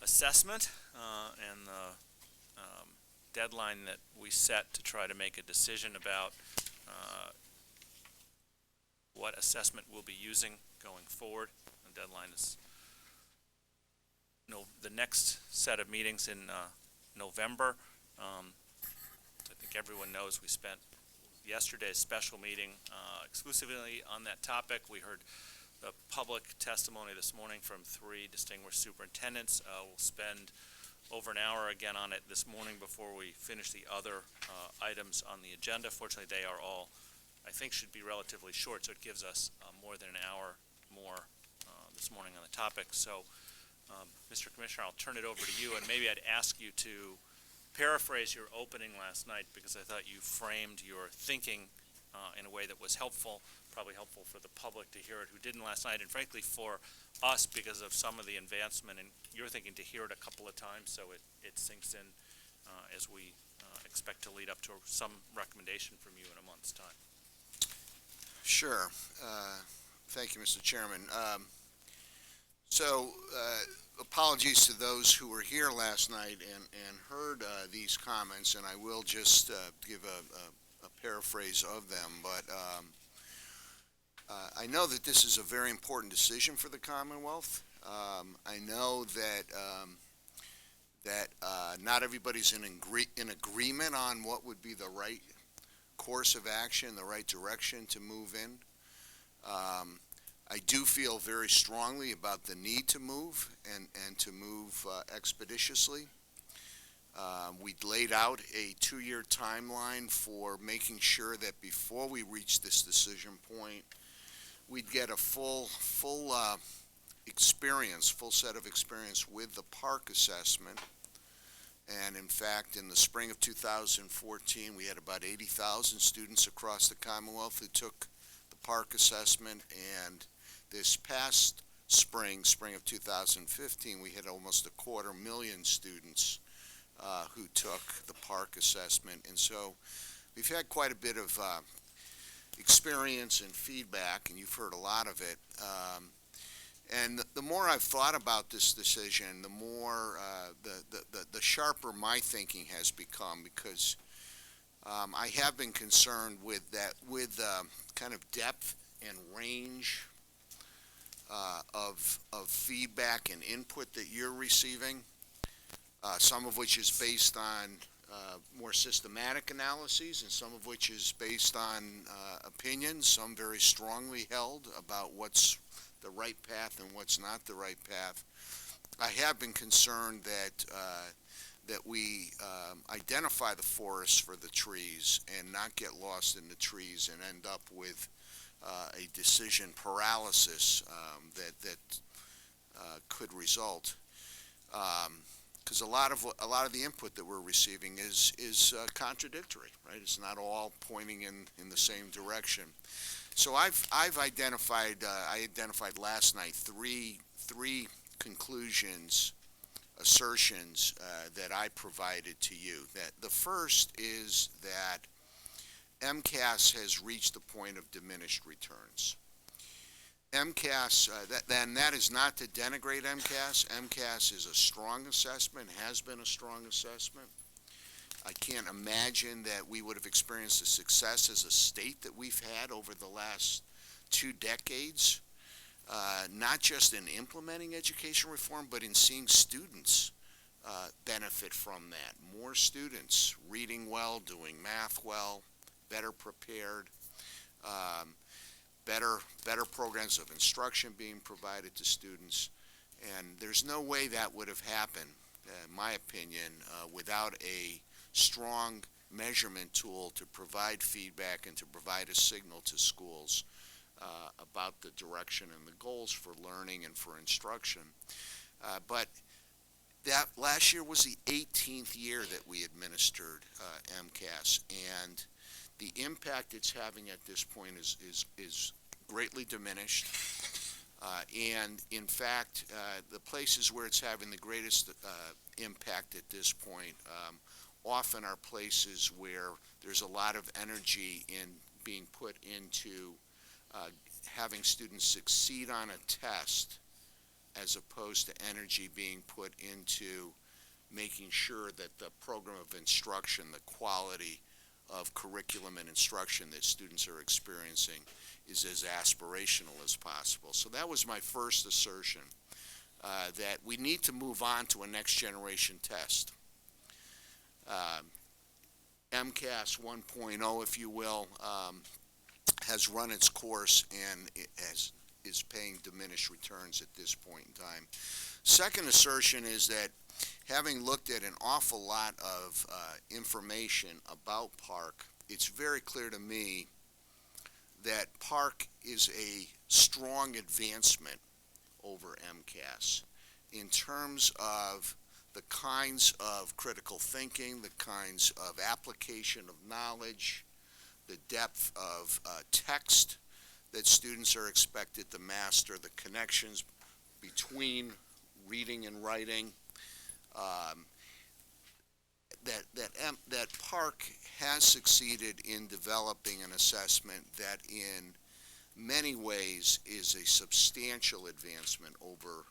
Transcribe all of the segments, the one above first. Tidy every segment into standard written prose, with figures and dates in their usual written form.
assessment and the deadline that we set to try to make a decision about what assessment we'll be using going forward. The deadline is the next set of meetings in November. I think everyone knows we spent yesterday's special meeting exclusively on that topic. We heard the public testimony this morning from 3 distinguished superintendents. We'll spend over an hour again on it this morning before we finish the other items on the agenda. Fortunately, they are all, I think, should be relatively short, so it gives us more than an hour more this morning on the topic. So, Mr. Commissioner, I'll turn it over to you, and maybe I'd ask you to paraphrase your opening last night, because I thought you framed your thinking in a way that was helpful, probably helpful for the public to hear it who didn't last night, and frankly for us because of some of the advancement in your thinking, to hear it a couple of times so it sinks in as we expect to lead up to some recommendation from you in a month's time. Sure. Thank you, Mr. Chairman. Apologies to those who were here last night and heard these comments, and I will just give a paraphrase of them. But I know that this is a very important decision for the Commonwealth. I know that not everybody's in agreement on what would be the right course of action, the right direction to move in. I do feel very strongly about the need to move and to move expeditiously. We laid out a 2-year timeline for making sure that before we reach this decision point, we'd get a full set of experience with the PARCC assessment. And in fact, in the spring of 2014, we had about 80,000 students across the Commonwealth who took the PARCC assessment, and this past spring of 2015, we had almost 250,000 students who took the PARCC assessment. And so we've had quite a bit of experience and feedback, and you've heard a lot of it. And the more I've thought about this decision, the more the sharper my thinking has become, because I have been concerned with kind of depth and range of feedback and input that you're receiving, some of which is based on more systematic analyses, and some of which is based on opinions, some very strongly held about what's the right path and what's not the right path. I have been concerned that we identify the forest for the trees and not get lost in the trees and end up with a decision paralysis that could result. Because a lot of the input that we're receiving is contradictory, right? It's not all pointing in the same direction. So I've identified I identified last night three conclusions, assertions that I provided to you. That the first is that MCAS has reached the point of diminished returns. MCAS, that is not to denigrate MCAS. MCAS is a strong assessment, has been a strong assessment. I can't imagine that we would have experienced the success as a state that we've had over the last 2 decades, not just in implementing education reform, but in seeing students benefit from that. More students reading well, doing math well, better prepared, better programs of instruction being provided to students. And there's no way that would have happened, in my opinion, without a strong measurement tool to provide feedback and to provide a signal to schools about the direction and the goals for learning and for instruction. But that last year was the 18th year that we administered MCAS, and the impact it's having at this point is greatly diminished. And in fact, the places where it's having the greatest impact at this point often are places where there's a lot of energy in being put into having students succeed on a test as opposed to energy being put into making sure that the program of instruction, the quality of curriculum and instruction that students are experiencing is as aspirational as possible. So that was my first assertion, that we need to move on to a next generation test. MCAS 1.0, if you will, has run its course and is paying diminished returns at this point in time. Second assertion is that having looked at an awful lot of information about PARCC, it's very clear to me that PARCC is a strong advancement over MCAS in terms of the kinds of critical thinking, the kinds of application of knowledge, the depth of text that students are expected to master, the connections between reading and writing. That PARCC has succeeded in developing an assessment that in many ways is a substantial advancement over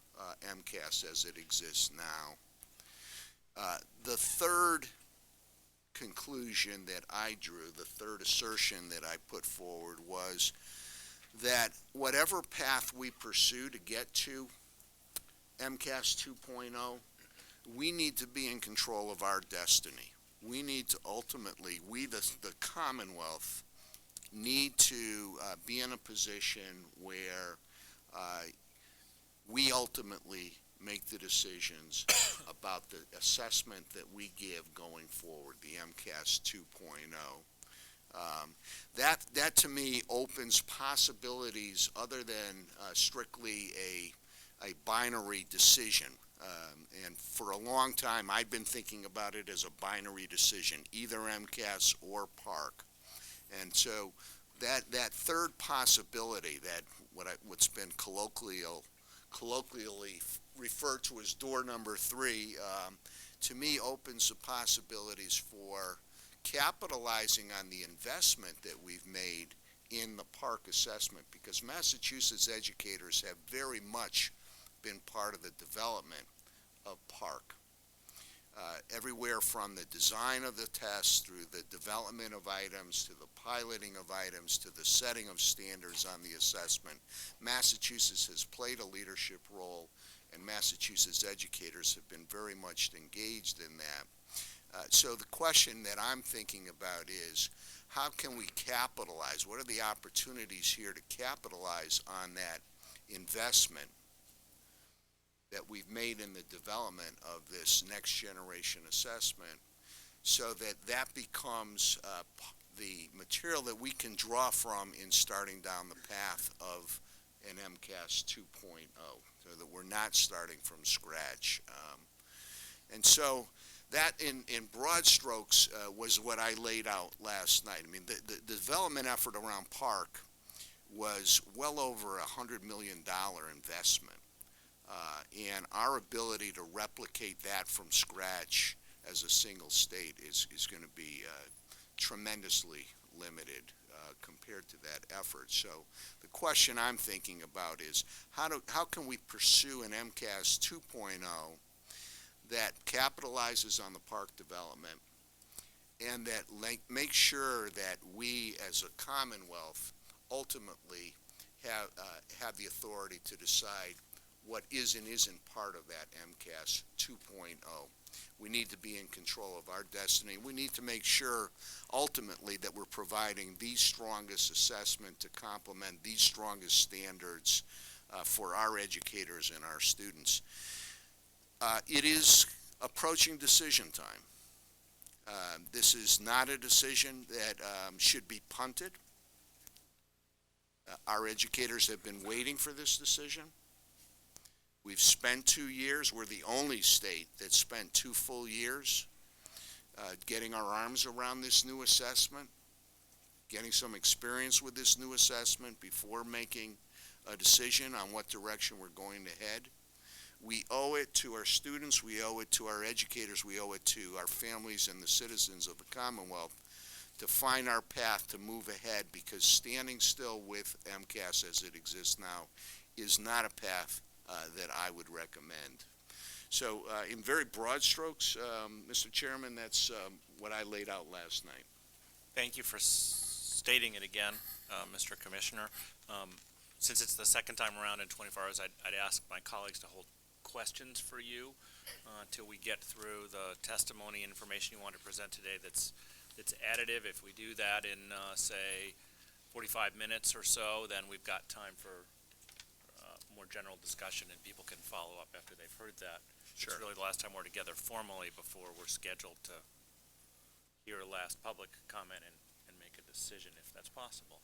MCAS as it exists now. The third conclusion that I drew, the third assertion that I put forward, was that whatever path we pursue to get to MCAS 2.0, we need to be in control of our destiny. We need to ultimately, the Commonwealth, need to be in a position where we ultimately make the decisions about the assessment that we give going forward, the MCAS 2.0. That to me opens possibilities other than strictly a binary decision. And for a long time, I've been thinking about it as a binary decision, either MCAS or PARCC. And so that third possibility, that what's been colloquially referred to as door number 3, to me opens the possibilities for capitalizing on the investment that we've made in the PARCC assessment, because Massachusetts educators have very much been part of the development of PARCC. Everywhere from the design of the tests, through the development of items, to the piloting of items, to the setting of standards on the assessment, Massachusetts has played a leadership role, and Massachusetts educators have been very much engaged in that. So the question that I'm thinking about is, how can we capitalize? What are the opportunities here to capitalize on that investment that we've made in the development of this next generation assessment, so that that becomes the material that we can draw from in starting down the path of an MCAS 2.0, so that we're not starting from scratch. And so that, in broad strokes, was what I laid out last night. I mean, the development effort around PARCC was well over $100 million investment. And our ability to replicate that from scratch as a single state is going to be tremendously limited compared to that effort. So the question I'm thinking about is, how can we pursue an MCAS 2.0 that capitalizes on the PARCC development, and that make sure that we as a Commonwealth ultimately have the authority to decide what is and isn't part of that MCAS 2.0. We need to be in control of our destiny. We need to make sure ultimately that we're providing the strongest assessment to complement these strongest standards for our educators and our students. It is approaching decision time. This is not a decision that should be punted. Our educators have been waiting for this decision. We've spent 2 years. We're the only state that spent 2 full years getting our arms around this new assessment, getting some experience with this new assessment before making a decision on what direction we're going to head. We owe it to our students, we owe it to our educators, we owe it to our families and the citizens of the Commonwealth to find our path to move ahead, because standing still with MCAS as it exists now is not a path that I would recommend. So in very broad strokes, Mr. Chairman, that's what I laid out last night. Thank you for stating it again, Mr. Commissioner. Since it's the second time around in 24 hours, I'd ask my colleagues to hold questions for you until we get through the testimony information you want to present today that's additive. If we do that in, say, 45 minutes or so, then we've got time for more general discussion and people can follow up after they've heard that. Sure. It's really the last time we're together formally before we're scheduled to hear last public comment and make a decision if that's possible.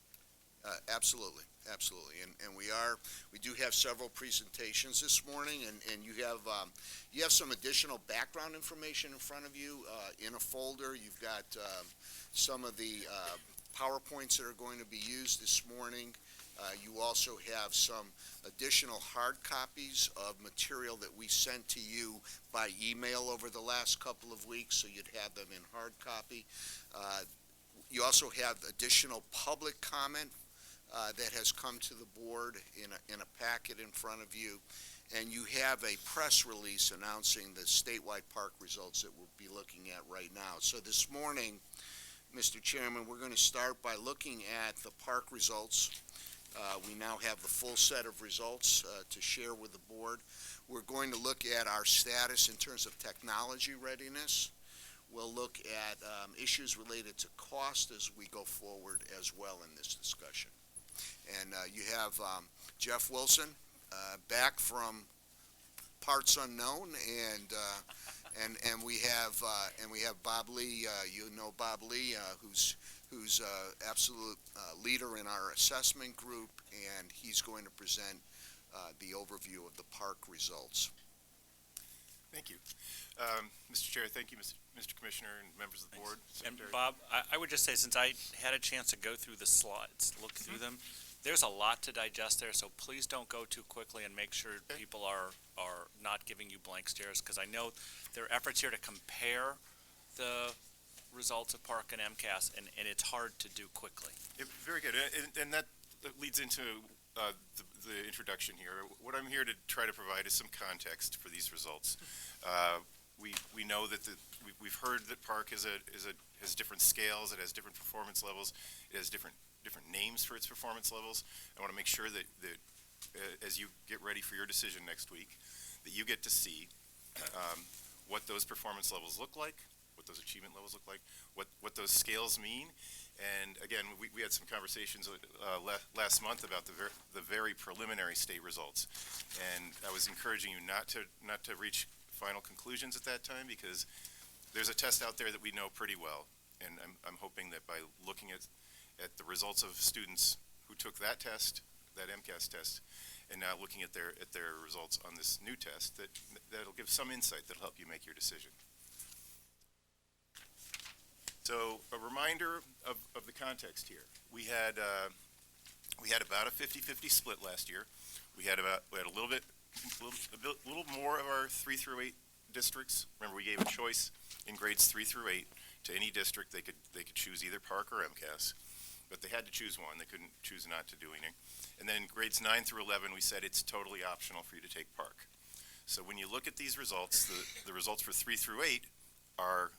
Absolutely, absolutely, and we do have several presentations this morning, and you have some additional background information in front of you in a folder. You've got some of the PowerPoints that are going to be used this morning. You also have some additional hard copies of material that we sent to you by email over the last couple of weeks, so you'd have them in hard copy. You also have additional public comment that has come to the board in a packet in front of you, and you have a press release announcing the statewide PARCC results that we'll be looking at right now. So this morning, Mr. Chairman, we're going to start by looking at the PARCC results. We now have the full set of results to share with the board. We're going to look at our status in terms of technology readiness. We'll look at issues related to cost as we go forward as well in this discussion. And you have Jeff Wilson back from parts unknown, and we have Bob Lee. You know Bob Lee, who's absolute leader in our assessment group, and he's going to present the overview of the PARCC results. Thank you. Mr. Chair, thank you, Mr. Commissioner and members of the board. And Secretary. Bob, I would just say, since I had a chance to go through the slides, look through them, there's a lot to digest there, so please don't go too quickly and make sure people are not giving you blank stares, because I know there are efforts here to compare the results of PARCC and MCAS, and it's hard to do quickly. Very good, and that leads into the introduction here. What I'm here to try to provide is some context for these results. We know that we've heard that PARCC has different scales, it has different performance levels, it has different names for its performance levels. I want to make sure that as you get ready for your decision next week, that you get to see what those performance levels look like, what those achievement levels look like, what those scales mean. And again, we had some conversations last month about the very preliminary state results, and I was encouraging you not to reach final conclusions at that time, because there's a test out there that we know pretty well, and I'm hoping that by looking at the results of students who took that test, that MCAS test, and now looking at their results on this new test, that'll give some insight that'll help you make your decision. So a reminder of the context here. We had about a 50-50 split last year. We had a little more of our 3 through 8 districts. Remember, we gave a choice in grades 3 through 8 to any district. They could choose either PARCC or MCAS, but they had to choose one. They couldn't choose not to do anything. And then in grades 9 through 11, we said it's totally optional for you to take PARCC. So when you look at these results, the results for 3 through 8 are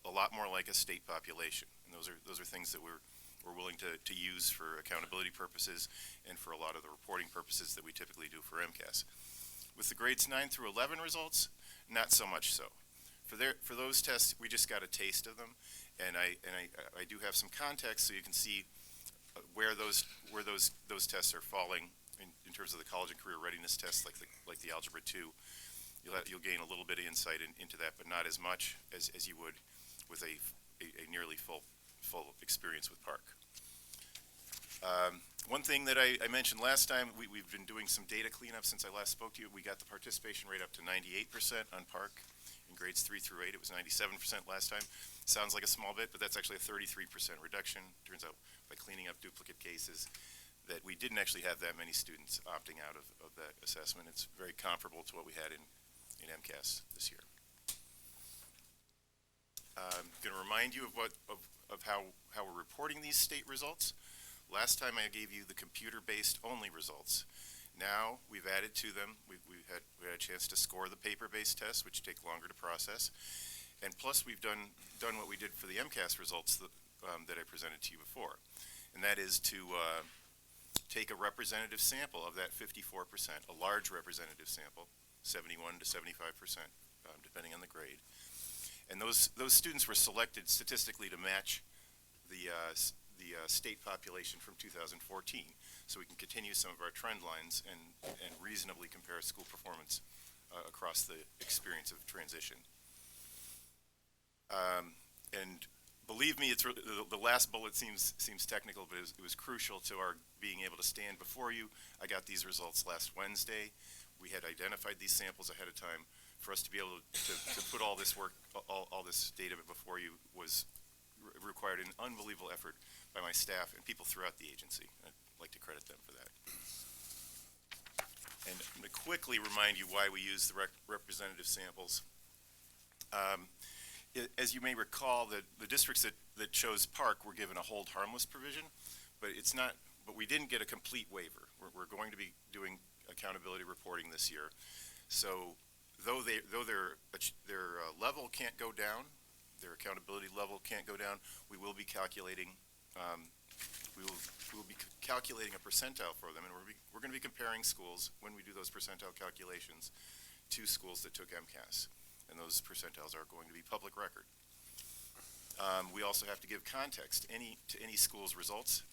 a lot more like a state population, and those are things that we're willing to use for accountability purposes and for a lot of the reporting purposes that we typically do for MCAS. With the grades 9 through 11 results, not so much so. For those tests, we just got a taste of them, and I do have some context so you can see where those tests are falling in terms of the college and career readiness tests, like the Algebra 2. You'll gain a little bit of insight into that, but not as much as you would with a nearly full experience with PARCC. One thing that I mentioned last time, we've been doing some data cleanup since I last spoke to you. We got the participation rate up to 98% on PARCC. In grades 3 through 8, it was 97% last time. Sounds like a small bit, but that's actually a 33% reduction. Turns out by cleaning up duplicate cases that we didn't actually have that many students opting out of that assessment. It's very comparable to what we had in MCAS this year. I'm going to remind you of how we're reporting these state results. Last time I gave you the computer-based only results. Now, we've added to them, we had a chance to score the paper-based tests, which take longer to process. And plus, we've done what we did for the MCAS results that I presented to you before. And that is to take a representative sample of that 54%, a large representative sample, 71 to 75%, depending on the grade. And those students were selected statistically to match the state population from 2014, so we can continue some of our trend lines and reasonably compare school performance across the experience of transition. And believe me, it's the last bullet seems technical, but it was crucial to our being able to stand before you. I got these results last Wednesday. We had identified these samples ahead of time. For us to be able to put all this work, all this data before you required an unbelievable effort by my staff and people throughout the agency. I'd like to credit them for that. And I'm going to quickly remind you why we use the representative samples. As you may recall, the districts that chose PARCC were given a hold harmless provision, but we didn't get a complete waiver. We're going to be doing accountability reporting this year. So though their level can't go down, their accountability level can't go down, we will be calculating we will be calculating a percentile for them, and we're going to be comparing schools when we do those percentile calculations to schools that took MCAS, and those percentiles are going to be public record. We also have to give context to any school's results.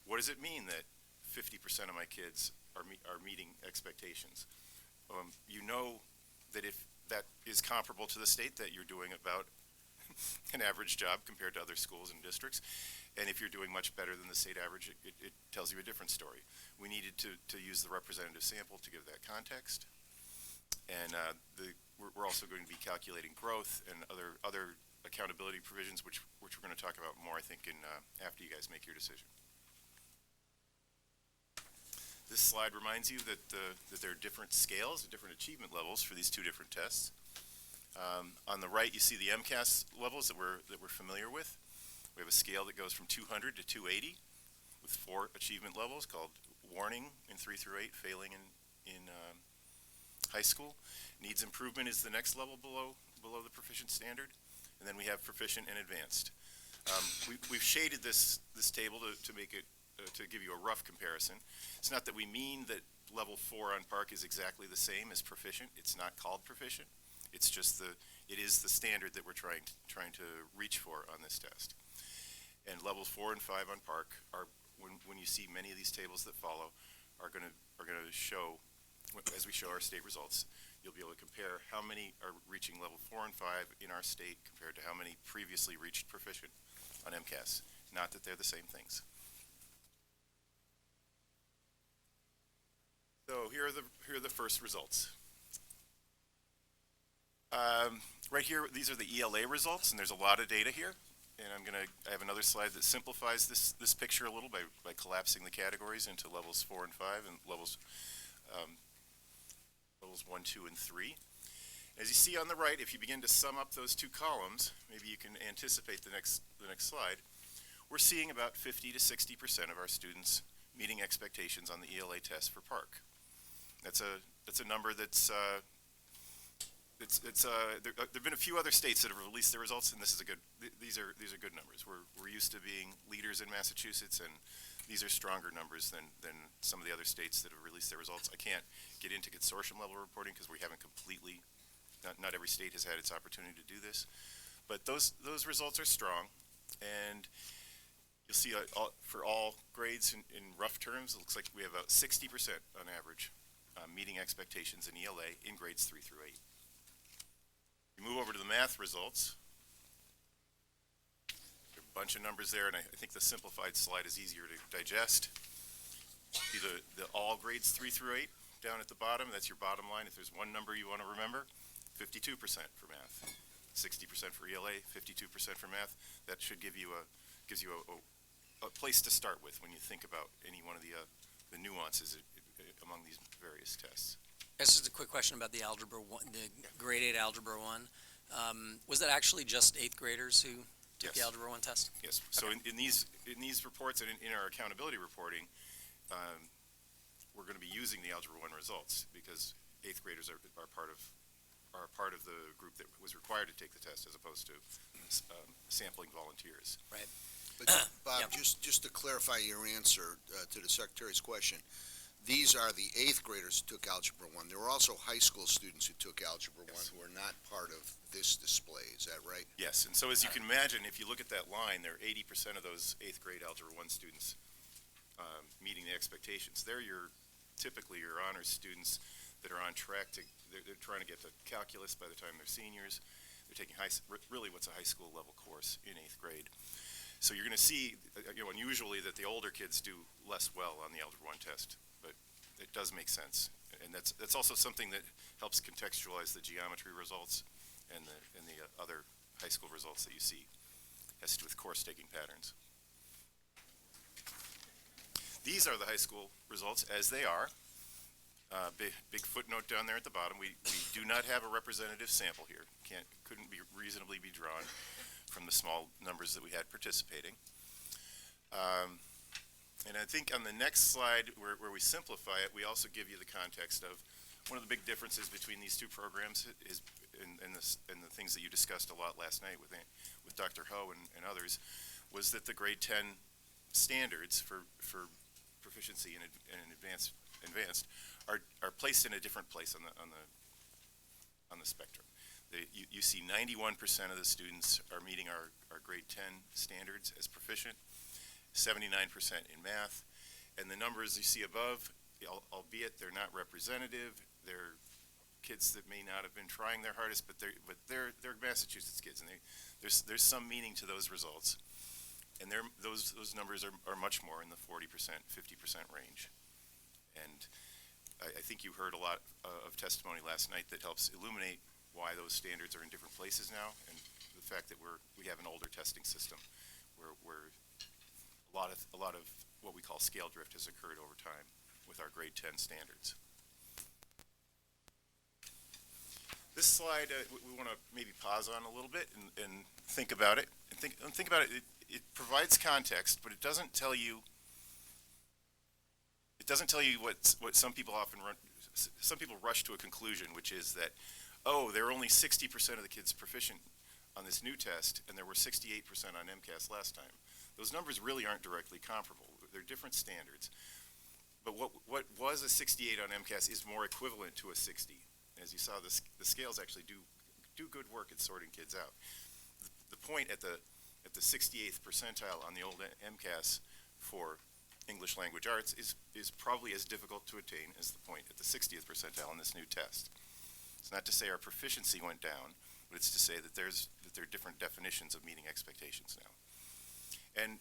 What does it mean that 50% of my kids are meeting expectations? You know that if that is comparable to the state, that you're doing about an average job compared to other schools and districts. And if you're doing much better than the state average, it tells you a different story. We needed to use the representative sample to give that context. And we're also going to be calculating growth and other accountability provisions, which we're going to talk about more, I think, after you guys make your decision. This slide reminds you that there are different scales, different achievement levels for these two different tests. On the right, you see the MCAS levels that we're familiar with. We have a scale that goes from 200 to 280 with 4 achievement levels called warning in 3 through 8, failing in high school. Needs improvement is the next level below the proficient standard. And then we have proficient and advanced. We've shaded this table to make it to give you a rough comparison. It's not that we mean that level 4 on PARCC is exactly the same as proficient. It's not called proficient. It's just it is the standard that we're trying to reach for on this test. And levels 4 and 5 on PARCC are, when you see many of these tables that follow, are going to show, as we show our state results, you'll be able to compare how many are reaching level 4 and 5 in our state compared to how many previously reached proficient on MCAS. Not that they're the same things. So here are the first results. Right here, these are the ELA results, and there's a lot of data here. And I have another slide that simplifies this picture a little by collapsing the categories into levels 4 and 5 and levels 1, 2, and 3. As you see on the right, if you begin to sum up those two columns, maybe you can anticipate the next slide. We're seeing about 50 to 60% of our students meeting expectations on the ELA test for PARCC. That's a number that's there've been a few other states that have released their results, and these are good numbers. We're used to being leaders in Massachusetts, and these are stronger numbers than some of the other states that have released their results. I can't get into consortium level reporting because we haven't completely, not every state has had its opportunity to do this, but those results are strong, and you'll see for all grades in rough terms, it looks like we have about 60% on average meeting expectations in ELA in grades 3 through 8. We move over to the math results. There are a bunch of numbers there, and I think the simplified slide is easier to digest. See the all grades 3 through 8 down at the bottom. That's your bottom line. If there's one number you want to remember, 52% for math, 60% for ELA, 52% for math. That should gives you a place to start with when you think about any one of the nuances among these various tests. This is a quick question about the algebra one, the grade 8 algebra 1. Was that actually just 8th graders who took the algebra 1 test? Yes. So in these reports and in our accountability reporting, we're going to be using the Algebra 1 results, because eighth graders are part of the group that was required to take the test, as opposed to sampling volunteers. Right. But Bob, Yep. just to clarify your answer to the Secretary's question, these are the eighth graders who took Algebra 1. There were also high school students who took Algebra 1 Yes. who are not part of this display. Is that right? Yes, and so as you can imagine, if you look at that line, there are 80% of those eighth grade Algebra 1 students meeting the expectations. They're typically your honors students that are on track to, they're trying to get to calculus by the time they're seniors. They're taking really what's a high school level course in eighth grade. So you're going to see, unusually that the older kids do less well on the Algebra 1 test, but it does make sense. And that's also something that helps contextualize the geometry results and the other high school results that you see. It has to do with course taking patterns. These are the high school results as they are. Big footnote down there at the bottom. We do not have a representative sample here. Couldn't reasonably be drawn from the small numbers that we had participating. And I think on the next slide, where we simplify it, we also give you the context of one of the big differences between these two programs is, and the things that you discussed a lot last night with Dr. Ho and others, was that the grade 10 standards for proficiency and advanced are placed in a different place on the spectrum. You see 91% of the students are meeting our grade 10 standards as proficient, 79% in math, and the numbers you see above, albeit they're not representative, they're kids that may not have been trying their hardest, but they're Massachusetts kids, and there's some meaning to those results, and those numbers are much more in the 40%, 50% range. And I think you heard a lot of testimony last night that helps illuminate why those standards are in different places now, and the fact that we have an older testing system where a lot of what we call scale drift has occurred over time with our grade 10 standards. This slide we want to maybe pause on a little bit and think about it. And think about it. It provides context, but it doesn't tell you. It doesn't tell you what some people some people rush to a conclusion, which is that, oh, there are only 60% of the kids proficient on this new test, and there were 68% on MCAS last time. Those numbers really aren't directly comparable. They're different standards. But what was a 68 on MCAS is more equivalent to a 60. As you saw, the scales actually do good work at sorting kids out. The point at the 68th percentile on the old MCAS for English language arts is probably as difficult to attain as the point at the 60th percentile on this new test. It's not to say our proficiency went down, but it's to say that there are different definitions of meeting expectations now. And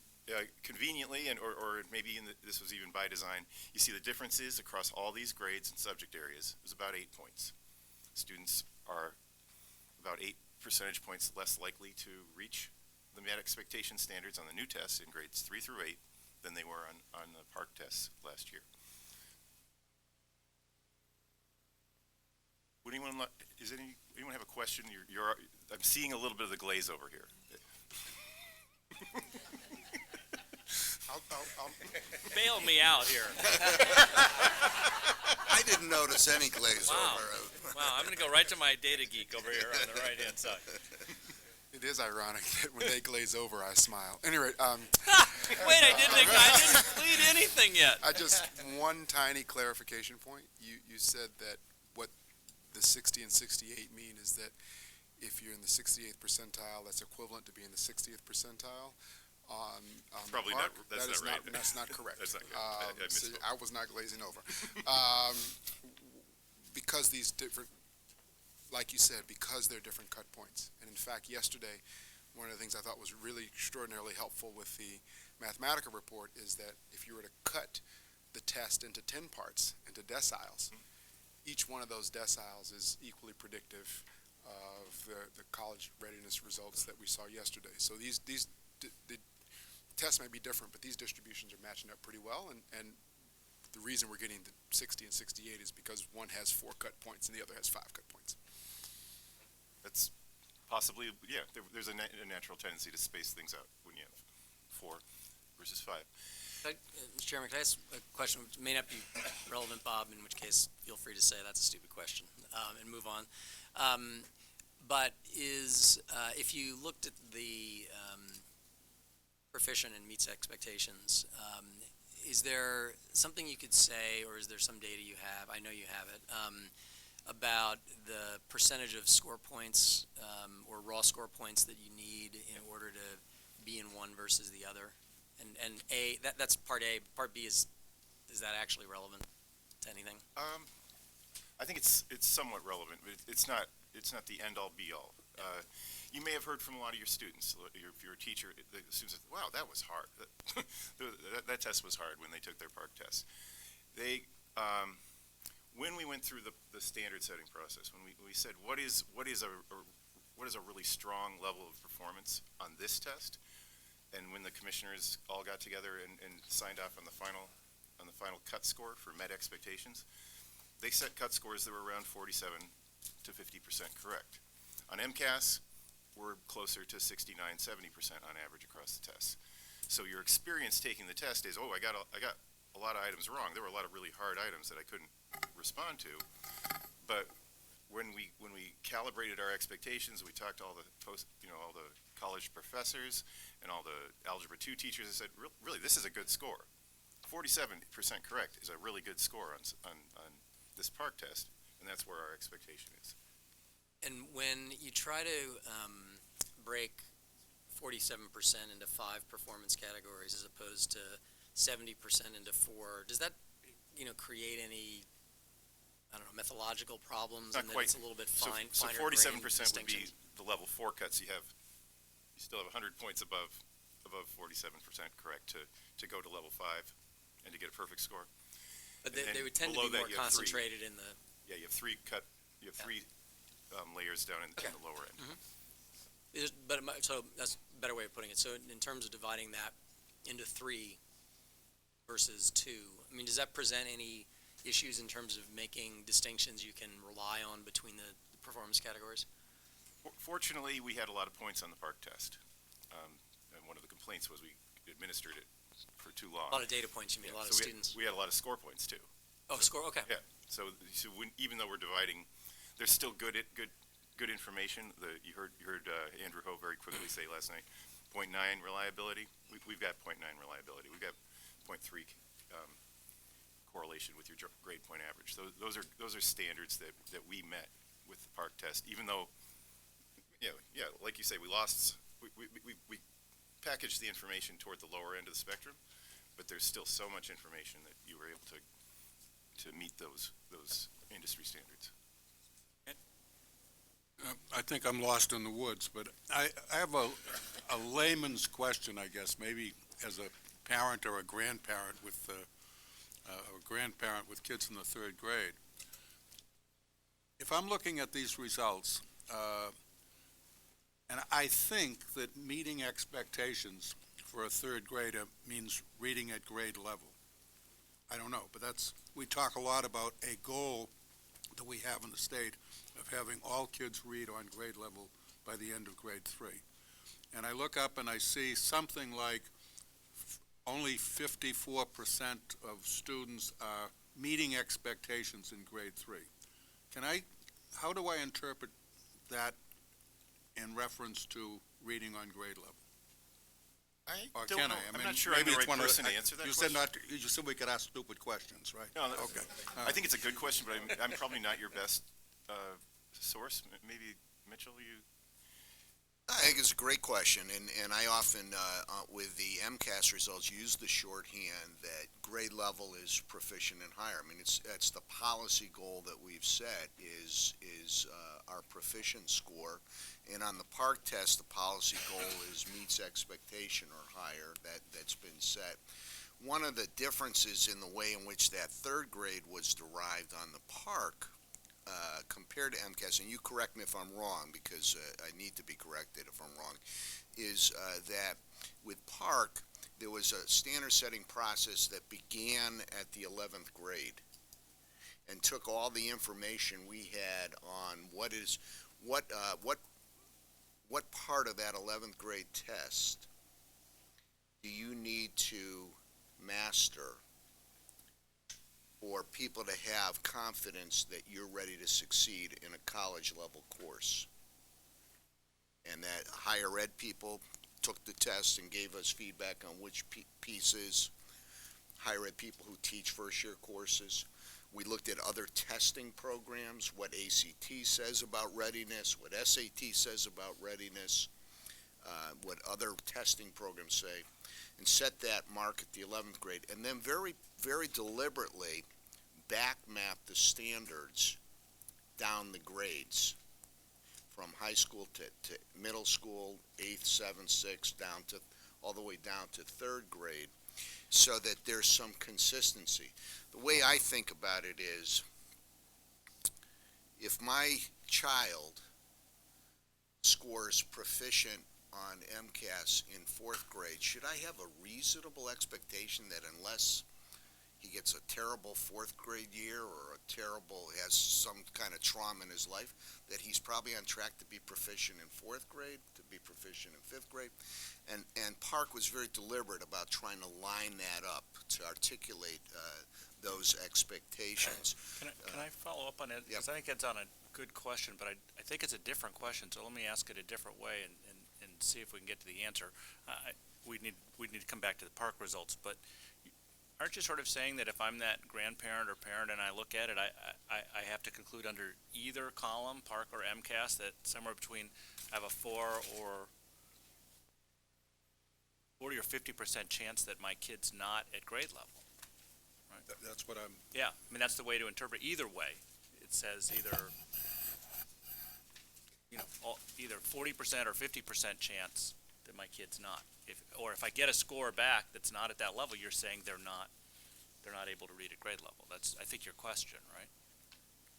conveniently, or maybe this was even by design, you see the differences across all these grades and subject areas. It was about 8 points. Students are about 8 percentage points less likely to reach the met expectation standards on the new tests in grades 3 through 8 than they were on the PARCC tests last year. Would anyone anyone have a question? I'm seeing a little bit of the glaze over here. I'll Bail me out here. I didn't notice any glaze Wow. over. Wow, I'm going to go right to my data geek over here on the right-hand side. It is ironic that when they glaze over, I smile. Anyway, Wait, I didn't plead anything yet. I just one tiny clarification point. You said that what the 60 and 68 mean is that if you're in the 68th percentile, that's equivalent to being in the 60th percentile. Probably PARCC, not. That's not right. That's not correct. That's not good. I So misspoke. I was not glazing over. Because these different, like you said, because they're different cut points. And in fact, yesterday, one of the things I thought was really extraordinarily helpful with the Mathematica report is that if you were to cut the test into 10 parts, into deciles, each one of those deciles is equally predictive of the college readiness results that we saw yesterday. So the tests may be different, but these distributions are matching up pretty well, and the reason we're getting the 60 and 68 is because one has 4 cut points and the other has 5 cut points. That's possibly, yeah, there's a natural tendency to space things out when you have 4 versus 5. Mr. Chairman, can I ask a question which may not be relevant, Bob, in which case feel free to say that's a stupid question, and move on. But if you looked at the proficient and meets expectations, is there something you could say, or is there some data you have, I know you have it, about the percentage of score points or raw score points that you need in order to be in one versus the other? And that's part A. Part B is that actually relevant to anything? I think it's somewhat relevant, but it's not the end-all be-all. You may have heard from a lot of your students, if you're a teacher, the students say, wow, that was hard. That test was hard when they took their PARCC test. When we went through the standard setting process, when we said, what is a really strong level of performance on this test, and when the commissioners all got together and signed off on the final cut score for met expectations, they set cut scores that were around 47 to 50% correct. On MCAS, we're closer to 69, 70% on average across the tests. So your experience taking the test is, I got a lot of items wrong. There were a lot of really hard items that I couldn't respond to. But when we calibrated our expectations, we talked to all the all the college professors and all the Algebra 2 teachers, and said, really, this is a good score. 47% correct is a really good score on this PARCC test, and that's where our expectation is. And when you try to break 47% into 5 performance categories as opposed to 70% into 4, does that create any, I don't know, methodological problems? Not and quite. It's a little bit So finer 47% grained would be distinctions? the level 4 cuts. You still have 100 points above 47% correct to go to level 5 and to get a perfect score. But And they would tend to below be that, more you have 3. concentrated in the. Yeah, you have 3 layers down in the lower end. So that's a better way of putting it. So in terms of dividing that into 3 versus 2, I mean, does that present any issues in terms of making distinctions you can rely on between the performance categories? Fortunately, we had a lot of points on the PARCC test. And one of the complaints was we administered it for too long. A lot of data points, you mean, a lot of students. We had a lot of score points, too. Oh, score, okay. Yeah. So even though we're dividing, there's still good information. You heard Andrew Ho very quickly say last night, 0.9 reliability. We've got 0.9 reliability. We've got 0.3 correlation with your grade point average. So those are standards that we met with the PARCC test. Even though, like you say, we packaged the information toward the lower end of the spectrum, but there's still so much information that you were able to meet those industry standards. I think I'm lost in the woods, but I have a layman's question, I guess, maybe as a parent or a grandparent with kids in the 3rd grade. If I'm looking at these results, and I think that meeting expectations for a 3rd grader means reading at grade level. I don't know, but we talk a lot about a goal that we have in the state of having all kids read on grade level by the end of grade 3. And I look up and I see something like only 54% of students are meeting expectations in grade 3. How do I interpret that in reference to reading on grade level? Or Don't can know. I? I I'm mean, not sure I'm maybe the it's right one of person to answer that You question. said we could ask stupid questions, right? No, Okay. I think it's a good question, but I'm probably not your best source. Maybe Mitchell, you. I think it's a great question, and I often, with the MCAS results, use the shorthand that grade level is proficient and higher. I mean, that's the policy goal that we've set is our proficient score, and on the PARCC test, the policy goal is meets expectation or higher. That's been set. One of the differences in the way in which that 3rd grade was derived on the PARCC compared to MCAS, and you correct me if I'm wrong, because I need to be corrected if I'm wrong, is that with PARCC, there was a standard setting process that began at the 11th grade and took all the information we had on what part of that 11th grade test do you need to master for people to have confidence that you're ready to succeed in a college level course. And that higher ed people took the test and gave us feedback on which pieces, higher ed people who teach first year courses. We looked at other testing programs, what ACT says about readiness, what SAT says about readiness, what other testing programs say, and set that mark at the 11th grade, and then very, very deliberately back map the standards down the grades from high school to middle school, 8th, 7th, 6th, down to all the way down to 3rd grade, so that there's some consistency. The way I think about it is, if my child scores proficient on MCAS in 4th grade, should I have a reasonable expectation that unless he gets a terrible 4th grade year or has some kind of trauma in his life, that he's probably on track to be proficient in 4th grade, to be proficient in 5th grade? And PARCC was very deliberate about trying to line that up, to articulate those expectations. Can I follow up on it? Yep. Because I think it's on a good question, but I think it's a different question, so let me ask it a different way and see if we can get to the answer. We need to come back to the PARCC results, but aren't you sort of saying that if I'm that grandparent or parent and I look at it, I have to conclude under either column, PARCC or MCAS, that somewhere between I have a 4 or 40 or 50% chance that my kid's not at grade level? Right? That's what I'm, Yeah, I mean, that's the way to interpret either way. It says either, either 40% or 50% chance that my kid's not. Or if I get a score back that's not at that level, you're saying they're not able to read at grade level. That's, I think, your question, right?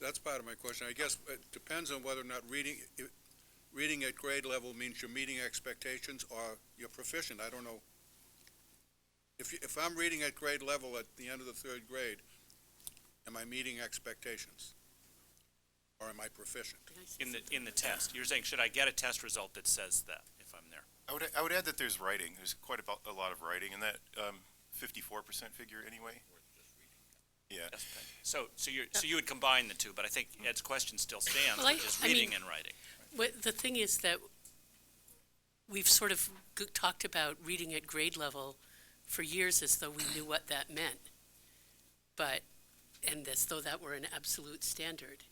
that's part of my question. I guess it depends on whether or not reading at grade level means you're meeting expectations or you're proficient. I don't know. If I'm reading at grade level at the end of the 3rd grade, am I meeting expectations? Or am I proficient? In the test. You're saying, should I get a test result that says that if I'm there? I would add that there's writing. There's quite a lot of writing in that 54% figure anyway. Yeah. So you would combine the two, but I think Ed's question still stands, Well, which is reading and writing. The thing is that we've sort of talked about reading at grade level for years as though we knew what that meant, and as though that were an absolute standard.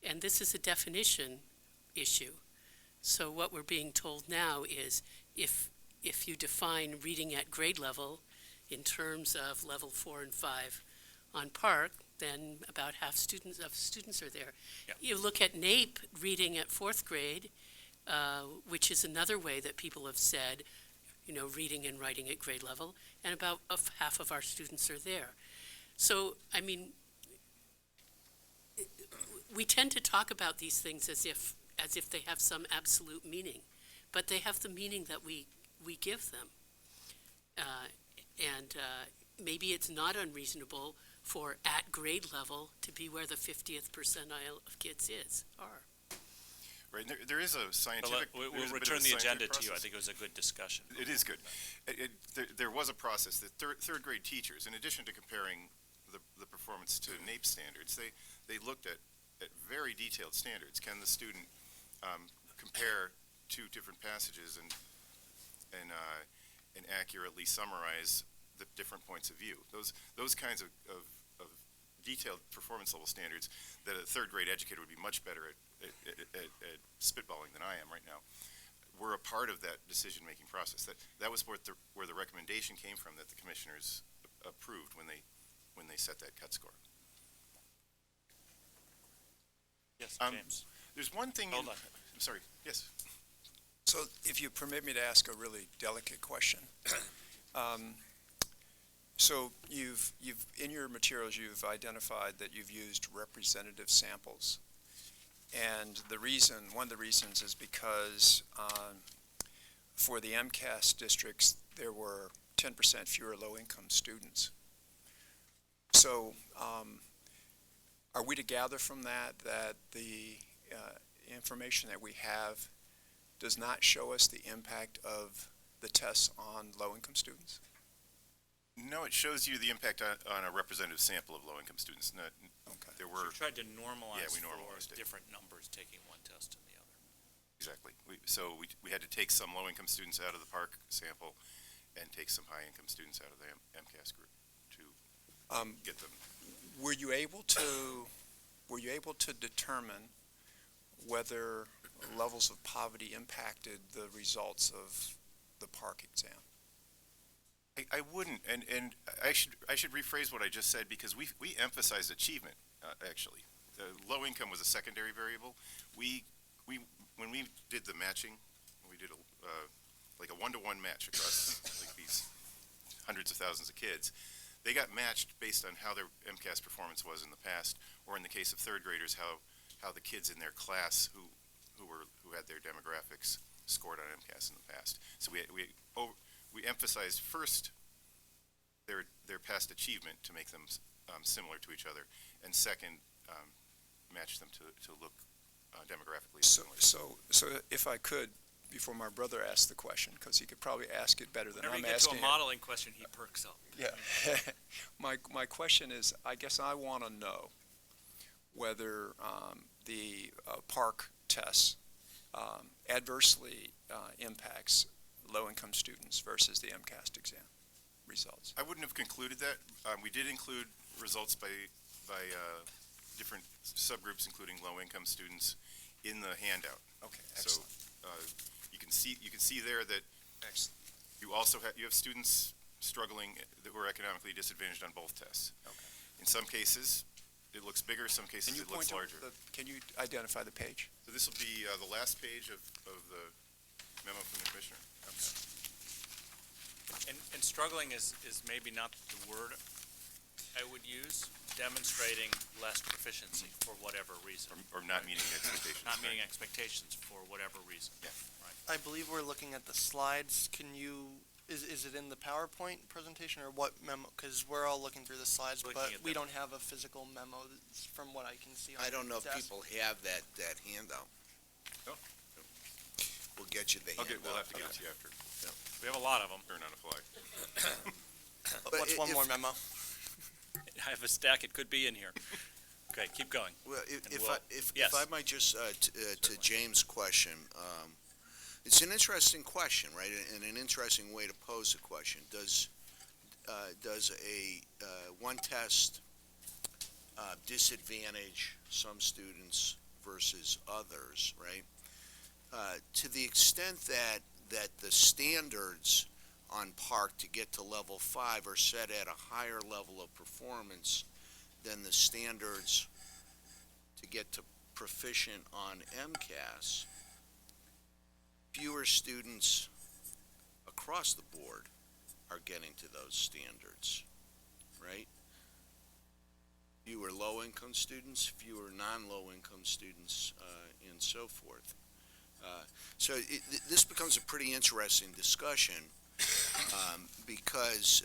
And this is a definition issue. So what we're being told now is if you define reading at grade level in terms of level 4 and 5 on PARCC, then about half students are there. Yep. You look at NAEP reading at 4th grade, which is another way that people have said, reading and writing at grade level, and about half of our students are there. So, I mean, we tend to talk about these things as if they have some absolute meaning, but they have the meaning that we give them. Maybe it's not unreasonable for at grade level to be where the 50th percentile of kids are. Right. There is a scientific. We'll return the agenda to you. I think it was a good discussion. It is good. There was a process that third grade teachers, in addition to comparing the performance to NAEP standards, they looked at very detailed standards. Can the student compare two different passages and accurately summarize the different points of view? Those kinds of detailed performance level standards that a third grade educator would be much better at spitballing than I am right now. We're a part of that decision-making process. That was where the recommendation came from that the commissioners approved when they set that cut score. Yes, James. There's one thing. Hold on. I'm sorry. Yes. So if you permit me to ask a really delicate question. So you've in your materials you've identified that you've used representative samples, and one of the reasons is because for the MCAS districts there were 10% fewer low-income students. So are we to gather from that the information that we have does not show us the impact of the tests on low-income students? No, it shows you the impact on a representative sample of low-income students. No, Okay. there So were, we tried to normalize we for normalized it. different numbers taking one test and the other. exactly. We had to take some low-income students out of the PARCC sample and take some high-income students out of the MCAS group to get them. Were you able to determine whether levels of poverty impacted the results of the PARCC exam? I wouldn't, and I should rephrase what I just said, because we emphasized achievement, actually. The low income was a secondary variable. When we did the matching, we did like a one-to-one match across like these hundreds of thousands of kids. They got matched based on how their MCAS performance was in the past, or in the case of third graders, how the kids in their class who had their demographics scored on MCAS in the past. So we emphasized first their past achievement to make them similar to each other, and second, match them to look demographically similar. So if I could, before my brother asked the question, because he could probably ask it better than Whenever I'm you get to asking a it. modeling question, he perks up. Yeah. My question is, I guess I want to know whether the PARCC tests adversely impacts low-income students versus the MCAS exam results. I wouldn't have concluded that. We did include results by different subgroups, including low-income students, in the handout. Okay, excellent. So you can see there that Excellent. you also have students struggling that were economically disadvantaged on both tests. Okay. In some cases, it looks bigger. Some cases, Can you it looks point to larger. can you identify the page? So this will be the last page of the memo from the commissioner. And struggling is maybe not the word I would use, demonstrating less proficiency for whatever reason. Or not meeting expectations. Not meeting right? expectations for whatever reason. Yeah. I believe we're looking at the slides. Is it in the PowerPoint presentation or what memo? Because we're all looking through the slides, Looking but at we them. don't have a physical memo from what I can see on I don't know if the desk. people have that handout. Oh. We'll get you the handout. We'll have to get it to you after. We have a lot of them. Turn on a fly. But What's one if- more memo? I have a stack, it could be in here. Okay, keep going. Well, And if yes. I might just, to James' question, it's an interesting question, right, and an interesting way to pose a question. Does a one test disadvantage some students versus others, right? To the extent that the standards on PARCC to get to level 5 are set at a higher level of performance than the standards to get to proficient on MCAS, fewer students across the board are getting to those standards, right? Fewer low-income students, fewer non-low-income students, and so forth. So this becomes a pretty interesting discussion because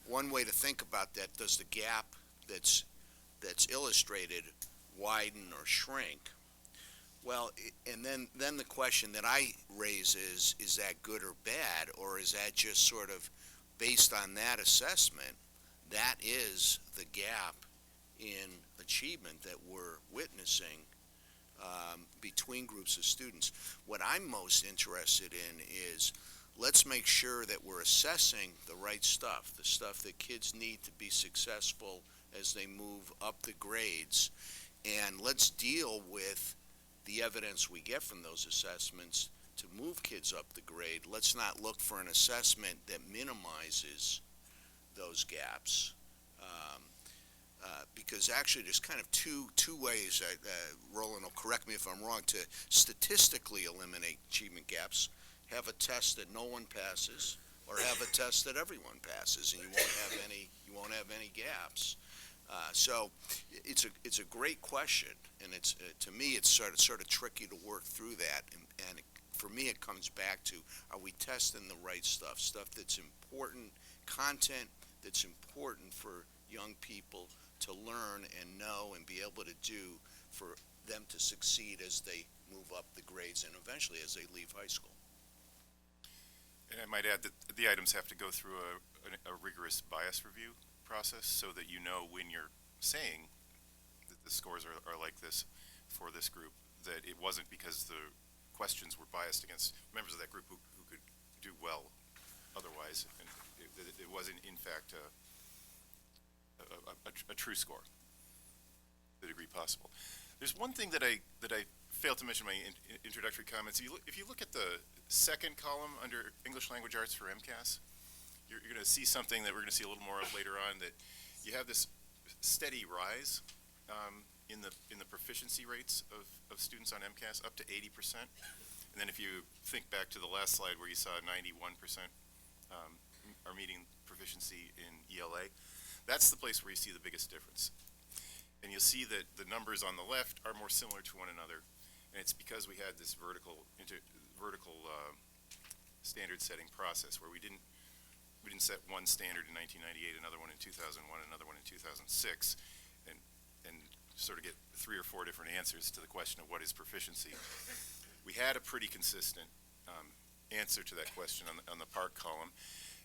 one way to think about that, does the gap that's illustrated widen or shrink? Well, and then the question that I raise is that good or bad, or is that just sort of based on that assessment, that is the gap in achievement that we're witnessing between groups of students. What I'm most interested in is let's make sure that we're assessing the right stuff, the stuff that kids need to be successful as they move up the grades, and let's deal with the evidence we get from those assessments to move kids up the grade. Let's not look for an assessment that minimizes those gaps. Because actually there's kind of two ways, Roland will correct me if I'm wrong, to statistically eliminate achievement gaps. Have a test that no one passes, or have a test that everyone passes, and you won't have any gaps. So it's a great question, and it's to me it's sort of tricky to work through that. And for me it comes back to, are we testing the right stuff that's important, content that's important for young people to learn and know and be able to do for them to succeed as they move up the grades and eventually as they leave high school. And I might add that the items have to go through a a rigorous bias review process so that you know when you're saying that the scores are like this for this group, that it wasn't because the questions were biased against members of that group who could do well otherwise, and it wasn't in fact a true score, the degree possible. There's one thing that I failed to mention in my introductory comments. If you look at the second column under English Language Arts for MCAS, you're going to see something that we're going to see a little more of later on, that you have this steady rise in the proficiency rates of students on MCAS, up to 80%. And then if you think back to the last slide where you saw 91% are meeting proficiency in ELA, that's the place where you see the biggest difference. And you'll see that the numbers on the left are more similar to one another, and it's because we had this vertical standard setting process where we didn't set one standard in 1998, another one in 2001, another one in 2006, and sort of get 3 or 4 different answers to the question of what is proficiency. We had a pretty consistent answer to that question on the PARCC column,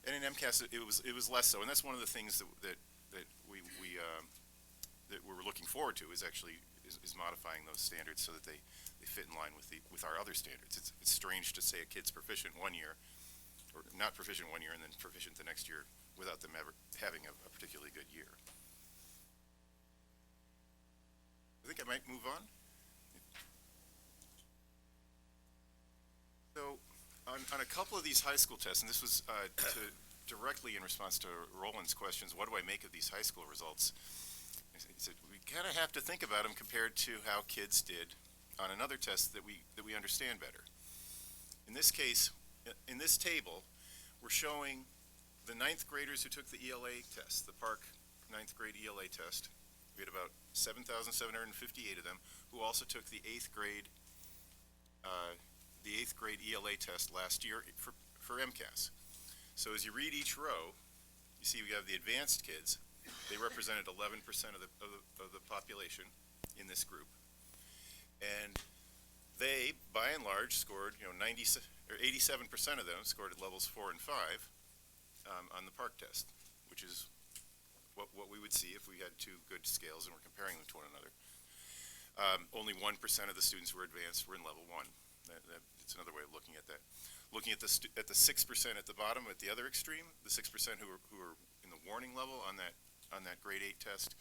and in MCAS it was less so, and that's one of the things that we're looking forward to is modifying those standards so that they fit in line with our other standards. It's strange to say a kid's proficient one year, or not proficient one year and then proficient the next year without them ever having a particularly good year. I think I might move on. So on a couple of these high school tests, and this was directly in response to Roland's questions, what do I make of these high school results? He said, we kind of have to think about them compared to how kids did on another test that we understand better. In this case, in this table, we're showing the 9th graders who took the ELA test, the PARCC 9th grade ELA test. We had about 7,758 of them who also took the 8th grade ELA test last year for MCAS. So as you read each row, you see we have the advanced kids. They represented 11% of the population in this group, and they, by and large, scored 87% of them scored at levels 4 and 5 on the PARCC test, which is what we would see if we had 2 good scales and we're comparing them to one another. Only 1% of the students who were advanced were in level 1. It's another way of looking at that. Looking at the 6% at the bottom, at the other extreme, the 6% who were in the warning level on that grade 8 test,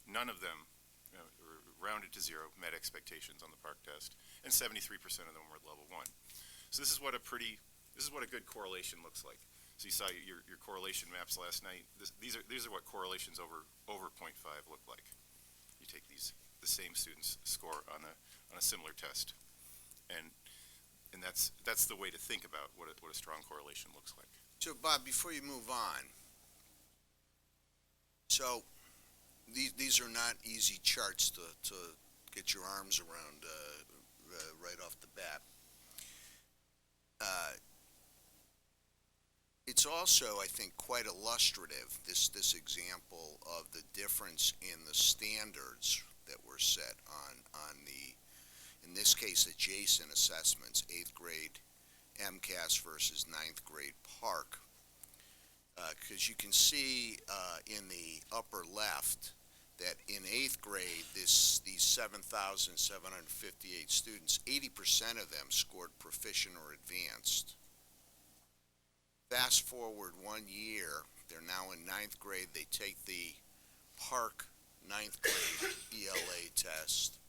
none of them, were rounded to 0, met expectations on the PARCC test, and 73% of them were at level 1. So this is what a good correlation looks like. So you saw your correlation maps last night. These are what correlations over 0.5 look like. You take the same students' score on a similar test, and that's the way to think about what a strong correlation looks like. So, Bob, before you move on, so these are not easy charts to get your arms around right off the bat. It's also, I think, quite illustrative, this example of the difference in the standards that were set on the, in this case, adjacent assessments, 8th grade MCAS versus 9th grade PARCC. Because you can see in the upper left that in 8th grade, these 7,758 students, 80% of them scored proficient or advanced. Fast forward 1 year, they're now in 9th grade, they take the PARCC 9th grade ELA test,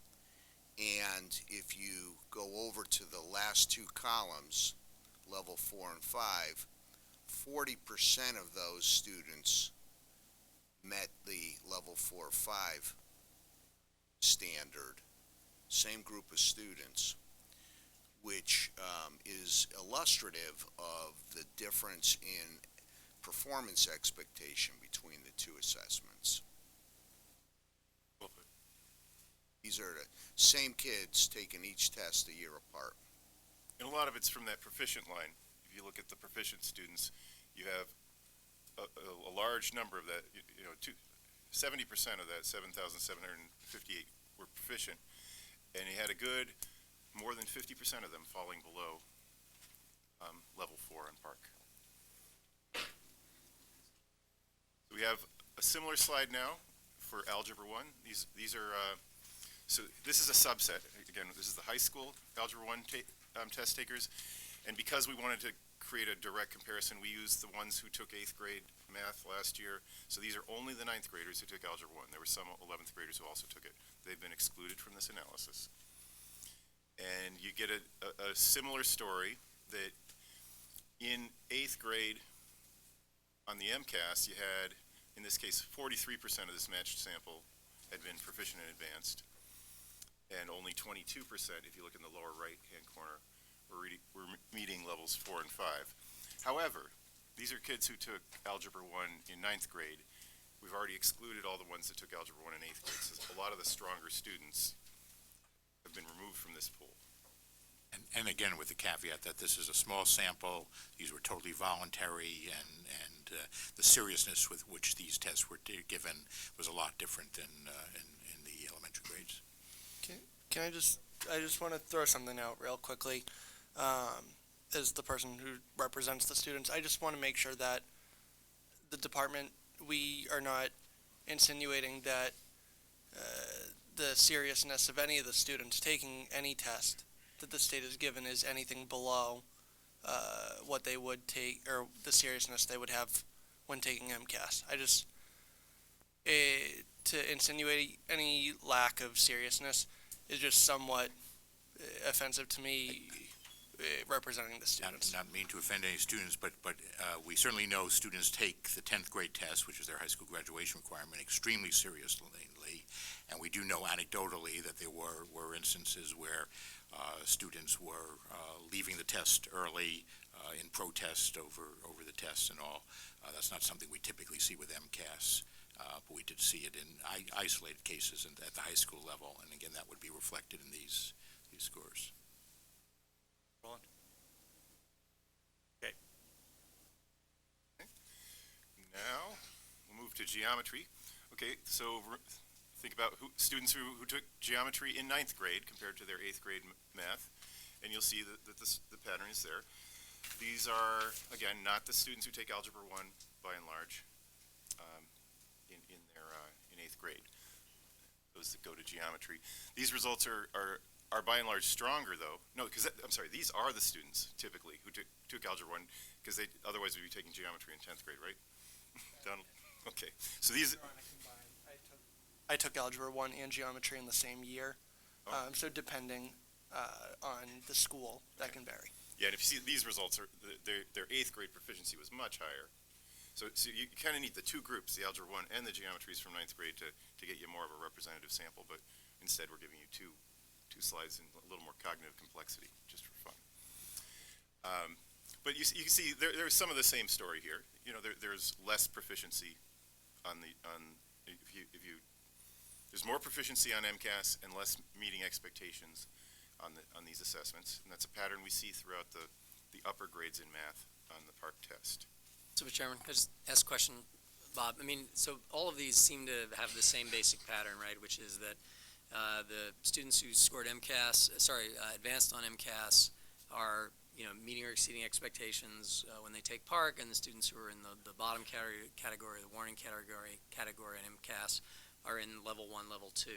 and if you go over to the last 2 columns, level 4 and 5, 40% of those students met the level 4 or 5 standard, same group of students, which is illustrative of the difference in performance expectation between the 2 assessments. These are the same kids taking each test a year apart. And a lot of it's from that proficient line. If you look at the proficient students, you have a large number of that, 70% of that 7,758 were proficient, and you had a good more than 50% of them falling below level 4 on PARCC. We have a similar slide now for Algebra 1. These are, so this is a subset. Again, this is the high school Algebra 1 test takers. And because we wanted to create a direct comparison, we used the ones who took 8th grade math last year. So these are only the 9th graders who took Algebra 1. There were some 11th graders who also took it. They've been excluded from this analysis. And you get a similar story that in 8th grade on the MCAS, you had, in this case, 43% of this matched sample had been proficient and advanced, and only 22%, if you look in the lower right-hand corner, were meeting levels 4 and 5. However, these are kids who took Algebra 1 in 9th grade. We've already excluded all the ones that took Algebra 1 in 8th grade, so a lot of the stronger students have been removed from this pool. And again, with the caveat that this is a small sample, these were totally voluntary, and the seriousness with which these tests were given was a lot different than in the elementary grades. Can I just want to throw something out real quickly. As the person who represents the students, I just want to make sure that the department, we are not insinuating that the seriousness of any of the students taking any test that the state has given is anything below what they would take, or the seriousness they would have when taking MCAS. I just, to insinuate any lack of seriousness is just somewhat offensive to me, representing the students. Not mean to offend any students, but we certainly know students take the 10th grade test, which is their high school graduation requirement, extremely seriously, and we do know anecdotally that there were instances where students were leaving the test early in protest over the tests and all. That's not something we typically see with MCAS, but we did see it in isolated cases at the high school level, and again, that would be reflected in these scores. Roland? Okay. Now, we'll move to geometry. Okay, so think about students who took geometry in 9th grade compared to their 8th grade math, and you'll see that the pattern is there. These are, again, not the students who take Algebra 1 by and large in 8th grade, those that go to geometry. These results are by and large stronger, though. No, because, I'm sorry, these are the students typically who took Algebra 1, because they otherwise would be taking geometry in 10th grade, right? Donald? Okay, so these... I took Algebra 1 and Geometry in the same year, so depending on the school, that can vary. Yeah, and if you see these results, their 8th grade proficiency was much higher. So you kind of need the two groups, the Algebra 1 and the geometries from 9th grade to get you more of a representative sample, but instead we're giving you two slides in a little more cognitive complexity, just for fun. But you can see there's some of the same story here. You know, there's less proficiency there's more proficiency on MCAS and less meeting expectations on these assessments, and that's a pattern we see throughout the upper grades in math on the PARCC test. So, Mr. Chairman, can I just ask a question, Bob? I mean, so all of these seem to have the same basic pattern, right? Which is that the students who scored advanced on MCAS are, meeting or exceeding expectations when they take PARCC, and the students who are in the bottom category, the warning category in MCAS, are in level 1, level 2.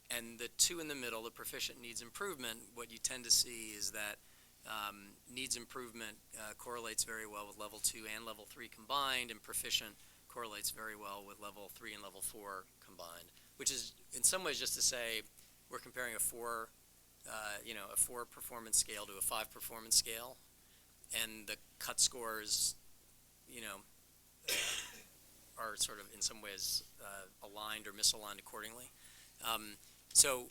And the two in the middle, the proficient needs improvement, what you tend to see is that needs improvement correlates very well with level 2 and level 3 combined, and proficient correlates very well with level 3 and level 4 combined, which is in some ways just to say we're comparing a 4 performance scale to a 5 performance scale, and the cut scores, are sort of in some ways aligned or misaligned accordingly. So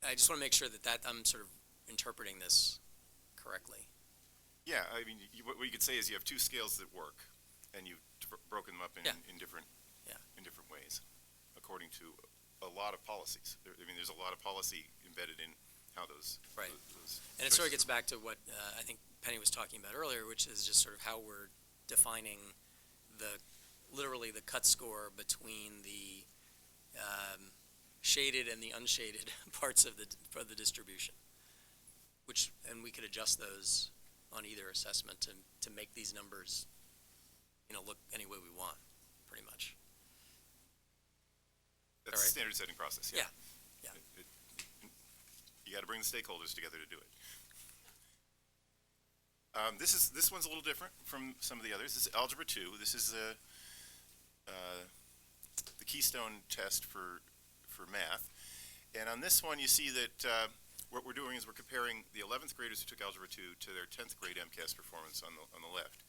I just want to make sure that I'm sort of interpreting this correctly. Yeah, I mean, what you could say is you have two scales that work, and you've broken them up in different ways, according to a lot of policies. There's a lot of policy embedded in how those... Right. Those and it sort of gets back to what I think Penny was talking about earlier, which is just sort of how we're defining literally the cut score between the shaded and the unshaded parts of the distribution, and we could adjust those on either assessment to make these numbers, look any way we want, pretty much. That's All the right. standard setting process, yeah. Yeah. You gotta bring the stakeholders together to do it. This one's a little different from some of the others. This is Algebra 2. This is the keystone test for math. And on this one, you see that what we're doing is we're comparing the 11th graders who took Algebra 2 to their 10th grade MCAS performance on the left.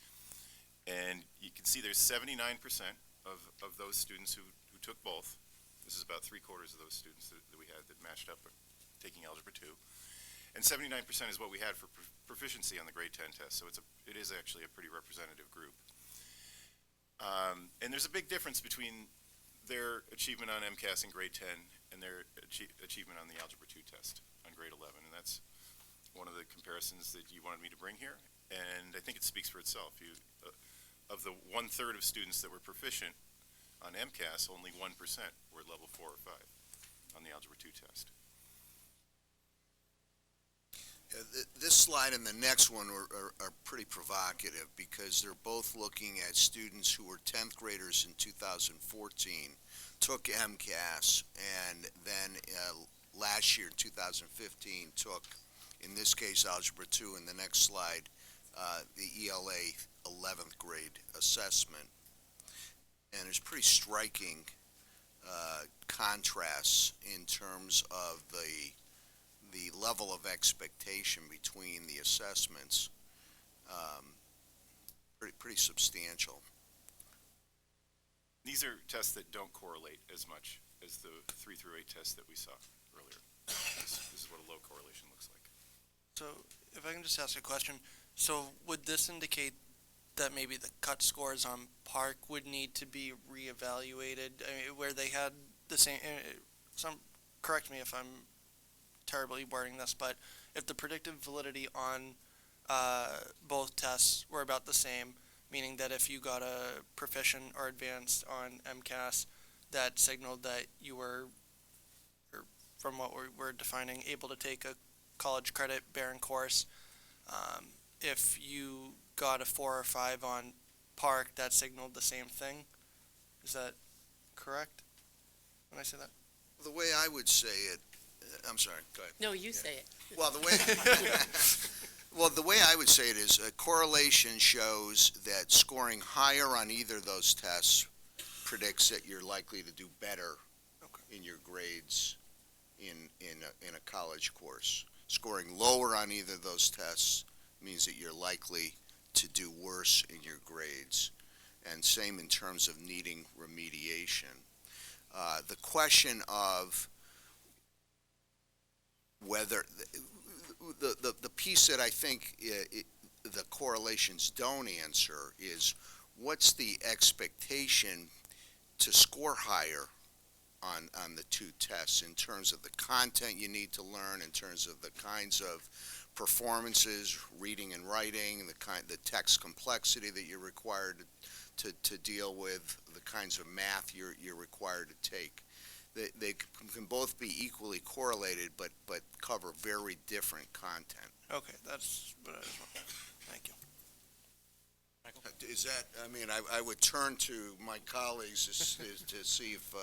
And you can see there's 79% of those students who took both. This is about 3/4 of those students that we had that matched up taking Algebra 2. And 79% is what we had for proficiency on the grade 10 test, so it is actually a pretty representative group. And there's a big difference between their achievement on MCAS in grade 10 and their achievement on the Algebra 2 test on grade 11, and that's one of the comparisons that you wanted me to bring here, and I think it speaks for itself. Of the 1/3 of students that were proficient on MCAS, only 1% were level 4 or 5 on the Algebra 2 test. This slide and the next one are pretty provocative because they're both looking at students who were 10th graders in 2014, took MCAS, and then last year, 2015, took, in this case, Algebra 2, and the next slide, the ELA 11th grade assessment. And there's pretty striking contrasts in terms of the level of expectation between the assessments, pretty substantial. These are tests that don't correlate as much as the 3 through 8 tests that we saw earlier. This is what a low correlation looks like. So if I can just ask a question, so would this indicate that maybe the cut scores on PARCC would need to be reevaluated? I mean, where they had the same, correct me if I'm terribly wording this, but if the predictive validity on both tests were about the same, meaning that if you got a proficient or advanced on MCAS, that signaled that you were, or from what we're defining, able to take a college credit bearing course. If you got a 4 or 5 on PARCC, that signaled the same thing. Is that correct when I say that? The way I would say it, I'm sorry, go ahead. No, you say it. Well, the way I would say it is a correlation shows that scoring higher on either of those tests predicts that you're likely to do better in your grades in a college course. Scoring lower on either of those tests means that you're likely to do worse in your grades. And same in terms of needing remediation. The question of whether the piece that I think the correlations don't answer is what's the expectation to score higher on the two tests in terms of the content you need to learn, in terms of the kinds of performances, reading and writing, the text complexity that you're required to deal with, the kinds of math you're required to take. They can both be equally correlated, but cover very different content. Okay, that's what I just want. Thank you. Is that, I mean, I would turn to my colleagues to see if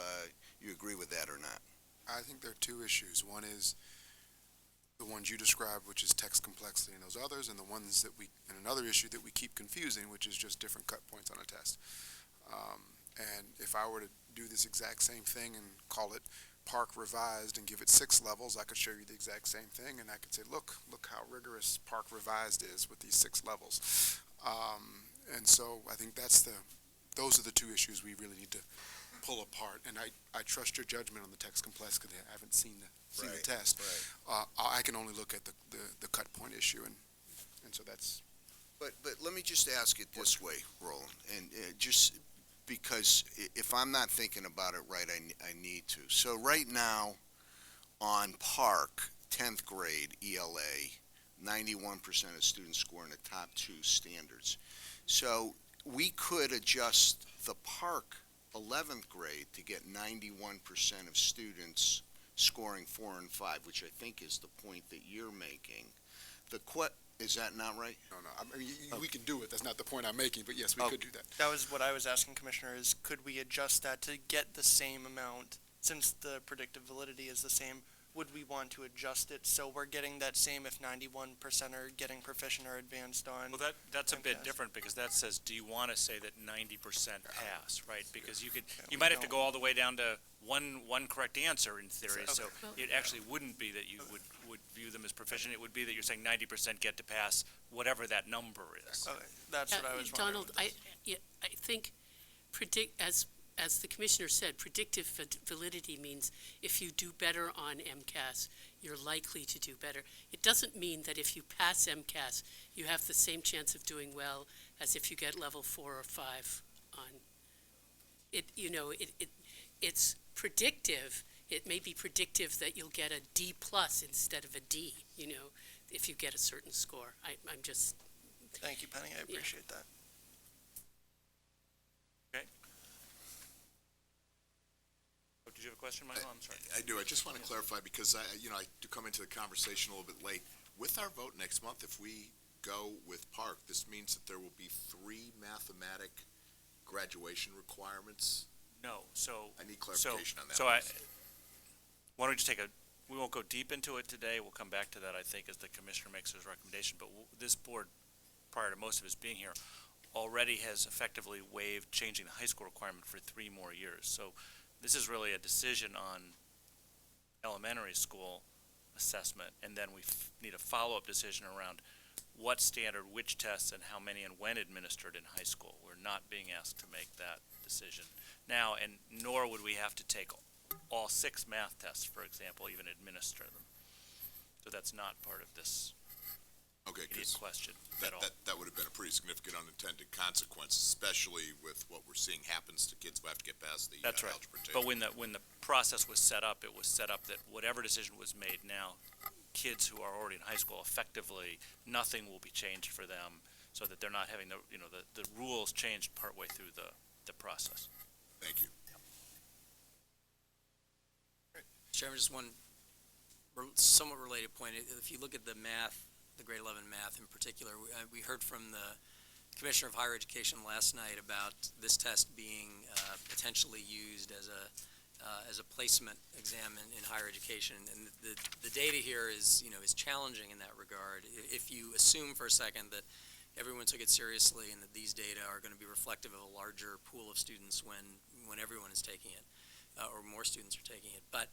you agree with that or not. I think there are two issues. One is the ones you described, which is text complexity and those others, and the ones that and another issue that we keep confusing, which is just different cut points on a test. And if I were to do this exact same thing and call it PARCC revised and give it 6 levels, I could show you the exact same thing, and I could say, look how rigorous PARCC revised is with these 6 levels. And so I think those are the two issues we really need to pull apart. And I trust your judgment on the text complexity. I haven't seen the test. Right. I can only look at the cut point issue, and so that's. But let me just ask it this way, Roland, and just because if I'm not thinking about it right, I need to. So right now on PARCC, 10th grade ELA, 91% of students score in the top 2 standards. So we could adjust the PARCC 11th grade to get 91% of students scoring 4 and 5, which I think is the point that you're making. Is that not right? No, I mean, we can do it, that's not the point I'm making, but yes, we could do that. That was what I was asking, Commissioner, is could we adjust that to get the same amount? Since the predictive validity is the same, would we want to adjust it so we're getting that same if 91% are getting proficient or advanced on? Well, that's a bit MCAS. different, because that says, do you want to say that 90% pass, right? Because you we might have to don't. go all the way down to one correct answer in theory, so Okay. it actually wouldn't be that you would view them as proficient, it would be that you're saying 90% get to pass whatever that number is. Okay, that's what I was wondering. Donald, I think as the commissioner said, predictive validity means if you do better on MCAS, you're likely to do better. It doesn't mean that if you pass MCAS, you have the same chance of doing well as if you get level 4 or 5 on it. It's predictive. It may be predictive that you'll get a D plus instead of a D, if you get a certain score. I'm just, Thank you, Penny, I appreciate that. Oh, did you have a question, Michael? I'm sorry. I do. I just want to clarify because I do come into the conversation a little bit late. With our vote next month, if we go with PARCC, this means that there will be 3 mathematic graduation requirements. No, so. I need clarification on that. So why don't we just we won't go deep into it today. We'll come back to that, I think, as the commissioner makes his recommendation. But this board, prior to most of us being here, already has effectively waived changing the high school requirement for 3 more years. So this is really a decision on elementary school assessment, and then we need a follow-up decision around what standard, which tests, and how many and when administered in high school. We're not being asked to make that decision now, and nor would we have to take all 6 math tests, for example, even administer them. So that's not part of this Okay, immediate because question that, at all. that would have been a pretty significant unintended consequence, especially with what we're seeing happens to kids who have to get past the That's right. algebra test. But when the process was set up, it was set up that whatever decision was made now, kids who are already in high school, effectively, nothing will be changed for them, so that they're not having the rules changed partway through the process. Thank you. Chairman, just one somewhat related point. If you look at the math, the grade 11 math in particular, we heard from the Commissioner of Higher Education last night about this test being potentially used as a placement exam in higher education, and the data here is challenging in that regard. If you assume for a second that everyone took it seriously and that these data are going to be reflective of a larger pool of students when everyone is taking it, or more students are taking it, but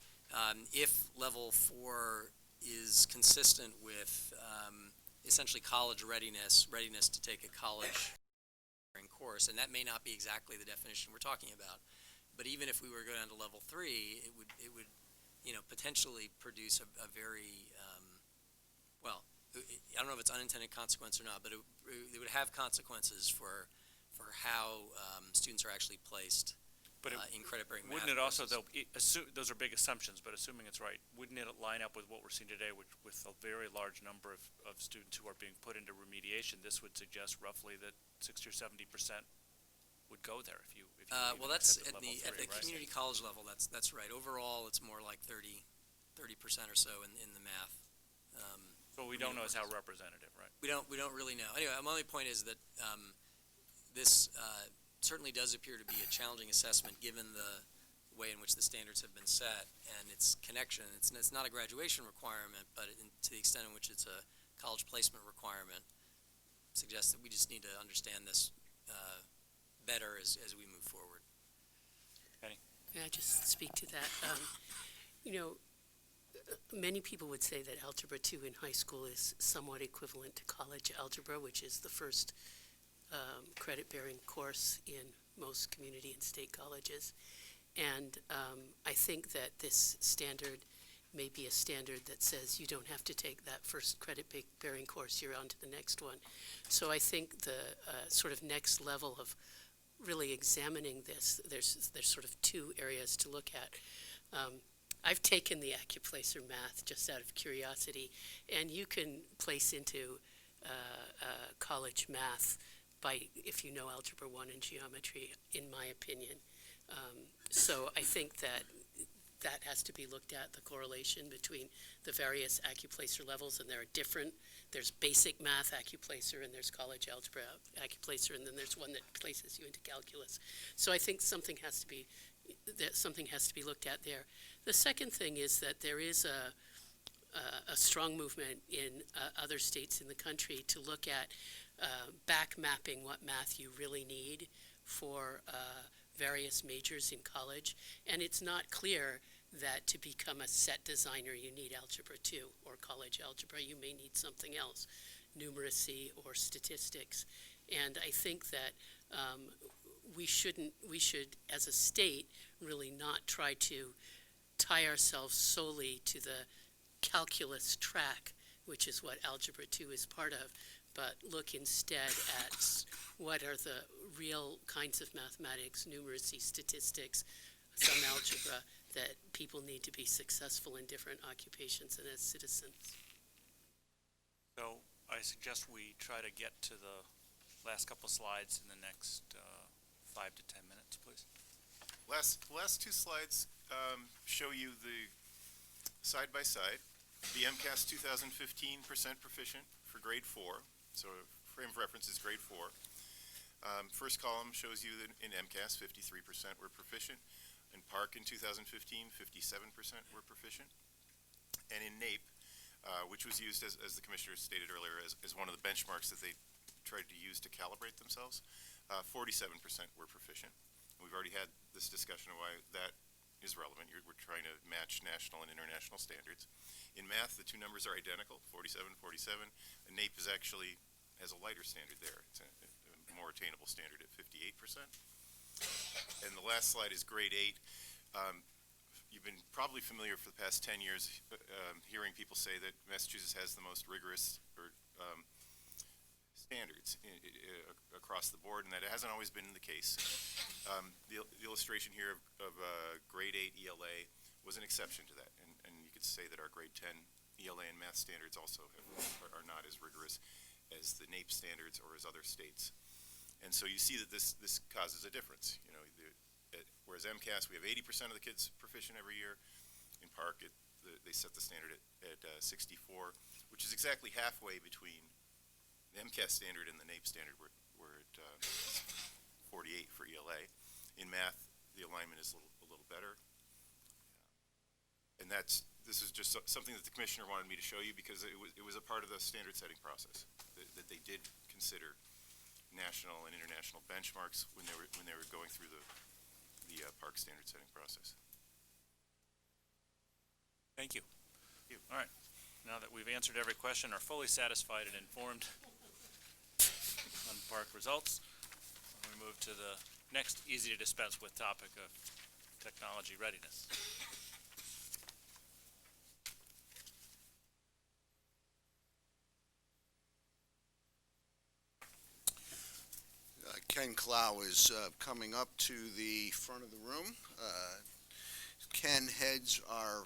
if level 4 is consistent with essentially college readiness to take a college course, and that may not be exactly the definition we're talking about, but even if we were to go down to level 3, it would potentially produce a very I don't know if it's unintended consequence or not, but it would have consequences for how students are actually placed. But in credit-bearing math wouldn't it also, courses. though, those are big assumptions, but assuming it's right, wouldn't it line up with what we're seeing today with a very large number of students who are being put into remediation? This would suggest roughly that 60 or 70% would go there if you Well, that's accepted at level the 3, right? community college level. That's right. Overall, it's more like 30% or so in the math. So we don't know is how representative, right? We don't really know. Anyway, my only point is that this certainly does appear to be a challenging assessment given the way in which the standards have been set and its connection. It's not a graduation requirement, but to the extent in which it's a college placement requirement, suggests that we just need to understand this better as we move forward. may I just speak to that? Many people would say that Algebra 2 in high school is somewhat equivalent to college algebra, which is the first credit-bearing course in most community and state colleges. And I think that this standard may be a standard that says you don't have to take that first credit-bearing course, you're on to the next one. So I think the sort of next level of really examining this, there's sort of 2 areas to look at. I've taken the AccuPlacer math just out of curiosity, and you can place into college math if you know Algebra 1 and geometry, in my opinion. So I think that has to be looked at, the correlation between the various AccuPlacer levels, and there are different. There's basic math AccuPlacer, and there's college algebra AccuPlacer, and then there's one that places you into calculus. So I think something has to be looked at there. The second thing is that there is a strong movement in other states in the country to look at back mapping what math you really need for various majors in college, and it's not clear that to become a set designer you need Algebra 2 or college algebra. You may need something else, numeracy or statistics. And I think that we should, as a state, really not try to tie ourselves solely to the calculus track, which is what Algebra 2 is part of, but look instead at what are the real kinds of mathematics, numeracy, statistics, some algebra that people need to be successful in different occupations and as citizens. So I suggest we try to get to the last couple slides in the next 5 to 10 minutes, please. Last two slides show you the side-by-side, the MCAS 2015% proficient for grade 4. So frame of reference is grade 4. First column shows you that in MCAS, 53% were proficient. In PARCC in 2015, 57% were proficient. And in NAEP, which was used, as the commissioner stated earlier, as one of the benchmarks that they tried to use to calibrate themselves, 47% were proficient. We've already had this discussion of why that is relevant. We're trying to match national and international standards. In math, the two numbers are identical, 47, 47. And NAEP has a lighter standard there. It's a more attainable standard at 58%. And the last slide is grade 8. You've been probably familiar for the past 10 years hearing people say that Massachusetts has the most rigorous standards across the board, and that hasn't always been the case. The illustration here of grade 8 ELA was an exception to that, and you could say that our grade 10 ELA and math standards also are not as rigorous as the NAEP standards or as other states. And so you see that this causes a difference. You know, whereas MCAS, we have 80% of the kids proficient every year. In PARCC, they set the standard at 64, which is exactly halfway between the MCAS standard and the NAEP standard. We're at 48 for ELA. In math, the alignment is a little better. And this is just something that the commissioner wanted me to show you because it was a part of the standard setting process that they did consider national and international benchmarks when they were going through the PARCC standard setting process. Thank you. All right. Now that we've answered every question, are fully satisfied and informed on PARCC results, we move to the next easy to dispense with topic of technology readiness. Ken Clow is coming up to the front of the room. Ken heads our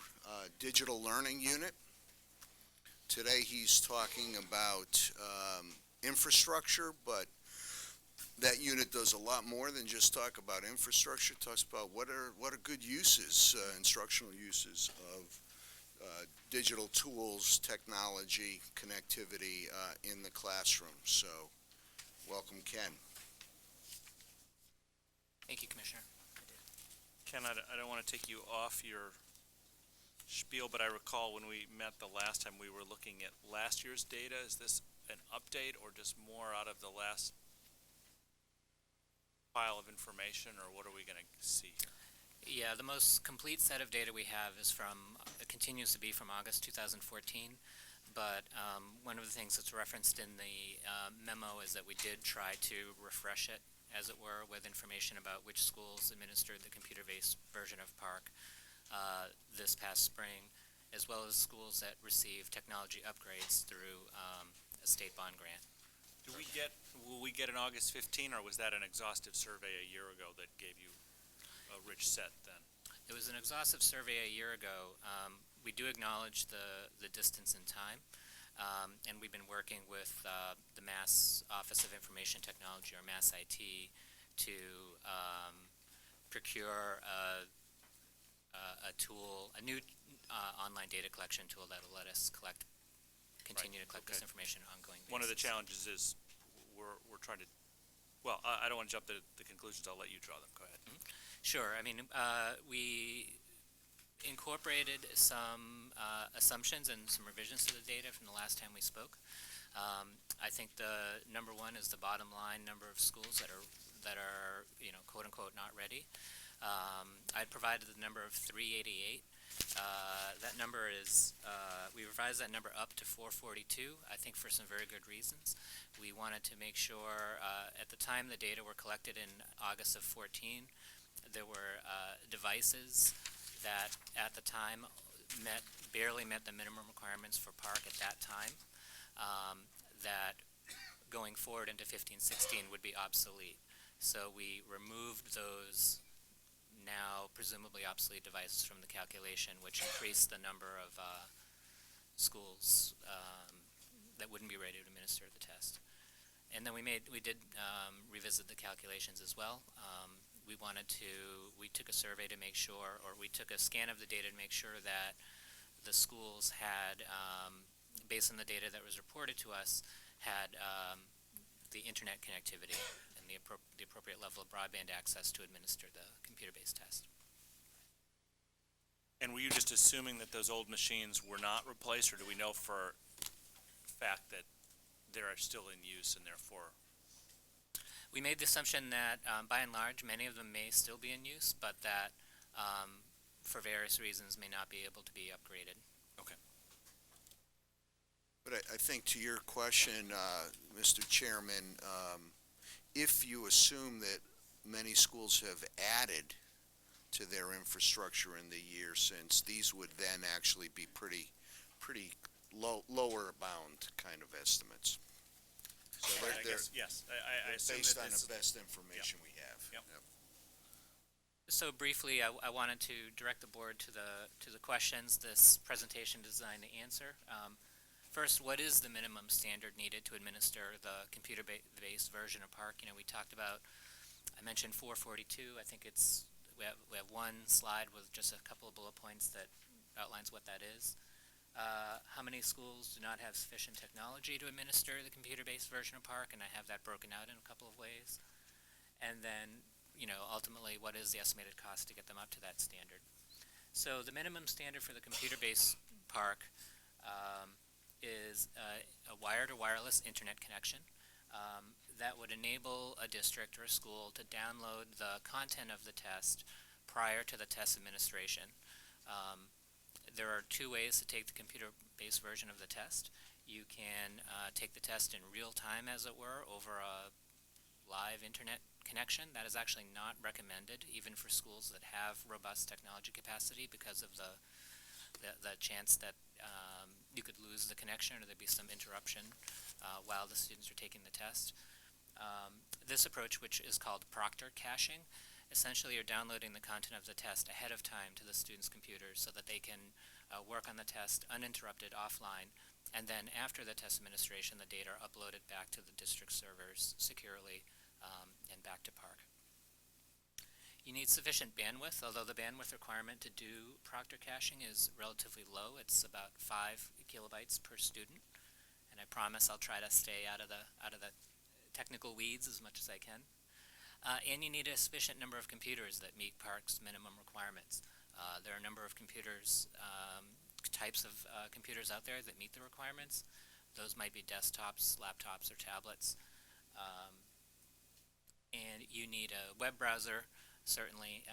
digital learning unit. Today he's talking about infrastructure, but that unit does a lot more than just talk about infrastructure. It talks about what are good uses, instructional uses of digital tools, technology, connectivity in the classroom. So welcome, Ken. Thank you, Commissioner. Ken, I don't want to take you off your spiel, but I recall when we met the last time we were looking at last year's data. Is this an update or just more out of the last pile of information, or what are we going to see here? Yeah, the most complete set of data we have is it continues to be from August 2014, but one of the things that's referenced in the memo is that we did try to refresh it, as it were, with information about which schools administered the computer-based version of PARCC this past spring, as well as schools that received technology upgrades through a state bond grant. Will we get an August 15, or was that an exhaustive survey a year ago that gave you a rich set then? It was an exhaustive survey a year ago. We do acknowledge the distance in time. And we've been working with the Mass Office of Information Technology, or Mass IT, to procure a tool, a new online data collection tool that'll let us continue to collect this okay. information on an ongoing basis. One of the challenges is we're trying to, well, I don't want to jump to the conclusions. I'll let you draw them. Go ahead. Sure. I mean, we incorporated some assumptions and some revisions to the data from the last time we spoke. I think the number one is the bottom line number of schools that are quote unquote not ready. I provided the number of 388. That number is, we revised that number up to 442, I think for some very good reasons. We wanted to make sure, at the time the data were collected in August of 14, there were devices that at the time barely met the minimum requirements for PARCC at that time, that going forward into 15-16 would be obsolete. So we removed those now presumably obsolete devices from the calculation, which increased the number of schools that wouldn't be ready to administer the test. And then we did revisit the calculations as well. We took a survey to make sure, or we took a scan of the data to make sure that the schools had, based on the data that was reported to us, had the internet connectivity and the appropriate level of broadband access to administer the computer-based test. And were you just assuming that those old machines were not replaced, or do we know for a fact that they are still in use and therefore? We made the assumption that, by and large, many of them may still be in use, but that, for various reasons, may not be able to be upgraded. Okay. But I think to your question, Mr. Chairman, if you assume that many schools have added to their infrastructure in the year since, these would then actually be pretty lower bound kind of estimates. So I guess, yes, I assume based that on this the best information we have. Yep. So briefly, I wanted to direct the board to the questions this presentation is designed to answer. First, what is the minimum standard needed to administer the computer-based version of PARCC? We talked about, I mentioned 442. I think we have one slide with just a couple of bullet points that outlines what that is. How many schools do not have sufficient technology to administer the computer-based version of PARCC? And I have that broken out in a couple of ways. And then, ultimately, what is the estimated cost to get them up to that standard? So the minimum standard for the computer-based PARCC is a wired or wireless internet connection that would enable a district or a school to download the content of the test prior to the test administration. There are two ways to take the computer-based version of the test. You can take the test in real time, as it were, over a live internet connection. That is actually not recommended, even for schools that have robust technology capacity, because of the chance that you could lose the connection or there'd be some interruption while the students are taking the test. This approach, which is called proctor caching, essentially you're downloading the content of the test ahead of time to the students' computers so that they can work on the test uninterrupted offline, and then after the test administration, the data are uploaded back to the district servers securely and back to PARCC. You need sufficient bandwidth, although the bandwidth requirement to do proctor caching is relatively low. It's about 5 kilobytes per student, and I promise I'll try to stay out of the technical weeds as much as I can. And you need a sufficient number of computers that meet PARCC's minimum requirements. There are a number of computers, types of computers out there that meet the requirements. Those might be desktops, laptops, or tablets. And you need a web browser, certainly,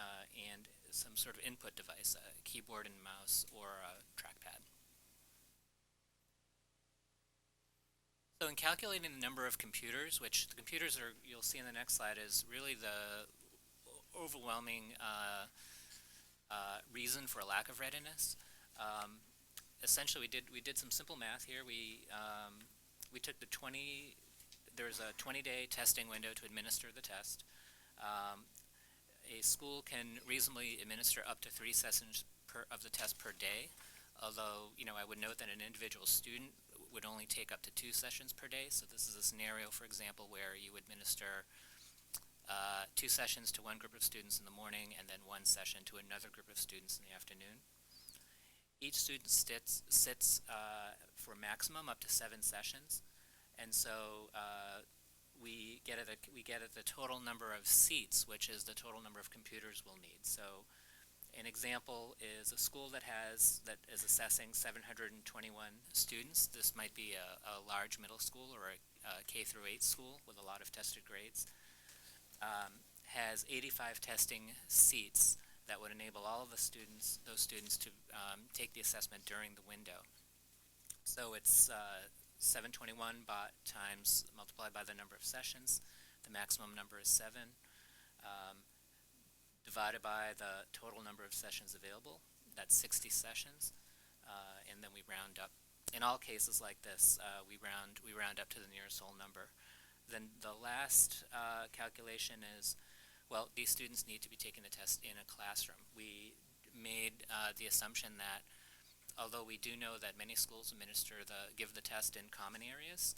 and some sort of input device, a keyboard and mouse, or a trackpad. So in calculating the number of computers, which the computers are, you'll see in the next slide, is really the overwhelming reason for a lack of readiness. Essentially, we did some simple math here. We took there's a 20-day testing window to administer the test. A school can reasonably administer up to 3 sessions of the test per day, although, I would note that an individual student would only take up to 2 sessions per day. So this is a scenario, for example, where you administer 2 sessions to one group of students in the morning, and then 1 session to another group of students in the afternoon. Each student sits for maximum up to 7 sessions, and so we get at the total number of seats, which is the total number of computers we'll need. So an example is a school that is assessing 721 students. This might be a large middle school or a K through 8 school with a lot of tested grades. Has 85 testing seats that would enable all of those students to take the assessment during the window. So it's 721 times multiplied by the number of sessions. The maximum number is 7. Divided by the total number of sessions available. That's 60 sessions, and then we round up. In all cases like this, we round up to the nearest whole number. Then the last calculation is, well, these students need to be taking the test in a classroom. We made the assumption that although we do know that many schools give the test in common areas,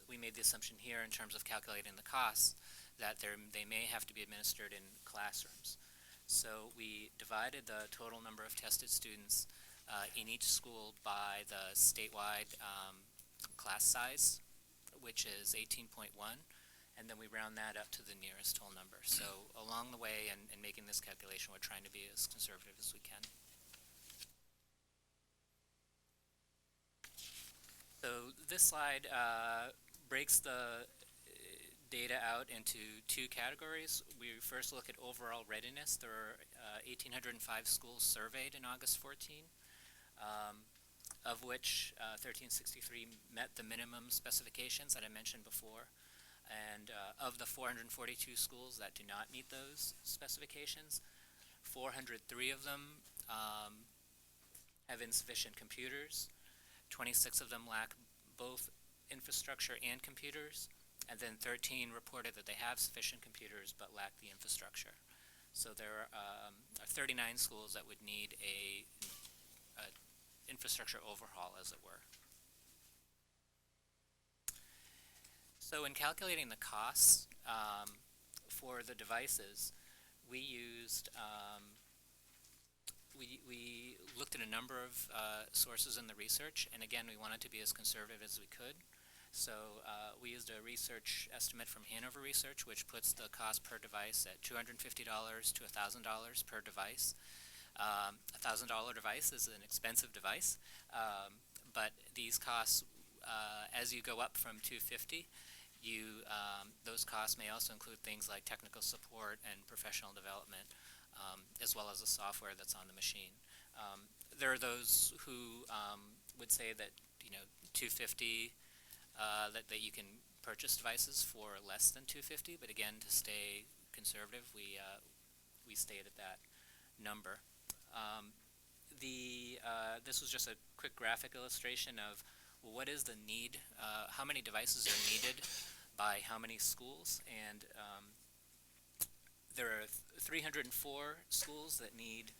we made the assumption here in terms of calculating the costs that they may have to be administered in classrooms. So we divided the total number of tested students in each school by the statewide class size, which is 18.1, and then we round that up to the nearest whole number. So along the way in making this calculation, we're trying to be as conservative as we can. So this slide breaks the data out into 2 categories. We first look at overall readiness. There are 1,805 schools surveyed in August 14, of which 1,363 met the minimum specifications that I mentioned before. And of the 442 schools that do not meet those specifications, 403 of them have insufficient computers. 26 of them lack both infrastructure and computers, and then 13 reported that they have sufficient computers but lack the infrastructure. So there are 39 schools that would need a infrastructure overhaul, as it were. So in calculating the costs for the devices, we used we looked at a number of sources in the research, and again, we wanted to be as conservative as we could. So we used a research estimate from Hanover Research, which puts the cost per device at $250 to $1,000 per device. $1,000 device is an expensive device, but these costs, as you go up from $250, those costs may also include things like technical support and professional development, as well as the software that's on the machine. There are those who would say that $250 that you can purchase devices for less than $250, but again, to stay conservative, we stayed at that number. This was just a quick graphic illustration of what is the need, how many devices are needed by how many schools, and there are 304 schools that need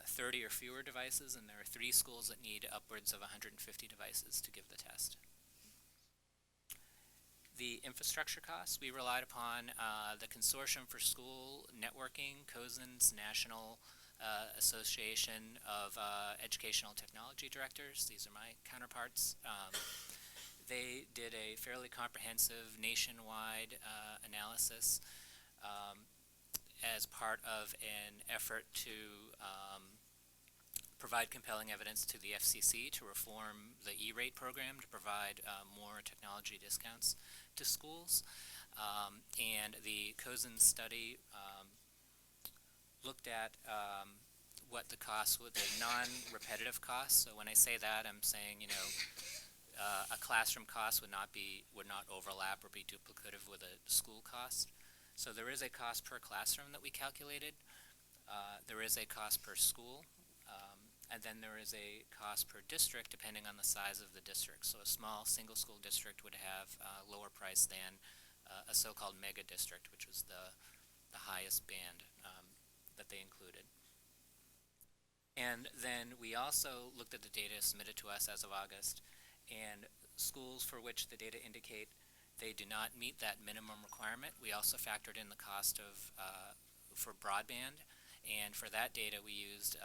30 or fewer devices, and there are 3 schools that need upwards of 150 devices to give the test. The infrastructure costs, we relied upon the Consortium for School Networking, COSN's National Association of Educational Technology Directors. These are my counterparts. They did a fairly comprehensive nationwide analysis as part of an effort to provide compelling evidence to the FCC to reform the E-rate program to provide more technology discounts to schools. And the COSN study looked at what the costs would, the non-repetitive costs. So when I say that, I'm saying, a classroom cost would not overlap or be duplicative with a school cost. So there is a cost per classroom that we calculated. There is a cost per school. And then there is a cost per district depending on the size of the district. So a small single school district would have a lower price than a so-called mega district, which was the highest band that they included. And then we also looked at the data submitted to us as of August, and schools for which the data indicate They do not meet that minimum requirement. We also factored in the cost of for broadband, and for that data we used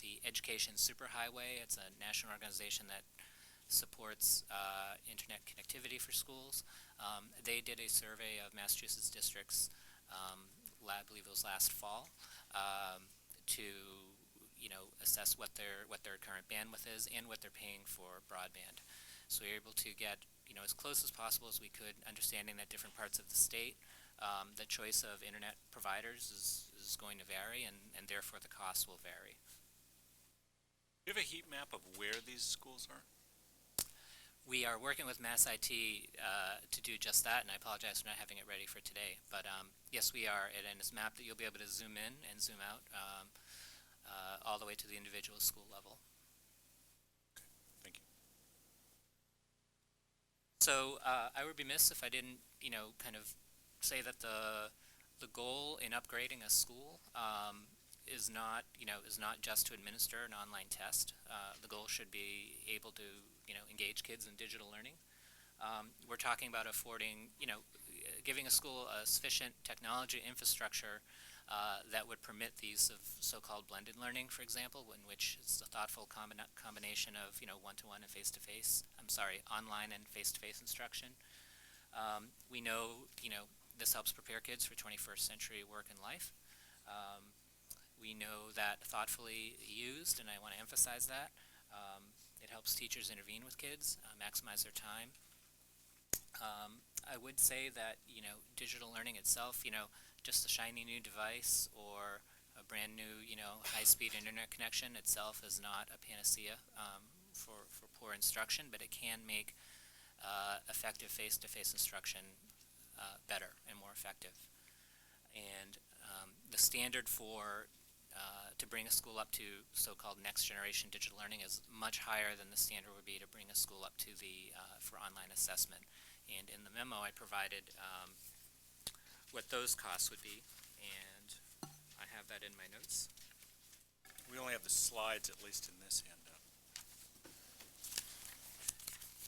the Education Superhighway. It's a national organization that supports internet connectivity for schools. They did a survey of Massachusetts districts, I believe it was last fall, to assess what their current bandwidth is and what they're paying for broadband. So we were able to get as close as possible as we could, understanding that different parts of the state, the choice of internet providers is going to vary, and therefore the cost will vary. Do you have a heat map of where these schools are? We are working with Mass IT to do just that, and I apologize for not having it ready for today. But yes, we are, and it's mapped that you'll be able to zoom in and zoom out all the way to the individual school level. Thank you. So I would be remiss if I didn't, kind of say that the goal in upgrading a school is not just to administer an online test. The goal should be able to, engage kids in digital learning. We're talking about affording, giving a school a sufficient technology infrastructure that would permit the use of so-called blended learning, for example, in which it's a thoughtful combination of, one-to-one and face-to-face, online and face-to-face instruction. We know, this helps prepare kids for 21st century work and life. We know that thoughtfully used, and I want to emphasize that, it helps teachers intervene with kids, maximize their time. I would say that, digital learning itself, just a shiny new device or a brand new, high-speed internet connection itself is not a panacea for poor instruction, but it can make effective face-to-face instruction better and more effective. And the standard for to bring a school up to so-called next-generation digital learning is much higher than the standard would be to bring a school up to the for online assessment. And in the memo I provided what those costs would be, and I have that in my notes. We only have the slides, at least in this handout.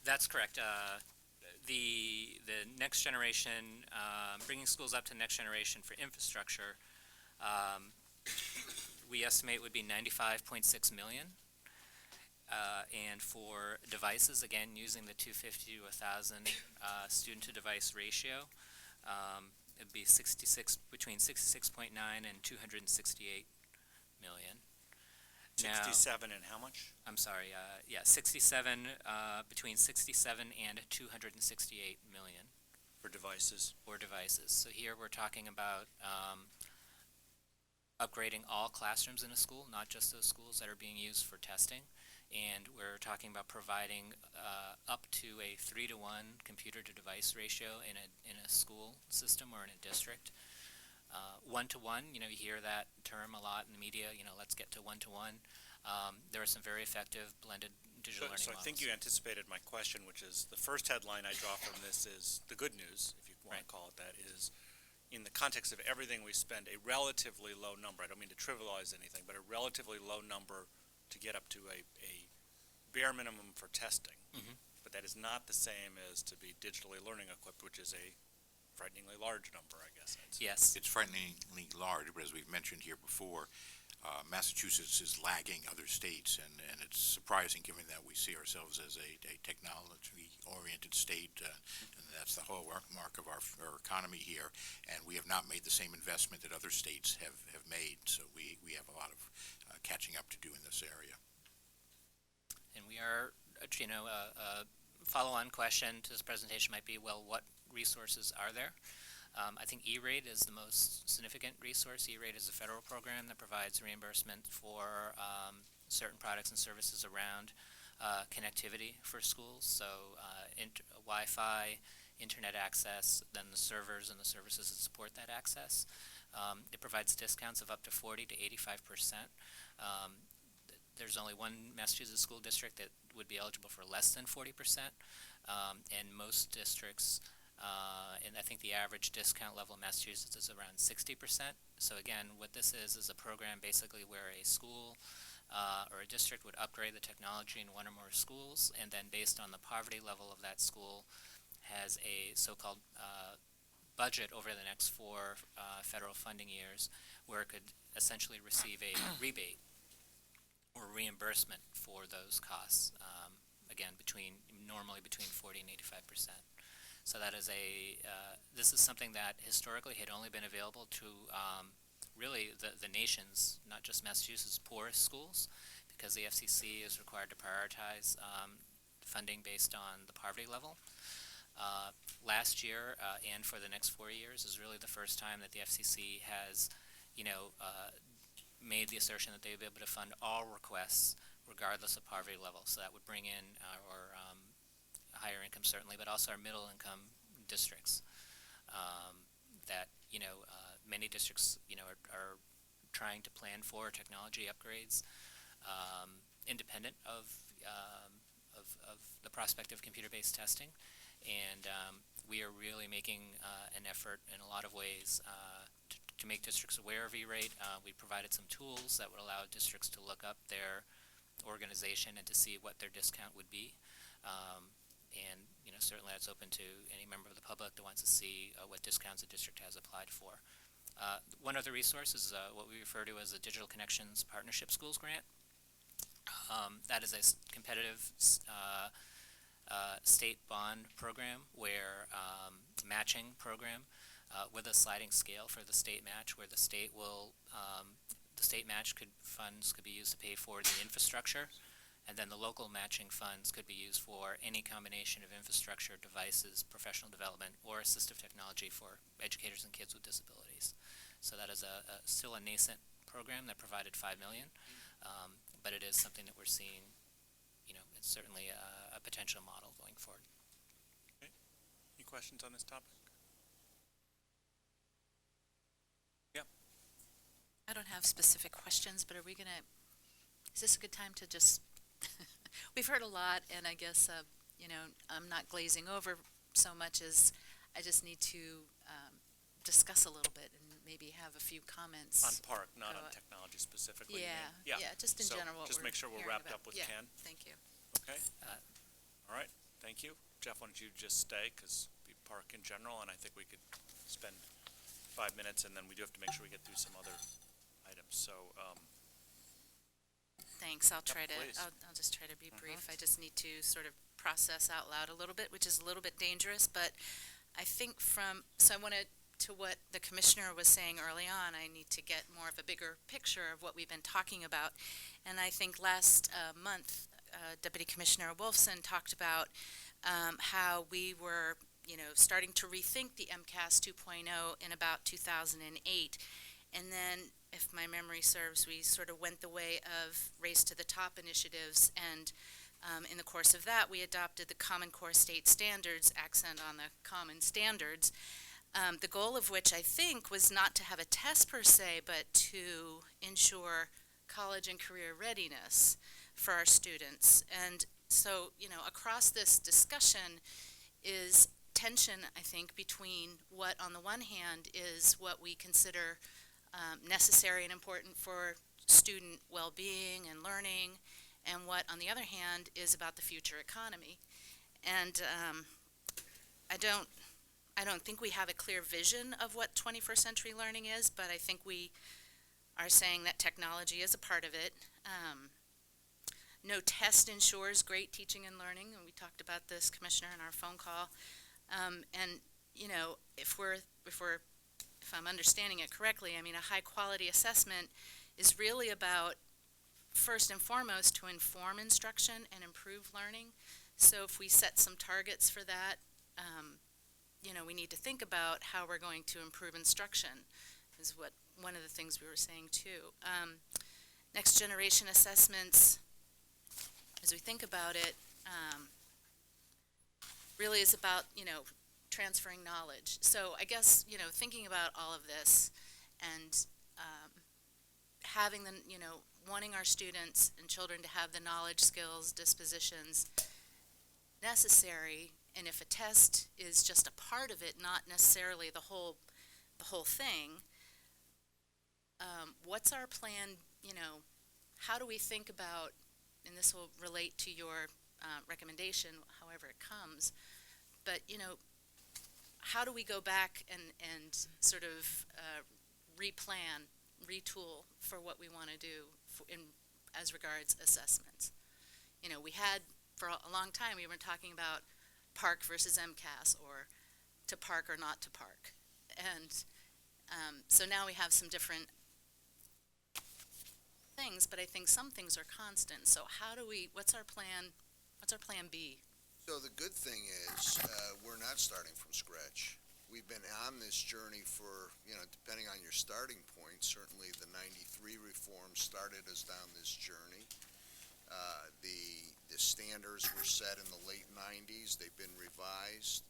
That's correct. The next generation, bringing schools up to next generation for infrastructure, we estimate would be $95.6 million. And for devices, again, using the 250 to 1,000 student to device ratio, it'd be between 66.9 and 268 million. 67 and how much? I'm sorry, 67, between 67 and 268 million. For devices? For devices. So here we're talking about upgrading all classrooms in a school, not just those schools that are being used for testing. And we're talking about providing up to a 3-to-1 computer-to-device ratio in a school system or in a district. One-to-one, you hear that term a lot in the media, let's get to one-to-one. There are some very effective blended digital learning models. So I think you anticipated my question, which is the first headline I draw from this is the good news, if you want to call it that, is in the context of everything we spend, a relatively low number, I don't mean to trivialize anything, but a relatively low number to get up to a bare minimum for testing. Mm-hmm. But that is not the same as to be digitally learning equipped, which is a frighteningly large number, I guess I'd say. Yes. It's frighteningly large, but as we've mentioned here before, Massachusetts is lagging other states, and it's surprising given that we see ourselves as a technology-oriented state, and that's the hallmark of our economy here, and we have not made the same investment that other states have made, so we have a lot of catching up to do in this area. And we are, a follow-on question to this presentation might be, well, what resources are there? I think E-Rate is the most significant resource. E-Rate is a federal program that provides reimbursement for certain products and services around connectivity for schools. So Wi-Fi, internet access, then the servers and the services that support that access. It provides discounts of up to 40 to 85%. There's only one Massachusetts school district that would be eligible for less than 40%, and most districts, and I think the average discount level in Massachusetts is around 60%. So again, what this is a program basically where a school or a district would upgrade the technology in one or more schools, and then based on the poverty level of that school, has a so-called budget over the next 4 federal funding years where it could essentially receive a rebate or reimbursement for those costs, again, normally between 40 and 85%. So that is this is something that historically had only been available to really the nation's, not just Massachusetts, poorest schools, because the FCC is required to prioritize funding based on the poverty level. Last year and for the next 4 years is really the first time that the FCC has, made the assertion that they would be able to fund all requests regardless of poverty level. So that would bring in our higher income certainly, but also our middle income districts. That many districts are trying to plan for technology upgrades independent of the prospect of computer-based testing, and we are really making an effort in a lot of ways to make districts aware of E-rate. We provided some tools that would allow districts to look up their organization and to see what their discount would be. And certainly that's open to any member of the public that wants to see what discounts a district has applied for. One other resource is what we refer to as the Digital Connections Partnership Schools Grant. That is a competitive state bond program where matching program with a sliding scale for the state match, where the state will the state match funds could be used to pay for the infrastructure, and then the local matching funds could be used for any combination of infrastructure, devices, professional development, or assistive technology for educators and kids with disabilities. So that is still a nascent program that provided $5 million, but it is something that we're seeing. It's certainly a potential model going forward. Okay. Any questions on this topic? I don't have specific questions, but is this a good time to just, we've heard a lot, and I guess, I'm not glazing over so much as I just need to discuss a little bit and maybe have a few comments. On PARCC, not on technology specifically. Yeah, just in general. Just make sure we're wrapped up with Ken. Thank you. Okay. All right. Thank you. Jeff, why don't you just stay, because we PARCC in general, and I think we could spend 5 minutes, and then we do have to make sure we get through some other items. So, Thanks. I'll just try to be brief. I just need to sort of process out loud a little bit, which is a little bit dangerous, but I think so I wanted to what the commissioner was saying early on, I need to get more of a bigger picture of what we've been talking about. And I think last month, Deputy Commissioner Wolfson talked about how we were, starting to rethink the MCAS 2.0 in about 2008. And then, if my memory serves, we sort of went the way of Race to the Top initiatives, and in the course of that, we adopted the Common Core State Standards, accent on the common standards, the goal of which I think was not to have a test per se, but to ensure college and career readiness for our students. And so, across this discussion is tension, I think, between what on the one hand is what we consider necessary and important for student well-being and learning, and what on the other hand is about the future economy. And I don't think we have a clear vision of what 21st century learning is, but I think we are saying that technology is a part of it. No test ensures great teaching and learning, and we talked about this, Commissioner, in our phone call. And if I'm understanding it correctly, I mean, a high-quality assessment is really about, first and foremost, to inform instruction and improve learning. So if we set some targets for that, we need to think about how we're going to improve instruction, is one of the things we were saying too. Next generation assessments, as we think about it, really is about, transferring knowledge. So I guess, thinking about all of this and having the, wanting our students and children to have the knowledge, skills, dispositions necessary, and if a test is just a part of it, not necessarily the whole thing, what's our plan, how do we think about, and this will relate to your recommendation, however it comes, but, you know, how do we go back and sort of replan, retool for what we want to do as regards assessments? You know, we had, for a long time, we were talking about PARCC versus MCAS, or to PARCC or not to PARCC. And so now we have some different things, but I think some things are constant. So how do we, what's our plan B? So the good thing is, we're not starting from scratch. We've been on this journey for, you know, depending on your starting point, certainly the 93 reform started us down this journey. The standards were set in the late 90s. They've been revised.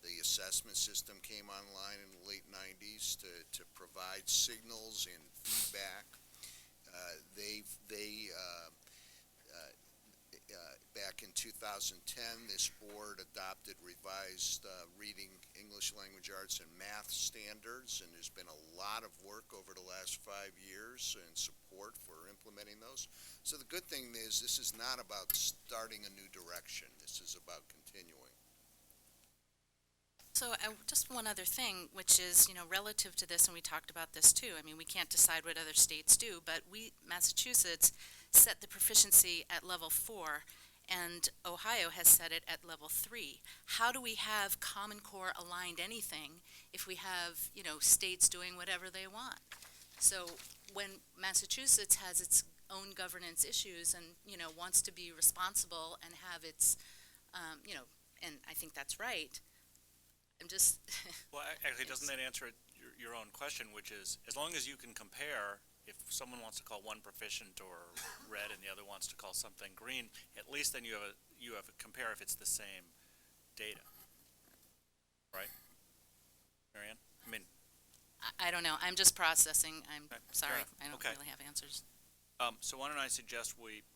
The assessment system came online in the late 90s to provide signals and feedback. Back in 2010, this board adopted revised reading, English language arts, and math standards, and there's been a lot of work over the last 5 years in support for implementing those. So the good thing is this is not about starting a new direction. This is about continuing. So just one other thing, which is, you know, relative to this, and we talked about this too. I mean, we can't decide what other states do, but Massachusetts set the proficiency at level 4, and Ohio has set it at level 3. How do we have Common Core aligned anything if we have, you know, states doing whatever they want? So when Massachusetts has its own governance issues and, you know, wants to be responsible and have its, you know, and I think that's right, I'm just... Well, actually, doesn't that answer your own question, which is, as long as you can compare, if someone wants to call one proficient or red and the other wants to call something green, at least then you have a compare if it's the same data, right, Marianne? I mean, I don't know. I'm just processing. I'm Okay, sorry. fair enough. I don't Okay. really have answers. so why don't I suggest we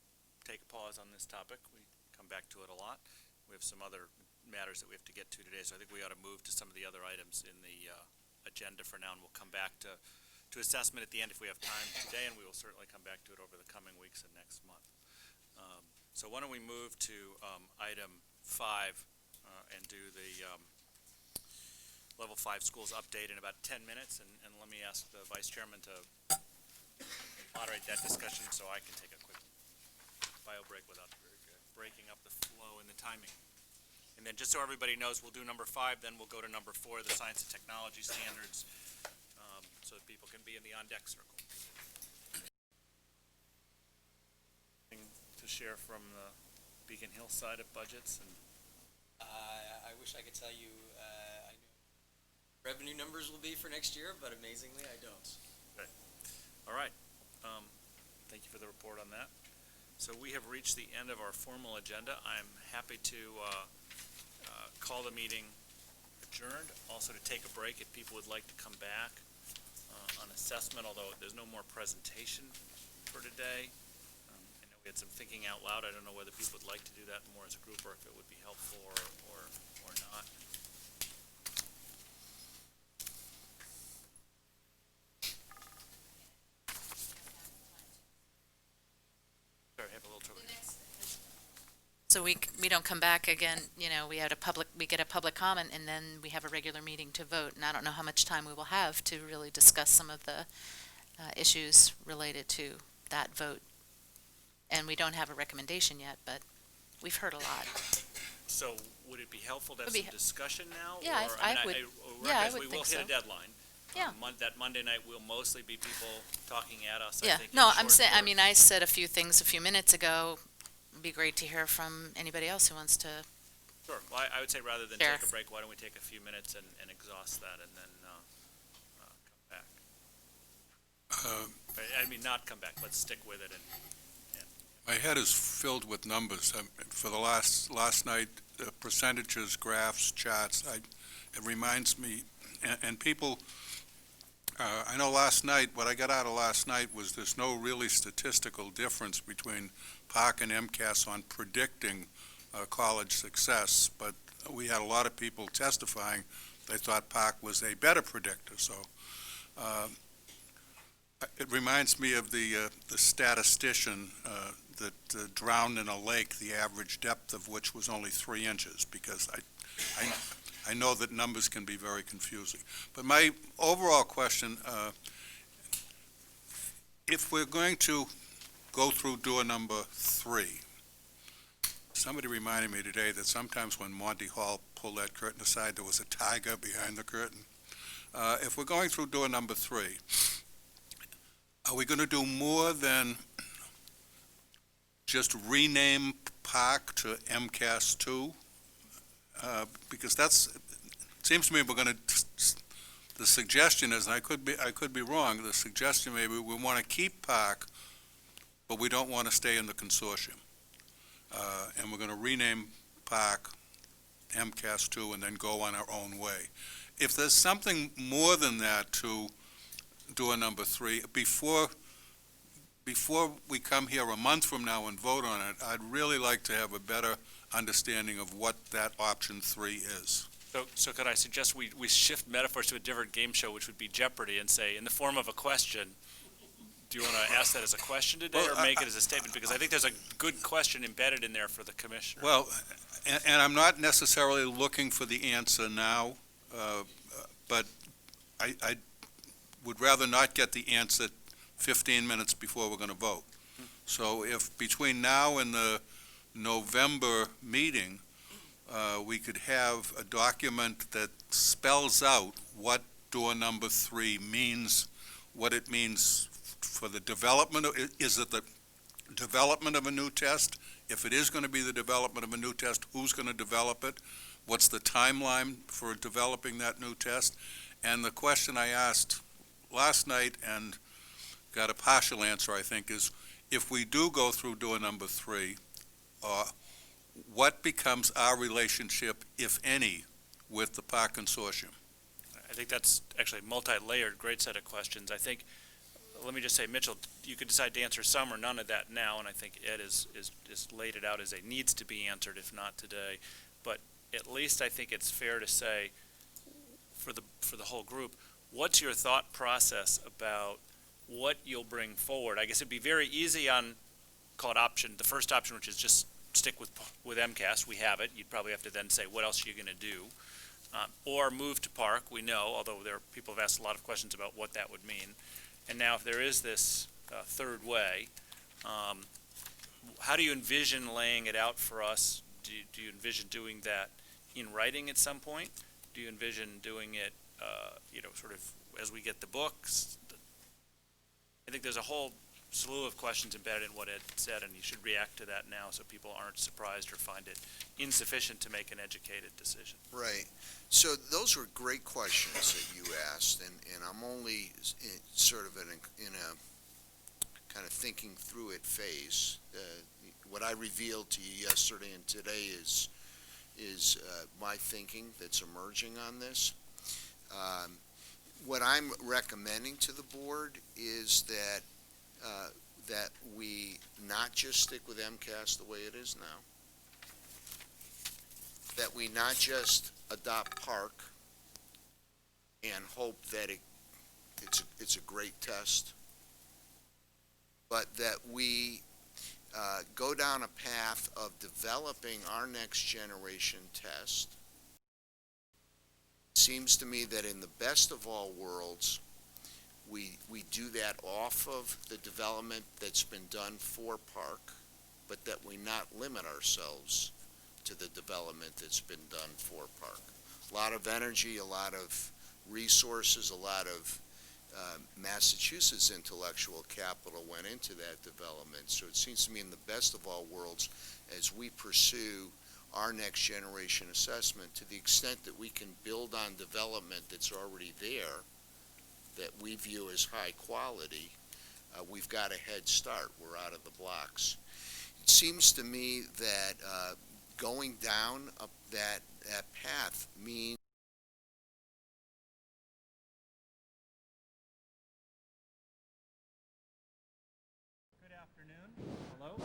take a pause on this topic? We come back to it a lot. We have some other matters that we have to get to today, so I think we ought to move to some of the other items in the agenda for now, and we'll come back to assessment at the end if we have time today, and we will certainly come back to it over the coming weeks and next month. So why don't we move to item 5 and do the level 5 schools update in about 10 minutes, and let me ask the vice chairman to moderate that discussion so I can take a quick bio break without breaking up the flow and the timing. And then just so everybody knows, we'll do number 5, then we'll go to number 4, the science and technology standards, so that people can be in the on-deck circle. To share from the Beacon Hill side of budgets, and I wish I could tell you I know revenue numbers will be for next year, but amazingly I don't. all right. Thank you for the report on that. So we have reached the end of our formal agenda. I'm happy to call the meeting adjourned. Also to take a break if people would like to come back on assessment, although there's no more presentation for today. I know we had some thinking out loud. I don't know whether people would like to do that more as a group or if it would be helpful or not. Sorry, I have a little trouble. So we don't come back again, you know, we get a public comment, and then we have a regular meeting to vote, and I don't know how much time we will have to really discuss some of the issues related to that vote. And we don't have a recommendation yet, but we've heard a lot. So would it be helpful to have Would be some discussion now? Yeah, or, I would- yeah, I recognize would we will think hit a so. deadline. Yeah. That Monday night will mostly be people talking at us, I Yeah, think. in no, I'm short saying, I bursts. mean, I said a few things a few minutes ago. It'd be great to hear from anybody else who wants to. Sure, well, I would say rather than Sure. take a break, why don't we take a few minutes and exhaust that and then come back? I mean, not come back, let's stick with it and My head is filled with numbers. For the last night, percentages, graphs, charts, it reminds me, and people, I know last night, what I got out of last night was there's no really statistical difference between PARCC and MCAS on predicting college success, but we had a lot of people testifying they thought PARCC was a better predictor, so it reminds me of the statistician that drowned in a lake, the average depth of which was only 3 inches, because I know that numbers can be very confusing. But my overall question, if we're going to go through door number 3, somebody reminded me today that sometimes when Monty Hall pulled that curtain aside, there was a tiger behind the curtain. If we're going through door number 3, are we going to do more than just rename Park to MCAS 2? Because it seems to me we're going to, the suggestion is, and I could be wrong, the suggestion maybe we want to keep Park, but we don't want to stay in the consortium. And we're going to rename Park MCAS 2 and then go on our own way. If there's something more than that to door number 3, before we come here a month from now and vote on it, I'd really like to have a better understanding of what that option 3 is. So could I suggest we shift metaphors to a different game show, which would be Jeopardy, and say, in the form of a question, do you want to ask that as a question today, Well, or make it as a statement? Because I think there's a good question embedded in there for the commissioner. Well, and I'm not necessarily looking for the answer now, but I would rather not get the answer 15 minutes before we're going to vote. So if between now and the November meeting, we could have a document that spells out what door number 3 means, what it means for the development of, is it the development of a new test? If it is going to be the development of a new test, who's going to develop it? What's the timeline for developing that new test? And the question I asked last night and got a partial answer, I think, is if we do go through door number 3, what becomes our relationship, if any, with the Park Consortium? I think that's actually a multi-layered, great set of questions. I think, let me just say, Mitchell, you could decide to answer some or none of that now, and I think Ed is laid it out as a needs to be answered, if not today. But at least I think it's fair to say, for the whole group, what's your thought process about what you'll bring forward? I guess it'd be very easy on, call it option, the first option, which is just stick with MCAS. We have it. You'd probably have to then say, what else are you going to do? Or move to Park, we know, although people have asked a lot of questions about what that would mean. And now if there is this third way, how do you envision laying it out for us? Do you envision doing that in writing at some point? Do you envision doing it, sort of as we get the books? I think there's a whole slew of questions embedded in what Ed said, and you should react to that now so people aren't surprised or find it insufficient to make an educated decision. Right. So those were great questions that you asked, and I'm only sort of in a kind of thinking through it phase. What I revealed to you yesterday and today is my thinking that's emerging on this. What I'm recommending to the board is that we not just stick with MCAS the way it is now, that we not just adopt Park and hope that it's a great test, but that we go down a path of developing our next generation test. It seems to me that in the best of all worlds, we do that off of the development that's been done for Park, but that we not limit ourselves to the development that's been done for Park. A lot of energy, a lot of resources, a lot of Massachusetts intellectual capital went into that development. So it seems to me in the best of all worlds, as we pursue our next generation assessment, to the extent that we can build on development that's already there, that we view as high quality, we've got a head start. We're out of the blocks. It seems to me that going down that path means Good afternoon. Hello.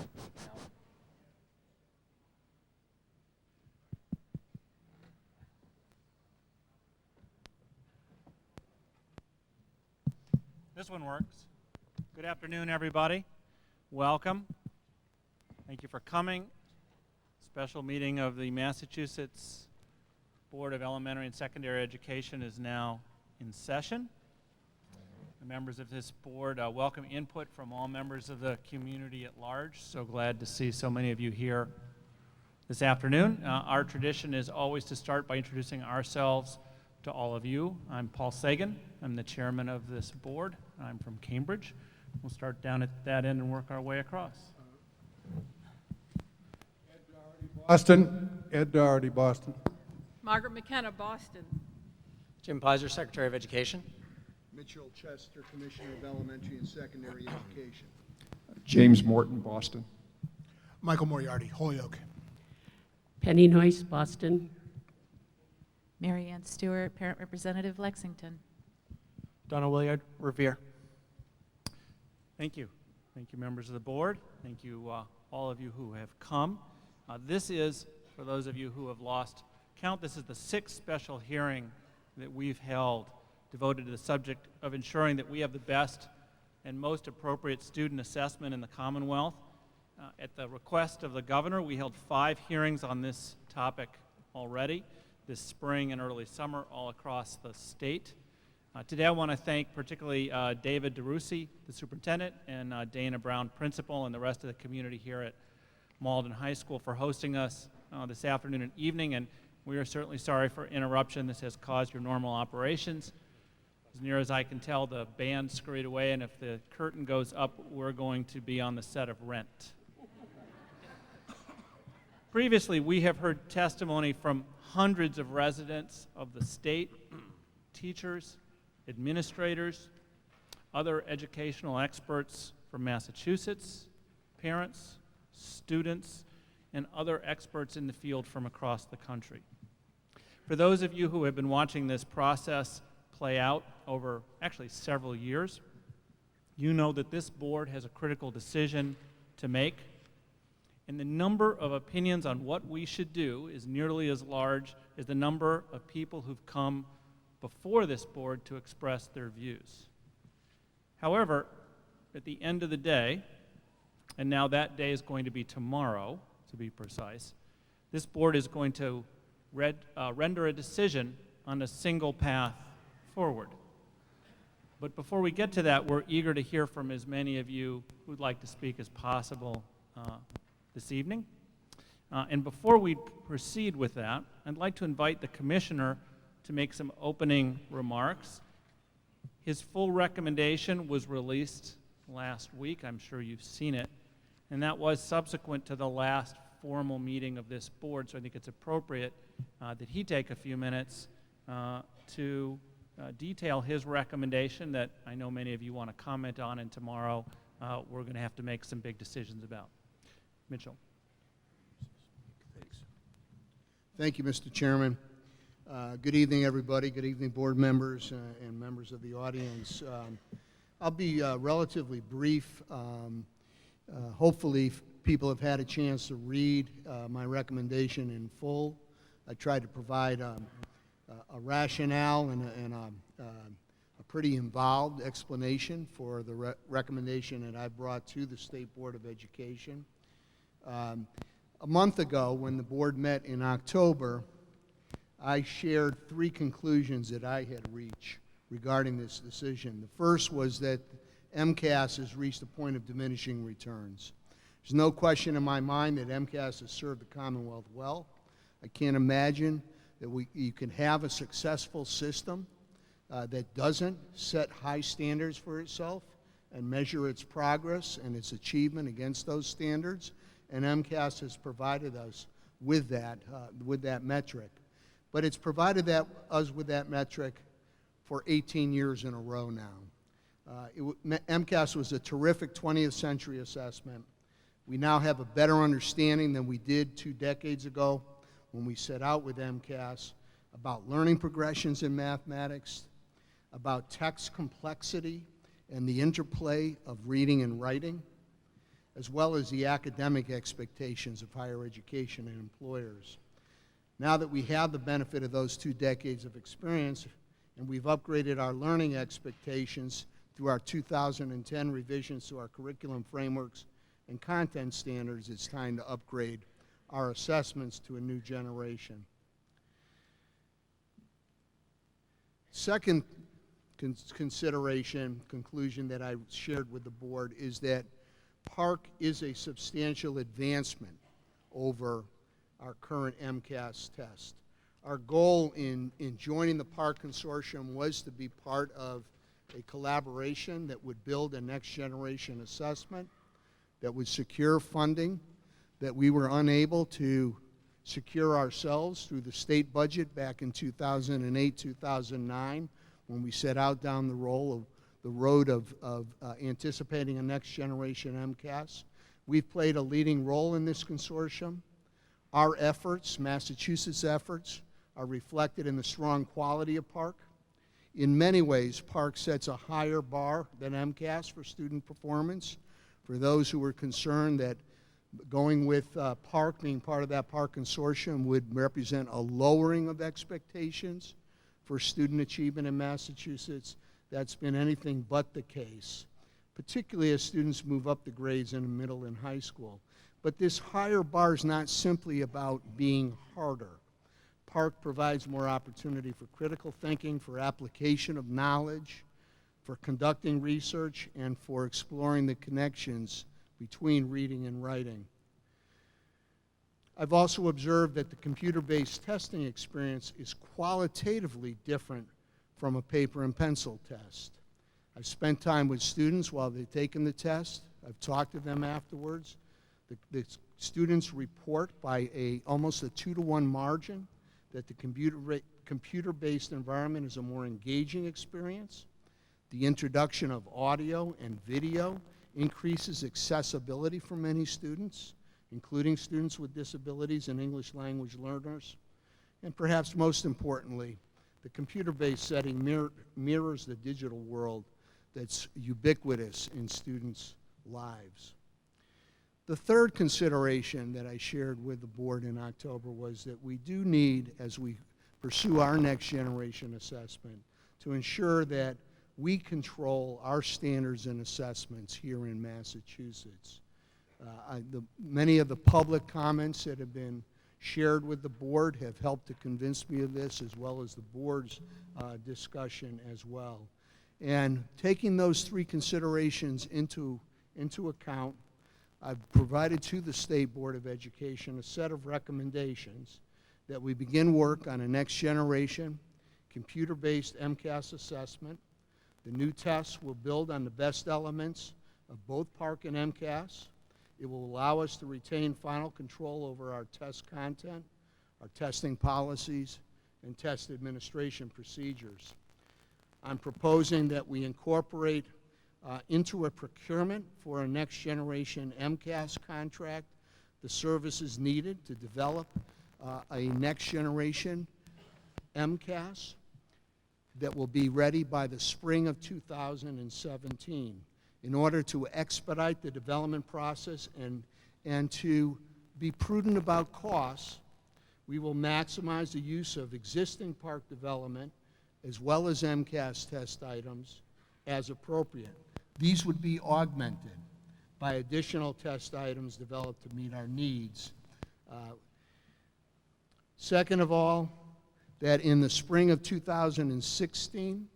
This one works. Good afternoon, everybody. Welcome. Thank you for coming. Special meeting of the Massachusetts Board of Elementary and Secondary Education is now in session. The members of this board welcome input from all members of the community at large. So glad to see so many of you here this afternoon. Our tradition is always to start by introducing ourselves to all of you. I'm Paul Sagan. I'm the chairman of this board. I'm from Cambridge. We'll start down at that end and work our way across. Boston. Ed Doherty, Boston. Margaret McKenna, Boston. Jim Pizer, Secretary of Education. Mitchell Chester, Commissioner of Elementary and Secondary Education. James Morton, Boston. Michael Moriarty, Holyoke. Penny Noyce, Boston. Mary Ann Stewart, Parent Representative, Lexington. Donna Williard, Revere. Thank you. Thank you, members of the board. Thank you, all of you who have come. This is, for those of you who have lost count, this is the 6th special hearing that we've held devoted to the subject of ensuring that we have the best and most appropriate student assessment in the Commonwealth. At the request of the governor, we held 5 hearings on this topic already this spring and early summer all across the state. Today I want to thank particularly David DeRusi, the superintendent, and Dana Brown, principal, and the rest of the community here at Malden High School for hosting us this afternoon and evening, and we are certainly sorry for interruption. This has caused your normal operations. As near as I can tell, the band scurried away, and if the curtain goes up, we're going to be on the set of Rent. Previously, we have heard testimony from hundreds of residents of the state, teachers, administrators, other educational experts from Massachusetts, parents, students, and other experts in the field from across the country. For those of you who have been watching this process play out over actually several years, you know that this board has a critical decision to make, and the number of opinions on what we should do is nearly as large as the number of people who've come before this board to express their views. However, at the end of the day, and now that day is going to be tomorrow, to be precise, this board is going to render a decision on a single path forward. But before we get to that, we're eager to hear from as many of you who'd like to speak as possible this evening. And before we proceed with that, I'd like to invite the commissioner to make some opening remarks. His full recommendation was released last week. I'm sure you've seen it. And that was subsequent to the last formal meeting of this board, so I think it's appropriate that he take a few minutes to detail his recommendation that I know many of you want to comment on, and tomorrow we're going to have to make some big decisions about. Mitchell. Thank you, Mr. Chairman. Good evening, everybody. Good evening, board members and members of the audience. I'll be relatively brief. Hopefully, people have had a chance to read my recommendation in full. I tried to provide a rationale and a pretty involved explanation for the recommendation that I brought to the State Board of Education. A month ago, when the board met in October, I shared 3 conclusions that I had reached regarding this decision. The first was that MCAS has reached a point of diminishing returns. There's no question in my mind that MCAS has served the Commonwealth well. I can't imagine that you can have a successful system that doesn't set high standards for itself and measure its progress and its achievement against those standards. And MCAS has provided us with that metric. But it's provided us with that metric for 18 years in a row now. MCAS was a terrific 20th century assessment. We now have a better understanding than we did 2 decades ago when we set out with MCAS about learning progressions in mathematics, about text complexity and the interplay of reading and writing, as well as the academic expectations of higher education and employers. Now that we have the benefit of those 2 decades of experience, and we've upgraded our learning expectations through our 2010 revisions to our curriculum frameworks and content standards, it's time to upgrade our assessments to a new generation. Second conclusion that I shared with the board is that PARCC is a substantial advancement over our current MCAS test. Our goal in joining the PARCC consortium was to be part of a collaboration that would build a next generation assessment, that would secure funding that we were unable to secure ourselves through the state budget back in 2008, 2009, when we set out down the road of anticipating a next generation MCAS. We've played a leading role in this consortium. Our efforts, Massachusetts' efforts, are reflected in the strong quality of PARCC. In many ways, PARCC sets a higher bar than MCAS for student performance. For those who were concerned that going with PARCC, being part of that PARCC consortium, would represent a lowering of expectations for student achievement in Massachusetts, that's been anything but the case, particularly as students move up the grades in middle and high school. But this higher bar is not simply about being harder. PARCC provides more opportunity for critical thinking, for application of knowledge, for conducting research, and for exploring the connections between reading and writing. I've also observed that the computer-based testing experience is qualitatively different from a paper and pencil test. I've spent time with students while they've taken the test. I've talked to them afterwards. The students report by almost a 2-to-1 margin that the computer-based environment is a more engaging experience. The introduction of audio and video increases accessibility for many students, including students with disabilities and English language learners. And perhaps most importantly, the computer-based setting mirrors the digital world that's ubiquitous in students' lives. The third consideration that I shared with the board in October was that we do need, as we pursue our next generation assessment, to ensure that we control our standards and assessments here in Massachusetts. Many of the public comments that have been shared with the board have helped to convince me of this, as well as the board's discussion as well. And taking those three considerations into account, I've provided to the State Board of Education a set of recommendations that we begin work on a next generation computer-based MCAS assessment. The new tests will build on the best elements of both PARCC and MCAS. It will allow us to retain final control over our test content, our testing policies, and test administration procedures. I'm proposing that we incorporate into a procurement for a next generation MCAS contract the services needed to develop a next generation MCAS that will be ready by the spring of 2017 in order to expedite the development process and to be prudent about costs. We will maximize the use of existing PARCC development as well as MCAS test items as appropriate. These would be augmented by additional test items developed to meet our needs. Second of all, that in the spring of 2016,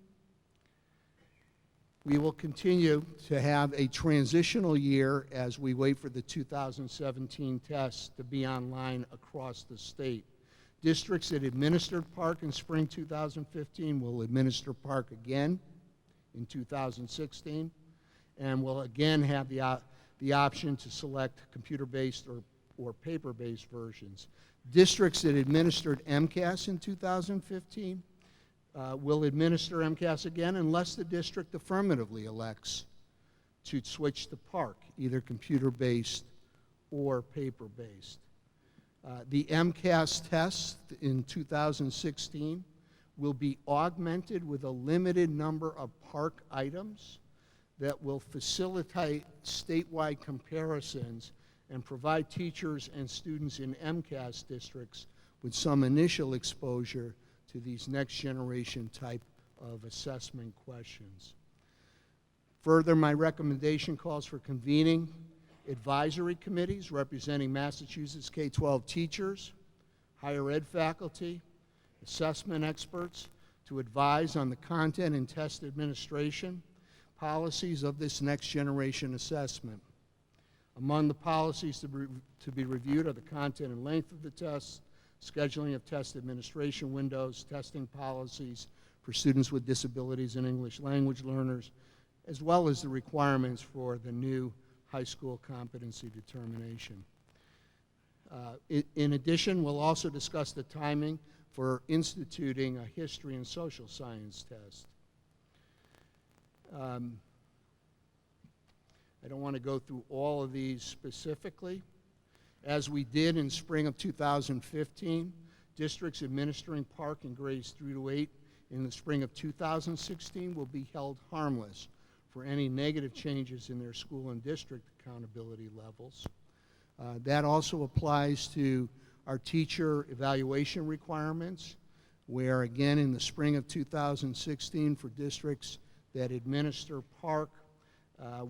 we will continue to have a transitional year as we wait for the 2017 tests to be online across the state. Districts that administered PARCC in spring 2015 will administer PARCC again in 2016, and will again have the option to select computer-based or paper-based versions. Districts that administered MCAS in 2015 will administer MCAS again unless the district affirmatively elects to switch to PARCC, either computer-based or paper-based. The MCAS test in 2016 will be augmented with a limited number of PARCC items that will facilitate statewide comparisons and provide teachers and students in MCAS districts with some initial exposure to these next generation type of assessment questions. Further, my recommendation calls for convening advisory committees representing Massachusetts K-12 teachers, higher ed faculty, assessment experts, to advise on the content and test administration policies of this next generation assessment. Among the policies to be reviewed are the content and length of the tests, scheduling of test administration windows, testing policies for students with disabilities and English language learners, as well as the requirements for the new high school competency determination. In addition, we'll also discuss the timing for instituting a history and social science test. I don't want to go through all of these specifically. As we did in spring of 2015, districts administering PARCC in grades 3 to 8 in the spring of 2016 will be held harmless for any negative changes in their school and district accountability levels. That also applies to our teacher evaluation requirements, where again in the spring of 2016 for districts that administer PARCC,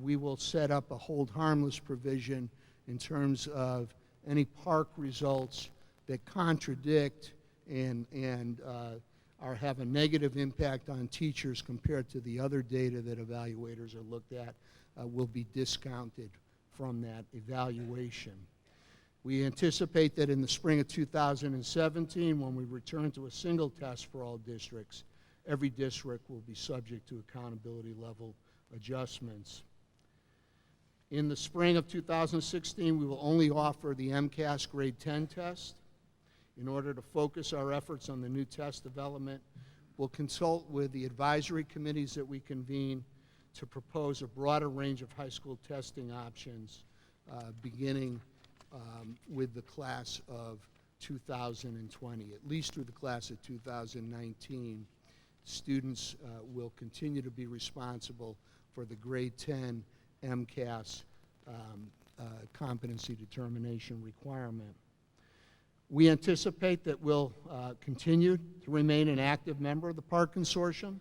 we will set up a hold harmless provision in terms of any PARCC results that contradict and have a negative impact on teachers compared to the other data that evaluators are looked at will be discounted from that evaluation. We anticipate that in the spring of 2017, when we return to a single test for all districts, every district will be subject to accountability level adjustments. In the spring of 2016, we will only offer the MCAS grade 10 test. In order to focus our efforts on the new test development, we'll consult with the advisory committees that we convene to propose a broader range of high school testing options, beginning with the class of 2020, at least through the class of 2019. Students will continue to be responsible for the grade 10 MCAS competency determination requirement. We anticipate that we'll continue to remain an active member of the PARCC Consortium.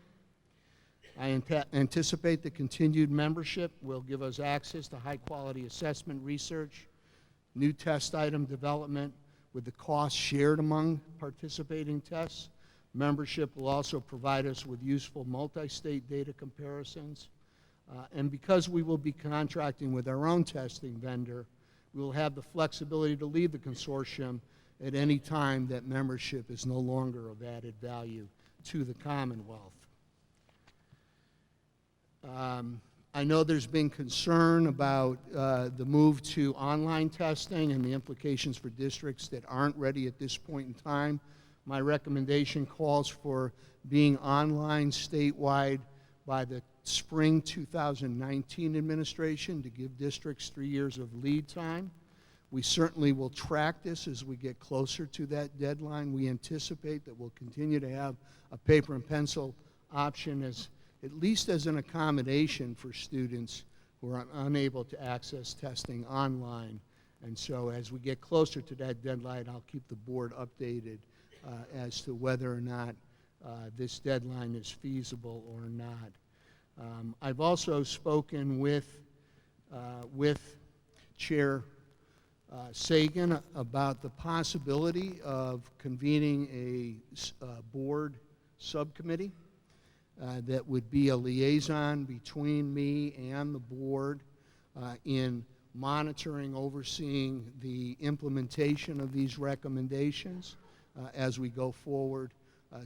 I anticipate that continued membership will give us access to high-quality assessment research, new test item development with the costs shared among participating tests. Membership will also provide us with useful multi-state data comparisons. And because we will be contracting with our own testing vendor, we will have the flexibility to leave the consortium at any time that membership is no longer of added value to the Commonwealth. I know there's been concern about the move to online testing and the implications for districts that aren't ready at this point in time. My recommendation calls for being online statewide by the spring 2019 administration to give districts 3 years of lead time. We certainly will track this as we get closer to that deadline. We anticipate that we'll continue to have a paper and pencil option as at least as an accommodation for students who are unable to access testing online. And so as we get closer to that deadline, I'll keep the board updated as to whether or not this deadline is feasible or not. I've also spoken with Chair Sagan about the possibility of convening a board subcommittee that would be a liaison between me and the board in monitoring, overseeing the implementation of these recommendations as we go forward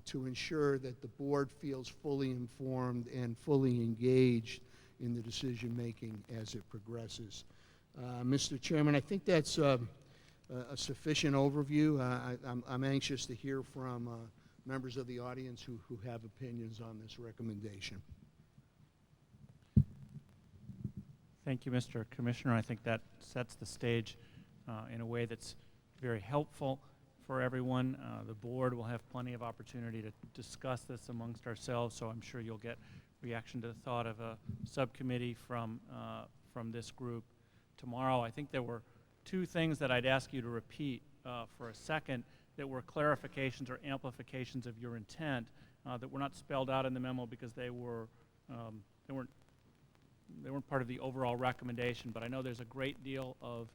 to ensure that the board feels fully informed and fully engaged in the decision making as it progresses. Mr. Chairman, I think that's a sufficient overview. I'm anxious to hear from members of the audience who have opinions on this recommendation. Thank you, Mr. Commissioner. I think that sets the stage in a way that's very helpful for everyone. The board will have plenty of opportunity to discuss this amongst ourselves, so I'm sure you'll get reaction to the thought of a subcommittee from this group tomorrow. I think there were two things that I'd ask you to repeat for a second that were clarifications or amplifications of your intent that were not spelled out in the memo because they weren't part of the overall recommendation, but I know there's a great deal of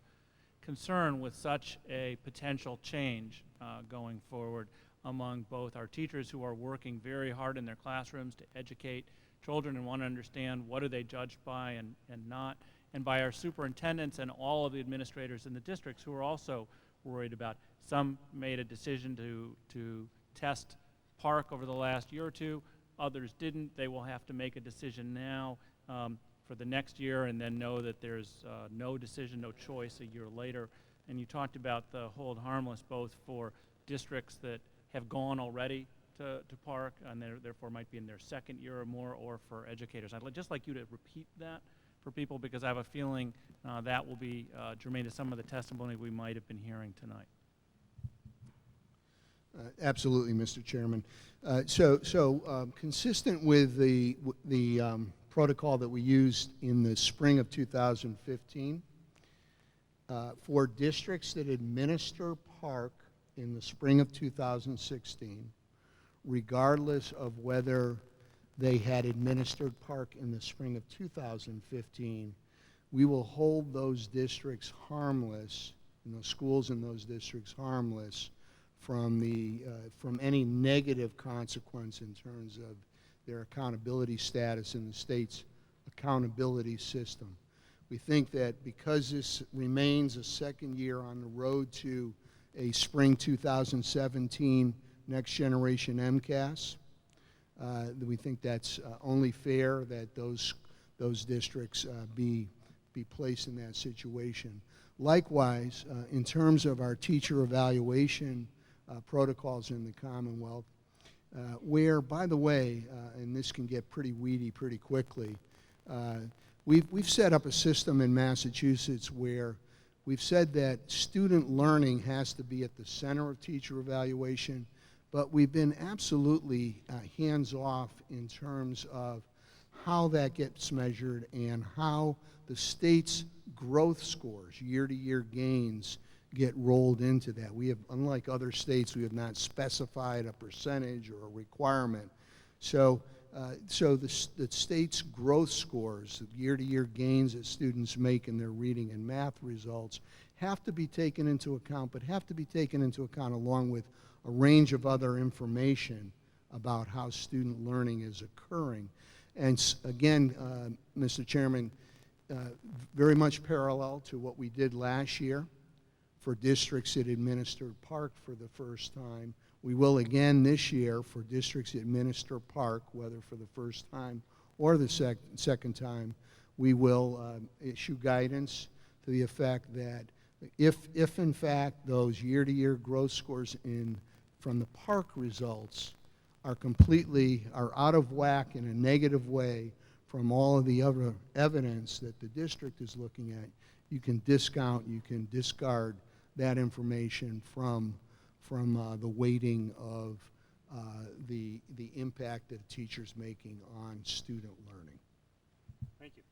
concern with such a potential change going forward. among both our teachers who are working very hard in their classrooms to educate children and want to understand what are they judged by and not, and by our superintendents and all of the administrators in the districts who are also worried about. Some made a decision to test PARCC over the last year or two. Others didn't. They will have to make a decision now for the next year and then know that there's no decision, no choice a year later. And you talked about the hold harmless both for districts that have gone already to PARCC and therefore might be in their second year or more, or for educators. I'd just like you to repeat that for people, because I have a feeling that will be germane to some of the testimony we might have been hearing tonight. Absolutely, Mr. Chairman. Consistent with the protocol that we used in the spring of 2015, for districts that administer PARCC in the spring of 2016, regardless of whether they had administered PARCC in the spring of 2015, we will hold those districts harmless, and those schools in those districts harmless from any negative consequence in terms of their accountability status in the state's accountability system. We think that because this remains a second year on the road to a spring 2017 Next-Generation MCAS, we think that's only fair that those districts be placed in that situation. Likewise, in terms of our teacher evaluation protocols in the Commonwealth, where, by the way, and this can get pretty weedy pretty quickly, we've set up a system in Massachusetts where we've said that student learning has to be at the center of teacher evaluation, but we've been absolutely hands-off in terms of how that gets measured and how the state's growth scores, year-to-year gains, get rolled into that. We have, unlike other states, we have not specified a percentage or a requirement. So the state's growth scores, the year-to-year gains that students make in their reading and math results, have to be taken into account, but have to be taken into account along with a range of other information about how student learning is occurring. And again, Mr. Chairman, very much parallel to what we did last year for districts that administered PARCC for the first time. We will again this year for districts that administer PARCC, whether for the first time or the second time. We will issue guidance to the effect that if in fact those year-to-year growth scores from the PARCC results are out of whack in a negative way from all of the other evidence that the district is looking at, you can discount, you can discard that information from the weighting of the impact that a teacher's making on student learning. Thank you.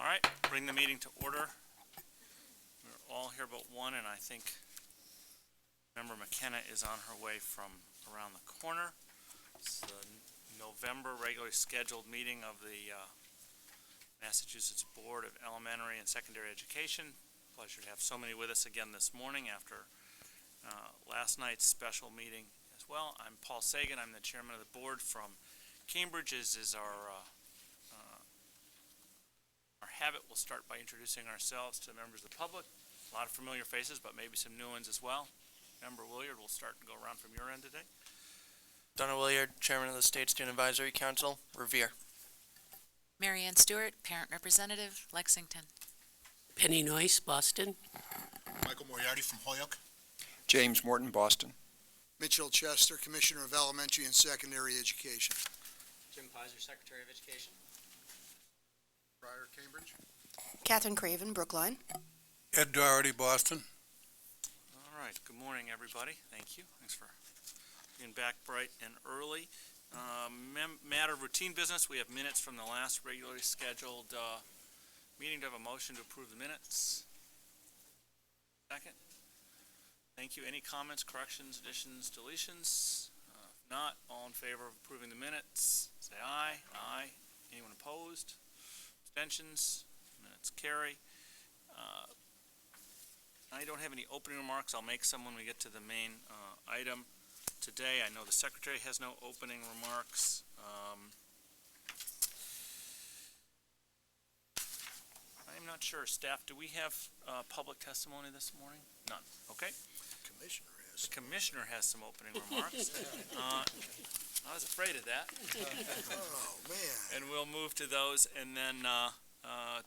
All right, bring the meeting to order. We're all here but one, and I think Member McKenna is on her way from around the corner. It's the November regularly scheduled meeting of the Massachusetts Board of Elementary and Secondary Education. Pleasure to have so many with us again this morning after last night's special meeting as well. I'm Paul Sagan. I'm the chairman of the board from Cambridge. As is our habit, we'll start by introducing ourselves to members of the public. A lot of familiar faces, but maybe some new ones as well. Member Williard, we'll start and go around from your end today. Donna Williard, Chairman of the State Student Advisory Council, Revere. Mary Ann Stewart, Parent Representative, Lexington. Penny Noyce, Boston. Michael Moriarty from Holyoke. James Morton, Boston. Mitchell Chester, Commissioner of Elementary and Secondary Education. Jim Pizer, Secretary of Education. Pryor, Cambridge. Catherine Craven, Brookline. Ed Doherty, Boston. All right, good morning, everybody. Thank you. Thanks for being back bright and early. Matter of routine business, we have minutes from the last regularly scheduled meeting. To have a motion to approve the minutes. Second. Thank you. Any comments, corrections, additions, deletions? If not, all in favor of approving the minutes, say aye. Aye. Anyone opposed? Abstentions? Minutes carry. I don't have any opening remarks. I'll make some when we get to the main item today. I know the secretary has no opening remarks. I'm not sure. Staff, do we have public testimony this morning? None. Okay. Commissioner The commissioner has some opening remarks. I was afraid of that. Oh, man. And we'll move to those and then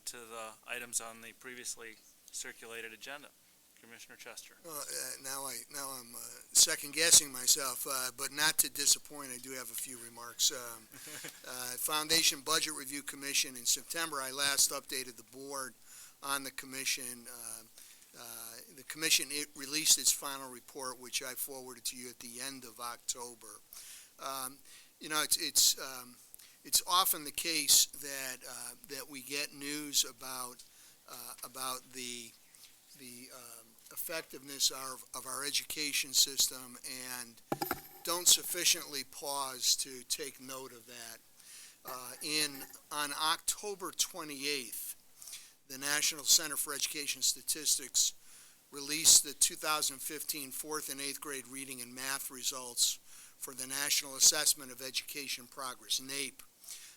to the items on the previously circulated agenda. Commissioner Chester. Well, now I'm second guessing myself, but not to disappoint, I do have a few remarks. Foundation Budget Review Commission, in September, I last updated the board on the commission. The commission released its final report, which I forwarded to you at the end of October. You know, it's often the case that we get news about the effectiveness of our education system and don't sufficiently pause to take note of that. On October 28th, the National Center for Education Statistics released the 2015 4th and 8th grade reading and math results for the National Assessment of Education Progress, NAEP.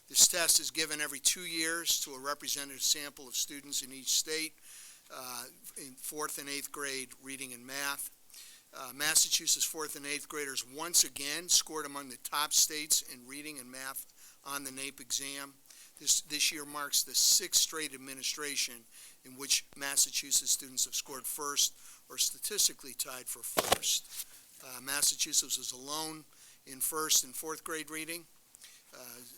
This test is given every 2 years to a representative sample of students in each state in 4th and 8th grade reading and math. Massachusetts 4th and 8th graders once again scored among the top states in reading and math on the NAEP exam. This year marks the 6th straight administration in which Massachusetts students have scored first or statistically tied for first. Massachusetts was alone in 1st and 4th grade reading,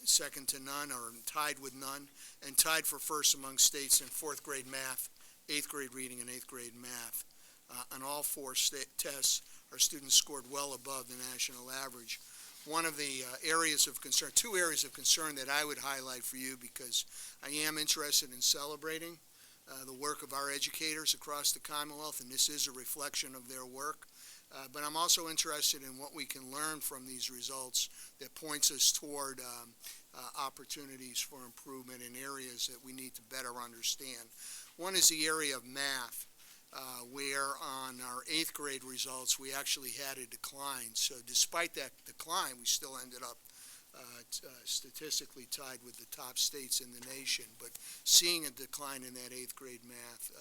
second to none or tied with none, and tied for first among states in 4th grade math, 8th grade reading, and 8th grade math. On all four tests, our students scored well above the national average. One of the areas of concern, two areas of concern that I would highlight for you, because I am interested in celebrating the work of our educators across the Commonwealth, and this is a reflection of their work. But I'm also interested in what we can learn from these results that points us toward opportunities for improvement in areas that we need to better understand. One is the area of math, where on our 8th grade results we actually had a decline. So despite that decline, we still ended up statistically tied with the top states in the nation. But seeing a decline in that 8th grade math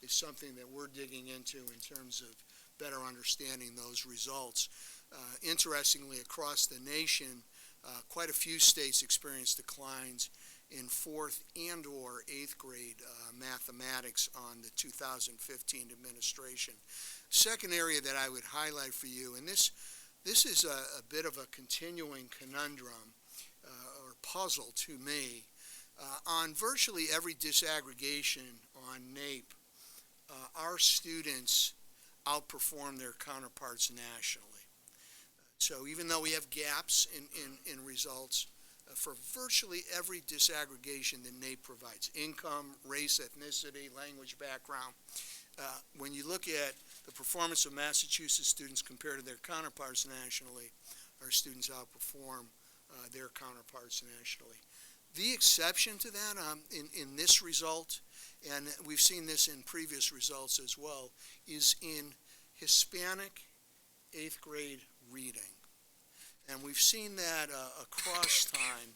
is something that we're digging into in terms of better understanding those results. Interestingly, across the nation, quite a few states experienced declines in 4th and or 8th grade mathematics on the 2015 administration. Second area that I would highlight for you, and this is a bit of a continuing conundrum or puzzle to me. On virtually every disaggregation on NAEP, our students outperform their counterparts nationally. So even though we have gaps in results, for virtually every disaggregation that NAEP provides, income, race, ethnicity, language background, when you look at the performance of Massachusetts students compared to their counterparts nationally, our students outperform their counterparts nationally. The exception to that in this result, and we've seen this in previous results as well, is in Hispanic 8th grade reading. And we've seen that across time.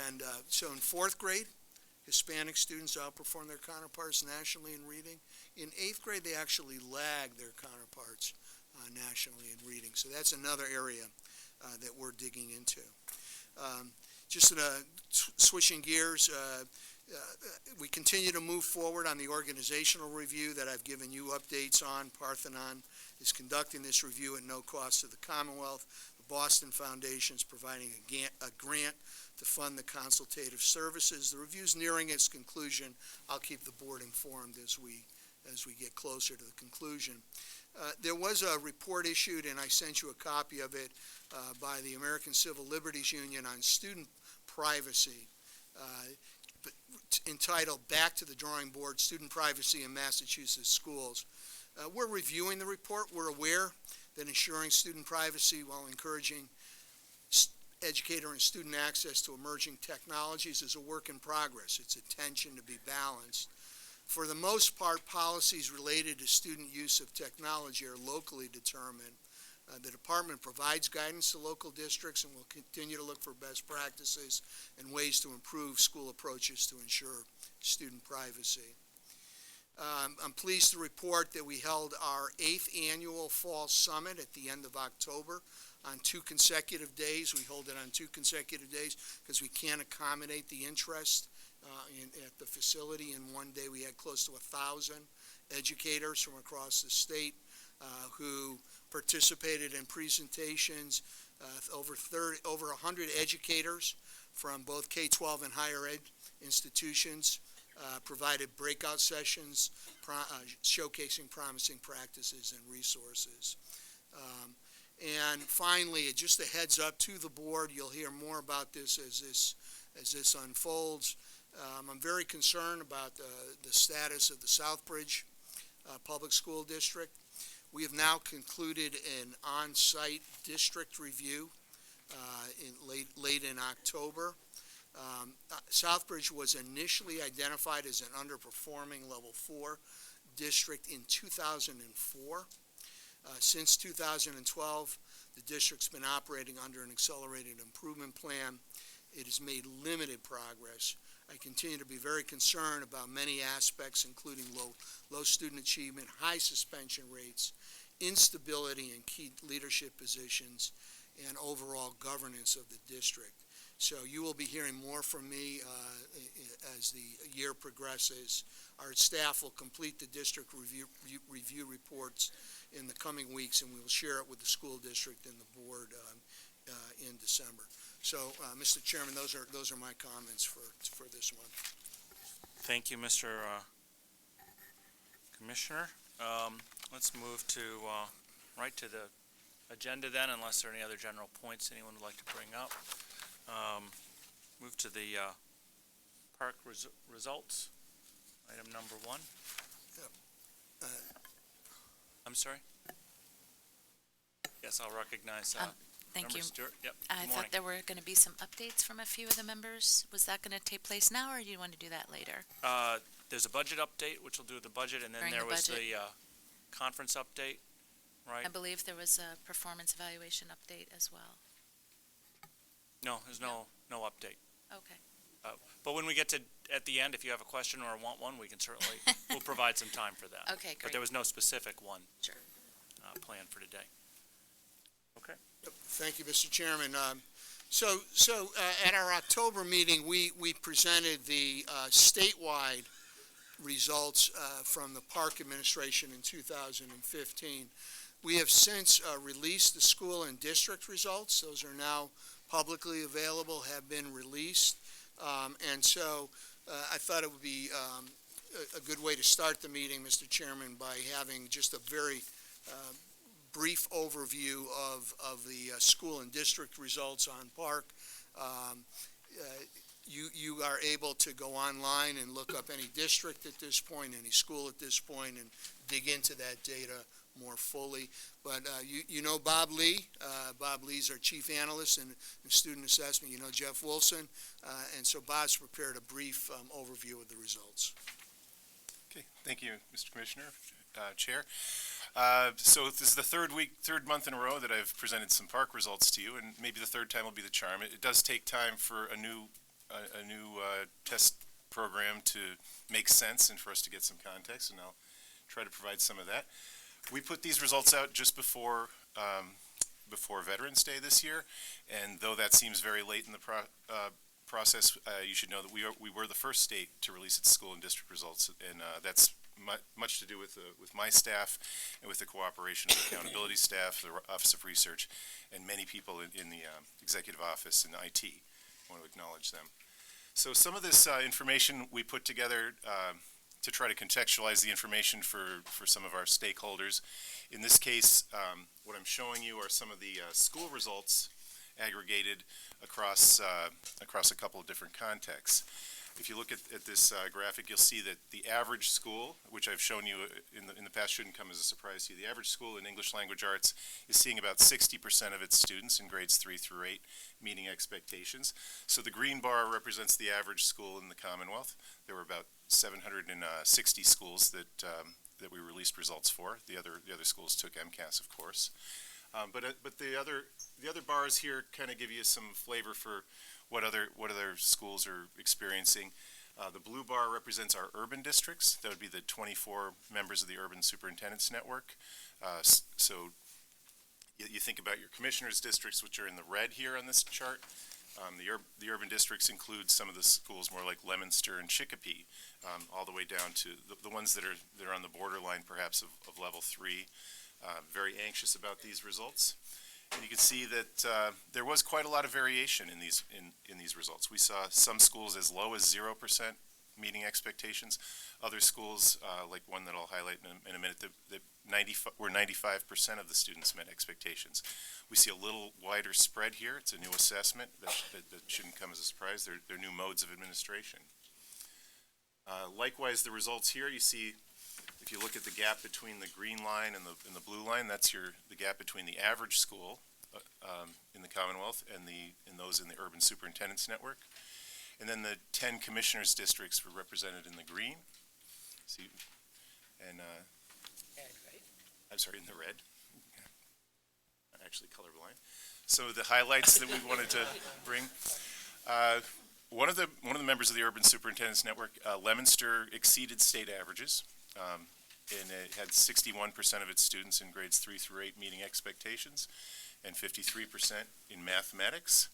And so in 4th grade, Hispanic students outperform their counterparts nationally in reading. In 8th grade, they actually lag their counterparts nationally in reading. So that's another area that we're digging into. Just switching gears, we continue to move forward on the organizational review that I've given you updates on. Parthenon is conducting this review at no cost to the Commonwealth. The Boston Foundation is providing a grant to fund the consultative services. The review's nearing its conclusion. I'll keep the board informed as we as we get closer to the conclusion. There was a report issued, and I sent you a copy of it, by the American Civil Liberties Union on student privacy, entitled Back to the Drawing Board, Student Privacy in Massachusetts Schools. We're reviewing the report. We're aware that ensuring student privacy while encouraging educator and student access to emerging technologies is a work in progress. It's a tension to be balanced. For the most part, policies related to student use of technology are locally determined. The department provides guidance to local districts and will continue to look for best practices and ways to improve school approaches to ensure student privacy. I'm pleased to report that we held our 8th annual Fall Summit at the end of October on 2 consecutive days. We hold it on 2 consecutive days because we can't accommodate the interest at the facility. In one day, we had close to 1,000 educators from across the state who participated in presentations. Over 100 educators from both K-12 and higher ed institutions provided breakout sessions showcasing promising practices and resources. And finally, just a heads up to the board, you'll hear more about this as this unfolds. I'm very concerned about the status of the Southbridge Public School District. We have now concluded an on-site district review late in October. Southbridge was initially identified as an underperforming level 4 district in 2004. Since 2012, the district's been operating under an accelerated improvement plan. It has made limited progress. I continue to be very concerned about many aspects, including low student achievement, high suspension rates, instability in key leadership positions, and overall governance of the district. So you will be hearing more from me as the year progresses. Our staff will complete the district review reports in the coming weeks, and we will share it with the school district and the board in December. So, Mr. Chairman, those are my comments for this month. Thank you, Mr. Commissioner. Let's move to right to the agenda then, unless there are any other general points anyone would like to bring up. Move to the park results. Item number 1. I'm sorry? Yes, I'll recognize Thank Member you. Stewart. Yep. I Good thought morning. there were going to be some updates from a few of the members. Was that going to take place now, or do you want to do that later? There's a budget update, which will do the budget, and then During there the was budget. the conference update, right? I believe there was a performance evaluation update as well. No, there's no update. Okay. But when we get to at the end, if you have a question or want one, we can certainly we'll provide some time for that. Okay, But great. there was no specific one Sure. planned for today. Okay. Thank you, Mr. Chairman. So at our October meeting, we presented the statewide results from the Park Administration in 2015. We have since released the school and district results. Those are now publicly available, have been released. And so I thought it would be a good way to start the meeting, Mr. Chairman, by having just a very brief overview of the school and district results on Park. You are able to go online and look up any district at this point, any school at this point, and dig into that data more fully. But you know Bob Lee. Bob Lee's our chief analyst in student assessment. You know Jeff Wilson. And so Bob's prepared a brief overview of the results. Okay, thank you, Mr. Commissioner, Chair. So this is the third month in a row that I've presented some park results to you, and maybe the third time will be the charm. It does take time for a new test program to make sense and for us to get some context, and I'll try to provide some of that. We put these results out just before Veterans Day this year, and though that seems very late in the process, you should know that we were the first state to release its school and district results, and that's much to do with my staff and with the cooperation of the accountability staff, the Office of Research, and many people in the executive office and IT. I want to acknowledge them. So some of this information we put together to try to contextualize the information for some of our stakeholders. In this case, what I'm showing you are some of the school results aggregated across a couple of different contexts. If you look at this graphic, you'll see that the average school, which I've shown you in the past, shouldn't come as a surprise to you. The average school in English language arts is seeing about 60% of its students in grades 3 through 8 meeting expectations. So the green bar represents the average school in the Commonwealth. There were about 760 schools that we released results for. The other schools took MCAS, of course. But the other bars here kind of give you some flavor for what other schools are experiencing. The blue bar represents our urban districts. That would be the 24 members of the Urban Superintendents Network. So you think about your commissioners' districts, which are in the red here on this chart. The urban districts include some of the schools more like Leominster and Chicopee, all the way down to the ones that are on the borderline perhaps of level 3. Very anxious about these results. And you can see that there was quite a lot of variation in these results. We saw some schools as low as 0% meeting expectations. Other schools, like one that I'll highlight in a minute, that 95% of the students met expectations. We see a little wider spread here. It's a new assessment. That shouldn't come as a surprise. They're new modes of administration. Likewise, the results here, you see, if you look at the gap between the green line and the blue line, that's the gap between the average school in the Commonwealth and those in the Urban Superintendents Network. And then the 10 commissioners' districts were represented in the green. See, and I'm sorry, in the red. I'm actually colorblind. So the highlights that we wanted to bring. One of the members of the Urban Superintendents Network, Leominster, exceeded state averages. And it had 61% of its students in grades 3 through 8 meeting expectations, and 53% in mathematics.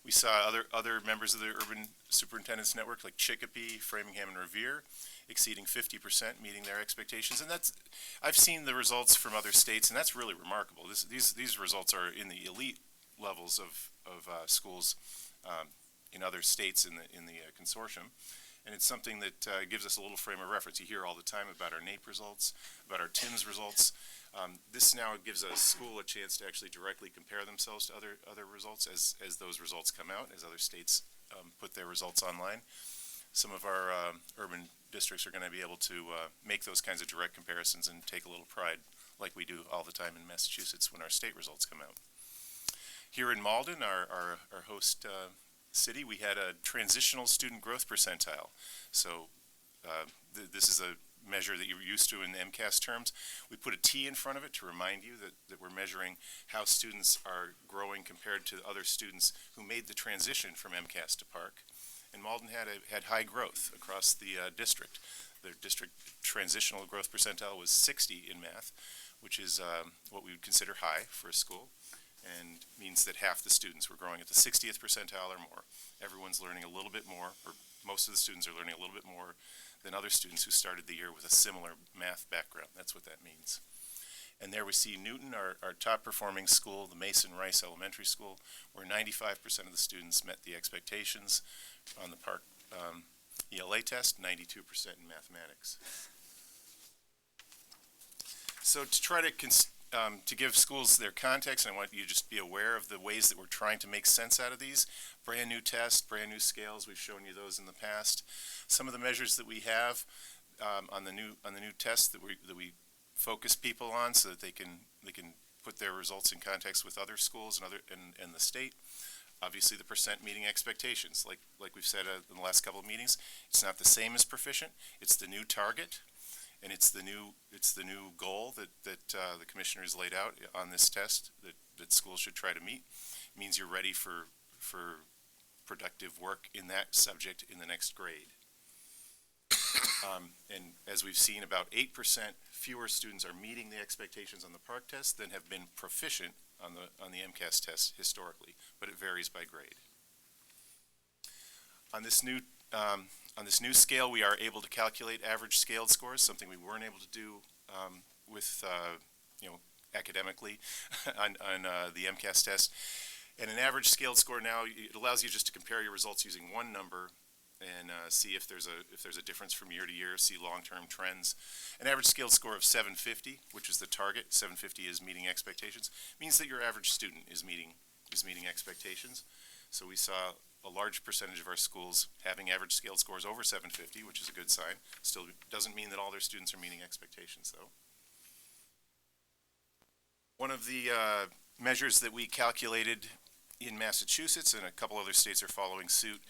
We saw other members of the Urban Superintendents Network, like Chicopee, Framingham, and Revere, exceeding 50%, meeting their expectations. And I've seen the results from other states, and that's really remarkable. These results are in the elite levels of schools in other states in the consortium. And it's something that gives us a little frame of reference. You hear all the time about our NAEP results, about our TIMS results. This now gives a school a chance to actually directly compare themselves to other results as those results come out, as other states put their results online. Some of our urban districts are going to be able to make those kinds of direct comparisons and take a little pride, like we do all the time in Massachusetts when our state results come out. Here in Malden, our host city, we had a transitional student growth percentile. So this is a measure that you're used to in the MCAS terms. We put a T in front of it to remind you that we're measuring how students are growing compared to other students who made the transition from MCAS to PARCC. And Malden had high growth across the district. The district transitional growth percentile was 60 in math, which is what we would consider high for a school, and means that half the students were growing at the 60th percentile or more. Everyone's learning a little bit more, or most of the students are learning a little bit more than other students who started the year with a similar math background. That's what that means. And there we see Newton, our top performing school, the Mason Rice Elementary School, where 95% of the students met the expectations on the PARCC ELA test, 92% in mathematics. So to try to give schools their context, and I want you to just be aware of the ways that we're trying to make sense out of these. Brand new tests, brand new scales, we've shown you those in the past. Some of the measures that we have on the new tests that we focus people on so that they can put their results in context with other schools and the state. Obviously, the percent meeting expectations, like we've said in the last couple of meetings, it's not the same as proficient. It's the new target, and it's the new goal that the commissioners laid out on this test that schools should try to meet. It means you're ready for productive work in that subject in the next grade. And as we've seen, about 8% fewer students are meeting the expectations on the PARCC test than have been proficient on the MCAS test historically, but it varies by grade. On this new scale, we are able to calculate average scaled scores, something we weren't able to do academically on the MCAS test. And an average scaled score now, it allows you just to compare your results using one number and see if there's a difference from year to year, see long-term trends. An average scale score of 750, which is the target, 750 is meeting expectations, means that your average student is meeting expectations. So we saw a large percentage of our schools having average scale scores over 750, which is a good sign. Still doesn't mean that all their students are meeting expectations, though. One of the measures that we calculated in Massachusetts, and a couple other states are following suit,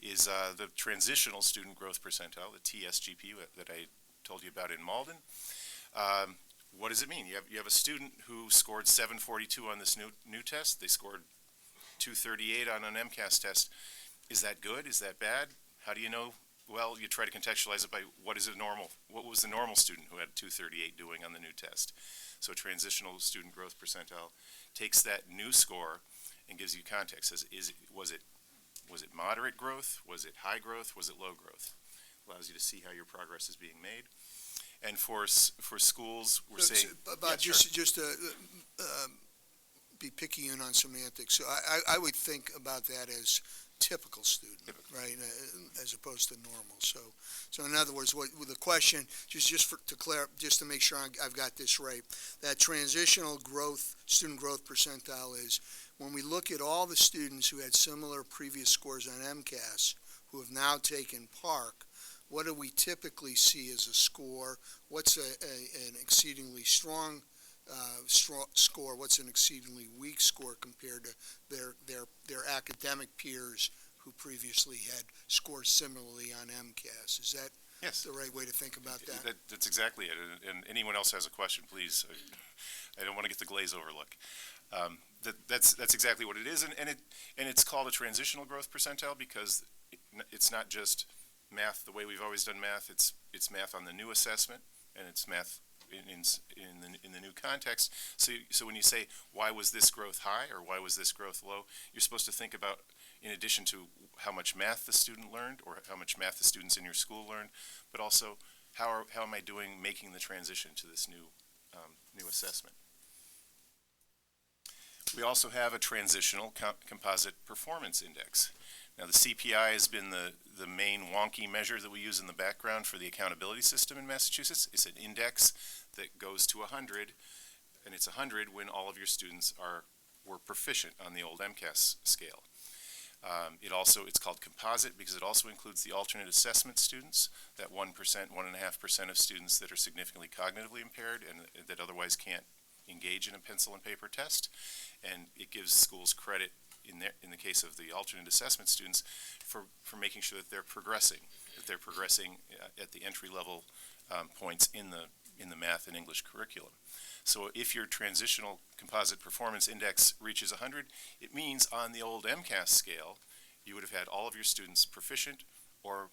is the transitional student growth percentile, the TSGP that I told you about in Malden. What does it mean? You have a student who scored 742 on this new test. They scored 238 on an MCAS test. Is that good? Is that bad? How do you know? Well, you try to contextualize it by what was the normal student who had 238 doing on the new test. So transitional student growth percentile takes that new score and gives you context. Was it moderate growth? Was it high growth? Was it low growth? Allows you to see how your progress is being made. And for schools, we're saying... Bob, just to be picky on semantics, so I would think about that as typical student, right, as opposed to normal. So in other words, with the question, just to make sure I've got this right, that transitional student growth percentile is when we look at all the students who had similar previous scores on MCAS who have now taken PARCC, what do we typically see as a score? What's an exceedingly strong score? What's an exceedingly weak score compared to their academic peers who previously had scored similarly on MCAS? Is that the right way to think about that? That's exactly it. And anyone else has a question, please. I don't want to get the glaze over look. That's exactly what it is, and it's called a transitional growth percentile because it's not just math the way we've always done math. It's math on the new assessment, and it's math in the new context. So when you say why was this growth high or why was this growth low, you're supposed to think about, in addition to how much math the student learned or how much math the students in your school learned, but also how am I doing making the transition to this new assessment. We also have a transitional composite performance index. Now the CPI has been the main wonky measure that we use in the background for the accountability system in Massachusetts. It's an index that goes to 100, and it's 100 when all of your students were proficient on the old MCAS scale. It's called composite because it also includes the alternate assessment students, that 1%, 1.5% of students that are significantly cognitively impaired and that otherwise can't engage in a pencil and paper test. And it gives schools credit in the case of the alternate assessment students for making sure that they're progressing at the entry level points in the math and English curriculum. So if your transitional composite performance index reaches 100, it means on the old MCAS scale, you would have had all of your students proficient or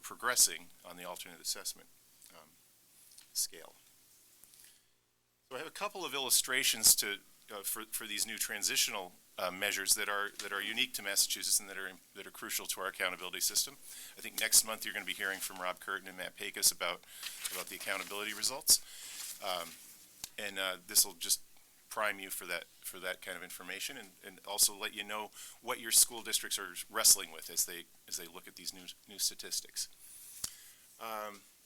progressing on the alternate assessment scale. So I have a couple of illustrations for these new transitional measures that are unique to Massachusetts and that are crucial to our accountability system. I think next month you're going to be hearing from Rob Curtin and Matt Pecos about the accountability results. This will just prime you for that kind of information and also let you know what your school districts are wrestling with as they look at these new statistics.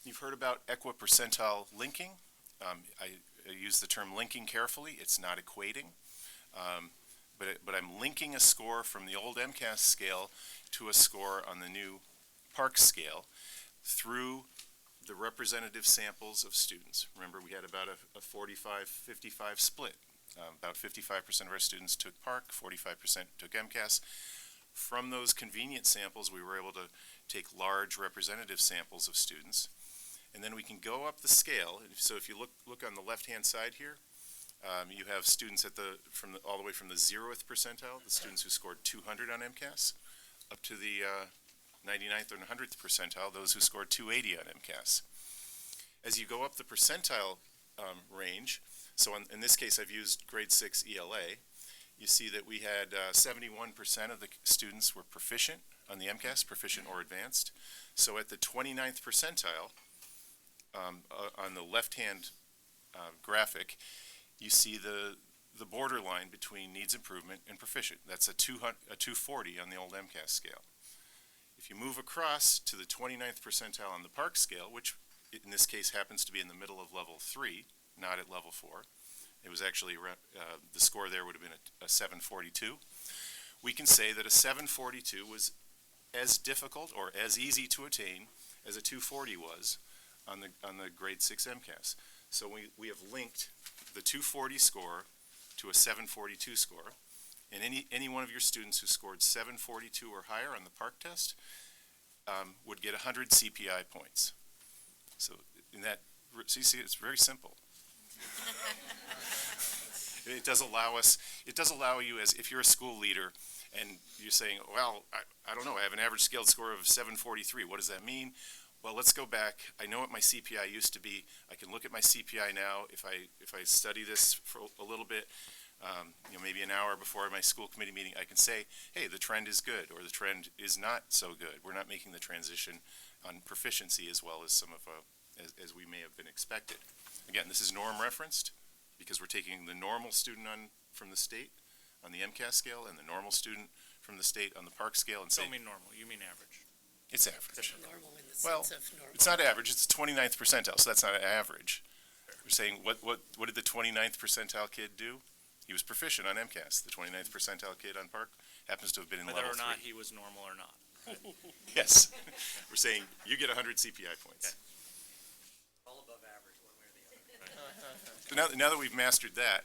You've heard about equipercentile linking. I use the term linking carefully. It's not equating, but I'm linking a score from the old MCAS scale to a score on the new PARCC scale through the representative samples of students. Remember, we had about a 45-55 split. About 55% of our students took PARCC, 45% took MCAS. From those convenient samples, we were able to take large representative samples of students. And then we can go up the scale. So if you look on the left-hand side here, you have students all the way from the 0th percentile, the students who scored 200 on MCAS, up to the 99th or 100th percentile, those who scored 280 on MCAS. As you go up the percentile range, so in this case I've used grade 6 ELA, you see that we had 71% of the students were proficient on the MCAS, proficient or advanced. So at the 29th percentile, on the left-hand graphic, you see the borderline between needs improvement and proficient. That's a 240 on the old MCAS scale. If you move across to the 29th percentile on the PARCC scale, which in this case happens to be in the middle of level 3, not at level 4, it was actually, the score there would have been a 742. We can say that a 742 was as difficult or as easy to attain as a 240 was on the grade 6 MCAS. So we have linked the 240 score to a 742 score, and any one of your students who scored 742 or higher on the PARCC test would get 100 CPI points. So in that, so you see, it's very simple. It does allow you, as if you're a school leader and you're saying, well, I don't know, I have an average scaled score of 743. What does that mean? Well, let's go back. I know what my CPI used to be. I can look at my CPI now. If I study this for a little bit, maybe an hour before my school committee meeting, I can say, hey, the trend is good, or the trend is not so good. We're not making the transition on proficiency as well as some of as we may have been expected. Again, this is norm referenced because we're taking the normal student from the state on the MCAS scale and the normal student from the state on the PARCC scale and Don't mean normal, you mean average. it's average. Normal in the Well, sense of normal. it's not average, it's the 29th percentile, so that's not average. We're saying, what did the 29th percentile kid do? He was proficient on MCAS. The 29th percentile kid on PARCC happens to have been in level 3. Whether or not he was normal or not. Yes. We're saying, you get 100 CPI points. All above average, one way or the other. So now that we've mastered that,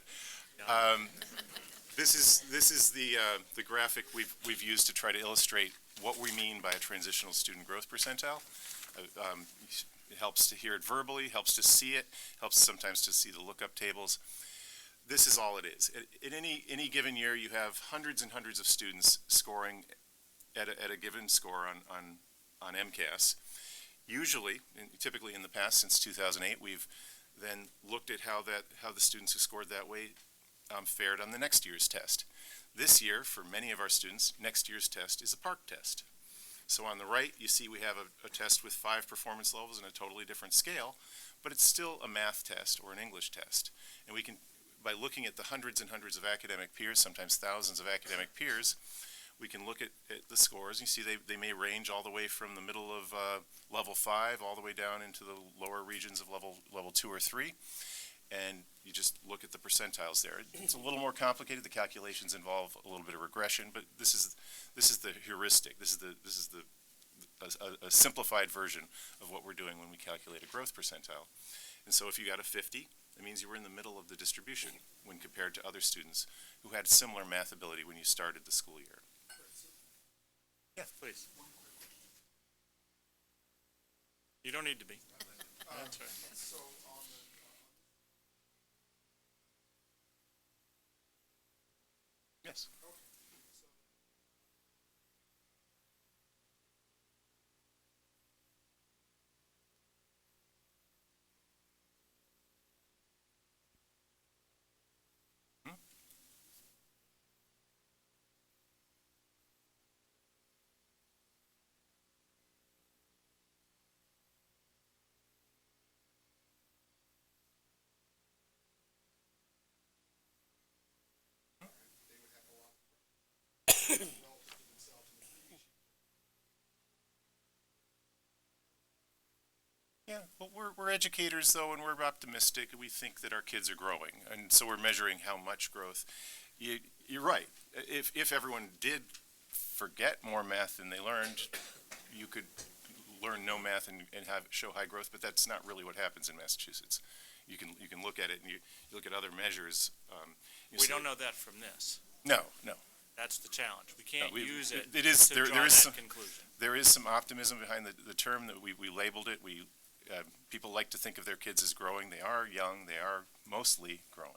this is the graphic we've used to try to illustrate what we mean by a transitional student growth percentile. It helps to hear it verbally, helps to see it, helps sometimes to see the lookup tables. This is all it is. In any given year, you have hundreds and hundreds of students scoring at a given score on MCAS. Usually, typically in the past, since 2008, we've then looked at how the students who scored that way fared on the next year's test. This year, for many of our students, next year's test is a PARCC test. So on the right, you see we have a test with 5 performance levels and a totally different scale, but it's still a math test or an English test. And we can, by looking at the hundreds and hundreds of academic peers, sometimes thousands of academic peers, we can look at the scores. You see they may range all the way from the middle of level 5 all the way down into the lower regions of level 2 or 3. And you just look at the percentiles there. It's a little more complicated. The calculations involve a little bit of regression, but this is the heuristic. This is a simplified version of what we're doing when we calculate a growth percentile. And so if you got a 50, that means you were in the middle of the distribution when compared to other students who had similar math ability when you started the school year. Yeah, please. You don't need to be. That's right. So on the, Yes. Yeah, well, we're educators, though, and we're optimistic. We think that our kids are growing, and so we're measuring how much growth. You're right. If everyone did forget more math than they learned, you could learn no math and show high growth, but that's not really what happens in Massachusetts. You can look at it, and you look at other measures. We don't know that from this. No. That's the challenge. We can't use it It is, to there draw is that some conclusion. There is some optimism behind the term that we labeled it. People like to think of their kids as growing. They are young. They are mostly growing.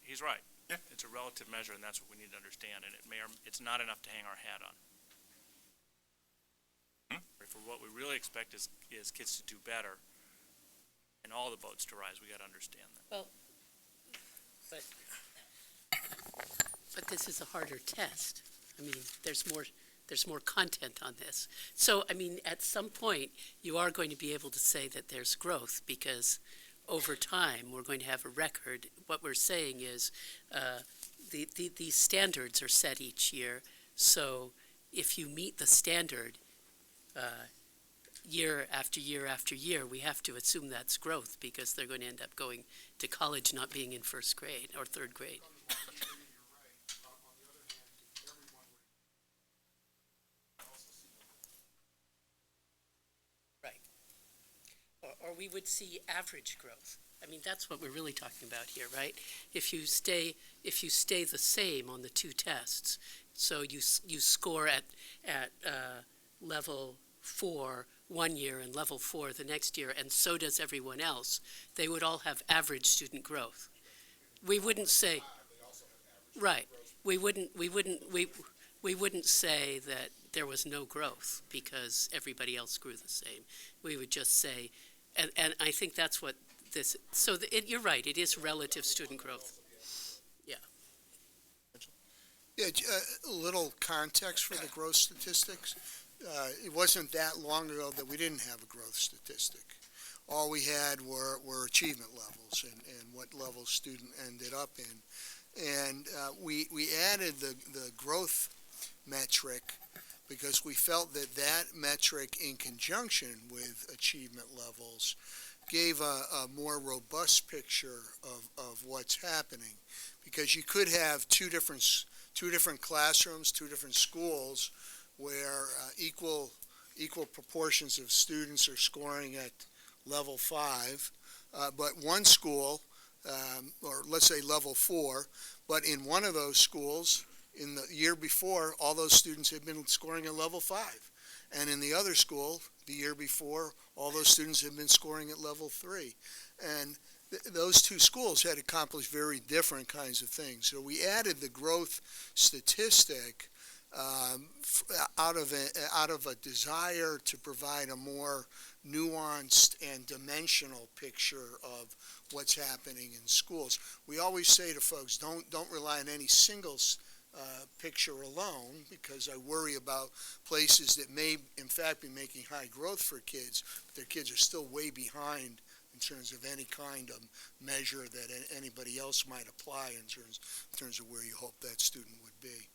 He's right. Yeah. It's a relative measure, and that's what we need to understand, and it's not enough to hang our hat on. For what we really expect is kids to do better. and all the boats to rise. We got to understand that. Well, but this is a harder test. I mean, there's more content on this. So, I mean, at some point, you are going to be able to say that there's growth, because over time, we're going to have a record. What we're saying is, these standards are set each year, so if you meet the standard year after year after year, we have to assume that's growth, because they're going to end up going to college not being in first grade or third grade. Right. Or we would see average growth. I mean, that's what we're really talking about here, right? If you stay the same on the two tests, so you score at level 4 one year and level 4 the next year, and so does everyone else, they would all have average student growth. We wouldn't say, right, we wouldn't say that there was no growth because everybody else grew the same. We would just say, and I think that's what this, so you're right, it is relative student growth. Yeah. Yeah, a little context for the growth statistics. It wasn't that long ago that we didn't have a growth statistic. All we had were achievement levels and what level student ended up in. And we added the growth metric because we felt that metric in conjunction with achievement levels gave a more robust picture of what's happening. Because you could have two different classrooms, two different schools, where equal proportions of students are scoring at level 5, but one school, or let's say level 4, but in one of those schools, in the year before, all those students had been scoring at level 5. And in the other school, the year before, all those students had been scoring at level 3. And those two schools had accomplished very different kinds of things. So we added the growth statistic out of a desire to provide a more nuanced and dimensional picture of what's happening in schools. We always say to folks, don't rely on any single picture alone, because I worry about places that may in fact be making high growth for kids, but their kids are still way behind in terms of any kind of measure that anybody else might apply in terms of where you hope that student would be.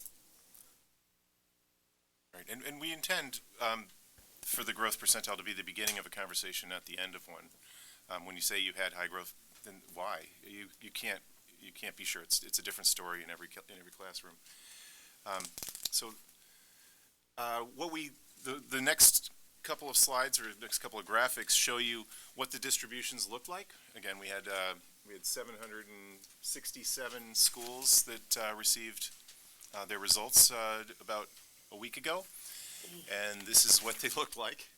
Right, and we intend for the growth percentile to be the beginning of a conversation, not the end of one. When you say you had high growth, then why? You can't be sure. It's a different story in every classroom. The next couple of slides or next couple of graphics show you what the distributions look like. Again, we had 767 schools that received their results about a week ago, and this is what they look like.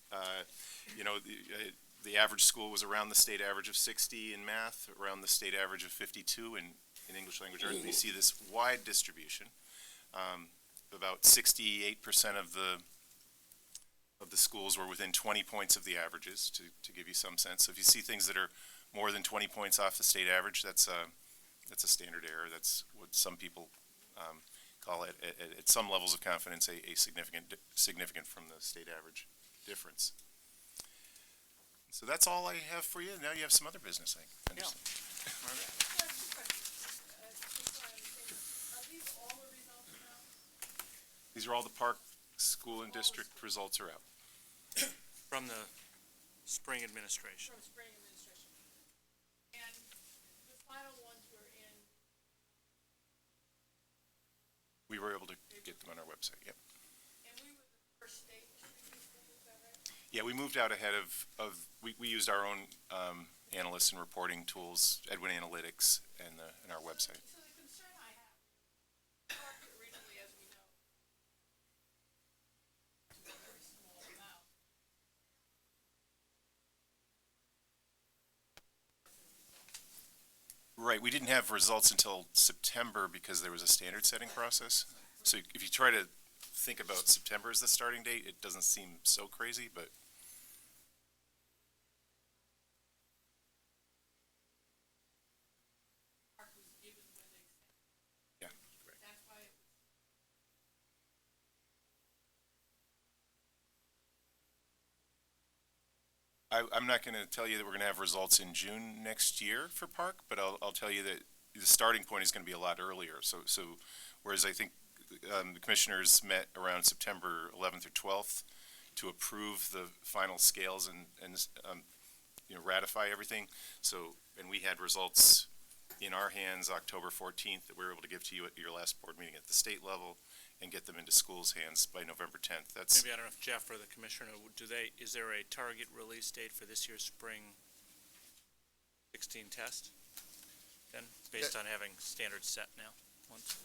The average school was around the state average of 60 in math, around the state average of 52 in English language arts. You see this wide distribution. About 68% of the schools were within 20 points of the averages, to give you some sense. So if you see things that are more than 20 points off the state average, that's a standard error. That's what some people call it, at some levels of confidence, a significant from the state average difference. So that's all I have for you. Now you have some other business, I understand. These are all the park, school, and district results are out. From the spring administration. From spring administration. And the final ones were in. We were able to get them on our website, yep. And we were the first state to release them, is that right? Yeah, we moved out ahead of we used our own analysts and reporting tools, Edwin Analytics, and our website. So the concern I have, park originally, as we know, to a very small amount. Right, we didn't have results until September because there was a standard setting process. So if you try to think about September as the starting date, it doesn't seem so crazy, but I'm not going to tell you that we're going to have results in June next year for PARCC, but I'll tell you that the starting point is going to be a lot earlier. So whereas I think the commissioners met around September 11th or 12th to approve the final scales and ratify everything. So, and we had results in our hands October 14th that we were able to give to you at your last board meeting at the state level and get them into schools' hands by November 10th. That's Maybe, I don't know if Jeff or the commissioner, is there a target release date for this year's spring 16 test? Then, based on having standards set now? Once.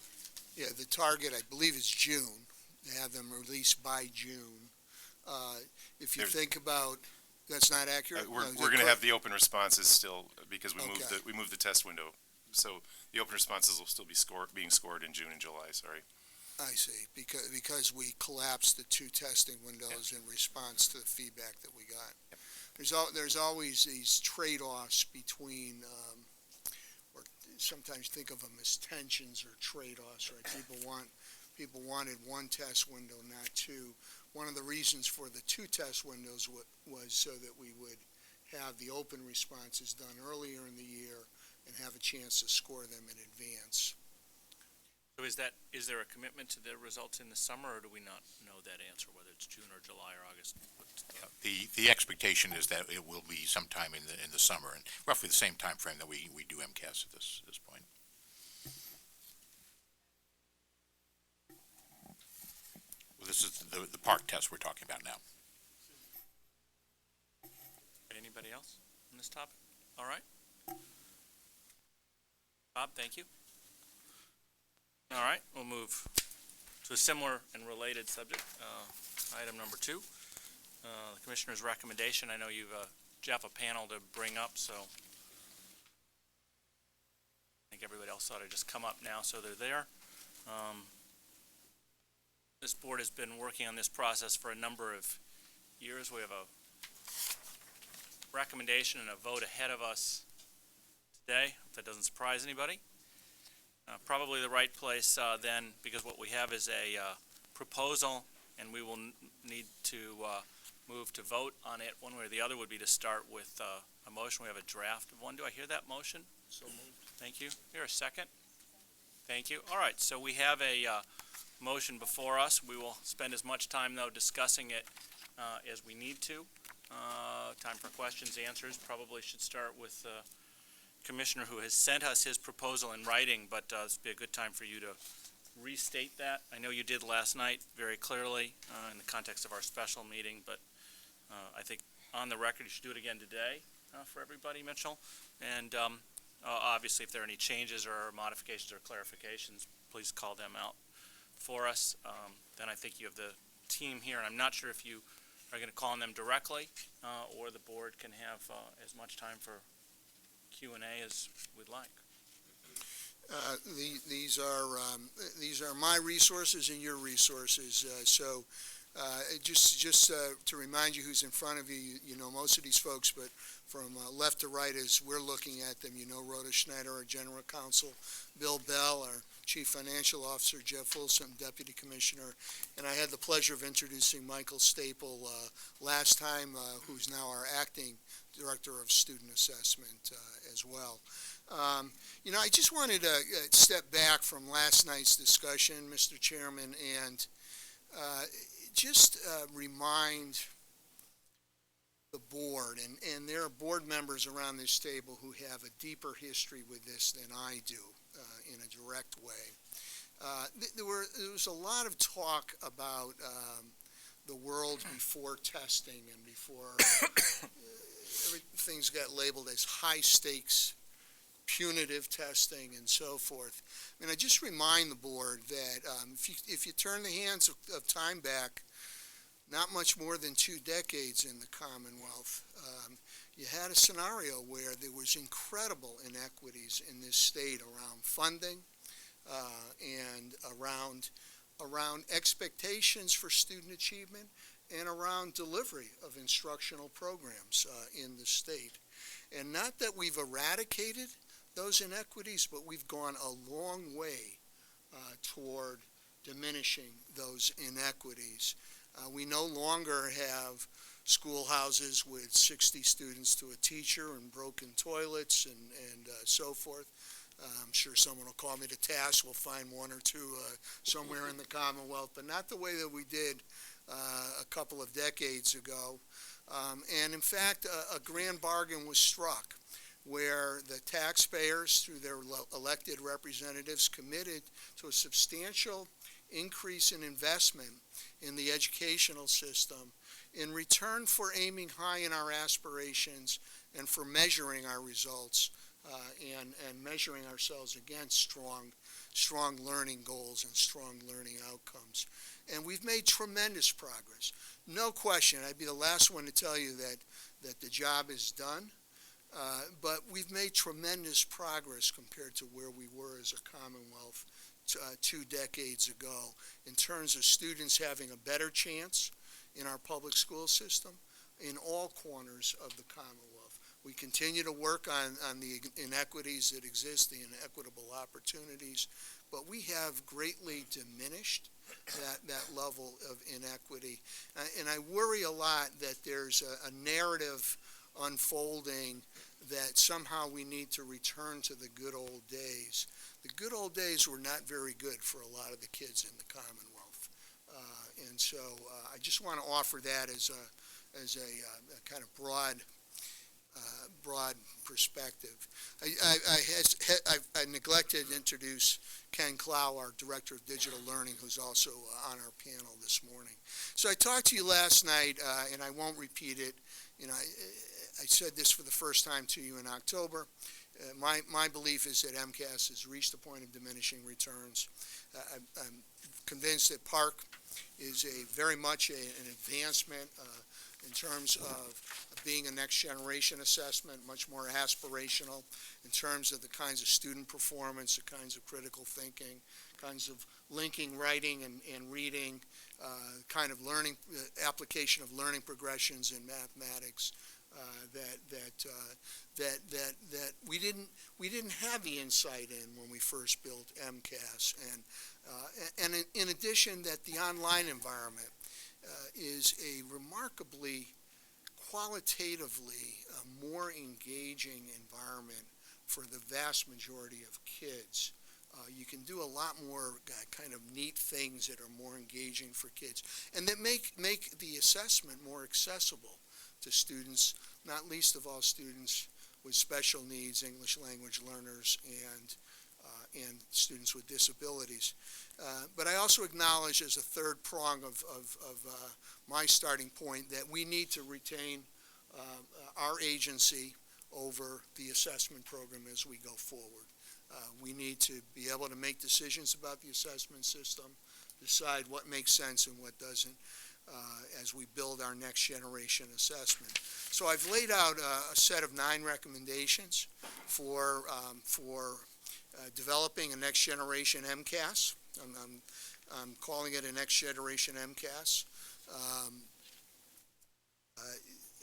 Yeah, the target, I believe, is June. They have them released by June. If you think about, that's not accurate? we're going to have the open responses still because we moved the test window. So the open responses will still be being scored in June and July, sorry. I see, because we collapsed the two testing windows in response to the feedback that we got. There's always these trade-offs between, or sometimes think of them as tensions or trade-offs, right? People wanted one test window, not two. One of the reasons for the two test windows was so that we would have the open responses done earlier in the year and have a chance to score them in advance. So is there a commitment to the results in the summer, or do we not know that answer, whether it's June or July or August? The expectation is that it will be sometime in the summer, and roughly the same time frame that we do MCAS at this point. Well, this is the PARCC test we're talking about now. Anybody else on this topic? All right. Bob, thank you. All right, we'll move to a similar and related subject. Item number 2, the Commissioner's recommendation. I know you've, Jeff, a panel to bring up, so I think everybody else ought to just come up now so they're there. This board has been working on this process for a number of years. We have a recommendation and a vote ahead of us today, if that doesn't surprise anybody. Probably the right place then, because what we have is a proposal, and we will need to move to vote on it. One way or the other would be to start with a motion. We have a draft of one. Do I hear that motion? So moved. Thank you. Here, a second. Thank you. All right, so we have a motion before us. We will spend as much time, though, discussing it as we need to. Time for questions, answers. Probably should start with Commissioner who has sent us his proposal in writing, but this would be a good time for you to restate that. I know you did last night very clearly in the context of our special meeting, but I think on the record you should do it again today for everybody, Mitchell. And obviously if there are any changes or modifications or clarifications, please call them out for us. Then I think you have the team here, and I'm not sure if you are going to call on them directly or the board can have as much time for Q&A as we'd like. These are my resources and your resources. So just to remind you who's in front of you, you know most of these folks, but from left to right as we're looking at them, you know Rhoda Schneider, our General Counsel, Bill Bell, our Chief Financial Officer, Jeff Folsom, Deputy Commissioner, and I had the pleasure of introducing Michael Staple last time, who's now our Acting Director of Student Assessment as well. You know, I just wanted to step back from last night's discussion, Mr. Chairman, and just remind the board, and there are board members around this table who have a deeper history with this than I do in a direct way. There was a lot of talk about the world before testing and before things got labeled as high-stakes, punitive testing, and so forth. I mean, I just remind the board that if you turn the hands of time back, not much more than 2 decades in the Commonwealth, you had a scenario where there was incredible inequities in this state around funding and around expectations for student achievement and around delivery of instructional programs in the state. And not that we've eradicated those inequities, but we've gone a long way toward diminishing those inequities. We no longer have schoolhouses with 60 students to a teacher and broken toilets and so forth. I'm sure someone will call me to task. We'll find one or two somewhere in the Commonwealth, but not the way that we did a couple of decades ago. And in fact, a grand bargain was struck where the taxpayers, through their elected representatives, committed to a substantial increase in investment in the educational system in return for aiming high in our aspirations and for measuring our results and measuring ourselves against strong learning goals and strong learning outcomes. And we've made tremendous progress. No question, I'd be the last one to tell you that the job is done, but we've made tremendous progress compared to where we were as a Commonwealth 2 decades ago in terms of students having a better chance in our public school system in all corners of the Commonwealth. We continue to work on the inequities that exist, the inequitable opportunities, but we have greatly diminished that level of inequity. And I worry a lot that there's a narrative unfolding that somehow we need to return to the good old days. The good old days were not very good for a lot of the kids in the Commonwealth. And so I just want to offer that as a kind of broad perspective. I neglected to introduce Ken Clow, our Director of Digital Learning, who's also on our panel this morning. So I talked to you last night, and I won't repeat it. You know, I said this for the first time to you in October. My belief is that MCAS has reached a point of diminishing returns. I'm convinced that PARCC is very much an advancement in terms of being a next generation assessment, much more aspirational in terms of the kinds of student performance, the kinds of critical thinking, kinds of linking writing and reading, kind of learning, application of learning progressions in mathematics that we didn't have the insight in when we first built MCAS, and in addition that the online environment is a remarkably qualitatively more engaging environment for the vast majority of kids. You can do a lot more kind of neat things that are more engaging for kids and that make the assessment more accessible to students, not least of all students with special needs, English language learners, and students with disabilities. But I also acknowledge as a third prong of my starting point that we need to retain our agency over the assessment program as we go forward. We need to be able to make decisions about the assessment system, decide what makes sense and what doesn't as we build our next generation assessment. So I've laid out a set of 9 recommendations for developing a next generation MCAS. I'm calling it a next generation MCAS.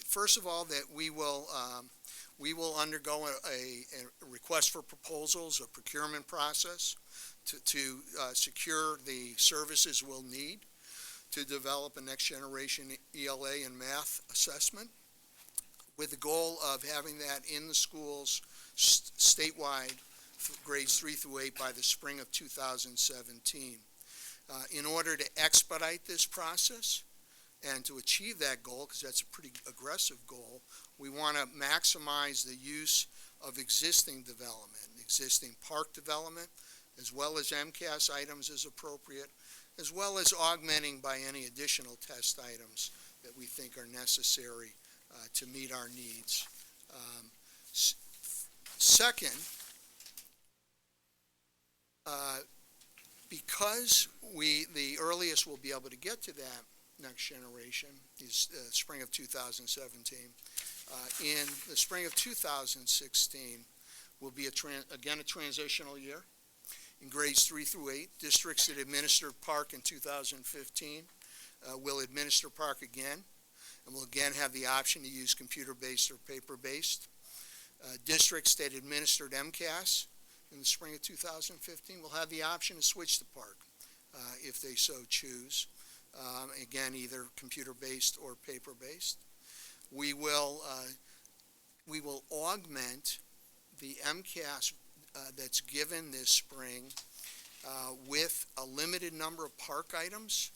First of all, that we will undergo a request for proposals, a procurement process to secure the services we'll need to develop a next generation ELA and math assessment with the goal of having that in the schools statewide, grades 3 through 8 by the spring of 2017. In order to expedite this process and to achieve that goal, because that's a pretty aggressive goal, we want to maximize the use of existing development, existing PARCC development, as well as MCAS items as appropriate, as well as augmenting by any additional test items that we think are necessary to meet our needs. Second, because the earliest we'll be able to get to that next generation is spring of 2017. In the spring of 2016 will be again a transitional year. In grades 3 through 8, districts that administered PARCC in 2015 will administer PARCC again, and will again have the option to use computer-based or paper-based. Districts that administered MCAS in the spring of 2015 will have the option to switch to PARCC if they so choose. Again, either computer-based or paper-based. We will augment the MCAS that's given this spring with a limited number of park items,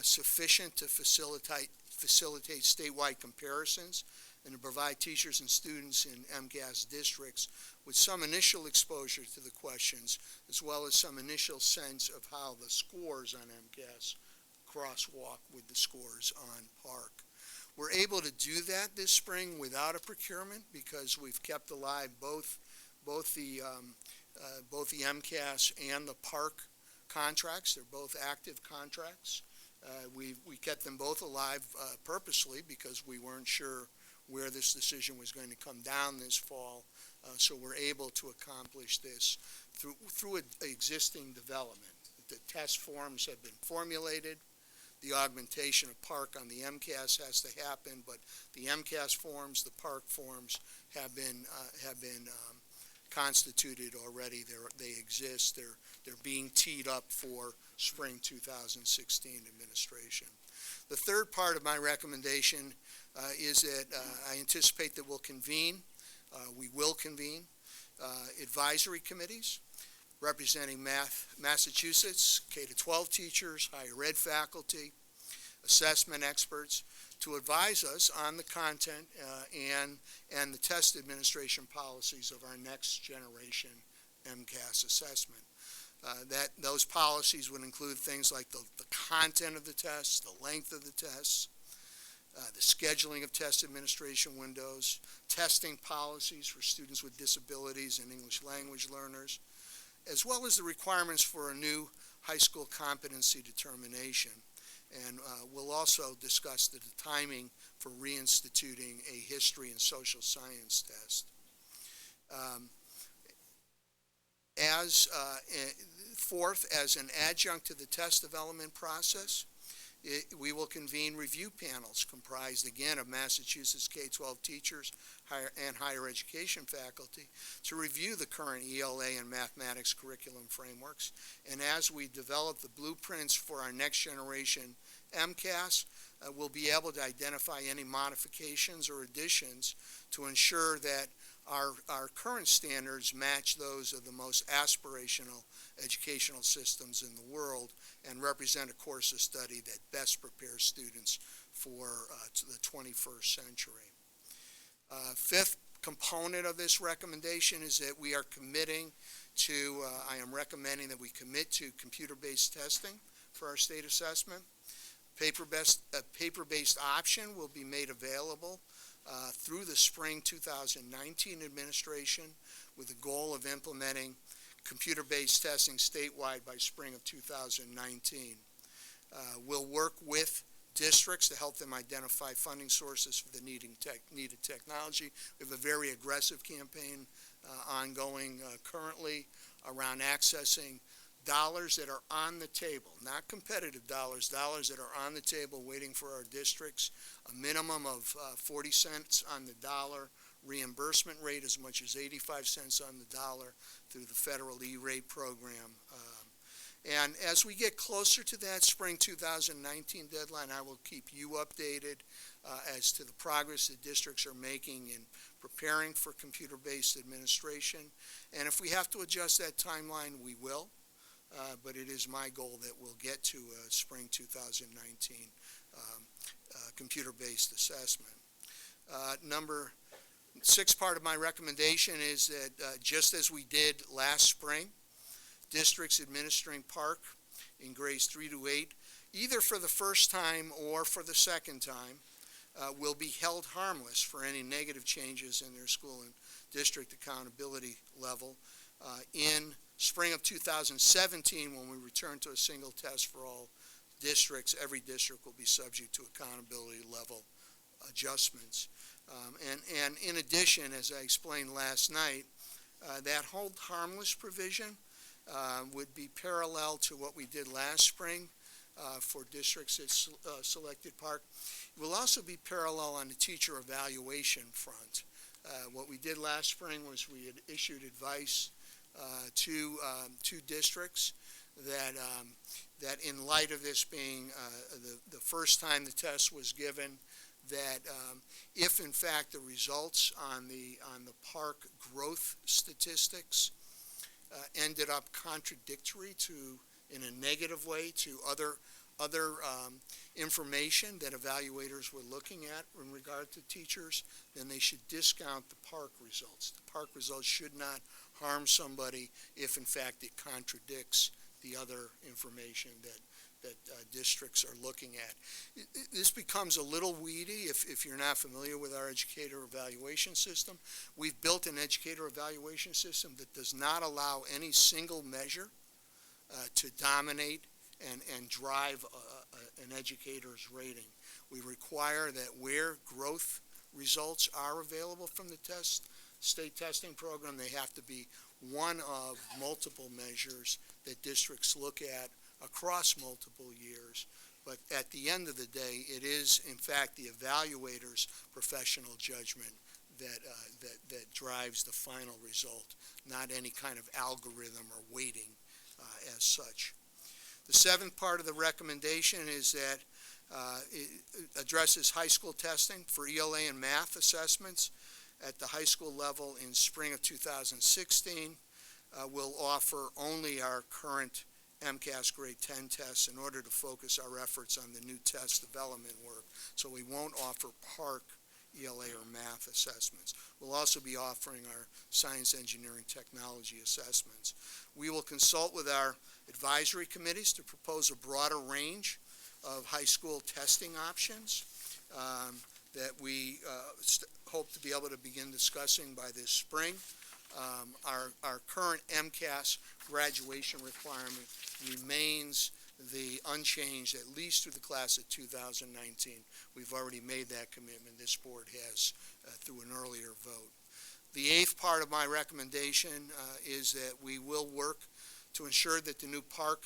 sufficient to facilitate statewide comparisons and to provide teachers and students in MCAS districts with some initial exposure to the questions, as well as some initial sense of how the scores on MCAS crosswalk with the scores on PARCC. We're able to do that this spring without a procurement because we've kept alive both the MCAS and the PARCC contracts. They're both active contracts. We kept them both alive purposely because we weren't sure where this decision was going to come down this fall. So we're able to accomplish this through existing development. The test forms have been formulated. The augmentation of PARCC on the MCAS has to happen, but the MCAS forms, the PARCC forms have been constituted already. They exist. They're being teed up for spring 2016 administration. The third part of my recommendation is that I anticipate that we will convene advisory committees representing Massachusetts, K-12 teachers, higher ed faculty, assessment experts, to advise us on the content and the test administration policies of our next generation MCAS assessment. Those policies would include things like the content of the tests, the length of the tests, the scheduling of test administration windows, testing policies for students with disabilities and English language learners, as well as the requirements for a new high school competency determination. And we'll also discuss the timing for reinstituting a history and social science test. Fourth, as an adjunct to the test development process, we will convene review panels comprised, again, of Massachusetts K-12 teachers and higher education faculty to review the current ELA and mathematics curriculum frameworks. And as we develop the blueprints for our next generation MCAS, we'll be able to identify any modifications or additions to ensure that our current standards match those of the most aspirational educational systems in the world and represent a course of study that best prepares students for the 21st century. Fifth component of this recommendation is that we are committing to, I am recommending that we commit to computer-based testing for our state assessment. Paper-based option will be made available through the spring 2019 administration with the goal of implementing computer-based testing statewide by spring of 2019. We'll work with districts to help them identify funding sources for the needed technology. We have a very aggressive campaign ongoing currently around accessing dollars that are on the table, not competitive dollars, dollars that are on the table waiting for our districts, a minimum of 40 cents on the dollar, reimbursement rate as much as 85 cents on the dollar through the federal E-rate program. And as we get closer to that spring 2019 deadline, I will keep you updated as to the progress the districts are making in preparing for computer-based administration. And if we have to adjust that timeline, we will. But it is my goal that we'll get to spring 2019 computer-based assessment. Number 6 part of my recommendation is that just as we did last spring, districts administering PARCC in grades 3 to 8, either for the first time or for the second time, will be held harmless for any negative changes in their school and district accountability level in spring of 2017, when we return to a single test for all districts. Every district will be subject to accountability level adjustments. And in addition, as I explained last night, that hold harmless provision would be parallel to what we did last spring for districts that selected PARCC. It will also be parallel on the teacher evaluation front. What we did last spring was we had issued advice to districts that in light of this being the first time the test was given, that if in fact the results on the park growth statistics ended up contradictory in a negative way to other information that evaluators were looking at in regard to teachers, then they should discount the park results. The park results should not harm somebody if in fact it contradicts the other information that districts are looking at. This becomes a little weedy if you're not familiar with our educator evaluation system. We've built an educator evaluation system that does not allow any single measure to dominate and drive an educator's rating. We require that where growth results are available from the state testing program, they have to be one of multiple measures that districts look at across multiple years. But at the end of the day, it is, in fact, the evaluator's professional judgment that drives the final result, not any kind of algorithm or weighting as such. The seventh part of the recommendation is that it addresses high school testing for ELA and math assessments at the high school level in spring of 2016. We'll offer only our current MCAS grade 10 tests in order to focus our efforts on the new test development work. So we won't offer PARCC, ELA, or math assessments. We'll also be offering our science, engineering, technology assessments. We will consult with our advisory committees to propose a broader range of high school testing options that we hope to be able to begin discussing by this spring. Our current MCAS graduation requirement remains unchanged, at least through the class of 2019. We've already made that commitment. This board has through an earlier vote. The eighth part of my recommendation is that we will work to ensure that the new PARCC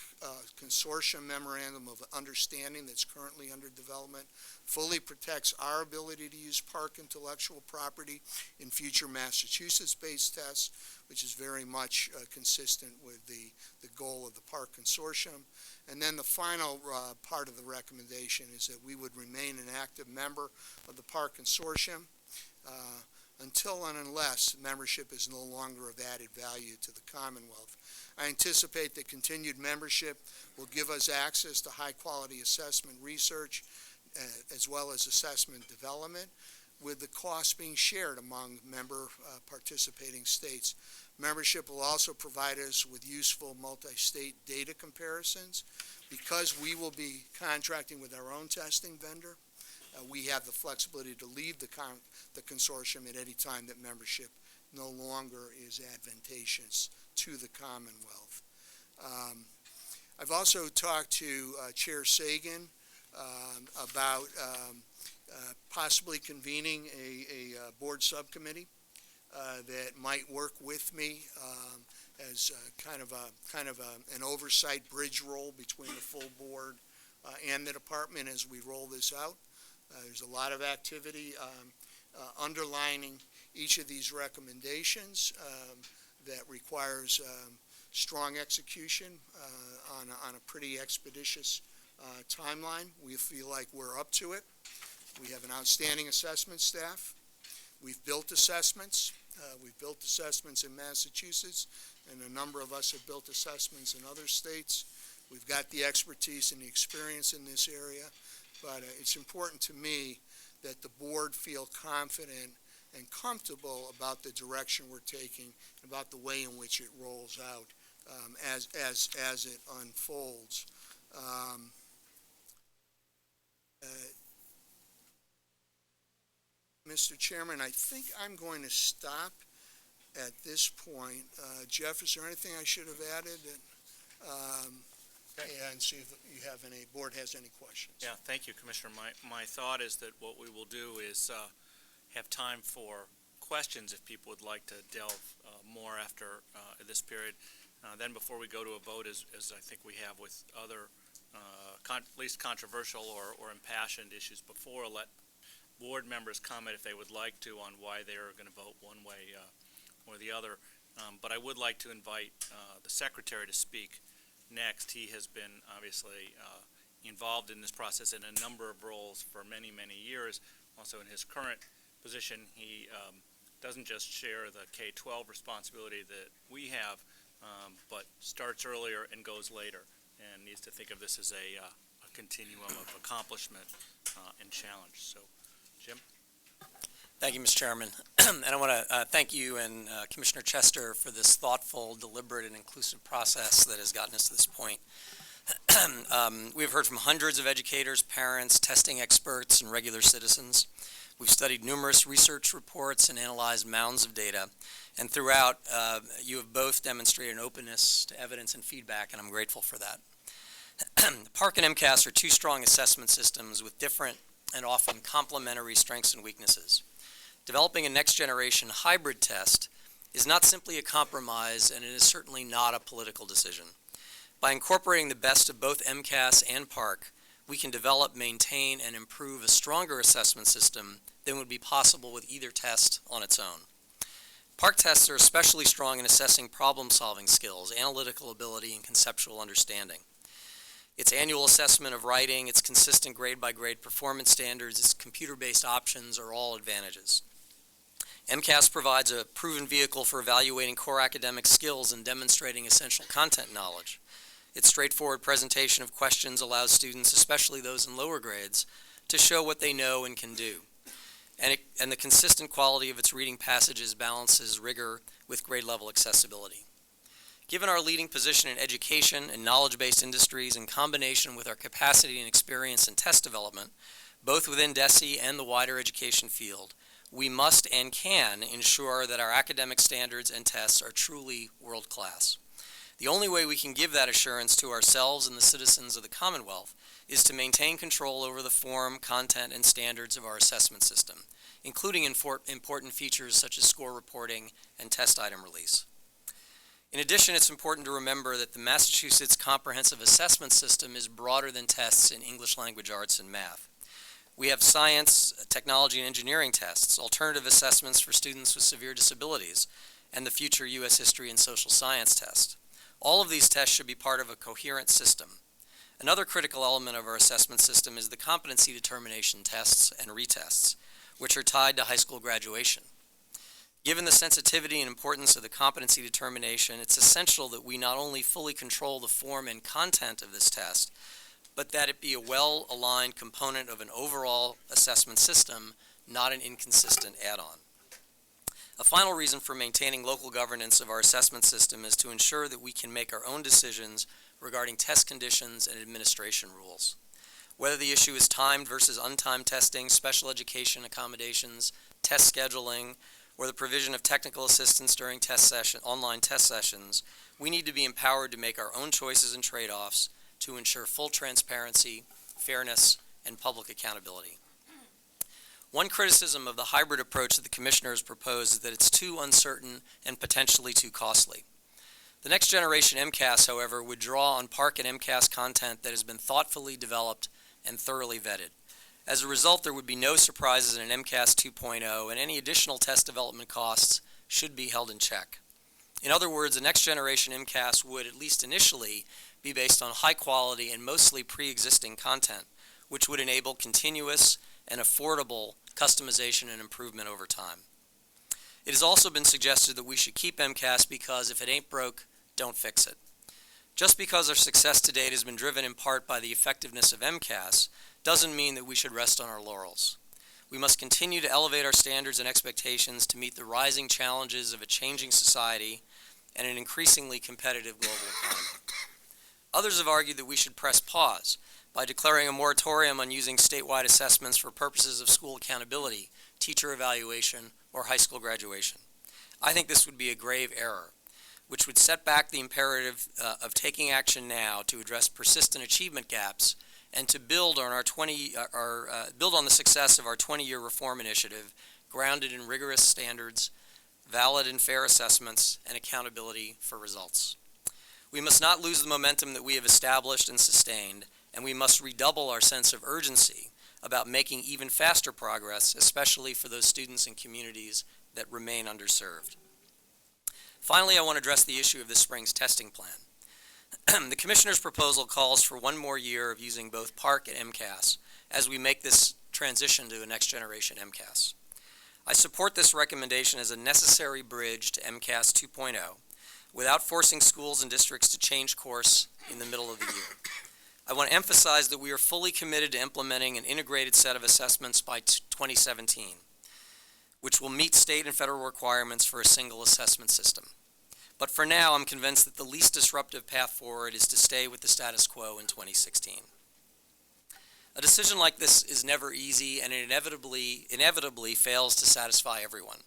consortium memorandum of understanding that's currently under development fully protects our ability to use PARCC intellectual property in future Massachusetts-based tests, which is very much consistent with the goal of the PARCC consortium. And then the final part of the recommendation is that we would remain an active member of the PARCC consortium until and unless membership is no longer of added value to the Commonwealth. I anticipate that continued membership will give us access to high-quality assessment research as well as assessment development, with the cost being shared among member participating states. Membership will also provide us with useful multi-state data comparisons. Because we will be contracting with our own testing vendor, we have the flexibility to leave the consortium at any time that membership no longer is advantageous to the Commonwealth. I've also talked to Chair Sagan about possibly convening a board subcommittee that might work with me as kind of an oversight bridge role between the full board and the department as we roll this out. There's a lot of activity underlining each of these recommendations that requires strong execution on a pretty expeditious timeline. We feel like we're up to it. We have an outstanding assessment staff. We've built assessments. We've built assessments in Massachusetts, and a number of us have built assessments in other states. We've got the expertise and the experience in this area, but it's important to me that the board feel confident and comfortable about the direction we're taking, about the way in which it rolls out as it unfolds. Mr. Chairman, I think I'm going to stop at this point. Jeff, is there anything I should have added? And see if board has any questions. Yeah, thank you, Commissioner. My thought is that what we will do is have time for questions if people would like to delve more after this period. Then before we go to a vote, as I think we have with other at least controversial or impassioned issues before, let board members comment if they would like to on why they're going to vote one way or the other. But I would like to invite the Secretary to speak next. He has been obviously involved in this process in a number of roles for many, many years, also in his current position, he doesn't just share the K-12 responsibility that we have, but starts earlier and goes later, and needs to think of this as a continuum of accomplishment and challenge. So, Jim? Thank you, Mr. Chairman. And I want to thank you and Commissioner Chester for this thoughtful, deliberate, and inclusive process that has gotten us to this point. We've heard from hundreds of educators, parents, testing experts, and regular citizens. We've studied numerous research reports and analyzed mounds of data. And throughout, you have both demonstrated an openness to evidence and feedback, and I'm grateful for that. PARCC and MCAS are two strong assessment systems with different and often complementary strengths and weaknesses. Developing a next-generation hybrid test is not simply a compromise, and it is certainly not a political decision. By incorporating the best of both MCAS and PARCC, we can develop, maintain, and improve a stronger assessment system than would be possible with either test on its own. PARCC tests are especially strong in assessing problem-solving skills, analytical ability, and conceptual understanding. Its annual assessment of writing, its consistent grade-by-grade performance standards, its computer-based options are all advantages. MCAS provides a proven vehicle for evaluating core academic skills and demonstrating essential content knowledge. Its straightforward presentation of questions allows students, especially those in lower grades, to show what they know and can do. And the consistent quality of its reading passages balances rigor with grade-level accessibility. Given our leading position in education and knowledge-based industries in combination with our capacity and experience in test development, both within DESE and the wider education field, we must and can ensure that our academic standards and tests are truly world-class. The only way we can give that assurance to ourselves and the citizens of the Commonwealth is to maintain control over the form, content, and standards of our assessment system, including important features such as score reporting and test item release. In addition, it's important to remember that the Massachusetts Comprehensive Assessment System is broader than tests in English language arts and math. We have science, technology, and engineering tests, alternative assessments for students with severe disabilities, and the future U.S. history and social science test. All of these tests should be part of a coherent system. Another critical element of our assessment system is the competency determination tests and retests, which are tied to high school graduation. Given the sensitivity and importance of the competency determination, it's essential that we not only fully control the form and content of this test, but that it be a well-aligned component of an overall assessment system, not an inconsistent add-on. A final reason for maintaining local governance of our assessment system is to ensure that we can make our own decisions regarding test conditions and administration rules. Whether the issue is timed versus untimed testing, special education accommodations, test scheduling, or the provision of technical assistance during online test sessions, we need to be empowered to make our own choices and trade-offs to ensure full transparency, fairness, and public accountability. One criticism of the hybrid approach that the commissioners propose is that it's too uncertain and potentially too costly. The next generation MCAS, however, would draw on PARCC and MCAS content that has been thoughtfully developed and thoroughly vetted. As a result, there would be no surprises in an MCAS 2.0, and any additional test development costs should be held in check. In other words, the next generation MCAS would, at least initially, be based on high quality and mostly pre-existing content, which would enable continuous and affordable customization and improvement over time. It has also been suggested that we should keep MCAS because if it ain't broke, don't fix it. Just because our success to date has been driven in part by the effectiveness of MCAS doesn't mean that we should rest on our laurels. We must continue to elevate our standards and expectations to meet the rising challenges of a changing society and an increasingly competitive global economy. Others have argued that we should press pause by declaring a moratorium on using statewide assessments for purposes of school accountability, teacher evaluation, or high school graduation. I think this would be a grave error, which would set back the imperative of taking action now to address persistent achievement gaps and to build on the success of our 20-year reform initiative, grounded in rigorous standards, valid and fair assessments, and accountability for results. We must not lose the momentum that we have established and sustained, and we must redouble our sense of urgency about making even faster progress, especially for those students and communities that remain underserved. Finally, I want to address the issue of this spring's testing plan. The Commissioner's proposal calls for one more year of using both PARCC and MCAS as we make this transition to a next-generation MCAS. I support this recommendation as a necessary bridge to MCAS 2.0 without forcing schools and districts to change course in the middle of the year. I want to emphasize that we are fully committed to implementing an integrated set of assessments by 2017, which will meet state and federal requirements for a single assessment system. But for now, I'm convinced that the least disruptive path forward is to stay with the status quo in 2016. A decision like this is never easy, and it inevitably fails to satisfy everyone.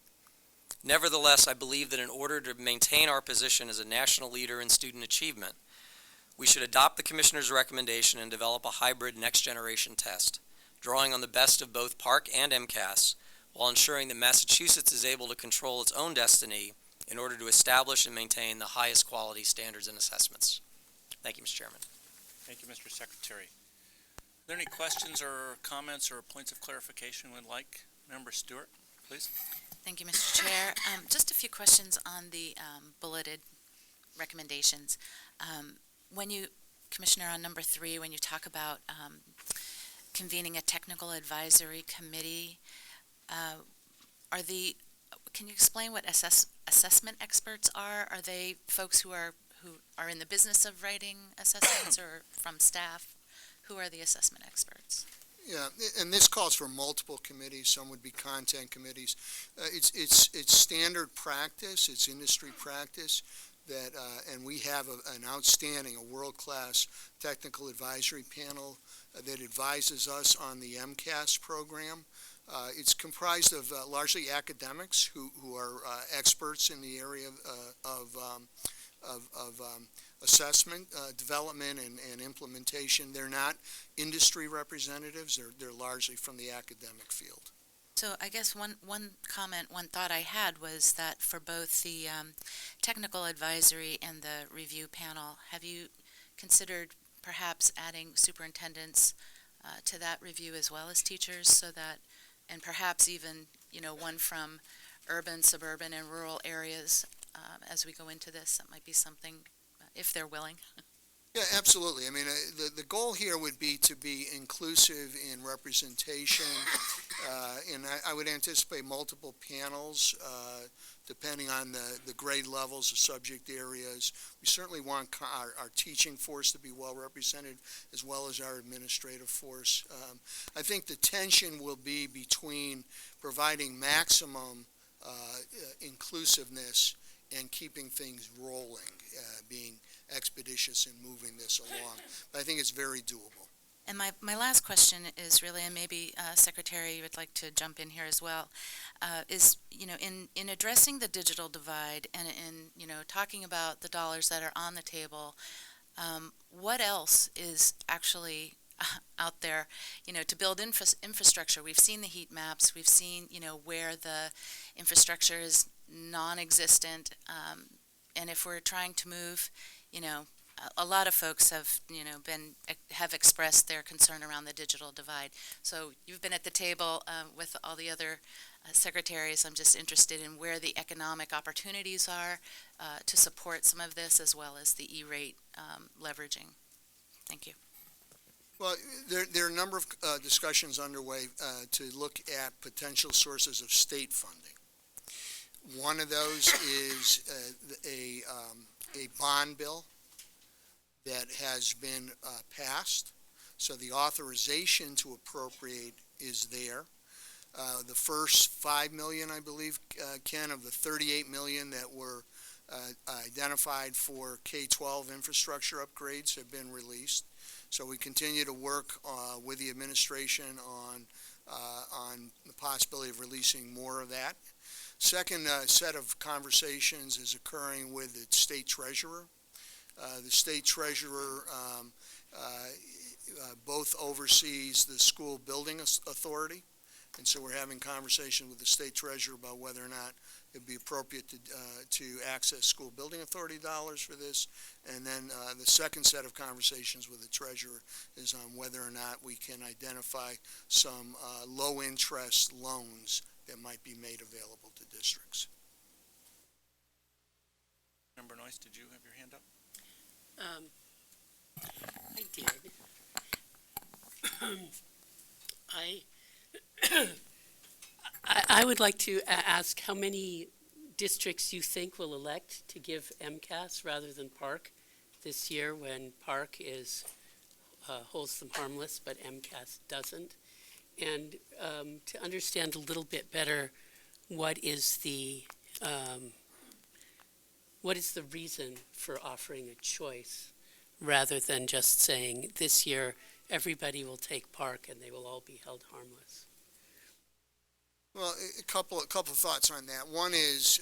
Nevertheless, I believe that in order to maintain our position as a national leader in student achievement, we should adopt the Commissioner's recommendation and develop a hybrid next-generation test, drawing on the best of both PARCC and MCAS, while ensuring that Massachusetts is able to control its own destiny in order to establish and maintain the highest quality standards and assessments. Thank you, Mr. Chairman. Thank you, Mr. Secretary. Are there any questions or comments or points of clarification we'd like? Member Stewart, please. Thank you, Mr. Chair. Just a few questions on the bulleted recommendations. When you, Commissioner, on number 3, when you talk about convening a technical advisory committee, can you explain what assessment experts are? Are they folks who are in the business of writing assessments or from staff? Who are the assessment experts? Yeah, and this calls for multiple committees. Some would be content committees. It's standard practice. It's industry practice that, and we have a world-class technical advisory panel that advises us on the MCAS program. It's comprised of largely academics who are experts in the area of assessment, development, and implementation. They're not industry representatives. They're largely from the academic field. So I guess one thought I had was that for both the technical advisory and the review panel, have you considered perhaps adding superintendents to that review as well as teachers, so that, and perhaps even, one from urban, suburban, and rural areas as we go into this? That might be something, if they're willing. Yeah, absolutely. I mean, the goal here would be to be inclusive in representation, and I would anticipate multiple panels depending on the grade levels, the subject areas. We certainly want our teaching force to be well represented, as well as our administrative force. I think the tension will be between providing maximum inclusiveness and keeping things rolling, being expeditious in moving this along. But I think it's very doable. And my last question is really, and maybe Secretary would like to jump in here as well, is, in addressing the digital divide and in, talking about the dollars that are on the table, what else is actually out there, to build infrastructure? We've seen the heat maps. We've seen, where the infrastructure is non-existent, and if we're trying to move, a lot of folks have, have expressed their concern around the digital divide. So you've been at the table with all the other secretaries. I'm just interested in where the economic opportunities are to support some of this, as well as the E-rate leveraging. Thank you. Well, there are a number of discussions underway to look at potential sources of state funding. One of those is a bond bill that has been passed, so the authorization to appropriate is there. The first $5 million, I believe, Ken, of the $38 million that were identified for K-12 infrastructure upgrades have been released. So we continue to work with the administration on the possibility of releasing more of that. Second set of conversations is occurring with the state treasurer. The state treasurer both oversees the school building authority, and so we're having conversation with the state treasurer about whether or not it'd be appropriate to access school building authority dollars for this. And then the second set of conversations with the treasurer is on whether or not we can identify some low interest loans that might be made available to districts. Member Noyce, did you have your hand up? I did. I I would like to ask how many districts you think will elect to give MCAS rather than PARCC this year when PARCC is holds them harmless, but MCAS doesn't. And to understand a little bit better what is the reason for offering a choice rather than just saying this year everybody will take PARCC and they will all be held harmless. Well, a couple of thoughts on that. One is,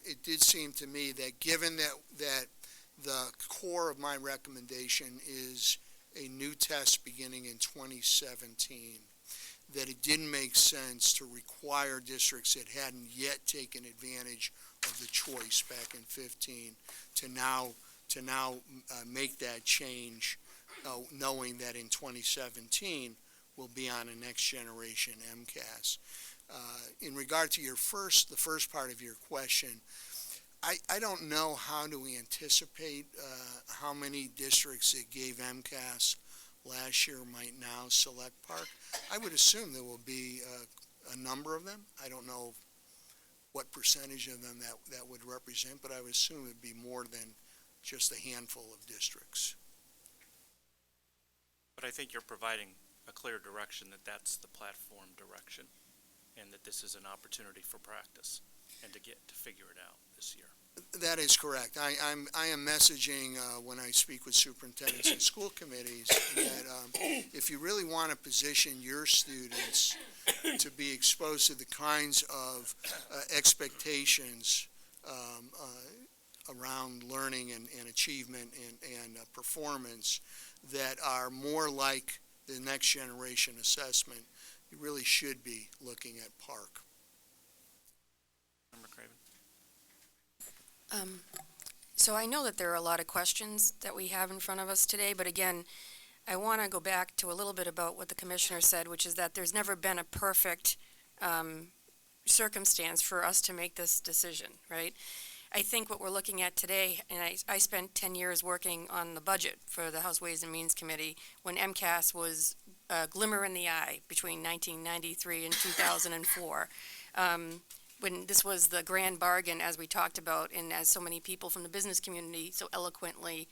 it did seem to me that given that the core of my recommendation is a new test beginning in 2017, that it didn't make sense to require districts that hadn't yet taken advantage of the choice back in 15 to now make that change, knowing that in 2017 we'll be on a next generation MCAS. In regard to the first part of your question, I don't know how do we anticipate how many districts that gave MCAS last year might now select PARCC. I would assume there will be a number of them. I don't know what percentage of them that would represent, but I would assume it would be more than just a handful of districts. But I think you're providing a clear direction that that's the platform direction, and that this is an opportunity for practice and to figure it out this year. That is correct. I am messaging when I speak with superintendents and school committees that if you really want to position your students to be exposed to the kinds of expectations around learning and achievement and performance that are more like the next generation assessment, you really should be looking at PARCC. Member Craven? So I know that there are a lot of questions that we have in front of us today, but again, I want to go back to a little bit about what the commissioner said, which is that there's never been a perfect circumstance for us to make this decision, right? I think what we're looking at today, and I spent 10 years working on the budget for the House Ways and Means Committee when MCAS was a glimmer in the eye between 1993 and 2004. When this was the grand bargain, as we talked about, and as so many people from the business community so eloquently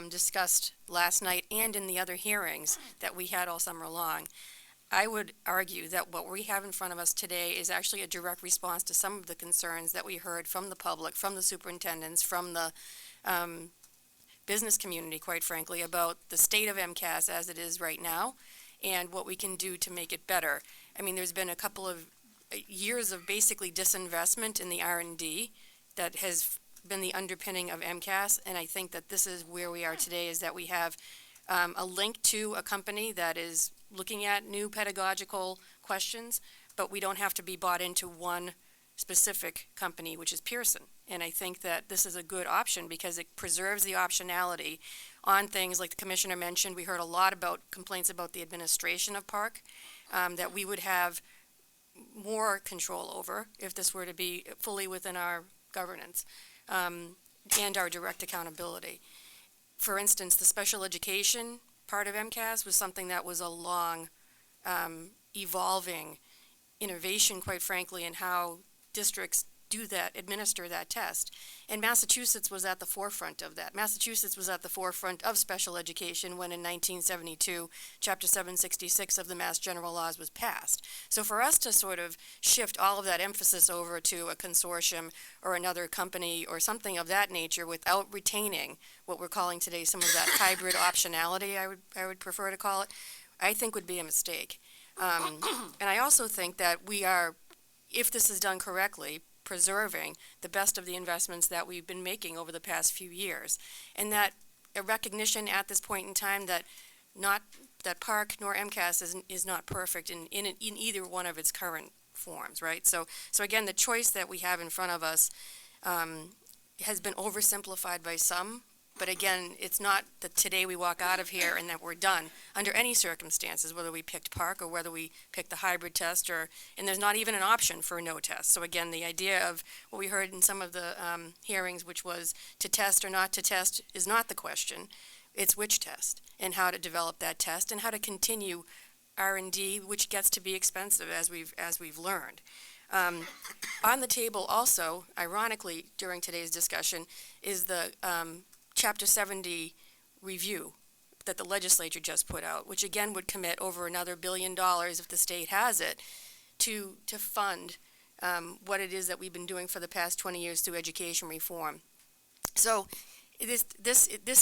discussed last night and in the other hearings that we had all summer long. I would argue that what we have in front of us today is actually a direct response to some of the concerns that we heard from the public, from the superintendents, from the business community, quite frankly, about the state of MCAS as it is right now and what we can do to make it better. I mean, there's been a couple of years of basically disinvestment in the R&D that has been the underpinning of MCAS, and I think that this is where we are today, is that we have a link to a company that is looking at new pedagogical questions, but we don't have to be bought into one specific company, which is Pearson. And I think that this is a good option because it preserves the optionality on things like the commissioner mentioned. We heard a lot about complaints about the administration of PARCC, that we would have more control over if this were to be fully within our governance and our direct accountability. For instance, the special education part of MCAS was something that was a long evolving innovation, quite frankly, in how districts do that, administer that test. And Massachusetts was at the forefront of that. Massachusetts was at the forefront of special education when in 1972, Chapter 766 of the Mass General Laws was passed. So for us to sort of shift all of that emphasis over to a consortium or another company or something of that nature without retaining what we're calling today some of that hybrid optionality, I would prefer to call it, I think would be a mistake. And I also think that we are, if this is done correctly, preserving the best of the investments that we've been making over the past few years. And that a recognition at this point in time that not that PARCC nor MCAS is not perfect in either one of its current forms, right? So again, the choice that we have in front of us has been oversimplified by some. But again, it's not that today we walk out of here and that we're done under any circumstances, whether we picked PARCC or whether we picked the hybrid test, and there's not even an option for a no test. So again, the idea of what we heard in some of the hearings, which was to test or not to test, is not the question. It's which test and how to develop that test and how to continue R&D, which gets to be expensive as we've learned. On the table also, ironically, during today's discussion, is the Chapter 70 review that the legislature just put out, which again would commit over another $1 billion, if the state has it, to fund what it is that we've been doing for the past 20 years through education reform. So this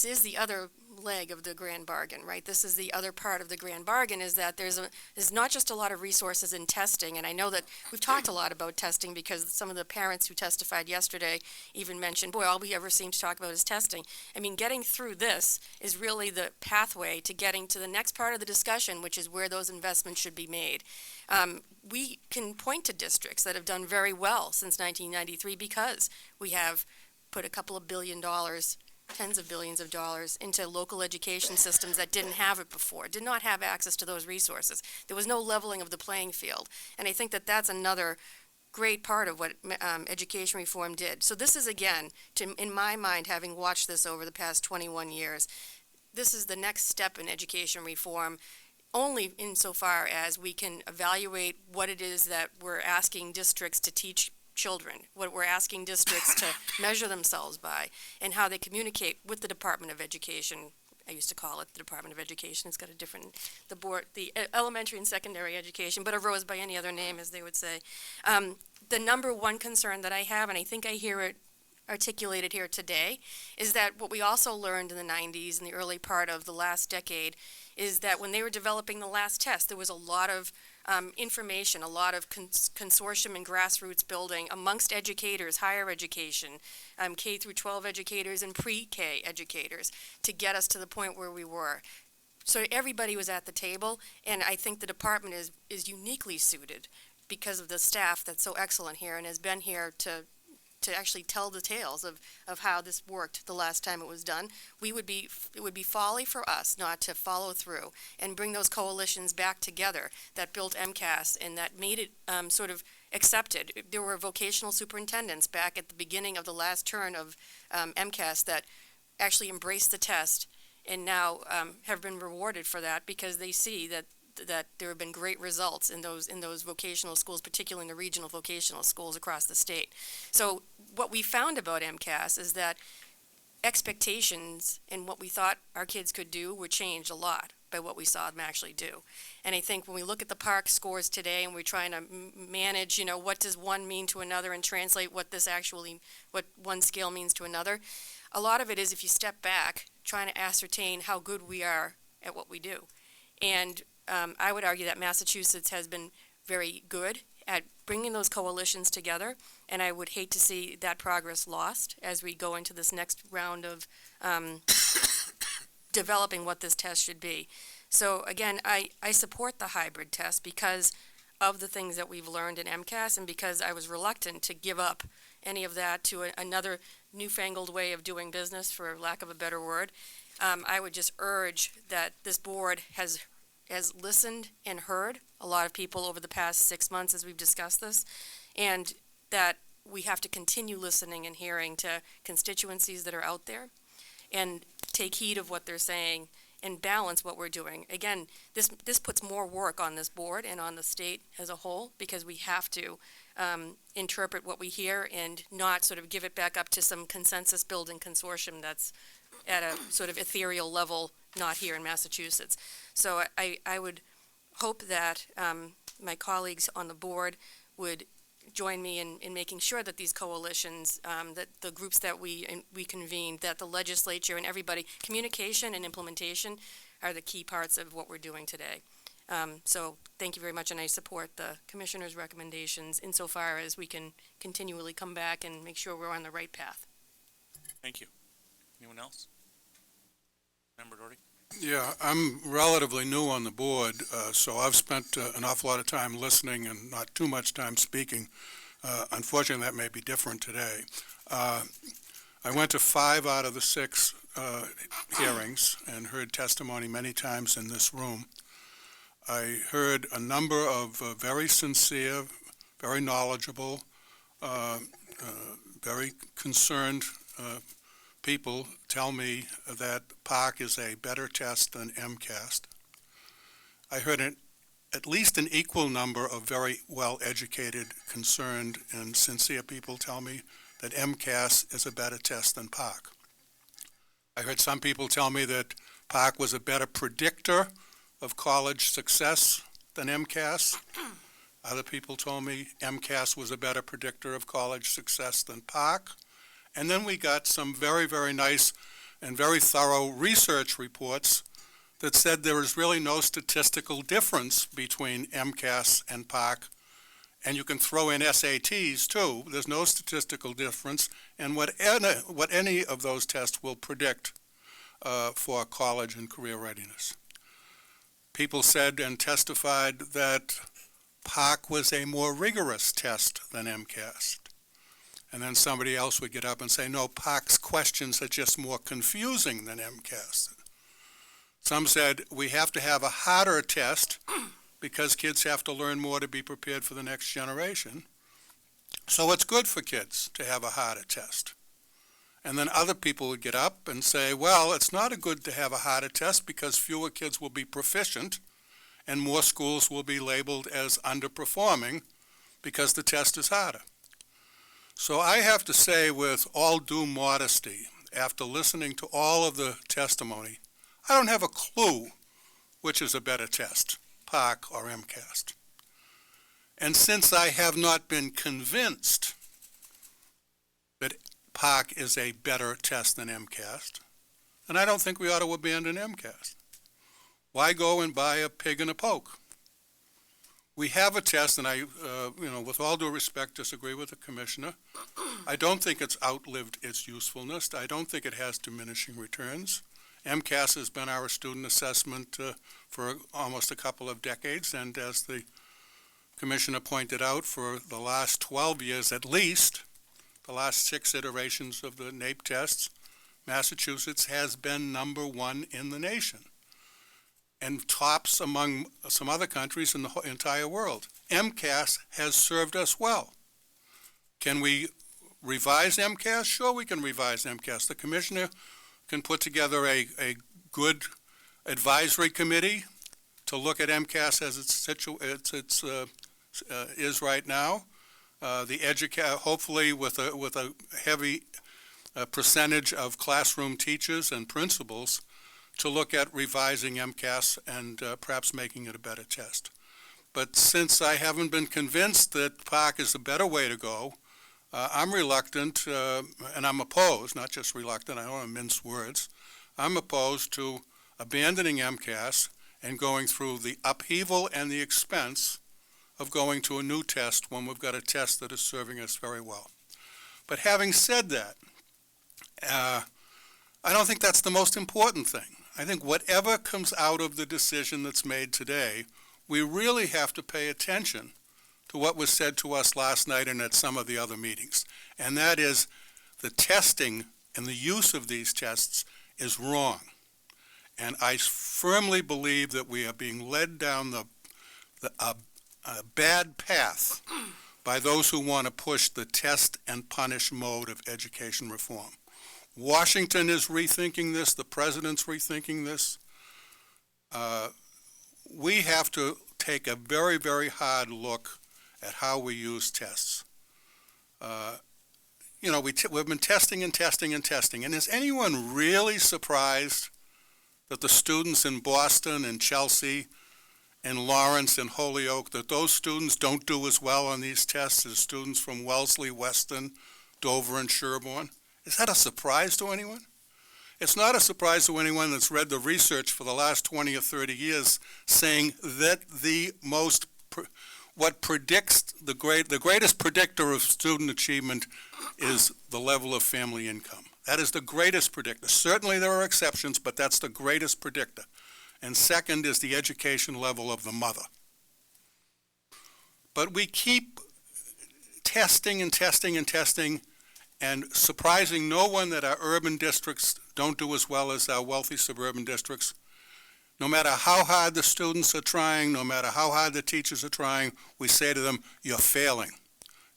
is the other leg of the grand bargain, right? This is the other part of the grand bargain, is that there's not just a lot of resources in testing, and I know that we've talked a lot about testing because some of the parents who testified yesterday even mentioned, boy, all we ever seem to talk about is testing. I mean, getting through this is really the pathway to getting to the next part of the discussion, which is where those investments should be made. We can point to districts that have done very well since 1993 because we have put a couple of $1 billion, tens of billions of dollars into local education systems that didn't have it before, did not have access to those resources. There was no leveling of the playing field. And I think that that's another great part of what education reform did. So this is, again, in my mind, having watched this over the past 21 years, this is the next step in education reform, only insofar as we can evaluate what it is that we're asking districts to teach children, what we're asking districts to measure themselves by, and how they communicate with the Department of Education. I used to call it the Department of Education. It's got a different, the elementary and secondary education, but arose by any other name, as they would say. The number one concern that I have, and I think I hear it articulated here today, is that what we also learned in the 90s and the early part of the last decade is that when they were developing the last test, there was a lot of information, a lot of consortium and grassroots building amongst educators, higher education, K through 12 educators and pre-K educators to get us to the point where we were. So everybody was at the table, and I think the department is uniquely suited because of the staff that's so excellent here and has been here to actually tell the tales of how this worked the last time it was done. It would be folly for us not to follow through and bring those coalitions back together that built MCAS and that made it sort of accepted. There were vocational superintendents back at the beginning of the last turn of MCAS that actually embraced the test and now have been rewarded for that because they see that there have been great results in those vocational schools, particularly in the regional vocational schools across the state. So what we found about MCAS is that expectations and what we thought our kids could do were changed a lot by what we saw them actually do. And I think when we look at the PARCC scores today and we're trying to manage, what does one mean to another and translate what one scale means to another, a lot of it is if you step back, trying to ascertain how good we are at what we do. And I would argue that Massachusetts has been very good at bringing those coalitions together, and I would hate to see that progress lost as we go into this next round of developing what this test should be. So again, I support the hybrid test because of the things that we've learned in MCAS and because I was reluctant to give up any of that to another newfangled way of doing business, for lack of a better word. I would just urge that this board has listened and heard a lot of people over the past 6 months as we've discussed this, and that we have to continue listening and hearing to constituencies that are out there and take heed of what they're saying and balance what we're doing. Again, this puts more work on this board and on the state as a whole because we have to interpret what we hear and not sort of give it back up to some consensus building consortium that's at a sort of ethereal level, not here in Massachusetts. So I would hope that my colleagues on the board would join me in making sure that these coalitions, that the groups that we convened, that the legislature and everybody, communication and implementation are the key parts of what we're doing today. So thank you very much, and I support the commissioner's recommendations insofar as we can continually come back and make sure we're on the right path. Thank you. Anyone else? Member Doherty? Yeah, I'm relatively new on the board, so I've spent an awful lot of time listening and not too much time speaking. Unfortunately, that may be different today. I went to 5 out of the 6 hearings and heard testimony many times in this room. I heard a number of very sincere, very knowledgeable, very concerned people tell me that PARCC is a better test than MCAS. I heard an at least an equal number of very well-educated, concerned, and sincere people tell me that MCAS is a better test than PARCC. I heard some people tell me that PARCC was a better predictor of college success than MCAS. Other people told me MCAS was a better predictor of college success than PARCC. And then we got some very, very nice and very thorough research reports that said there is really no statistical difference between MCAS and PARCC. And you can throw in SATs too. There's no statistical difference in what any of those tests will predict for college and career readiness. People said and testified that PARCC was a more rigorous test than MCAS. And then somebody else would get up and say, no, PARCC's questions are just more confusing than MCAS. Some said we have to have a harder test because kids have to learn more to be prepared for the next generation. So it's good for kids to have a harder test. And then other people would get up and say, well, it's not good to have a harder test because fewer kids will be proficient and more schools will be labeled as underperforming because the test is harder. So I have to say with all due modesty, after listening to all of the testimony, I don't have a clue which is a better test, PARCC or MCAS. And since I have not been convinced that PARCC is a better test than MCAS, then I don't think we ought to abandon MCAS. Why go and buy a pig in a poke? We have a test, and I, with all due respect, disagree with the commissioner. I don't think it's outlived its usefulness. I don't think it has diminishing returns. MCAS has been our student assessment for almost a couple of decades, and as the commissioner pointed out, for the last 12 years at least, the last 6 iterations of the NAEP tests, Massachusetts has been #1 in the nation and tops among some other countries in the entire world. MCAS has served us well. Can we revise MCAS? Sure, we can revise MCAS. The commissioner can put together a good advisory committee to look at MCAS as it is right now. Hopefully with a heavy percentage of classroom teachers and principals to look at revising MCAS and perhaps making it a better test. But since I haven't been convinced that PARCC is a better way to go, I'm reluctant, and I'm opposed, not just reluctant, I don't want to mince words, I'm opposed to abandoning MCAS and going through the upheaval and the expense of going to a new test when we've got a test that is serving us very well. But having said that, I don't think that's the most important thing. I think whatever comes out of the decision that's made today, we really have to pay attention to what was said to us last night and at some of the other meetings. And that is the testing and the use of these tests is wrong. And I firmly believe that we are being led down a bad path by those who want to push the test and punish mode of education reform. Washington is rethinking this. The president's rethinking this. We have to take a very, very hard look at how we use tests. We've been testing and testing and testing. And is anyone really surprised that the students in Boston and Chelsea and Lawrence and Holyoke, that those students don't do as well on these tests as students from Wellesley, Weston, Dover, and Sherborne? Is that a surprise to anyone? It's not a surprise to anyone that's read the research for the last 20 or 30 years saying that what predicts the greatest predictor of student achievement is the level of family income. That is the greatest predictor. Certainly there are exceptions, but that's the greatest predictor. And second is the education level of the mother. But we keep testing and testing and testing and surprising no one that our urban districts don't do as well as our wealthy suburban districts. No matter how hard the students are trying, no matter how hard the teachers are trying, we say to them, you're failing.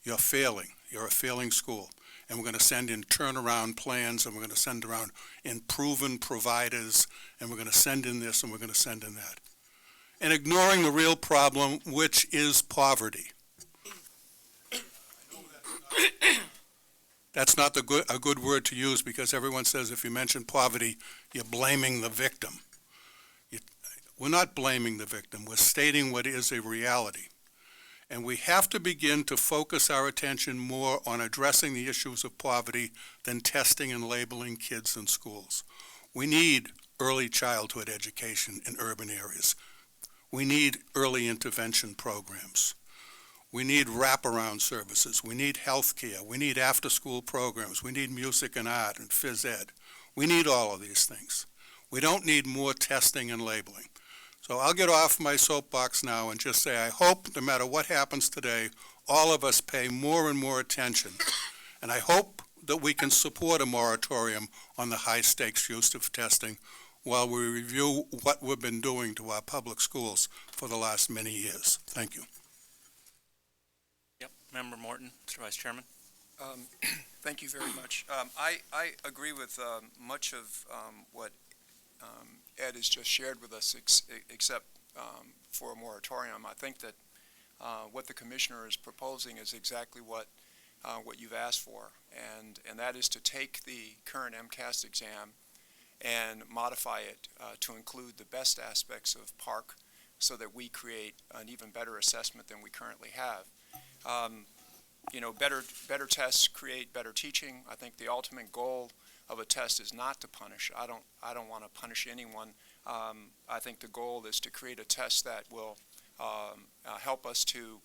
You're failing. You're a failing school. And we're going to send in turnaround plans, and we're going to send around in proven providers, and we're going to send in this, and we're going to send in that. and ignoring the real problem, which is poverty. That's not a good word to use, because everyone says if you mention poverty, you're blaming the victim. We're not blaming the victim. We're stating what is a reality. And we have to begin to focus our attention more on addressing the issues of poverty than testing and labeling kids in schools. We need early childhood education in urban areas. We need early intervention programs. We need wraparound services. We need health care. We need after-school programs. We need music and art and phys ed. We need all of these things. We don't need more testing and labeling. So I'll get off my soapbox now and just say I hope no matter what happens today, all of us pay more and more attention. And I hope that we can support a moratorium on the high-stakes use of testing while we review what we've been doing to our public schools for the last many years. Thank you. Yep, Member Morton, Mr. Vice Chairman. Thank you very much. I agree with much of what Ed has just shared with us, except for a moratorium. I think that what the Commissioner is proposing is exactly what you've asked for, and that is to take the current MCAS exam and modify it to include the best aspects of PARCC so that we create an even better assessment than we currently have. You know, better tests create better teaching. I think the ultimate goal of a test is not to punish. I don't want to punish anyone. I think the goal is to create a test that will help us to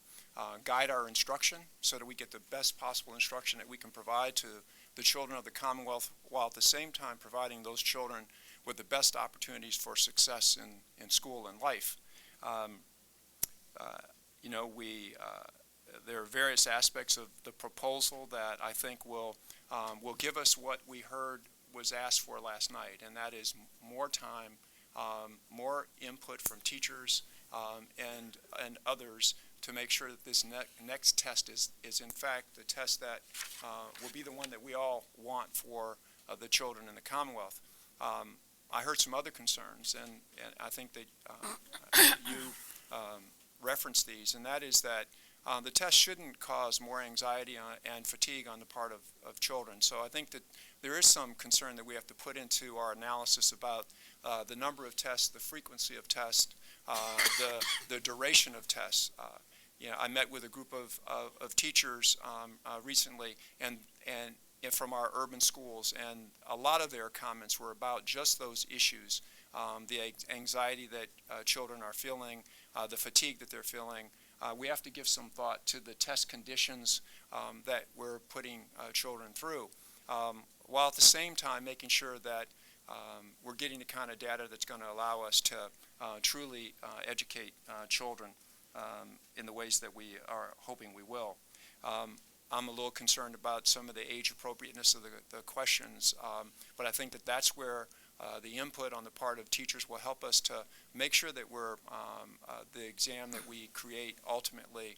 guide our instruction so that we get the best possible instruction that we can provide to the children of the Commonwealth, while at the same time providing those children with the best opportunities for success in school and life. You know, there are various aspects of the proposal that I think will give us what we heard was asked for last night, and that is more time, more input from teachers and others to make sure that this next test is in fact the test that will be the one that we all want for the children in the Commonwealth. I heard some other concerns, and I think that you referenced these, and that is that the test shouldn't cause more anxiety and fatigue on the part of children. So I think that there is some concern that we have to put into our analysis about the number of tests, the frequency of tests, the duration of tests. You know, I met with a group of teachers recently, and from our urban schools, and a lot of their comments were about just those issues, the anxiety that children are feeling, the fatigue that they're feeling. We have to give some thought to the test conditions that we're putting children through, while at the same time making sure that we're getting the kind of data that's going to allow us to truly educate children in the ways that we are hoping we will. I'm a little concerned about some of the age appropriateness of the questions, but I think that that's where the input on the part of teachers will help us to make sure that we're the exam that we create ultimately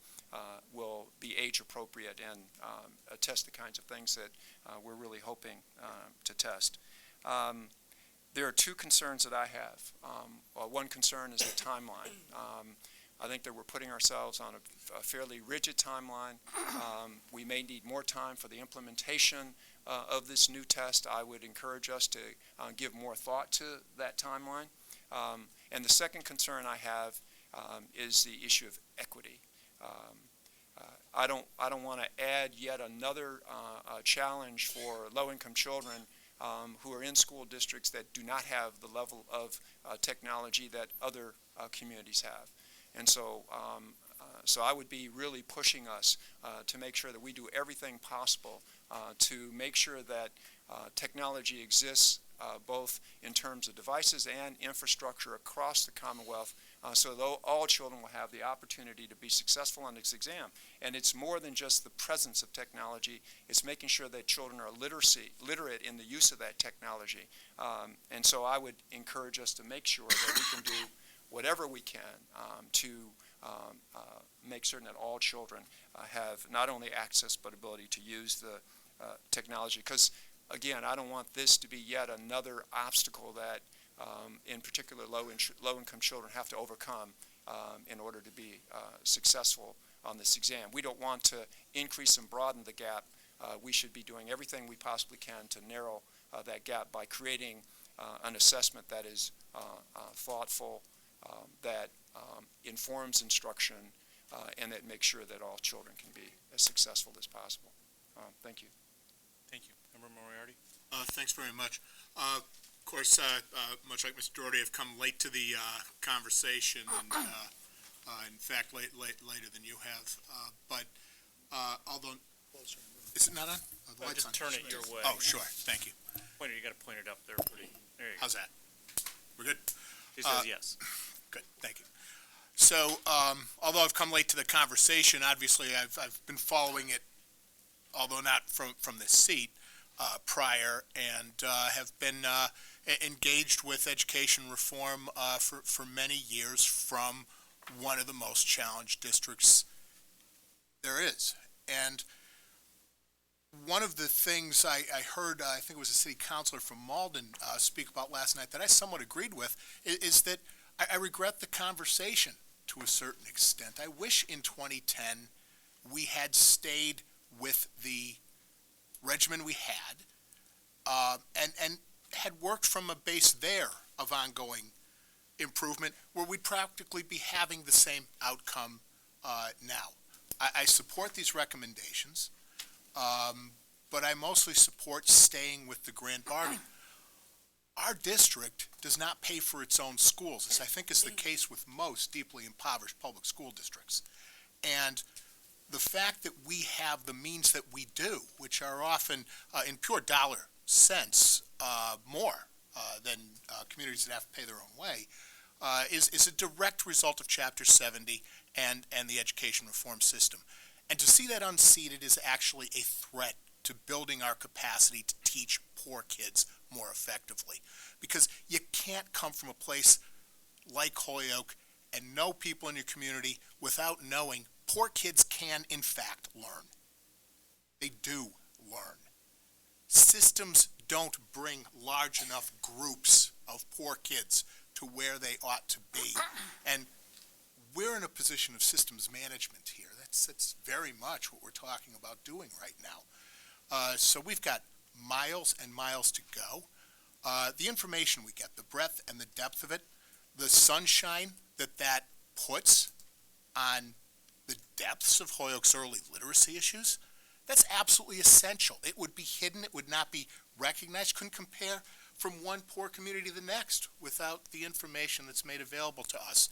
will be age appropriate and test the kinds of things that we're really hoping to test. There are two concerns that I have. One concern is the timeline. I think that we're putting ourselves on a fairly rigid timeline. We may need more time for the implementation of this new test. I would encourage us to give more thought to that timeline. And the second concern I have is the issue of equity. I don't want to add yet another challenge for low-income children who are in school districts that do not have the level of technology that other communities have. And so, so I would be really pushing us to make sure that we do everything possible to make sure that technology exists both in terms of devices and infrastructure across the Commonwealth, so that all children will have the opportunity to be successful on this exam. And it's more than just the presence of technology, it's making sure that children are literate in the use of that technology. And so I would encourage us to make sure that we can do whatever we can to make certain that all children have not only access but ability to use the technology. Because, again, I don't want this to be yet another obstacle that in particular low-income children, have to overcome in order to be successful on this exam. We don't want to increase and broaden the gap. We should be doing everything we possibly can to narrow that gap by creating an assessment that is thoughtful, that informs instruction, and that makes sure that all children can be as successful as possible. Thank you. Thank you. Member Moriarty? Thanks very much. Of course, much like Mr. Doherty, I've come late to the conversation, and in fact, later than you have. But although, is it not on? The light's just on. turn it your way. Oh, sure. Thank you. Pointer, you got to point it up there pretty. There you go. How's that? We're good? He says yes. Good, thank you. So, although I've come late to the conversation, obviously I've been following it, although not from this seat, prior, and have been engaged with education reform for many years from one of the most challenged districts there is. And one of the things I heard, I think it was a city councilor from Malden speak about last night that I somewhat agreed with, is that I regret the conversation to a certain extent. I wish in 2010 we had stayed with the regimen we had and had worked from a base there of ongoing improvement where we'd practically be having the same outcome now. I support these recommendations, but I mostly support staying with the grand bargain. Our district does not pay for its own schools, as I think is the case with most deeply impoverished public school districts. And the fact that we have the means that we do, which are often, in pure dollar sense, more than communities that have to pay their own way, is a direct result of Chapter 70 and the education reform system. And to see that unseated is actually a threat to building our capacity to teach poor kids more effectively. Because you can't come from a place like Holyoke and know people in your community without knowing poor kids can, in fact, learn. They do learn. Systems don't bring large enough groups of poor kids to where they ought to be. And we're in a position of systems management here. That's very much what we're talking about doing right now. So we've got miles and miles to go. The information we get, the breadth and the depth of it, the sunshine that puts on the depths of Holyoke's early literacy issues, that's absolutely essential. It would be hidden, it would not be recognized, couldn't compare from one poor community to the next without the information that's made available to us.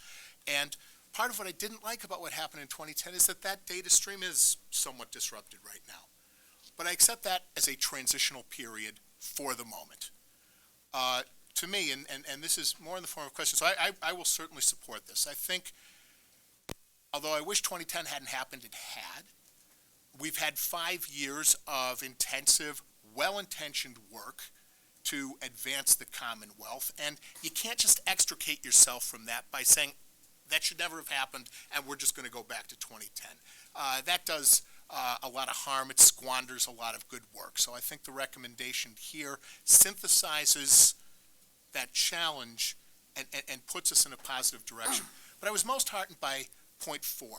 And part of what I didn't like about what happened in 2010 is that data stream is somewhat disrupted right now. But I accept that as a transitional period for the moment. To me, and this is more in the form of questions, so I will certainly support this. I think, although I wish 2010 hadn't happened, it had. We've had 5 years of intensive, well-intentioned work to advance the Commonwealth, and you can't just extricate yourself from that by saying that should never have happened and we're just going to go back to 2010. That does a lot of harm. It squanders a lot of good work. So I think the recommendation here synthesizes that challenge and puts us in a positive direction. But I was most heartened by point 4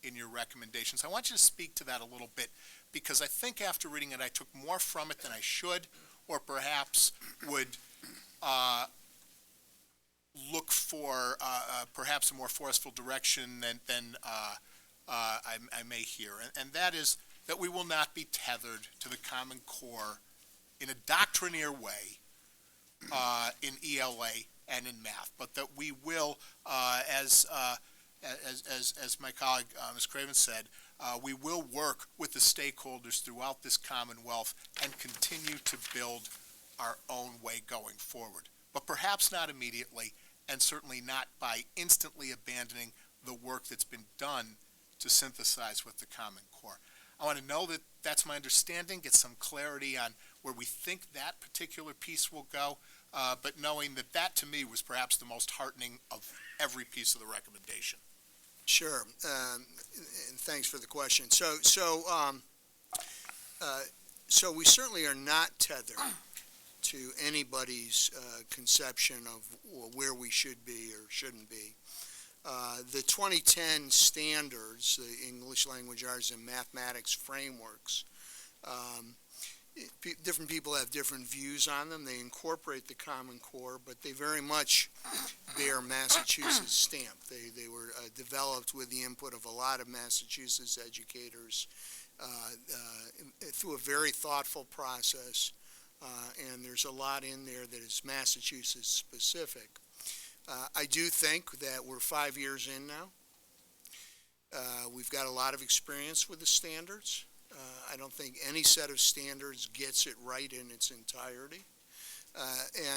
in your recommendations. I want you to speak to that a little bit because I think after reading it I took more from it than I should, or perhaps would look for perhaps a more forceful direction than I may hear. And that is that we will not be tethered to the Common Core in a doctrinaire way in ELA and in math, but that we will, as my colleague Ms. Craven said, we will work with the stakeholders throughout this Commonwealth and continue to build our own way going forward. But perhaps not immediately, and certainly not by instantly abandoning the work that's been done to synthesize with the Common Core. I want to know that that's my understanding, get some clarity on where we think that particular piece will go, but knowing that to me was perhaps the most heartening of every piece of the recommendation. Sure, and thanks for the question. So we certainly are not tethered to anybody's conception of where we should be or shouldn't be. The 2010 standards, the English language arts and mathematics frameworks, different people have different views on them. They incorporate the Common Core, but they very much bear Massachusetts stamp. They were developed with the input of a lot of Massachusetts educators through a very thoughtful process, and there's a lot in there that is Massachusetts specific. I do think that we're 5 years in now. We've got a lot of experience with the standards. I don't think any set of standards gets it right in its entirety.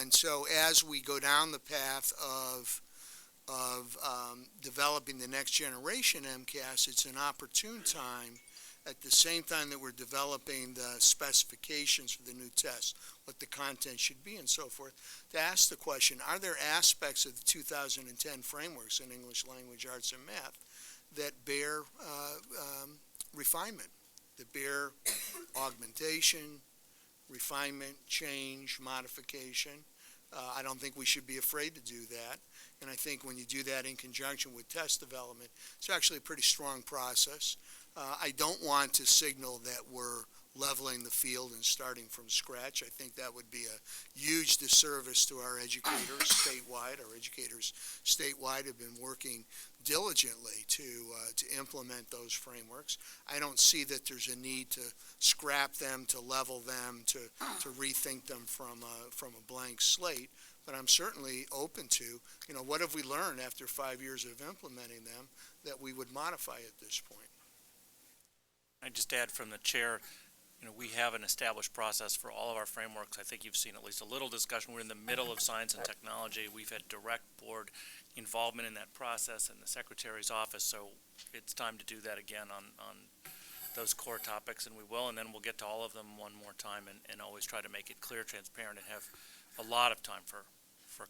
And so as we go down the path of developing the next generation MCAS, it's an opportune time, at the same time that we're developing the specifications for the new test, what the content should be and so forth, to ask the question, are there aspects of the 2010 frameworks in English language arts and math that bear refinement, that bear augmentation, refinement, change, modification? I don't think we should be afraid to do that. And I think when you do that in conjunction with test development, it's actually a pretty strong process. I don't want to signal that we're leveling the field and starting from scratch. I think that would be a huge disservice to our educators statewide. Our educators statewide have been working diligently to implement those frameworks. I don't see that there's a need to scrap them, to level them, to rethink them from a blank slate. But I'm certainly open to, what have we learned after 5 years of implementing them that we would modify at this point? I'd just add from the chair, we have an established process for all of our frameworks. I think you've seen at least a little discussion. We're in the middle of science and technology. We've had direct board involvement in that process in the Secretary's office, so it's time to do that again on those core topics, and we will, and then we'll get to all of them one more time and always try to make it clear, transparent, and have a lot of time for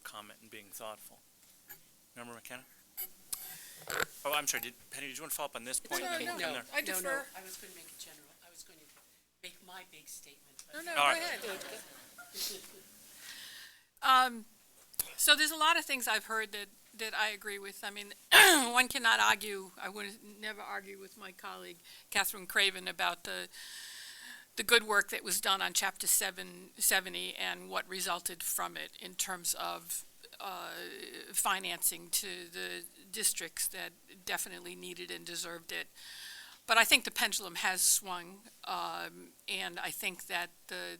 comment and being thoughtful. Member McKenna? Oh, I'm sorry. Penny, did you want to follow up on this point? No, I defer. No, I was going to make it general. I was going to make my big statement. No, All go right. ahead. So there's a lot of things I've heard that I agree with. I mean, one cannot argue, I would never argue with my colleague, Catherine Craven, about the good work that was done on Chapter 770 and what resulted from it in terms of financing to the districts that definitely needed and deserved it. But I think the pendulum has swung, and I think that the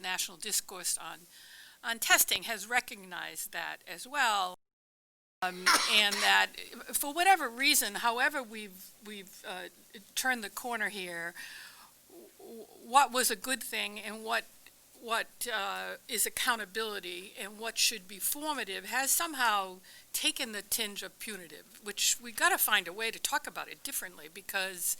national discourse on testing has recognized that as well, and that for whatever reason, however we've turned the corner here, what was a good thing and what is accountability and what should be formative has somehow taken the tinge of punitive, which we got to find a way to talk about it differently, because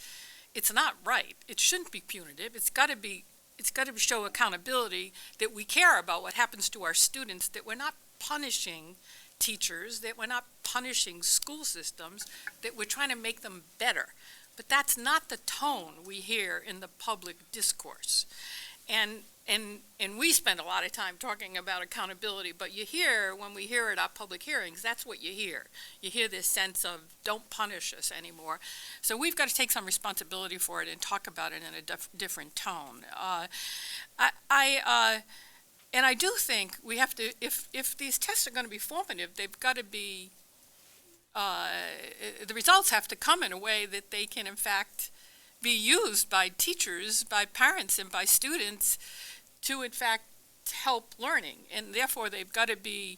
it's not right. It shouldn't be punitive. It's got to show accountability, that we care about what happens to our students, that we're not punishing teachers, that we're not punishing school systems, that we're trying to make them better. But that's not the tone we hear in the public discourse. And we spend a lot of time talking about accountability, but you hear, when we hear at our public hearings, that's what you hear. You hear this sense of, don't punish us anymore. So we've got to take some responsibility for it and talk about it in a different tone. And I do think we have to, if these tests are going to be formative, they've got to be, the results have to come in a way that they can, in fact, be used by teachers, by parents, and by students to, in fact, help learning. And therefore, they've got to be,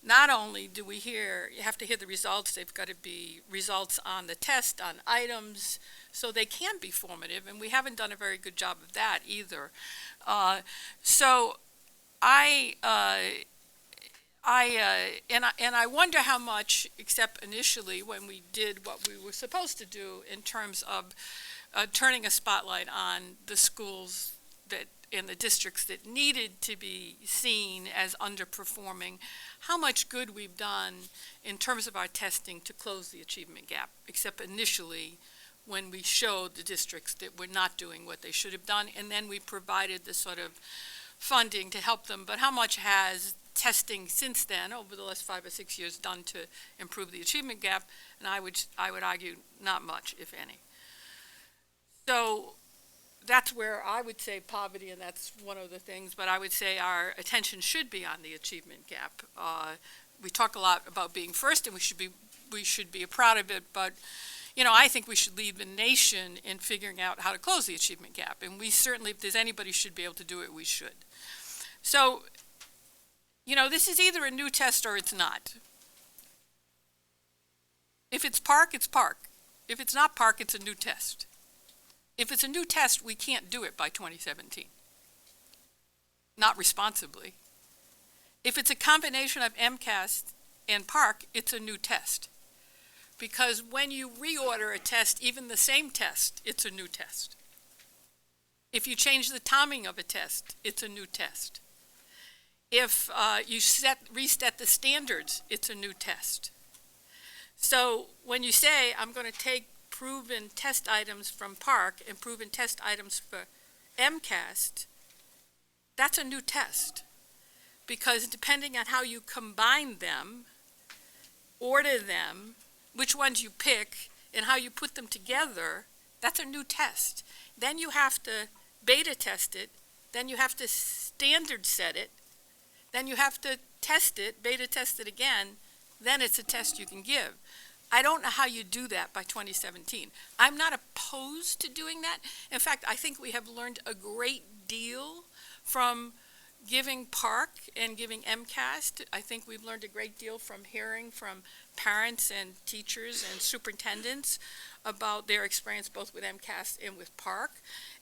not only do you have to hear the results, they've got to be results on the test, on items, so they can be formative, and we haven't done a very good job of that either. So I wonder how much, except initially when we did what we were supposed to do in terms of turning a spotlight on the schools that in the districts that needed to be seen as underperforming, how much good we've done in terms of our testing to close the achievement gap, except initially when we showed the districts that were not doing what they should have done, and then we provided the sort of funding to help them, but how much has testing since then, over the last 5 or 6 years, done to improve the achievement gap? And I would argue not much, if any. So that's where I would say poverty, and that's one of the things, but I would say our attention should be on the achievement gap. We talk a lot about being first, and we should be proud of it, but I think we should lead the nation in figuring out how to close the achievement gap, and we certainly, if there's anybody should be able to do it, we should. So, this is either a new test or it's not. If it's PARCC, it's PARCC. If it's not PARCC, it's a new test. If it's a new test, we can't do it by 2017. Not responsibly. If it's a combination of MCAS and PARCC, it's a new test. Because when you reorder a test, even the same test, it's a new test. If you change the timing of a test, it's a new test. If you reset the standards, it's a new test. So when you say, I'm going to take proven test items from PARCC and proven test items for MCAS, that's a new test. Because depending on how you combine them, order them, which ones you pick, and how you put them together, that's a new test. Then you have to beta test it, then you have to standard set it, then you have to test it, beta test it again, then it's a test you can give. I don't know how you do that by 2017. I'm not opposed to doing that. In fact, I think we have learned a great deal from giving PARCC and giving MCAS. I think we've learned a great deal from hearing from parents and teachers and superintendents about their experience both with MCAS and with PARCC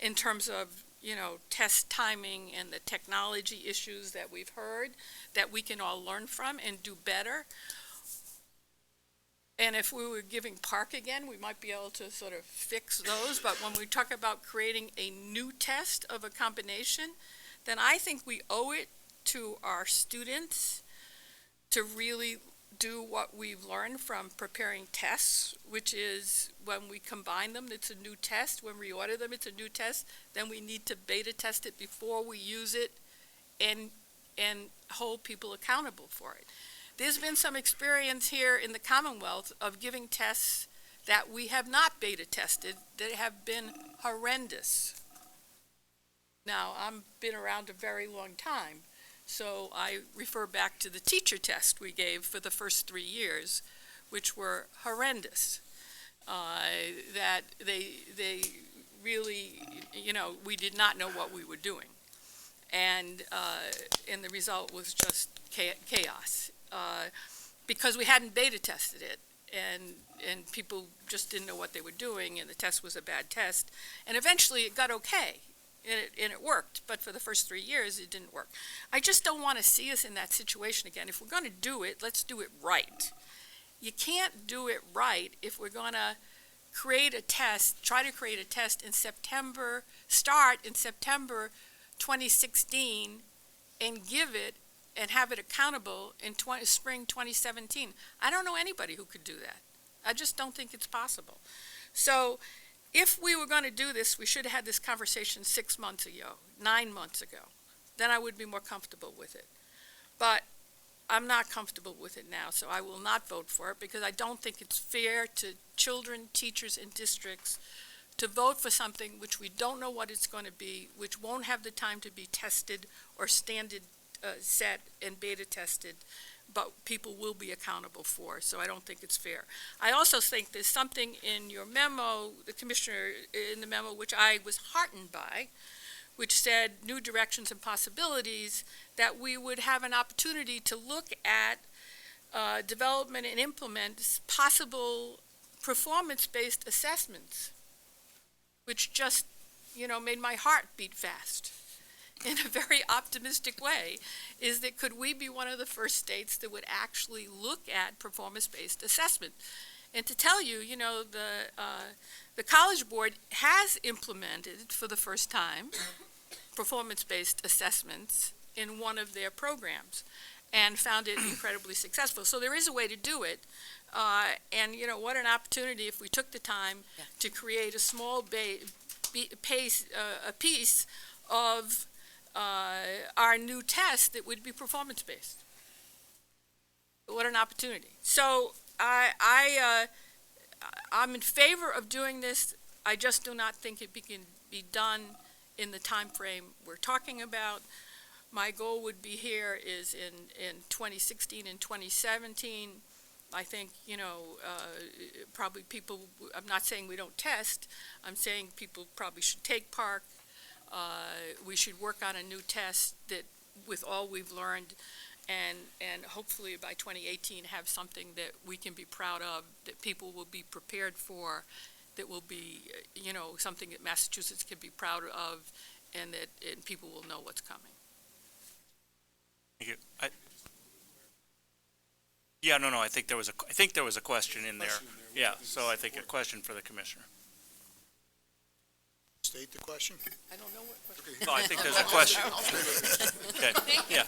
in terms of test timing and the technology issues that we've heard that we can all learn from and do better. And if we were giving PARCC again, we might be able to sort of fix those. But when we talk about creating a new test of a combination, then I think we owe it to our students to really do what we've learned from preparing tests, which is when we combine them, it's a new test. When we order them, it's a new test. Then we need to beta test it before we use it and hold people accountable for it. There's been some experience here in the Commonwealth of giving tests that we have not beta tested that have been horrendous. Now, I've been around a very long time, so I refer back to the teacher test we gave for the first 3 years, which were horrendous. That they really, we did not know what we were doing. And the result was just chaos. Because we hadn't beta tested it, and people just didn't know what they were doing, and the test was a bad test. And eventually it got okay, and it worked, but for the first 3 years it didn't work. I just don't want to see us in that situation again. If we're going to do it, let's do it right. You can't do it right if we're going to create a test, try to create a test in September, start in September 2016, and give it and have it accountable in spring 2017. I don't know anybody who could do that. I just don't think it's possible. So if we were going to do this, we should have had this conversation 6 months ago, 9 months ago. Then I would be more comfortable with it. But I'm not comfortable with it now, so I will not vote for it because I don't think it's fair to children, teachers, and districts to vote for something which we don't know what it's going to be, which won't have the time to be tested or standard set and beta tested, but people will be accountable for, so I don't think it's fair. I also think there's something in your memo, the commissioner in the memo, which I was heartened by, which said new directions and possibilities, that we would have an opportunity to look at development and implement possible performance-based assessments, which just, made my heart beat fast. In a very optimistic way, is that could we be one of the first states that would actually look at performance-based assessment? And to tell you, the College Board has implemented for the first time performance-based assessments in one of their programs and found it incredibly successful. So there is a way to do it. And what an opportunity if we took the time to create a small piece of our new test that would be performance-based. What an opportunity. So I'm in favor of doing this. I just do not think it can be done in the time frame we're talking about. My goal would be here is in 2016 and 2017. I think, probably people, I'm not saying we don't test, I'm saying people probably should take PARCC. We should work on a new test that, with all we've learned, and hopefully by 2018 have something that we can be proud of, that people will be prepared for, that will be, something that Massachusetts can be proud of, and that people will know what's coming. Thank you. I think there was a question in there. Yeah, so I think a question for the commissioner. State the question. I don't know what question. No, I think there's a question. Okay, yeah.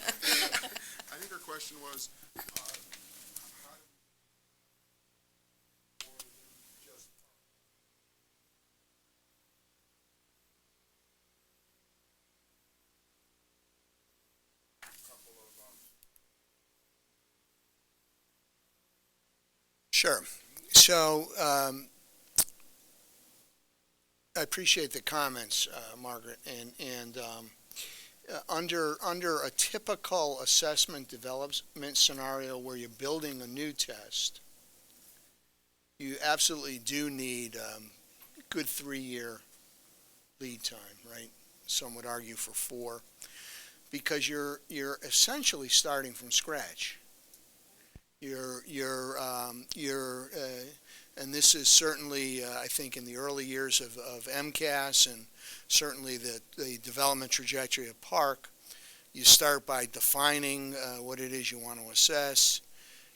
I think her question was, Sure. So, I appreciate the comments, Margaret, and under a typical assessment development scenario where you're building a new test, you absolutely do need good 3-year lead time, right? Some would argue for 4, because you're essentially starting from scratch. And this is certainly, I think, in the early years of MCAS, and certainly the development trajectory of PARCC, you start by defining what it is you want to assess.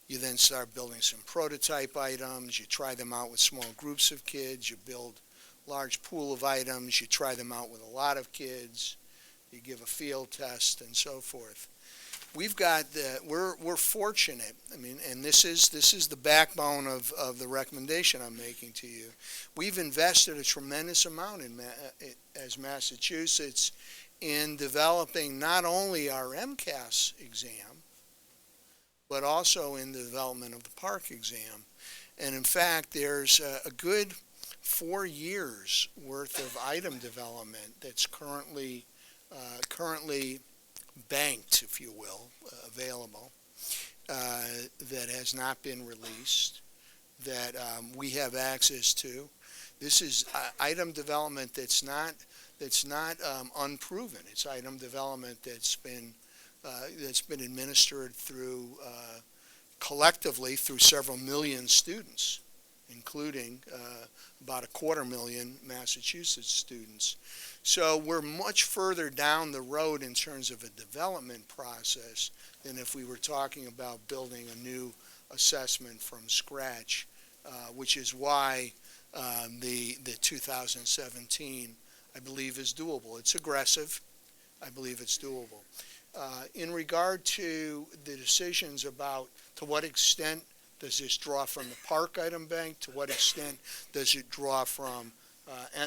You then start building some prototype items. You try them out with small groups of kids. You build large pool of items. You try them out with a lot of kids. You give a field test and so forth. We've got we're fortunate. I mean, and this is the backbone of the recommendation I'm making to you. We've invested a tremendous amount as Massachusetts in developing not only our MCAS exam, but also in the development of the PARCC exam. And in fact, there's a good 4 years worth of item development that's currently banked, if you will, available, that has not been released, that we have access to. This is item development that's not unproven. It's item development that's been administered through collectively through several million students, including about 250,000 Massachusetts students. So we're much further down the road in terms of a development process than if we were talking about building a new assessment from scratch, which is why the 2017, I believe, is doable. It's aggressive. I believe it's doable. In regard to the decisions about to what extent does this draw from the PARCC item bank, to what extent does it draw from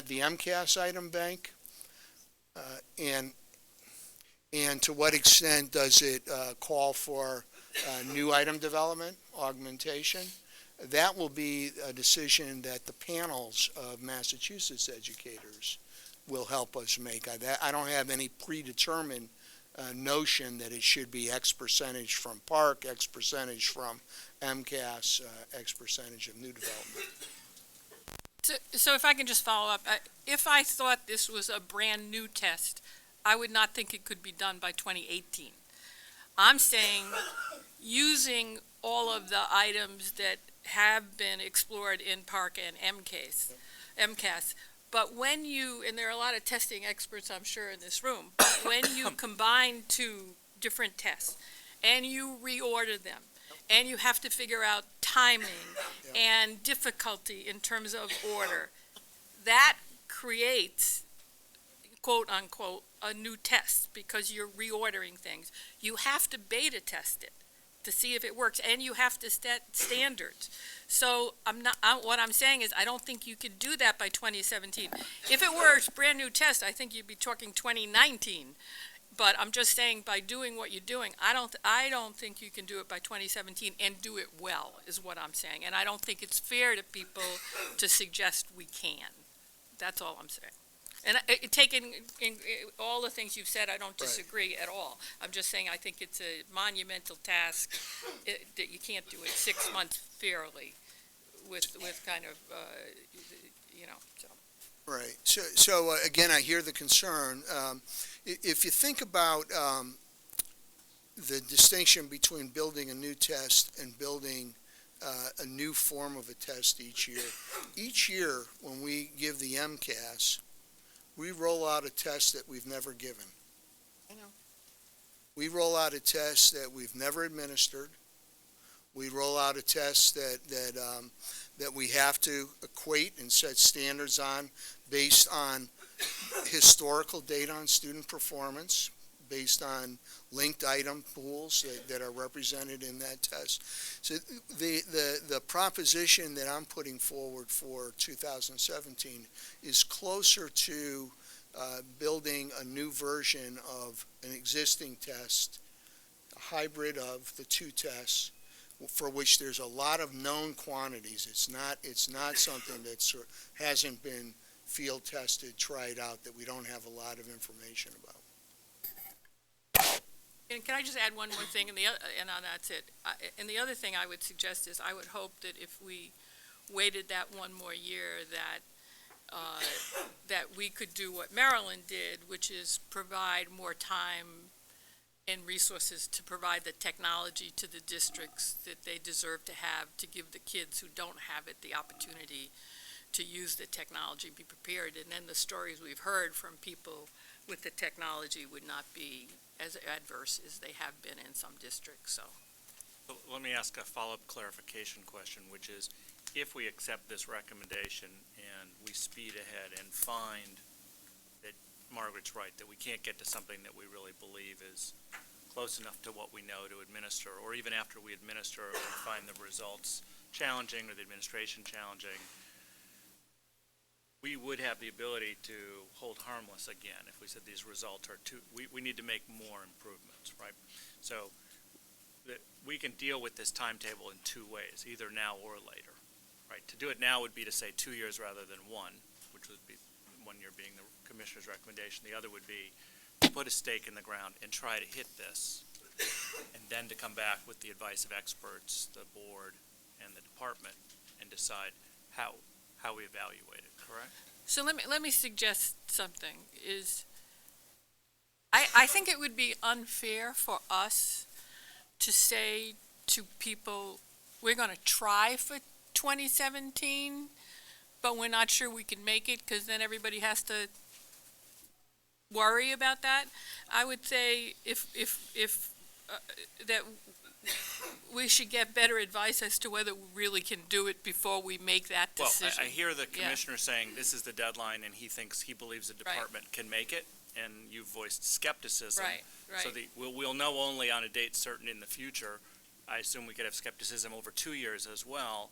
the MCAS item bank, and to what extent does it call for new item development, augmentation? That will be a decision that the panels of Massachusetts educators will help us make. I don't have any predetermined notion that it should be X percentage from PARCC, X percentage from MCAS, X percentage of new development. So if I can just follow up, if I thought this was a brand new test, I would not think it could be done by 2018. I'm saying using all of the items that have been explored in PARCC and MCAS, but when you, and there are a lot of testing experts I'm sure in this room, when you combine 2 different tests and you reorder them, and you have to figure out timing and difficulty in terms of order, that creates, quote unquote, a new test because you're reordering things. You have to beta test it to see if it works, and you have to set standards. So what I'm saying is I don't think you could do that by 2017. If it were a brand new test, I think you'd be talking 2019. But I'm just saying, by doing what you're doing, I don't think you can do it by 2017 and do it well, is what I'm saying. And I don't think it's fair to people to suggest we can. That's all I'm saying. And taking in all the things you've said, I don't disagree at all. I'm just saying I think it's a monumental task that you can't do it 6 months fairly with kind of, so. Right. So again, I hear the concern. If you think about the distinction between building a new test and building a new form of a test each year when we give the MCAS, we roll out a test that we've never given. I know. We roll out a test that we've never administered. We roll out a test that we have to equate and set standards on based on historical data on student performance, based on linked item pools that are represented in that test. So the proposition that I'm putting forward for 2017 is closer to building a new version of an existing test, a hybrid of the two tests, for which there's a lot of known quantities. It's not something that hasn't been field tested, tried out, that we don't have a lot of information about. And can I just add one more thing, and that's it. And the other thing I would suggest is I would hope that if we waited that one more year, that we could do what Maryland did, which is provide more time and resources to provide the technology to the districts that they deserve to have, to give the kids who don't have it the opportunity to use the technology, be prepared. And then the stories we've heard from people with the technology would not be as adverse as they have been in some districts. So Let me ask a follow-up clarification question, which is, if we accept this recommendation and we speed ahead and find that Margaret's right, that we can't get to something that we really believe is close enough to what we know to administer, or even after we administer we find the results challenging or the administration challenging, we would have the ability to hold harmless again if we said these results are we need to make more improvements, right? So that we can deal with this timetable in two ways, either now or later, right? To do it now would be to say 2 years rather than one, which would be 1 year being the commissioner's recommendation. The other would be to put a stake in the ground and try to hit this, and then to come back with the advice of experts, the board, and the department, and decide how we evaluate it, correct? So let me suggest something. I think it would be unfair for us to say to people, we're going to try for 2017, but we're not sure we can make it, because then everybody has to worry about that. I would say that we should get better advice as to whether we really can do it before we make that decision. Well, I hear the commissioner saying this is the deadline, and he believes the department can make it, and you voiced skepticism. Right. So we'll know only on a date certain in the future. I assume we could have skepticism over 2 years as well.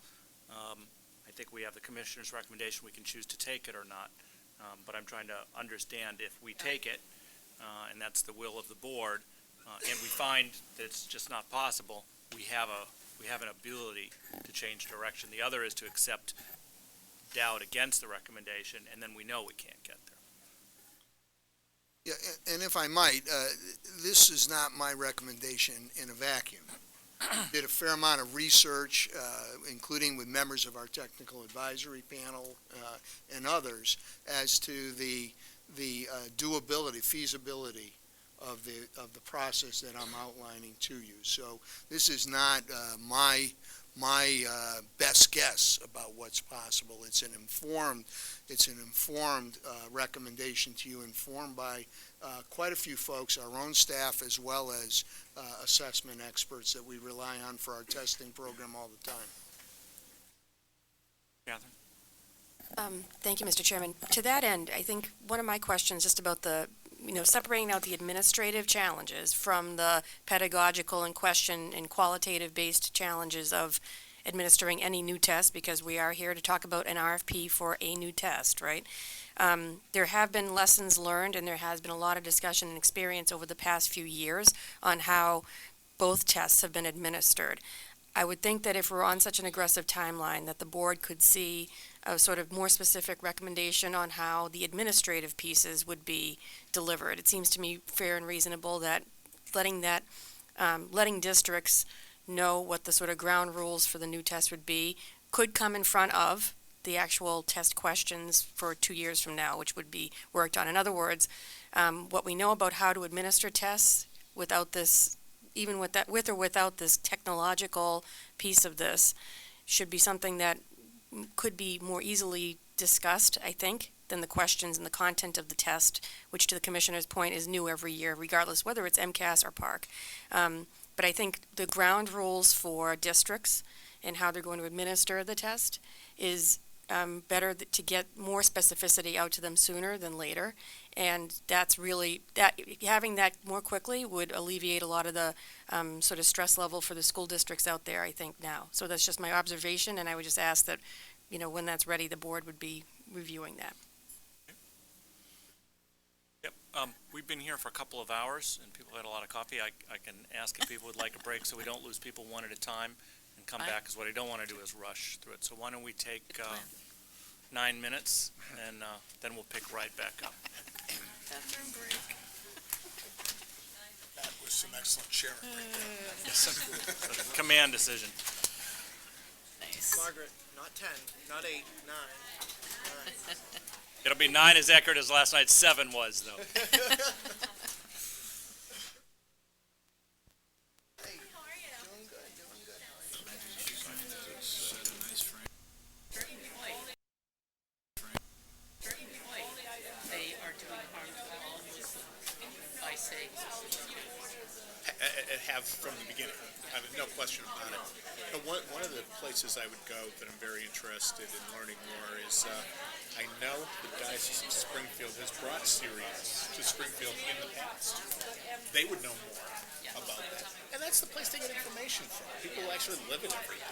I think we have the commissioner's recommendation. We can choose to take it or not. But I'm trying to understand, if we take it, and that's the will of the board, and we find that it's just not possible, we have an ability to change direction. The other is to accept doubt against the recommendation, and then we know we can't get there. Yeah, and if I might, this is not my recommendation in a vacuum. Did a fair amount of research, including with members of our technical advisory panel and others, as to the doability, feasibility of the process that I'm outlining to you. So this is not my best guess about what's possible. It's an informed recommendation to you, informed by quite a few folks, our own staff, as well as assessment experts that we rely on for our testing program all the time. Catherine? Thank you, Mr. Chairman. To that end, I think one of my questions just about the, separating out the administrative challenges from the pedagogical and question and qualitative-based challenges of administering any new test, because we are here to talk about an RFP for a new test, right? There have been lessons learned, and there has been a lot of discussion and experience over the past few years on how both tests have been administered. I would think that if we're on such an aggressive timeline, that the board could see a sort of more specific recommendation on how the administrative pieces would be delivered. It seems to me fair and reasonable that letting districts know what the sort of ground rules for the new test would be could come in front of the actual test questions for 2 years from now, which would be worked on. In other words, what we know about how to administer tests without this, even with or without this technological piece of this, should be something that could be more easily discussed, I think, than the questions and the content of the test, which to the Commissioner's point is new every year, regardless whether it's MCAS or PARCC. But I think the ground rules for districts and how they're going to administer the test is better to get more specificity out to them sooner than later. And that's really, having that more quickly would alleviate a lot of the sort of stress level for the school districts out there, I think, now. So that's just my observation, and I would just ask that, when that's ready, the board would be reviewing that. Yep, we've been here for a couple of hours, and people had a lot of coffee. I can ask if people would like a break so we don't lose people one at a time and come back, because what I don't want to do is rush through it. So why don't we take 9 minutes, and then we'll pick right back up. Bathroom break. That was some excellent sharing right there. Command decision. Nice. Margaret, not 10, not 8, 9. It'll be 9 as accurate as last night's 7 was, though. Have from the beginning. I mean, no question about it. But one of the places I would go that I'm very interested in learning more is I know the Diocese of Springfield has brought Syrians to Springfield in the past. They would know more about that. And that's the place they get information from. People who actually live it every day.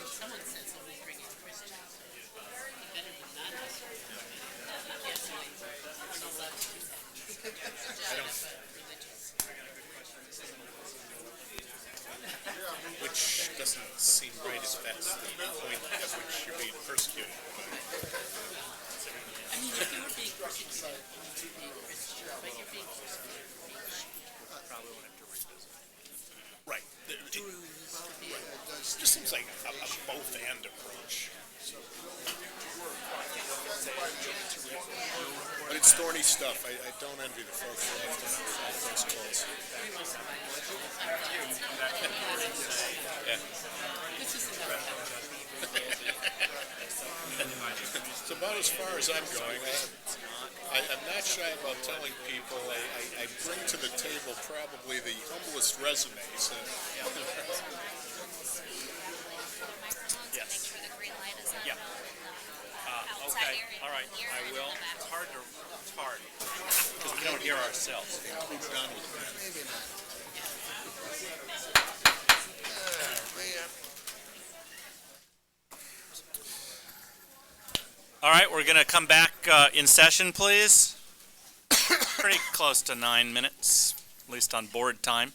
Someone said somebody's bringing Christians. Which doesn't seem right if that's the point at which you're being persecuted. I mean, if you were being persecuted, you'd be Christian, but you're being persecuted. Probably want to revisit. Right. It just seems like a both-and approach. But it's thorny stuff. I don't envy the folks who have to have those calls. Yeah. It's about as far as I'm going. I'm not shy about telling people I bring to the table probably the humblest resumes. Yes. Yeah. Okay, all right, I will. It's hard, because we don't hear ourselves. Maybe not. All right, we're going to come back in session, please. Pretty close to 9 minutes, at least on board time.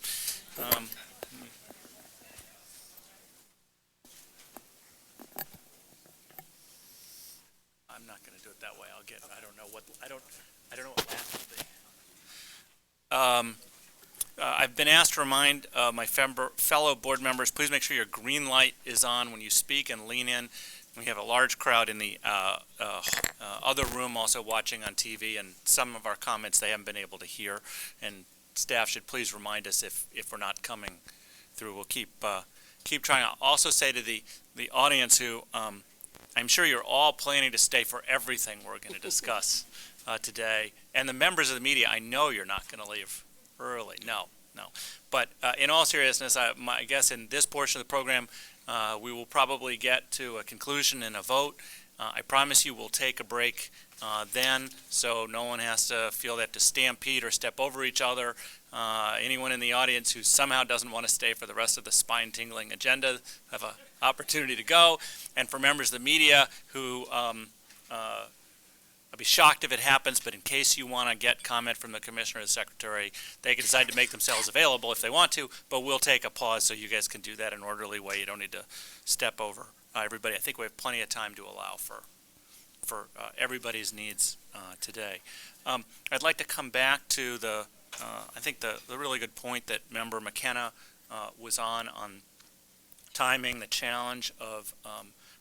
I'm not going to do it that way. I don't know what laugh will be. I've been asked to remind my fellow board members, please make sure your green light is on when you speak and lean in. We have a large crowd in the other room also watching on TV, and some of our comments they haven't been able to hear, and staff should please remind us if we're not coming through. We'll keep trying. I'll also say to the audience who I'm sure you're all planning to stay for everything we're going to discuss today, and the members of the media, I know you're not going to leave early. No. But in all seriousness, I guess in this portion of the program, we will probably get to a conclusion and a vote. I promise you we'll take a break then, so no one has to feel they have to stampede or step over each other. Anyone in the audience who somehow doesn't want to stay for the rest of the spine-tingling agenda have an opportunity to go. And for members of the media who, I'll be shocked if it happens, but in case you want to get comment from the commissioner or the secretary, they can decide to make themselves available if they want to, but we'll take a pause so you guys can do that in an orderly way. You don't need to step over everybody. I think we have plenty of time to allow for everybody's needs today. I'd like to come back to the, I think the really good point that member McKenna was on timing, the challenge of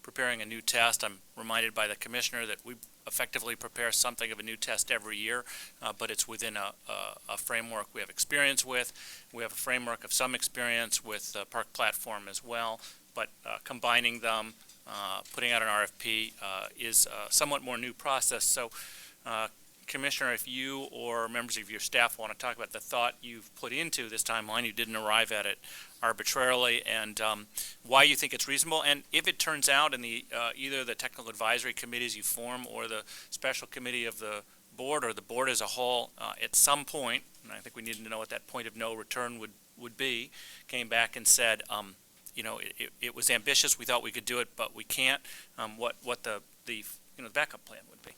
preparing a new test. I'm reminded by the commissioner that we effectively prepare something of a new test every year, but it's within a framework we have experience with. We have a framework of some experience with the PARCC platform as well, but combining them, putting out an RFP is a somewhat more new process. So, Commissioner, if you or members of your staff want to talk about the thought you've put into this timeline, you didn't arrive at it arbitrarily, and why you think it's reasonable, and if it turns out in the either the technical advisory committees you form or the special committee of the board or the board as a whole at some point, and I think we need to know what that point of no return would be, came back and said, you know, it was ambitious, we thought we could do it, but we can't, what the backup plan would be.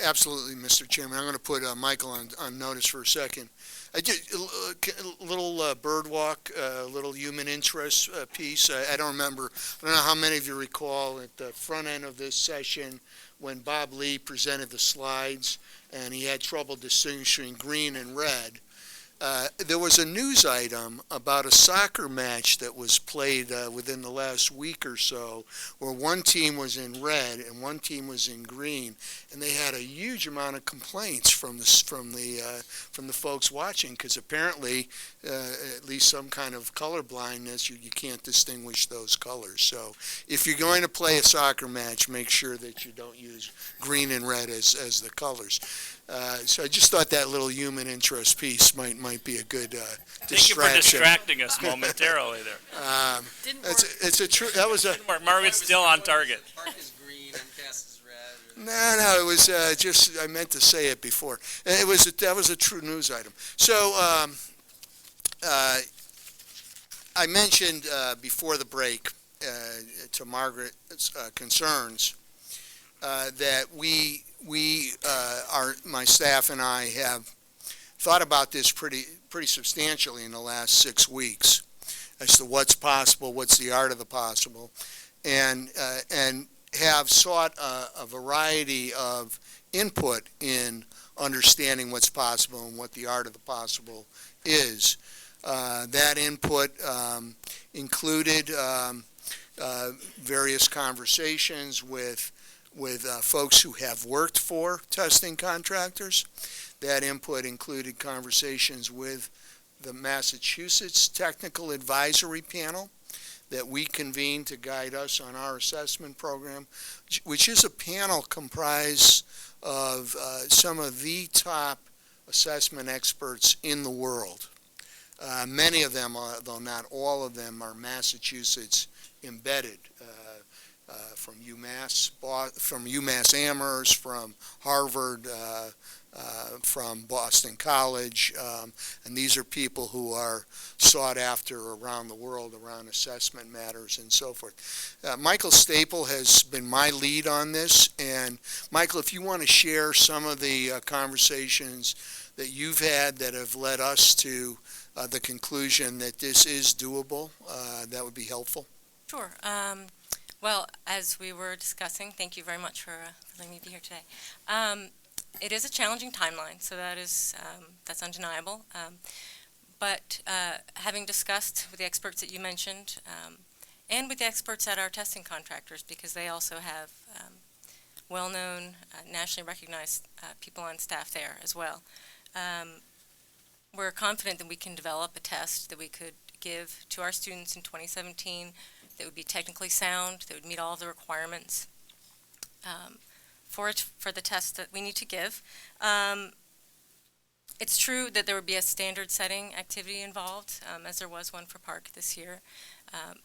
Absolutely, Mr. Chairman. I'm going to put Michael on notice for a second. I did a little bird walk, a little human interest piece. I don't remember. I don't know how many of you recall at the front end of this session when Bob Lee presented the slides and he had trouble distinguishing green and red. There was a news item about a soccer match that was played within the last week or so where one team was in red and one team was in green, and they had a huge amount of complaints from the folks watching because apparently at least some kind of color blindness, you can't distinguish those colors. So if you're going to play a soccer match, make sure that you don't use green and red as the colors. So I just thought that little human interest piece might be a good distraction. Thank you for distracting us momentarily there. Didn't work. It's a true. That was a. Margaret's still on target. PARCC is green, MCAS is red. No, it was just I meant to say it before. That was a true news item. So I mentioned before the break to Margaret's concerns that my staff and I have thought about this pretty substantially in the last 6 weeks as to what's possible, what's the art of the possible, and have sought a variety of input in understanding what's possible and what the art of the possible is. That input included various conversations with folks who have worked for testing contractors. That input included conversations with the Massachusetts Technical Advisory Panel that we convened to guide us on our assessment program, which is a panel comprised of some of the top assessment experts in the world. Many of them, though not all of them, are Massachusetts embedded. From UMass Amherst, from Harvard, from Boston College, and these are people who are sought after around the world around assessment matters and so forth. Michael Staple has been my lead on this, and Michael, if you want to share some of the conversations that you've had that have led us to the conclusion that this is doable, that would be helpful. Sure. Well, as we were discussing, thank you very much for letting me be here today. It is a challenging timeline, so that's undeniable. But having discussed with the experts that you mentioned, and with the experts at our testing contractors, because they also have well-known, nationally recognized people on staff there as well, we're confident that we can develop a test that we could give to our students in 2017 that would be technically sound, that would meet all of the requirements for the test that we need to give. It's true that there would be a standard setting activity involved, as there was one for PARCC this year.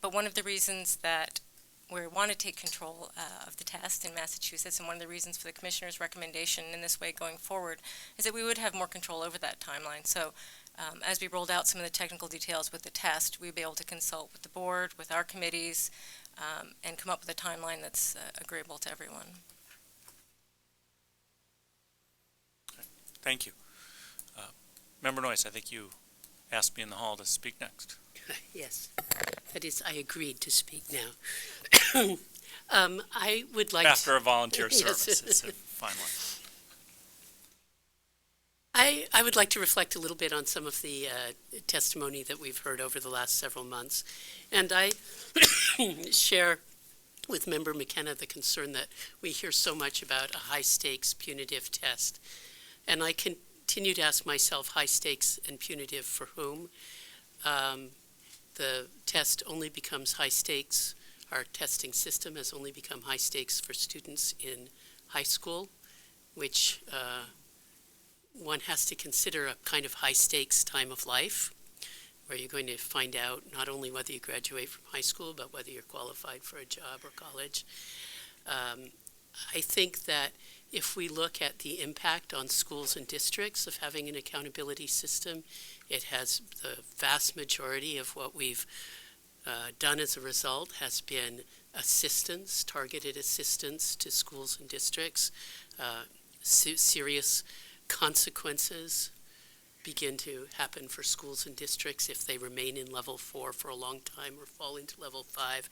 But one of the reasons that we want to take control of the test in Massachusetts, and one of the reasons for the commissioner's recommendation in this way going forward is that we would have more control over that timeline. So as we rolled out some of the technical details with the test, we'd be able to consult with the board, with our committees, and come up with a timeline that's agreeable to everyone. Thank you. Member Noyce, I think you asked me in the hall to speak next. Yes, that is, I agreed to speak now. I would like After a volunteer Yes. service, it's a fine one. I would like to reflect a little bit on some of the testimony that we've heard over the last several months. And I share with Member McKenna the concern that we hear so much about a high-stakes punitive test. And I continue to ask myself, high stakes and punitive for whom? The test only becomes high stakes. Our testing system has only become high stakes for students in high school, which one has to consider a kind of high stakes time of life, where you're going to find out not only whether you graduate from high school, but whether you're qualified for a job or college. I think that if we look at the impact on schools and districts of having an accountability system, it has the vast majority of what we've done as a result has been assistance, targeted assistance to schools and districts. Serious consequences begin to happen for schools and districts if they remain in level 4 for a long time or fall into level 5.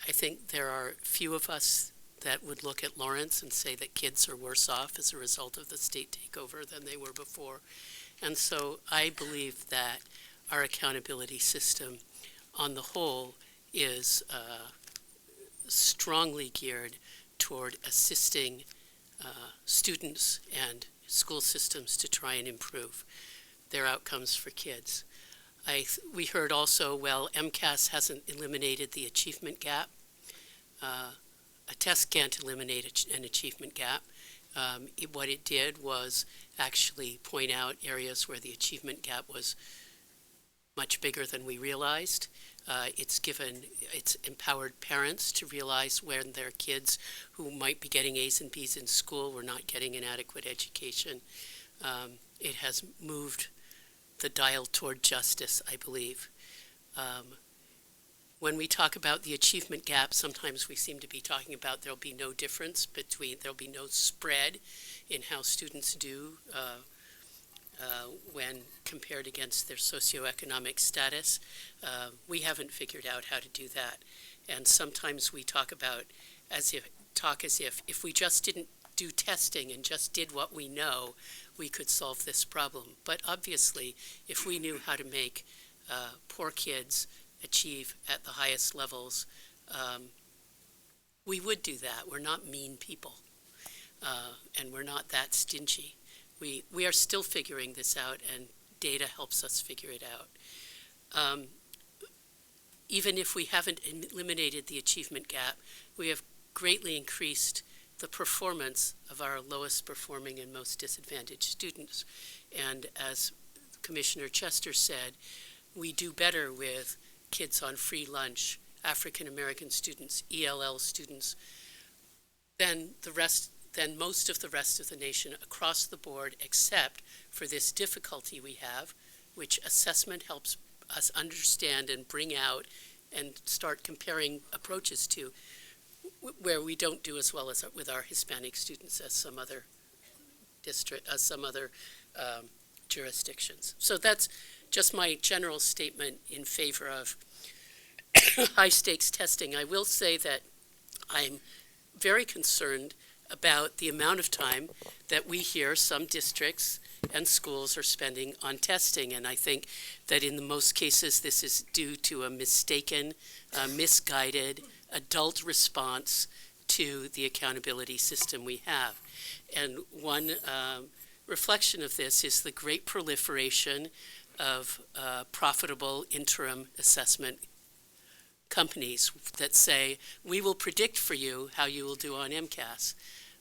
I think there are few of us that would look at Lawrence and say that kids are worse off as a result of the state takeover than they were before. And so I believe that our accountability system on the whole is strongly geared toward assisting students and school systems to try and improve their outcomes for kids. We heard also, well, MCAS hasn't eliminated the achievement gap. A test can't eliminate an achievement gap. What it did was actually point out areas where the achievement gap was much bigger than we realized. It's empowered parents to realize when their kids who might be getting A's and B's in school were not getting an adequate education. It has moved the dial toward justice, I believe. When we talk about the achievement gap, sometimes we seem to be talking about there'll be no difference there'll be no spread in how students do when compared against their socioeconomic status. We haven't figured out how to do that. And sometimes we talk as if we just didn't do testing and just did what we know, we could solve this problem. But obviously, if we knew how to make poor kids achieve at the highest levels, we would do that. We're not mean people, and we're not that stingy. We are still figuring this out, and data helps us figure it out. Even if we haven't eliminated the achievement gap, we have greatly increased the performance of our lowest performing and most disadvantaged students. And as Commissioner Chester said, we do better with kids on free lunch, African American students, ELL students, than most of the rest of the nation across the board, except for this difficulty we have, which assessment helps us understand and bring out and start comparing approaches to, where we don't do as well as with our Hispanic students as some other jurisdictions. So that's just my general statement in favor of high-stakes testing. I will say that I'm very concerned about the amount of time that we hear some districts and schools are spending on testing, and I think that in the most cases this is due to a mistaken, misguided adult response to the accountability system we have. And one reflection of this is the great proliferation of profitable interim assessment companies that say, we will predict for you how you will do on MCAS.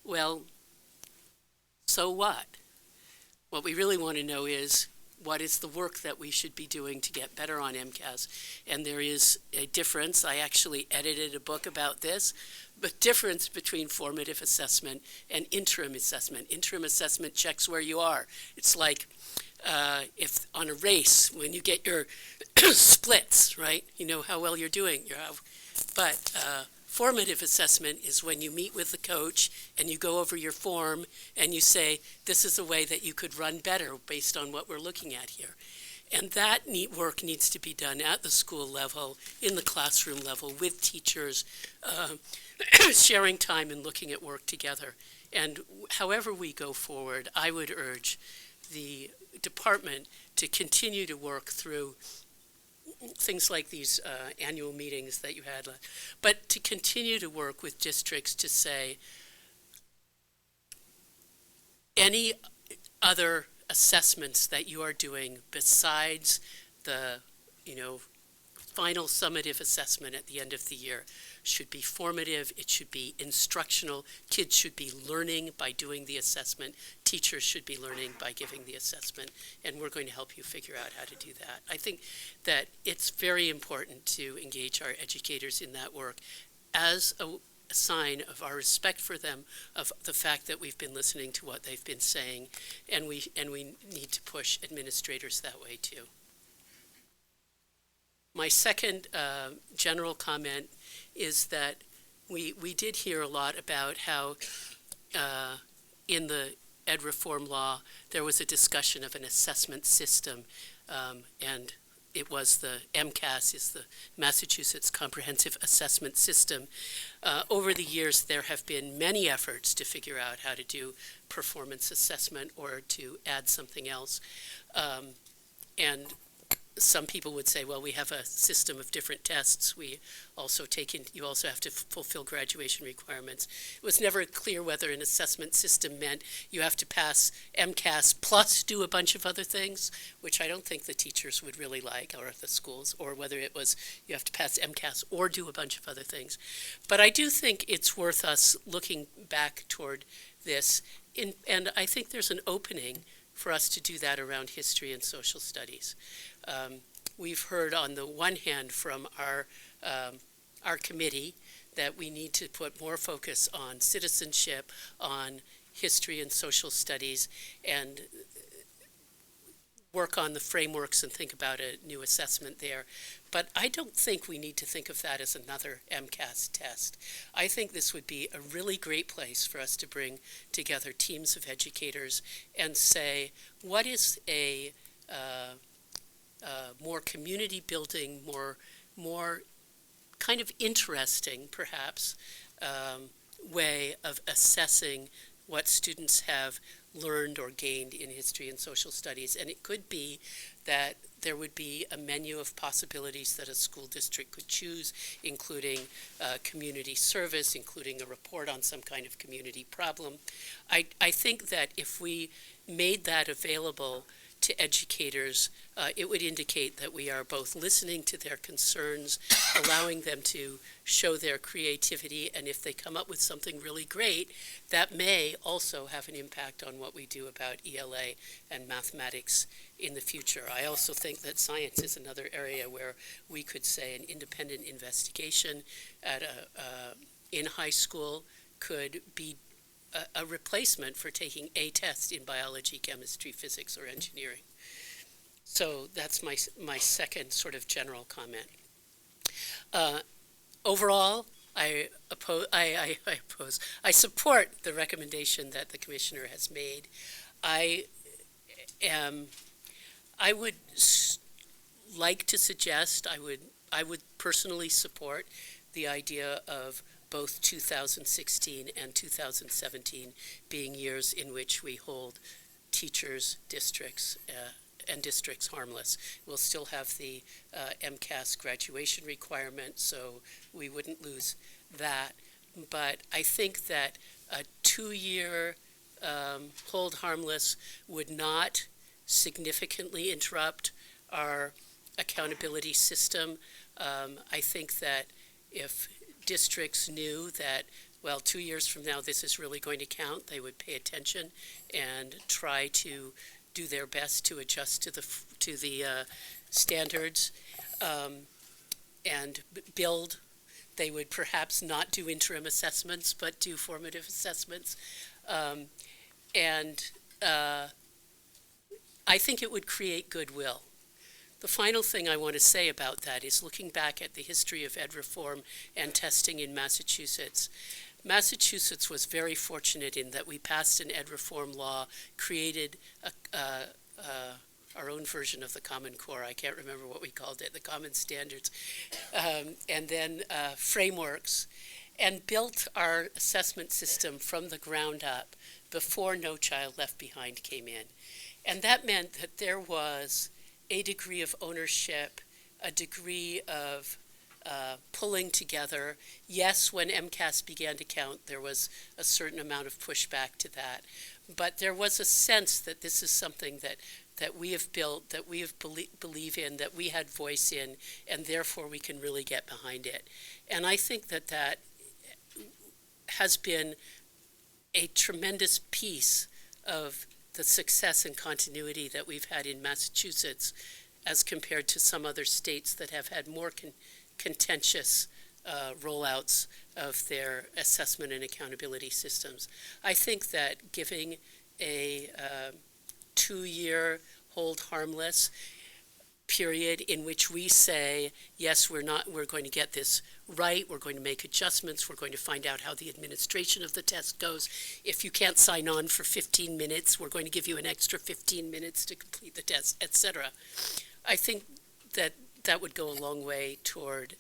Well, so what? What we really want to know is, what is the work that we should be doing to get better on MCAS. And there is a difference. I actually edited a book about this, but difference between formative assessment and interim assessment. Interim assessment checks where you are. It's like if on a race, when you get your splits, right? You know how well you're doing. But formative assessment is when you meet with the coach and you go over your form and you say, this is a way that you could run better based on what we're looking at here. And that work needs to be done at the school level, in the classroom level, with teachers, sharing time and looking at work together. And however we go forward, I would urge the department to continue to work through things like these annual meetings that you had, but to continue to work with districts to say any other assessments that you are doing besides the, final summative assessment at the end of the year should be formative. It should be instructional. Kids should be learning by doing the assessment. Teachers should be learning by giving the assessment. And we're going to help you figure out how to do that. I think that it's very important to engage our educators in that work as a sign of our respect for them, of the fact that we've been listening to what they've been saying, and we need to push administrators that way too. My second general comment is that we did hear a lot about how in the ed reform law there was a discussion of an assessment system, and it was the MCAS, is the Massachusetts Comprehensive Assessment System. Over the years, there have been many efforts to figure out how to do performance assessment or to add something else. And some people would say, well, we have a system of different tests. You also have to fulfill graduation requirements. It was never clear whether an assessment system meant you have to pass MCAS plus do a bunch of other things, which I don't think the teachers would really like, or the schools, or whether it was you have to pass MCAS or do a bunch of other things. But I do think it's worth us looking back toward this, and I think there's an opening for us to do that around history and social studies. We've heard on the one hand from our committee that we need to put more focus on citizenship, on history and social studies, and work on the frameworks and think about a new assessment there. But I don't think we need to think of that as another MCAS test. I think this would be a really great place for us to bring together teams of educators and say, what is a more community building, more kind of interesting, perhaps, way of assessing what students have learned or gained in history and social studies. And it could be that there would be a menu of possibilities that a school district could choose, including community service, including a report on some kind of community problem. I think that if we made that available to educators, it would indicate that we are both listening to their concerns, allowing them to show their creativity, and if they come up with something really great, that may also have an impact on what we do about ELA and mathematics in the future. I also think that science is another area where we could say an independent investigation at in high school could be a replacement for taking a test in biology, chemistry, physics, or engineering. So that's my second sort of general comment. Overall, I support the recommendation that the commissioner has made. I would like to suggest, I would personally support the idea of both 2016 and 2017 being years in which we hold teachers, districts, and districts harmless. We'll still have the MCAS graduation requirement, so we wouldn't lose that. But I think that a 2-year hold harmless would not significantly interrupt our accountability system. I think that if districts knew that, well, 2 years from now this is really going to count, they would pay attention and try to do their best to adjust to the standards and build. They would perhaps not do interim assessments, but do formative assessments. I think it would create goodwill. The final thing I want to say about that is looking back at the history of ed reform and testing in Massachusetts. Massachusetts was very fortunate in that we passed an ed reform law, created our own version of the Common Core. I can't remember what we called it, the Common Standards, and then frameworks, and built our assessment system from the ground up before No Child Left Behind came in. And that meant that there was a degree of ownership, a degree of pulling together. Yes, when MCAS began to count, there was a certain amount of pushback to that. But there was a sense that this is something that we have built, that we have believe in, that we had voice in, and therefore we can really get behind it. And I think that has been a tremendous piece of the success and continuity that we've had in Massachusetts as compared to some other states that have had more contentious rollouts of their assessment and accountability systems. I think that giving a 2-year hold harmless period in which we say, yes, we're going to get this right, we're going to make adjustments, we're going to find out how the administration of the test goes. If you can't sign on for 15 minutes, we're going to give you an extra 15 minutes to complete the test, etc. I think that would go a long way toward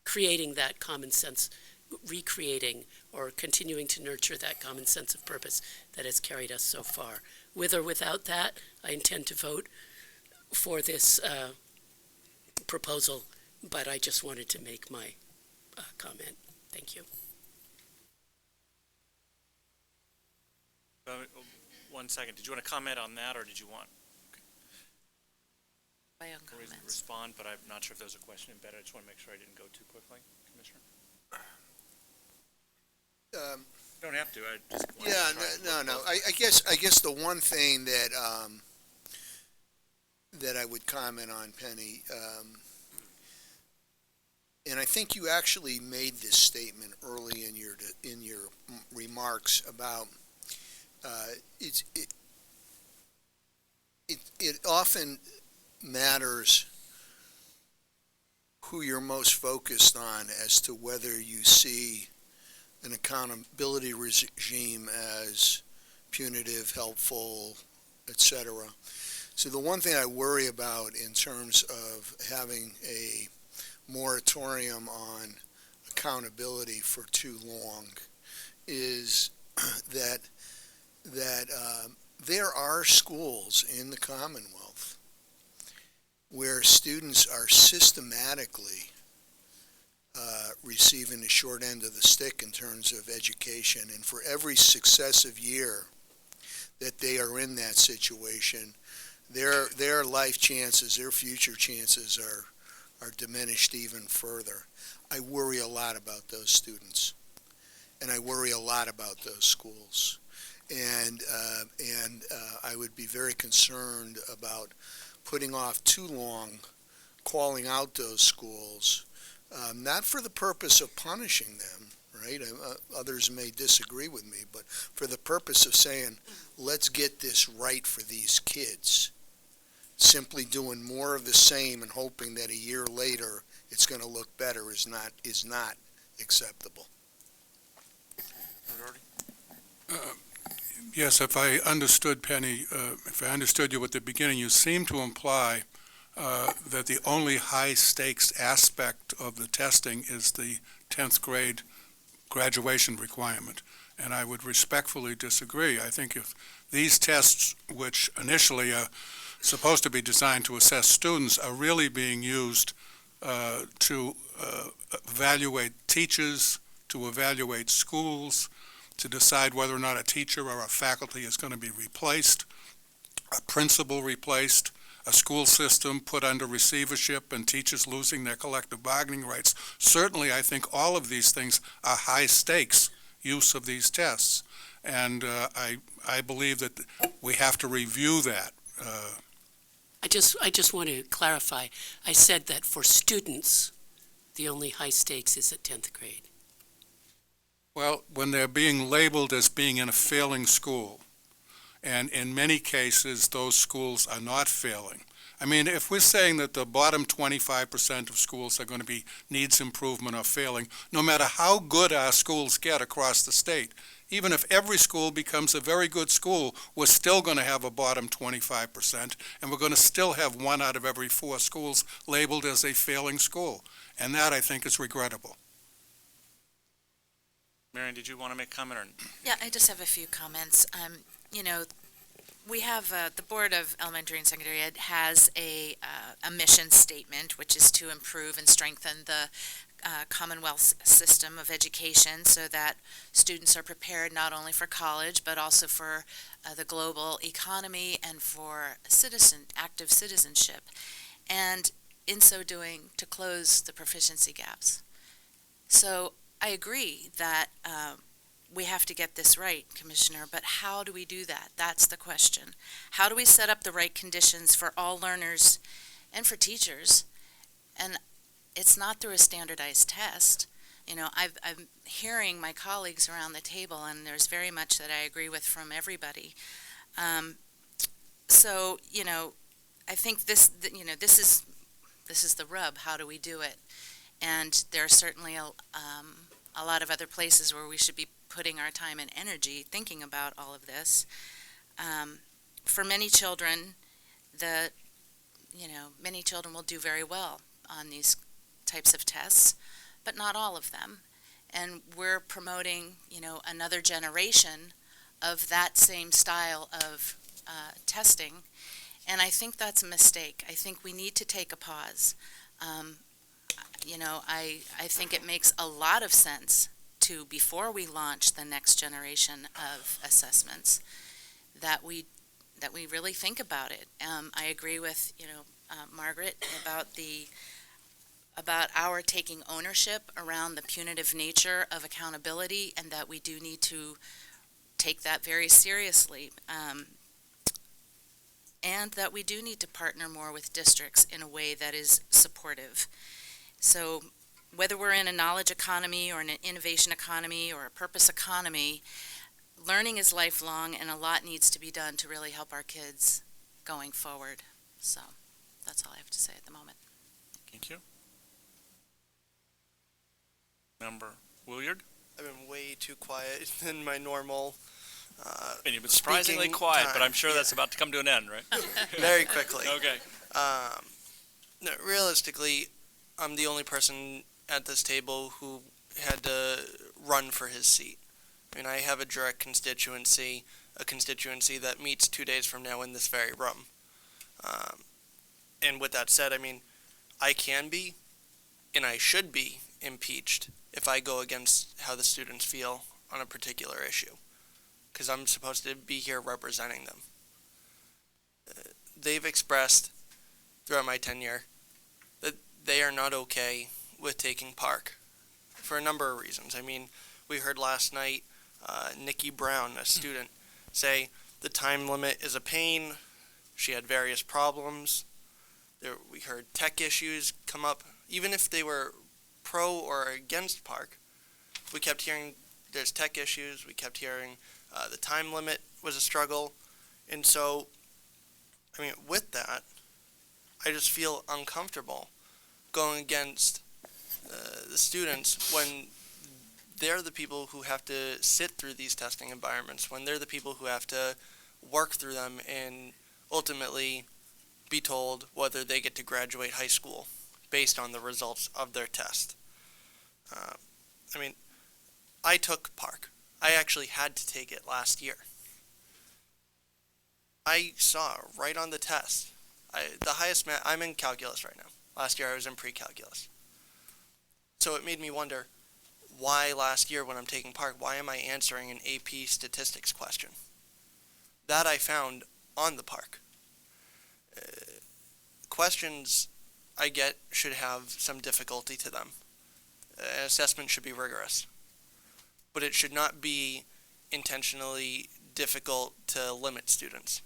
creating that common sense, recreating or continuing to nurture that common sense of purpose that has carried us so far. With or without that, I intend to vote for this proposal, but I just wanted to make my comment. Thank you. 1 second. Did you want to comment on that, or did you want My own to comments. respond? But I'm not sure if there was a question embedded. I just want to make sure I didn't go too quickly, Commissioner. You don't have to. I just wanted to try No. I guess the one thing that I would comment on, Penny, and I think you actually made this statement early in your remarks about it often matters who you're most focused on as to whether you see an accountability regime as punitive, helpful, etc. So the one thing I worry about in terms of having a moratorium on accountability for too long is that there are schools in the Commonwealth where students are systematically receiving the short end of the stick in terms of education, and for every successive year that they are in that situation, their life chances, their future chances are diminished even further. I worry a lot about those students, and I worry a lot about those schools, and I would be very concerned about putting off too long calling out those schools, not for the purpose of punishing them, right? Others may disagree with me, but for the purpose of saying, let's get this right for these kids. Simply doing more of the same and hoping that a year later it's going to look better is not acceptable. Yes, if I understood, Penny, if I understood you at the beginning, you seem to imply that the only high-stakes aspect of the testing is the 10th grade graduation requirement, and I would respectfully disagree. I think if these tests, which initially are supposed to be designed to assess students, are really being used to evaluate teachers, to evaluate schools, to decide whether or not a teacher or a faculty is going to be replaced, a principal replaced, a school system put under receivership, and teachers losing their collective bargaining rights. Certainly, I think all of these things are high-stakes use of these tests. And I believe that we have to review that. I just want to clarify. I said that for students, the only high stakes is at 10th grade. Well, when they're being labeled as being in a failing school, and in many cases, those schools are not failing. I mean, if we're saying that the bottom 25% of schools are going to be needs improvement or failing, no matter how good our schools get across the state, even if every school becomes a very good school, we're still going to have a bottom 25%, and we're going to still have 1 out of every 4 schools labeled as a failing school. And that, I think, is regrettable. Marion, did you want to make a comment? Or? Yeah, I just have a few comments. You know, we have, the Board of Elementary and Secondary Ed has a mission statement, which is to improve and strengthen the Commonwealth system of education so that students are prepared not only for college, but also for the global economy and for active citizenship. And in so doing, to close the proficiency gaps. So I agree that we have to get this right, Commissioner, but how do we do that? That's the question. How do we set up the right conditions for all learners and for teachers? And it's not through a standardized test. You know, I'm hearing my colleagues around the table, and there's very much that I agree with from everybody. So, you know, I think this is the rub. How do we do it? And there are certainly a lot of other places where we should be putting our time and energy thinking about all of this. For many children, many children will do very well on these types of tests, but not all of them. And we're promoting, another generation of that same style of testing. And I think that's a mistake. I think we need to take a pause. I think it makes a lot of sense to, before we launch the next generation of assessments, that we really think about it. I agree with, Margaret about our taking ownership around the punitive nature of accountability, and that we do need to take that very seriously. And that we do need to partner more with districts in a way that is supportive. So whether we're in a knowledge economy or an innovation economy or a purpose economy, learning is lifelong, and a lot needs to be done to really help our kids going forward. So that's all I have to say at the moment. Thank you. Member Williard? I've been way too quiet than my normal And you've been surprisingly quiet, but I'm sure that's about to come to an end, right? very quickly. Okay. No, realistically, I'm the only person at this table who had to run for his seat. I mean, I have a direct constituency, a constituency that meets 2 days from now in this very room. And with that said, I mean, I can be, and I should be, impeached if I go against how the students feel on a particular issue, because I'm supposed to be here representing them. They've expressed throughout my tenure that they are not okay with taking PARCC for a number of reasons. I mean, we heard last night Nikki Brown, a student, say the time limit is a pain. She had various problems. We heard tech issues come up. Even if they were pro or against PARCC, we kept hearing there's tech issues. We kept hearing the time limit was a struggle. And so, I mean, with that, I just feel uncomfortable going against the students when they're the people who have to sit through these testing environments, when they're the people who have to work through them and ultimately be told whether they get to graduate high school based on the results of their test. I mean, I took PARCC. I actually had to take it last year. I saw right on the test, the highest math, I'm in calculus right now. Last year I was in pre-calculus. So it made me wonder, why last year when I'm taking PARCC, why am I answering an AP statistics question? That I found on the PARCC. Questions I get should have some difficulty to them. An assessment should be rigorous. But it should not be intentionally difficult to limit students.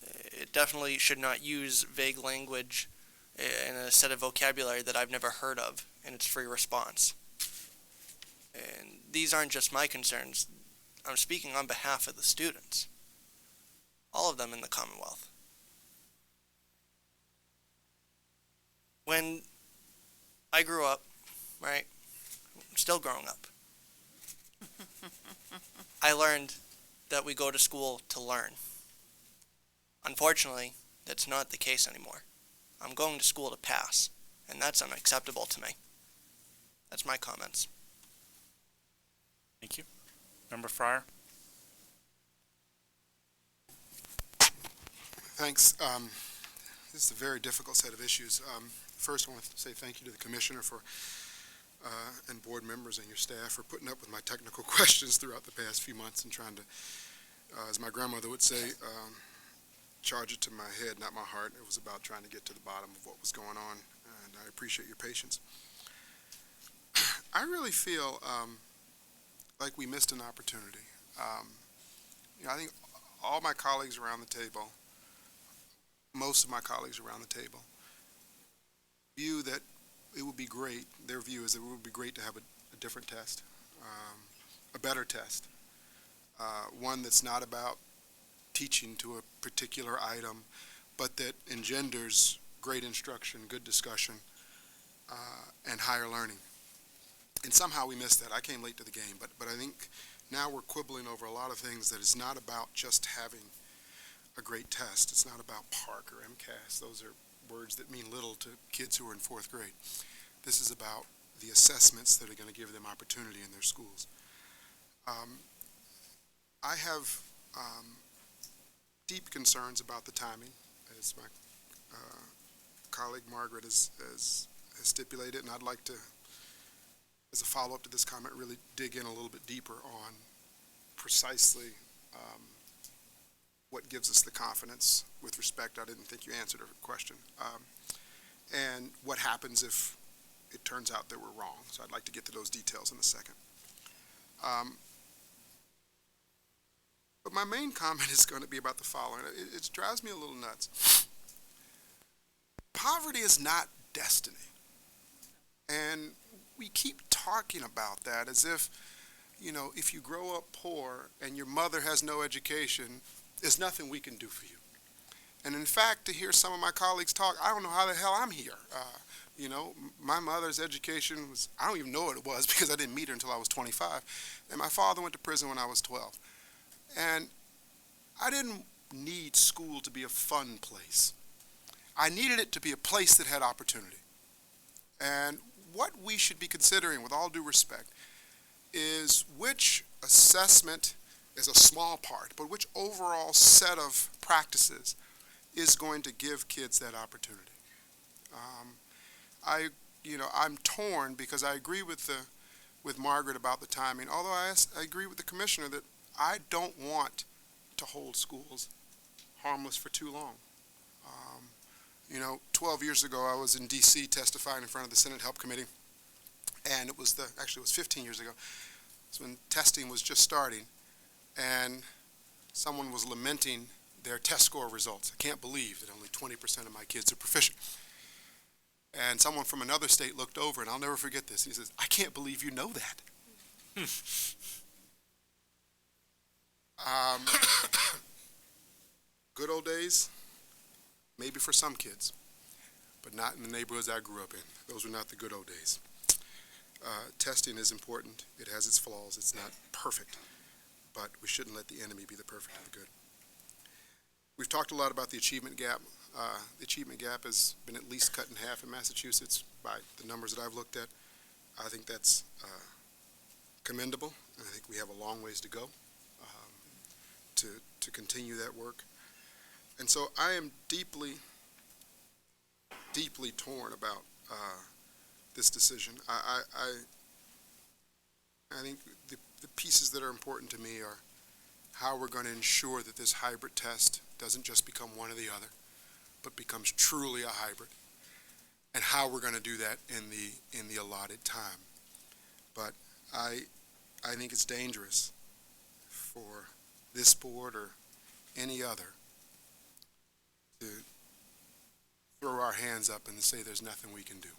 It definitely should not use vague language in a set of vocabulary that I've never heard of in its free response. And these aren't just my concerns. I'm speaking on behalf of the students, all of them in the Commonwealth. When I grew up, right, I'm still growing up, I learned that we go to school to learn. Unfortunately, that's not the case anymore. I'm going to school to pass, and that's unacceptable to me. That's my comments. Thank you. Member Fryer? Thanks. This is a very difficult set of issues. First, I want to say thank you to the Commissioner and board members and your staff for putting up with my technical questions throughout the past few months and trying to, as my grandmother would say, charge it to my head, not my heart. It was about trying to get to the bottom of what was going on, and I appreciate your patience. I really feel like we missed an opportunity. I think all my colleagues around the table, most of my colleagues around the table, view that it would be great, their view is that it would be great to have a different test, a better test, one that's not about teaching to a particular item, but that engenders great instruction, good discussion, and higher learning. And somehow we missed that. I came late to the game, but I think now we're quibbling over a lot of things that is not about just having a great test. It's not about PARCC or MCAS. Those are words that mean little to kids who are in fourth grade. This is about the assessments that are going to give them opportunity in their schools. I have deep concerns about the timing, as my colleague Margaret has stipulated, and I'd like to, as a follow-up to this comment, really dig in a little bit deeper on precisely what gives us the confidence with respect. I didn't think you answered a question. And what happens if it turns out that we're wrong. So I'd like to get to those details in a second. But my main comment is going to be about the following. It drives me a little nuts. Poverty is not destiny. And we keep talking about that as if, if you grow up poor and your mother has no education, there's nothing we can do for you. And in fact, to hear some of my colleagues talk, I don't know how the hell I'm here. My mother's education was, I don't even know what it was because I didn't meet her until I was 25. And my father went to prison when I was 12. And I didn't need school to be a fun place. I needed it to be a place that had opportunity. And what we should be considering, with all due respect, is which assessment is a small part, but which overall set of practices is going to give kids that opportunity. I'm torn because I agree with Margaret about the timing, although I agree with the Commissioner that I don't want to hold schools harmless for too long. 12 years ago, I was in D.C. testifying in front of the Senate Help Committee, and it was 15 years ago. It's when testing was just starting, and someone was lamenting their test score results. I can't believe that only 20% of my kids are proficient. And someone from another state looked over, and I'll never forget this. He says, "I can't believe you know that." Good old days, maybe for some kids, but not in the neighborhoods I grew up in. Those were not the good old days. Testing is important. It has its flaws. It's not perfect, but we shouldn't let the enemy be the perfect of the good. We've talked a lot about the achievement gap. The achievement gap has been at least cut in half in Massachusetts by the numbers that I've looked at. I think that's commendable. I think we have a long ways to go to continue that work. And so I am deeply, deeply torn about this decision. I think the pieces that are important to me are how we're going to ensure that this hybrid test doesn't just become one or the other, but becomes truly a hybrid, and how we're going to do that in the allotted time. But I think it's dangerous for this board or any other to throw our hands up and say there's nothing we can do.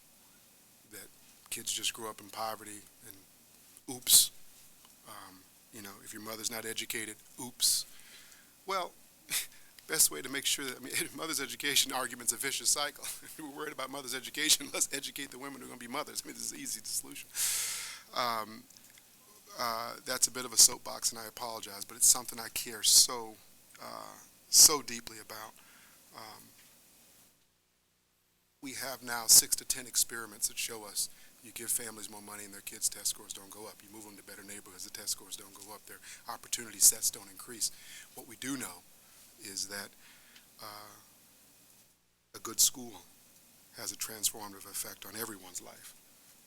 That kids just grow up in poverty and oops. You know, if your mother's not educated, oops. Well, best way to make sure that, I mean, mother's education argument's a vicious cycle. If we're worried about mother's education, let's educate the women who are going to be mothers. I mean, this is an easy solution. That's a bit of a soapbox, and I apologize, but it's something I care so deeply about. We have now 6 to 10 experiments that show us you give families more money and their kids' test scores don't go up. You move them to better neighborhoods, the test scores don't go up. Their opportunity sets don't increase. What we do know is that a good school has a transformative effect on everyone's life,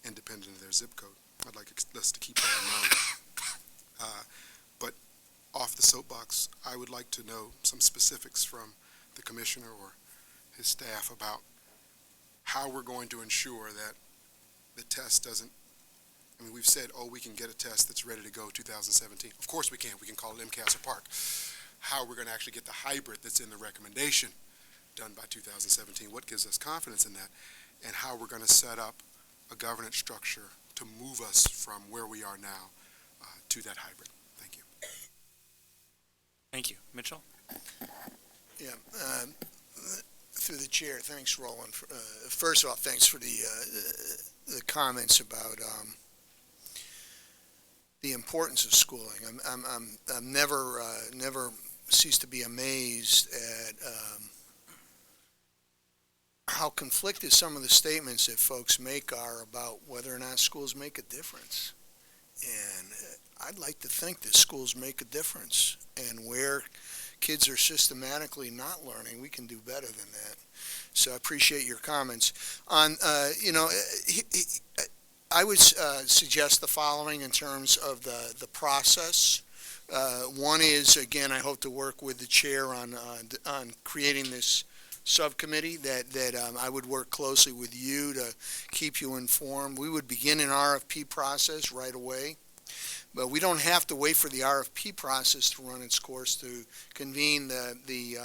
independent of their zip code. I'd like us to keep that in mind. But off the soapbox, I would like to know some specifics from the commissioner or his staff about how we're going to ensure that the test doesn't, I mean, we've said, oh, we can get a test that's ready to go 2017. Of course we can. We can call it MCAS or PARCC. How we're going to actually get the hybrid that's in the recommendation done by 2017, what gives us confidence in that, and how we're going to set up a governance structure to move us from where we are now to that hybrid. Thank you. Thank you. Mitchell? Yeah, through the chair, thanks, Roland. First of all, thanks for the comments about the importance of schooling. I'm never cease to be amazed at how conflicted some of the statements that folks make are about whether or not schools make a difference. And I'd like to think that schools make a difference, and where kids are systematically not learning, we can do better than that. So I appreciate your comments. On, I would suggest the following in terms of the process. One is, again, I hope to work with the chair on creating this subcommittee, that I would work closely with you to keep you informed. We would begin an RFP process right away. But we don't have to wait for the RFP process to run its course to convene the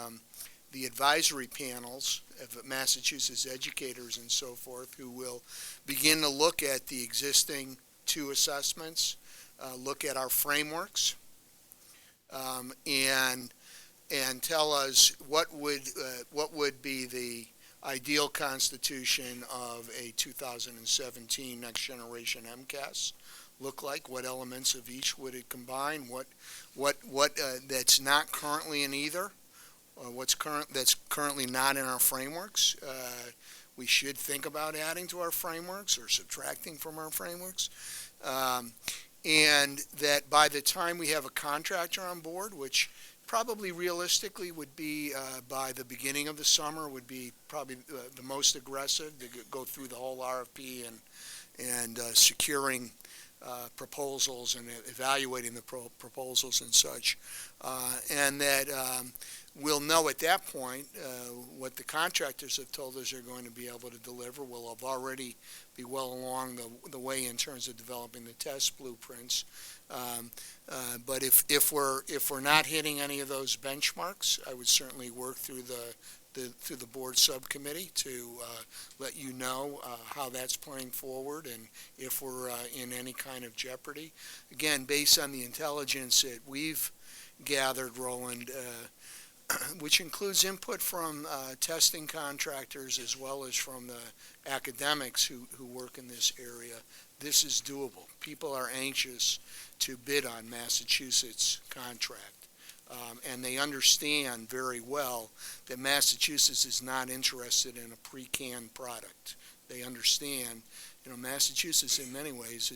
advisory panels of Massachusetts educators and so forth, who will begin to look at the existing 2 assessments, look at our frameworks, and tell us what would be the ideal constitution of a 2017 Next-Generation MCAS look like, what elements of each would it combine, what that's not currently in either, that's currently not in our frameworks. We should think about adding to our frameworks or subtracting from our frameworks. And that by the time we have a contractor on board, which probably realistically would be by the beginning of the summer, would be probably the most aggressive to go through the whole RFP and securing proposals and evaluating the proposals and such, and that we'll know at that point what the contractors have told us they're going to be able to deliver. We'll have already be well along the way in terms of developing the test blueprints. But if we're not hitting any of those benchmarks, I would certainly work through the board subcommittee to let you know how that's playing forward and if we're in any kind of jeopardy. Again, based on the intelligence that we've gathered, Roland, which includes input from testing contractors as well as from the academics who work in this area, this is doable. People are anxious to bid on Massachusetts contract. And they understand very well that Massachusetts is not interested in a pre-canned product. They understand, Massachusetts in many ways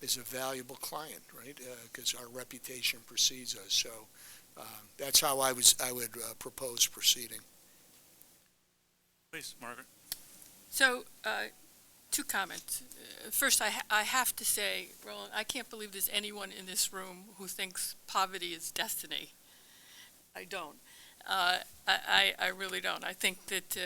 is a valuable client, right? Because our reputation precedes us. So that's how I would propose proceeding. Please, Margaret. So, 2 comments. First, I have to say, Roland, I can't believe there's anyone in this room who thinks poverty is destiny. I don't. I really don't. I think that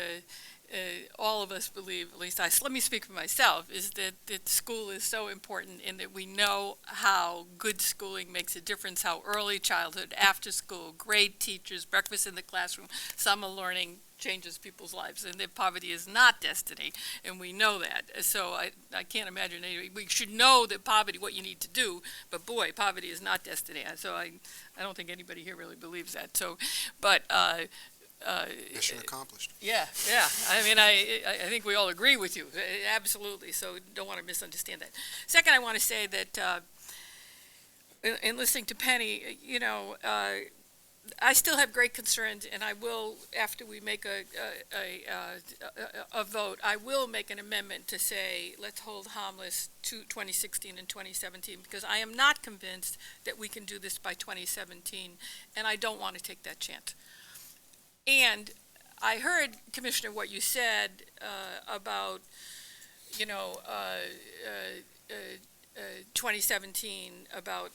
all of us believe, at least let me speak for myself, is that school is so important and that we know how good schooling makes a difference, how early childhood, after school, great teachers, breakfast in the classroom, summer learning changes people's lives, and that poverty is not destiny, and we know that. So I can't imagine we should know that poverty, what you need to do, but boy, poverty is not destiny. So I don't think anybody here really believes that. So, but Mission accomplished. yeah. I mean, I think we all agree with you, absolutely. So don't want to misunderstand that. Second, I want to say that in listening to Penny, I still have great concerns, and I will, after we make a vote, I will make an amendment to say, let's hold harmless to 2016 and 2017, because I am not convinced that we can do this by 2017, and I don't want to take that chance. And I heard, Commissioner, what you said about, 2017, about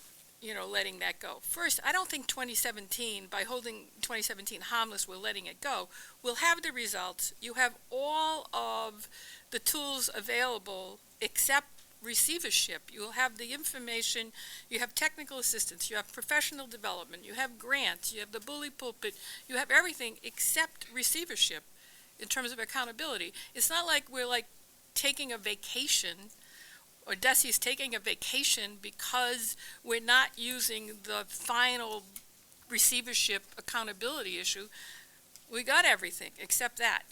letting that go. First, I don't think 2017, by holding 2017 harmless, we're letting it go. We'll have the results. You have all of the tools available except receivership. You'll have the information, you have technical assistance, you have professional development, you have grants, you have the bully pulpit, you have everything except receivership in terms of accountability. It's not like we're taking a vacation, or DESE is taking a vacation because we're not using the final receivership accountability issue. We got everything except that,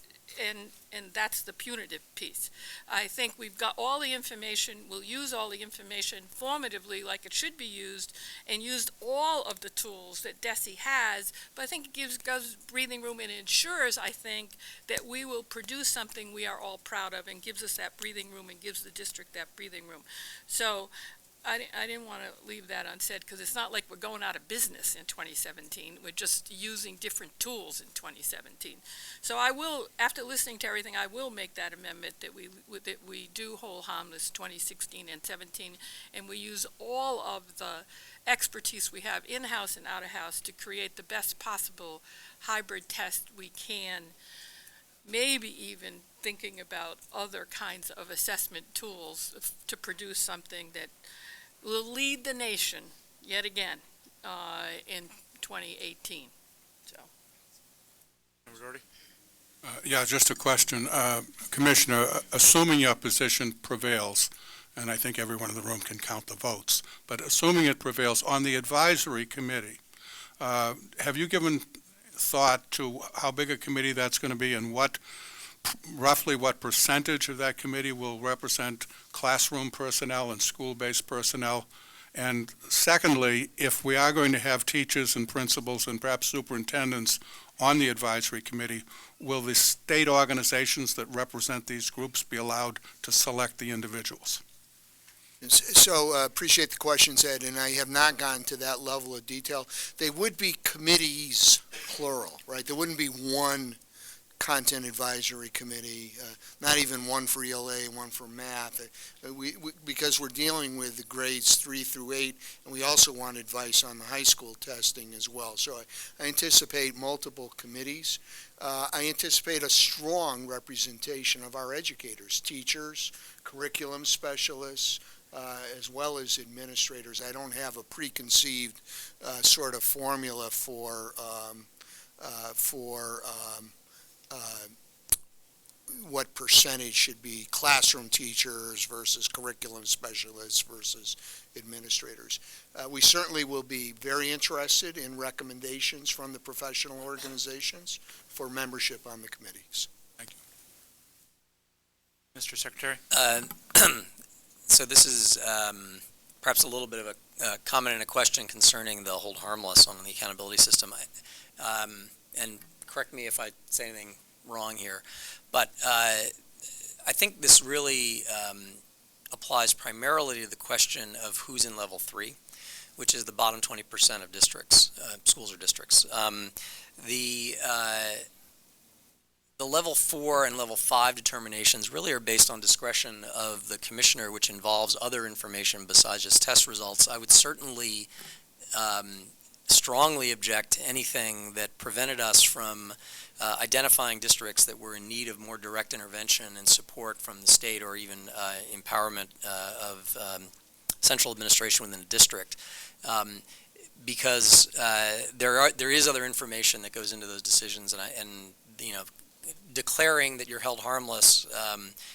and that's the punitive piece. I think we've got all the information. We'll use all the information formatively like it should be used, and used all of the tools that DESE has, but I think it gives breathing room and ensures, I think, that we will produce something we are all proud of and gives us that breathing room and gives the district that breathing room. So I didn't want to leave that unsaid, because it's not like we're going out of business in 2017. We're just using different tools in 2017. So I will, after listening to everything, I will make that amendment that we do hold harmless 2016 and 17, and we use all of the expertise we have in-house and out-of-house to create the best possible hybrid test we can, maybe even thinking about other kinds of assessment tools to produce something that will lead the nation yet again in 2018. So, Yeah, just a question. Commissioner, assuming your position prevails, and I think everyone in the room can count the votes, but assuming it prevails on the advisory committee, have you given thought to how big a committee that's going to be, and roughly what percentage of that committee will represent classroom personnel and school-based personnel? And secondly, if we are going to have teachers and principals and perhaps superintendents on the advisory committee, will the state organizations that represent these groups be allowed to select the individuals? So appreciate the questions, Ed, and I have not gotten to that level of detail. They would be committees, plural, right? There wouldn't be one content advisory committee, not even one for ELA, one for math, because we're dealing with the grades 3 through 8, and we also want advice on the high school testing as well. So I anticipate multiple committees. I anticipate a strong representation of our educators, teachers, curriculum specialists, as well as administrators. I don't have a preconceived sort of formula for what percentage should be classroom teachers versus curriculum specialists versus administrators. We certainly will be very interested in recommendations from the professional organizations for membership on the committees. Thank you. Mr. Secretary? So this is perhaps a little bit of a comment and a question concerning the hold harmless on the accountability system. And correct me if I say anything wrong here, but I think this really applies primarily to the question of who's in level 3, which is the bottom 20% of districts, schools or districts. The level 4 and level 5 determinations really are based on discretion of the commissioner, which involves other information besides just test results. I would certainly strongly object to anything that prevented us from identifying districts that were in need of more direct intervention and support from the state, or even empowerment of central administration within a district. Because there is other information that goes into those decisions, and declaring that you're held harmless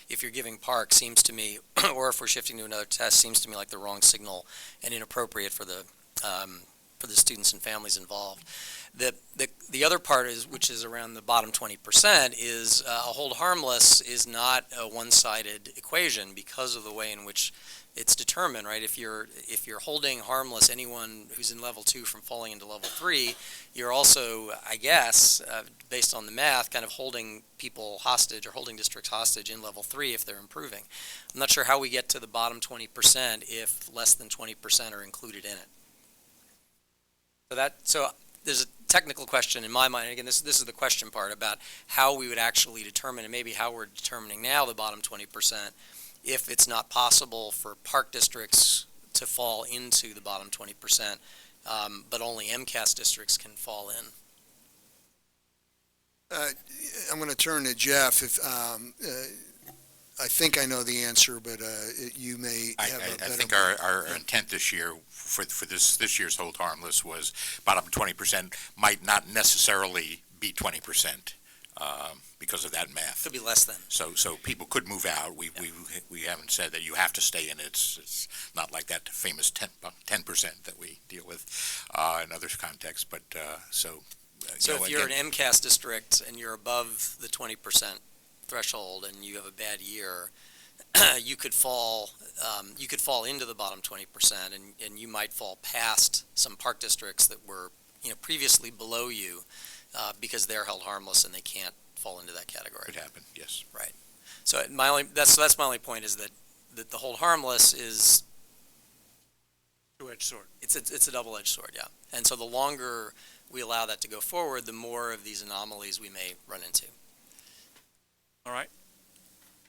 if you're giving PARCC seems to me, or if we're shifting to another test, seems to me like the wrong signal and inappropriate for the students and families involved. The other part is, which is around the bottom 20%, is a hold harmless is not a one-sided equation because of the way in which it's determined, right? If you're holding harmless anyone who's in level 2 from falling into level 3, you're also, I guess, based on the math, kind of holding people hostage or holding districts hostage in level 3 if they're improving. I'm not sure how we get to the bottom 20% if less than 20% are included in it. So there's a technical question in my mind. Again, this is the question part about how we would actually determine, and maybe how we're determining now the bottom 20%, if it's not possible for PARCC districts to fall into the bottom 20%, but only MCAS districts can fall in. I'm going to turn to Jeff. If I think I know the answer, but you may have a better. I think our intent this year for this year's hold harmless was bottom 20% might not necessarily be 20%. Because of that math. Could be less than. So people could move out. We haven't said that you have to stay in it. It's not like that famous 10% that we deal with in other contexts. But so if you're an MCAS district and you're above the 20% threshold and you have a bad year, you could fall into the bottom 20%, and you might fall past some PARCC districts that were previously below you because they're held harmless and they can't fall into that category. Could happen, yes. Right. So that's my only point, is that the hold harmless is two-edged sword. It's a double-edged sword, yeah. And so the longer we allow that to go forward, the more of these anomalies we may run into. All right.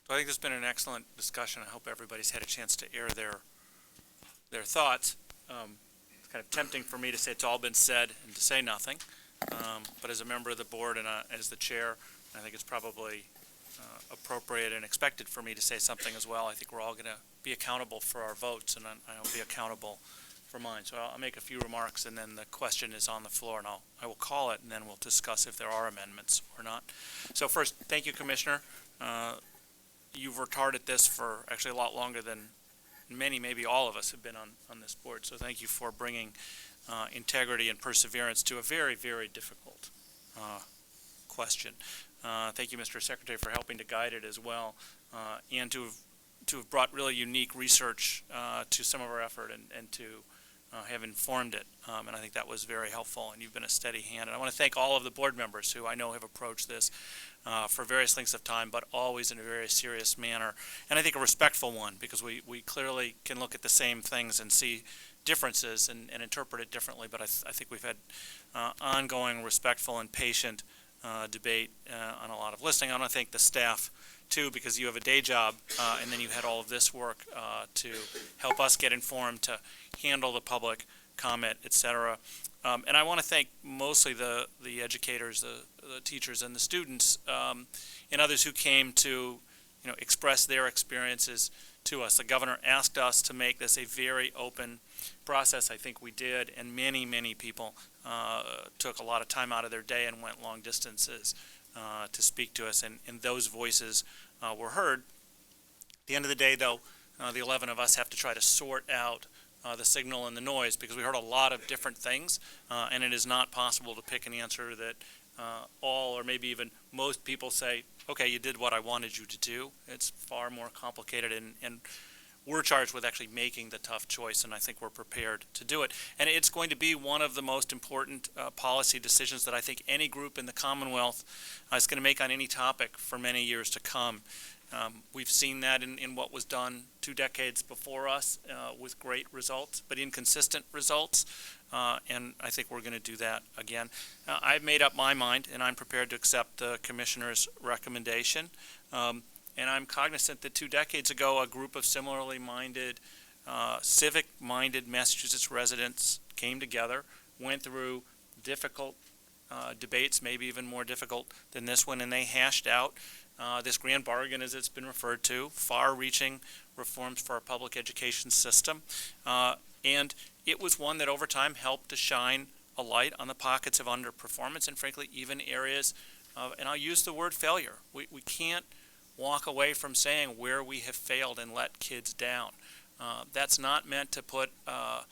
So I think this has been an excellent discussion. I hope everybody's had a chance to air their thoughts. It's kind of tempting for me to say it's all been said and to say nothing. But as a member of the board and as the chair, I think it's probably appropriate and expected for me to say something as well. I think we're all going to be accountable for our votes, and I'll be accountable for mine. So I'll make a few remarks, and then the question is on the floor, and I will call it, and then we'll discuss if there are amendments or not. So first, thank you, Commissioner. You've worked hard at this for actually a lot longer than many, maybe all of us have been on this board. So thank you for bringing integrity and perseverance to a very, very difficult question. Thank you, Mr. Secretary, for helping to guide it as well, and to have brought really unique research to some of our effort and to have informed it. And I think that was very helpful, and you've been a steady hand. And I want to thank all of the board members who I know have approached this for various lengths of time, but always in a very serious manner, and I think a respectful one, because we clearly can look at the same things and see differences and interpret it differently, but I think we've had ongoing, respectful, and patient debate on a lot of listening. I want to thank the staff, too, because you have a day job, and then you had all of this work to help us get informed, to handle the public comment, et cetera. And I want to thank mostly the educators, the teachers, and the students, and others who came to express their experiences to us. The governor asked us to make this a very open process. I think we did, and many, many people took a lot of time out of their day and went long distances to speak to us, and those voices were heard. At the end of the day, though, the 11 of us have to try to sort out the signal and the noise, because we heard a lot of different things, and it is not possible to pick an answer that all, or maybe even most people say, okay, you did what I wanted you to do. It's far more complicated, and we're charged with actually making the tough choice, and I think we're prepared to do it. And it's going to be one of the most important policy decisions that I think any group in the Commonwealth is going to make on any topic for many years to come. We've seen that in what was done 2 decades before us with great results, but inconsistent results, and I think we're going to do that again. I've made up my mind, and I'm prepared to accept the Commissioner's recommendation. And I'm cognizant that 2 decades ago, a group of similarly minded, civic-minded Massachusetts residents came together went through difficult debates, maybe even more difficult than this one, and they hashed out this grand bargain, as it's been referred to, far-reaching reforms for our public education system. And it was one that over time helped to shine a light on the pockets of underperformance and frankly even areas of, and I'll use the word failure. We can't walk away from saying where we have failed and let kids down. That's not meant to put a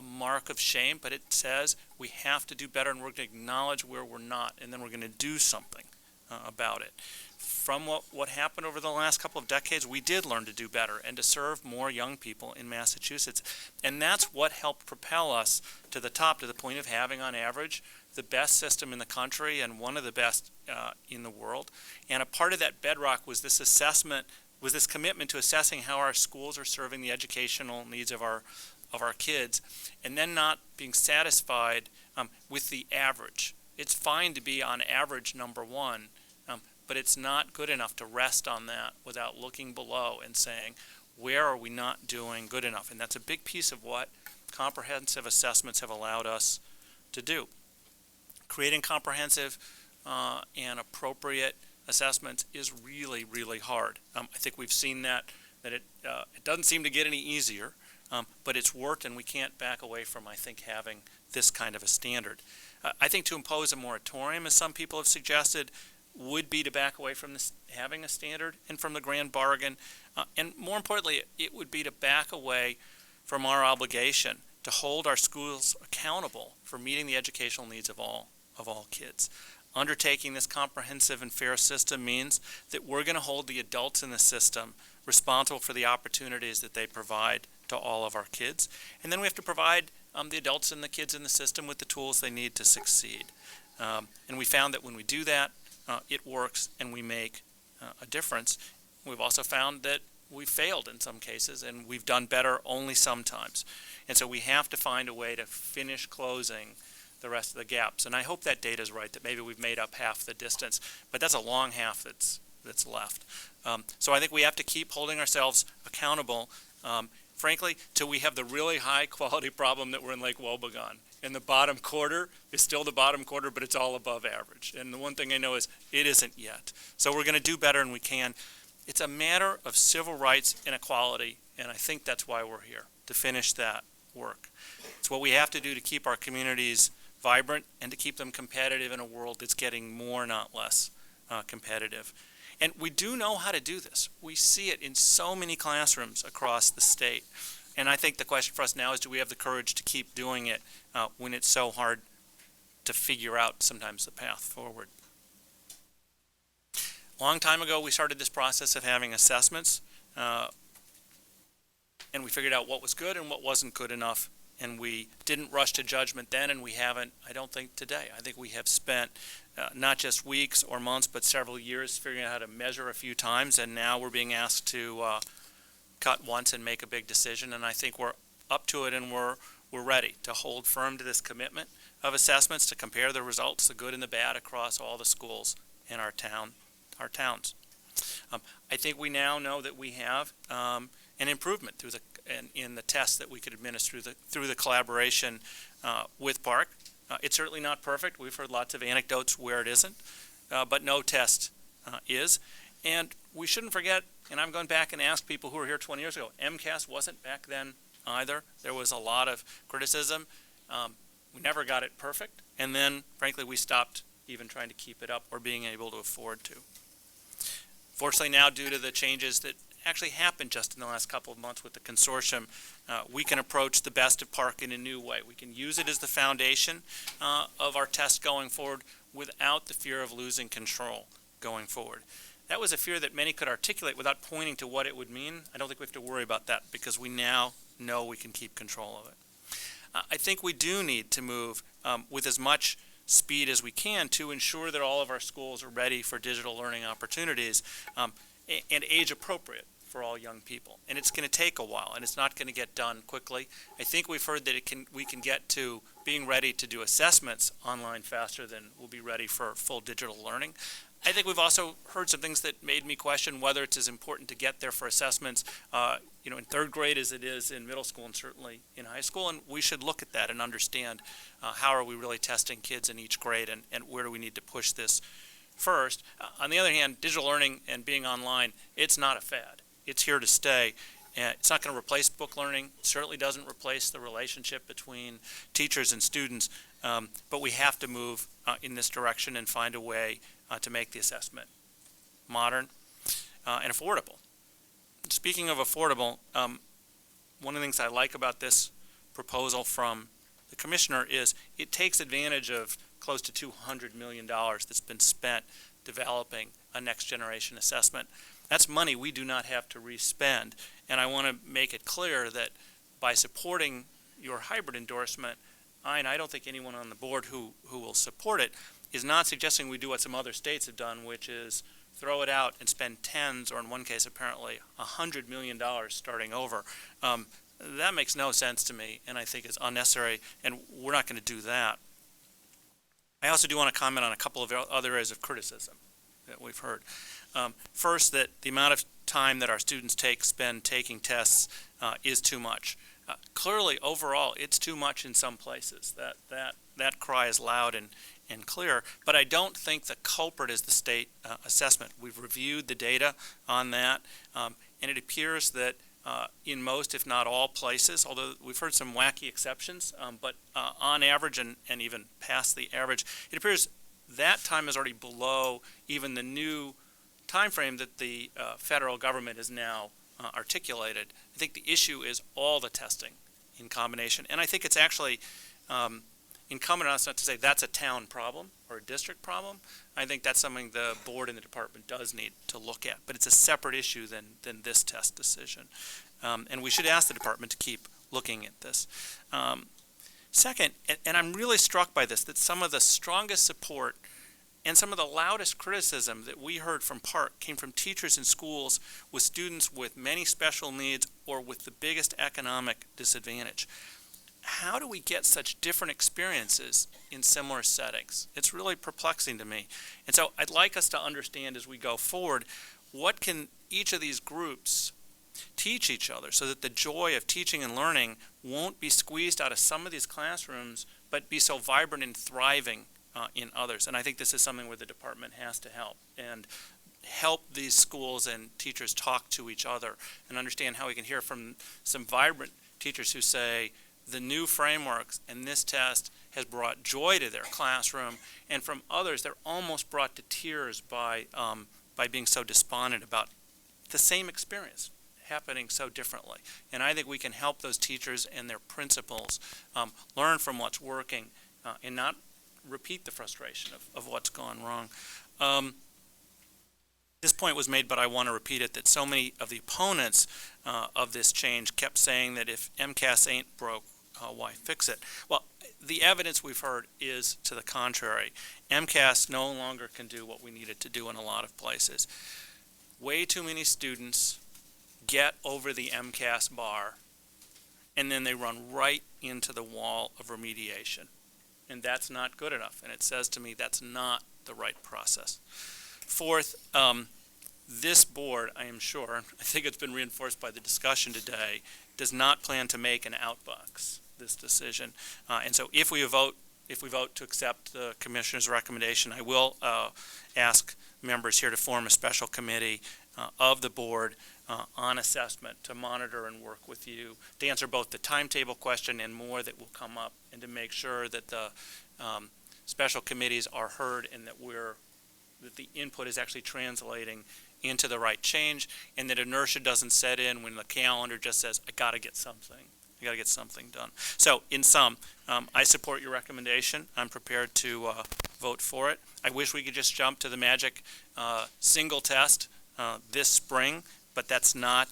mark of shame, but it says we have to do better and we're going to acknowledge where we're not and then we're going to do something about it. From what happened over the last couple of decades, we did learn to do better and to serve more young people in Massachusetts. And that's what helped propel us to the top, to the point of having, on average, the best system in the country and one of the best in the world. And a part of that bedrock was this assessment, was this commitment to assessing how our schools are serving the educational needs of our kids, and then not being satisfied with the average. It's fine to be on average number one, but it's not good enough to rest on that without looking below and saying, where are we not doing good enough? And that's a big piece of what comprehensive assessments have allowed us to do. Creating comprehensive and appropriate assessments is really, really hard. I think we've seen that it doesn't seem to get any easier, but it's worked, and we can't back away from, I think, having this kind of a standard. I think to impose a moratorium, as some people have suggested, would be to back away from this, having a standard and from the grand bargain. And more importantly, it would be to back away from our obligation to hold our schools accountable for meeting the educational needs of all kids. Undertaking this comprehensive and fair system means that we're going to hold the adults in the system responsible for the opportunities that they provide to all of our kids. And then we have to provide the adults and the kids in the system with the tools they need to succeed. And we found that when we do that, it works and we make a difference. We've also found that we've failed in some cases and we've done better only sometimes. And so we have to find a way to finish closing the rest of the gaps. And I hope that data is right, that maybe we've made up half the distance, but that's a long half that's left. So I think we have to keep holding ourselves accountable, frankly, till we have the really high quality problem that we're in Lake Wobegon. And the bottom quarter is still the bottom quarter, but it's all above average. And the one thing I know is it isn't yet. So we're going to do better, and we can. It's a matter of civil rights and equality, and I think that's why we're here, to finish that work. It's what we have to do to keep our communities vibrant and to keep them competitive in a world that's getting more, not less, competitive. And we do know how to do this. We see it in so many classrooms across the state. And I think the question for us now is, do we have the courage to keep doing it when it's so hard to figure out sometimes the path forward? A long time ago, we started this process of having assessments, and we figured out what was good and what wasn't good enough. And we didn't rush to judgment then, and we haven't, I don't think, today. I think we have spent not just weeks or months, but several years figuring out how to measure a few times, and now we're being asked to cut once and make a big decision, and I think we're up to it, and we're ready to hold firm to this commitment of assessments, to compare the results, the good and the bad, across all the schools in our towns. I think we now know that we have an improvement in the tests that we could administer through the collaboration with PARCC. It's certainly not perfect. We've heard lots of anecdotes where it isn't, but no test is. And we shouldn't forget, and I'm going back and ask people who were here 20 years ago, MCAS wasn't back then either. There was a lot of criticism. We never got it perfect, and then, frankly, we stopped even trying to keep it up or being able to afford to. Fortunately now, due to the changes that actually happened just in the last couple of months with the consortium, we can approach the best of PARCC in a new way. We can use it as the foundation of our test going forward without the fear of losing control going forward. That was a fear that many could articulate without pointing to what it would mean. I don't think we have to worry about that because we now know we can keep control of it. I think we do need to move with as much speed as we can to ensure that all of our schools are ready for digital learning opportunities and age appropriate for all young people. And it's going to take a while, and it's not going to get done quickly. I think we've heard that we can get to being ready to do assessments online faster than we'll be ready for full digital learning. I think we've also heard some things that made me question whether it's as important to get there for assessments, in third grade as it is in middle school and certainly in high school. And we should look at that and understand how are we really testing kids in each grade and where do we need to push this first. On the other hand, digital learning and being online, it's not a fad. It's here to stay. It's not going to replace book learning. It certainly doesn't replace the relationship between teachers and students. But we have to move in this direction and find a way to make the assessment modern and affordable. Speaking of affordable, one of the things I like about this proposal from the commissioner is it takes advantage of close to $200 million that's been spent developing a next generation assessment. That's money we do not have to re-spend, and I want to make it clear that by supporting your hybrid endorsement, I don't think anyone on the board who will support it is not suggesting we do what some other states have done, which is throw it out and spend tens, or in one case apparently $100 million starting over. That makes no sense to me, and I think it's unnecessary, and we're not going to do that. I also do want to comment on a couple of other areas of criticism that we've heard. First, that the amount of time that our students spend taking tests is too much. Clearly, overall, it's too much in some places. That cry is loud and clear, but I don't think the culprit is the state assessment. We've reviewed the data on that, and it appears that in most, if not all places, although we've heard some wacky exceptions, but on average and even past the average, it appears that time is already below even the new time frame that the federal government has now articulated. I think the issue is all the testing in combination, and I think it's actually incumbent on us not to say that's a town problem or a district problem. I think that's something the board and the department does need to look at, but it's a separate issue than this test decision. And we should ask the department to keep looking at this. Second, and I'm really struck by this, that some of the strongest support and some of the loudest criticism that we heard from PARCC came from teachers in schools with students with many special needs or with the biggest economic disadvantage. How do we get such different experiences in similar settings? It's really perplexing to me. And so I'd like us to understand as we go forward, what can each of these groups teach each other so that the joy of teaching and learning won't be squeezed out of some of these classrooms, but be so vibrant and thriving in others. And I think this is something where the department has to help and help these schools and teachers talk to each other and understand how we can hear from some vibrant teachers who say the new frameworks and this test has brought joy to their classroom, and from others they're almost brought to tears by being so despondent about the same experience happening so differently. And I think we can help those teachers and their principals learn from what's working and not repeat the frustration of what's gone wrong. This point was made, but I want to repeat it, that so many of the opponents of this change kept saying that if MCAS ain't broke, why fix it? Well, the evidence we've heard is to the contrary. MCAS no longer can do what we need it to do in a lot of places. Way too many students get over the MCAS bar, and then they run right into the wall of remediation. And that's not good enough, and it says to me that's not the right process. Fourth, this board, I am sure, I think it's been reinforced by the discussion today, does not plan to make an outbox this decision. And so if we vote to accept the commissioner's recommendation, I will ask members here to form a special committee of the board on assessment to monitor and work with you to answer both the timetable question and more that will come up, and to make sure that the special committees are heard and that the input is actually translating into the right change, and that inertia doesn't set in when the calendar just says, I got to get something done. So in sum, I support your recommendation. I'm prepared to vote for it. I wish we could just jump to the magic single test this spring, but that's not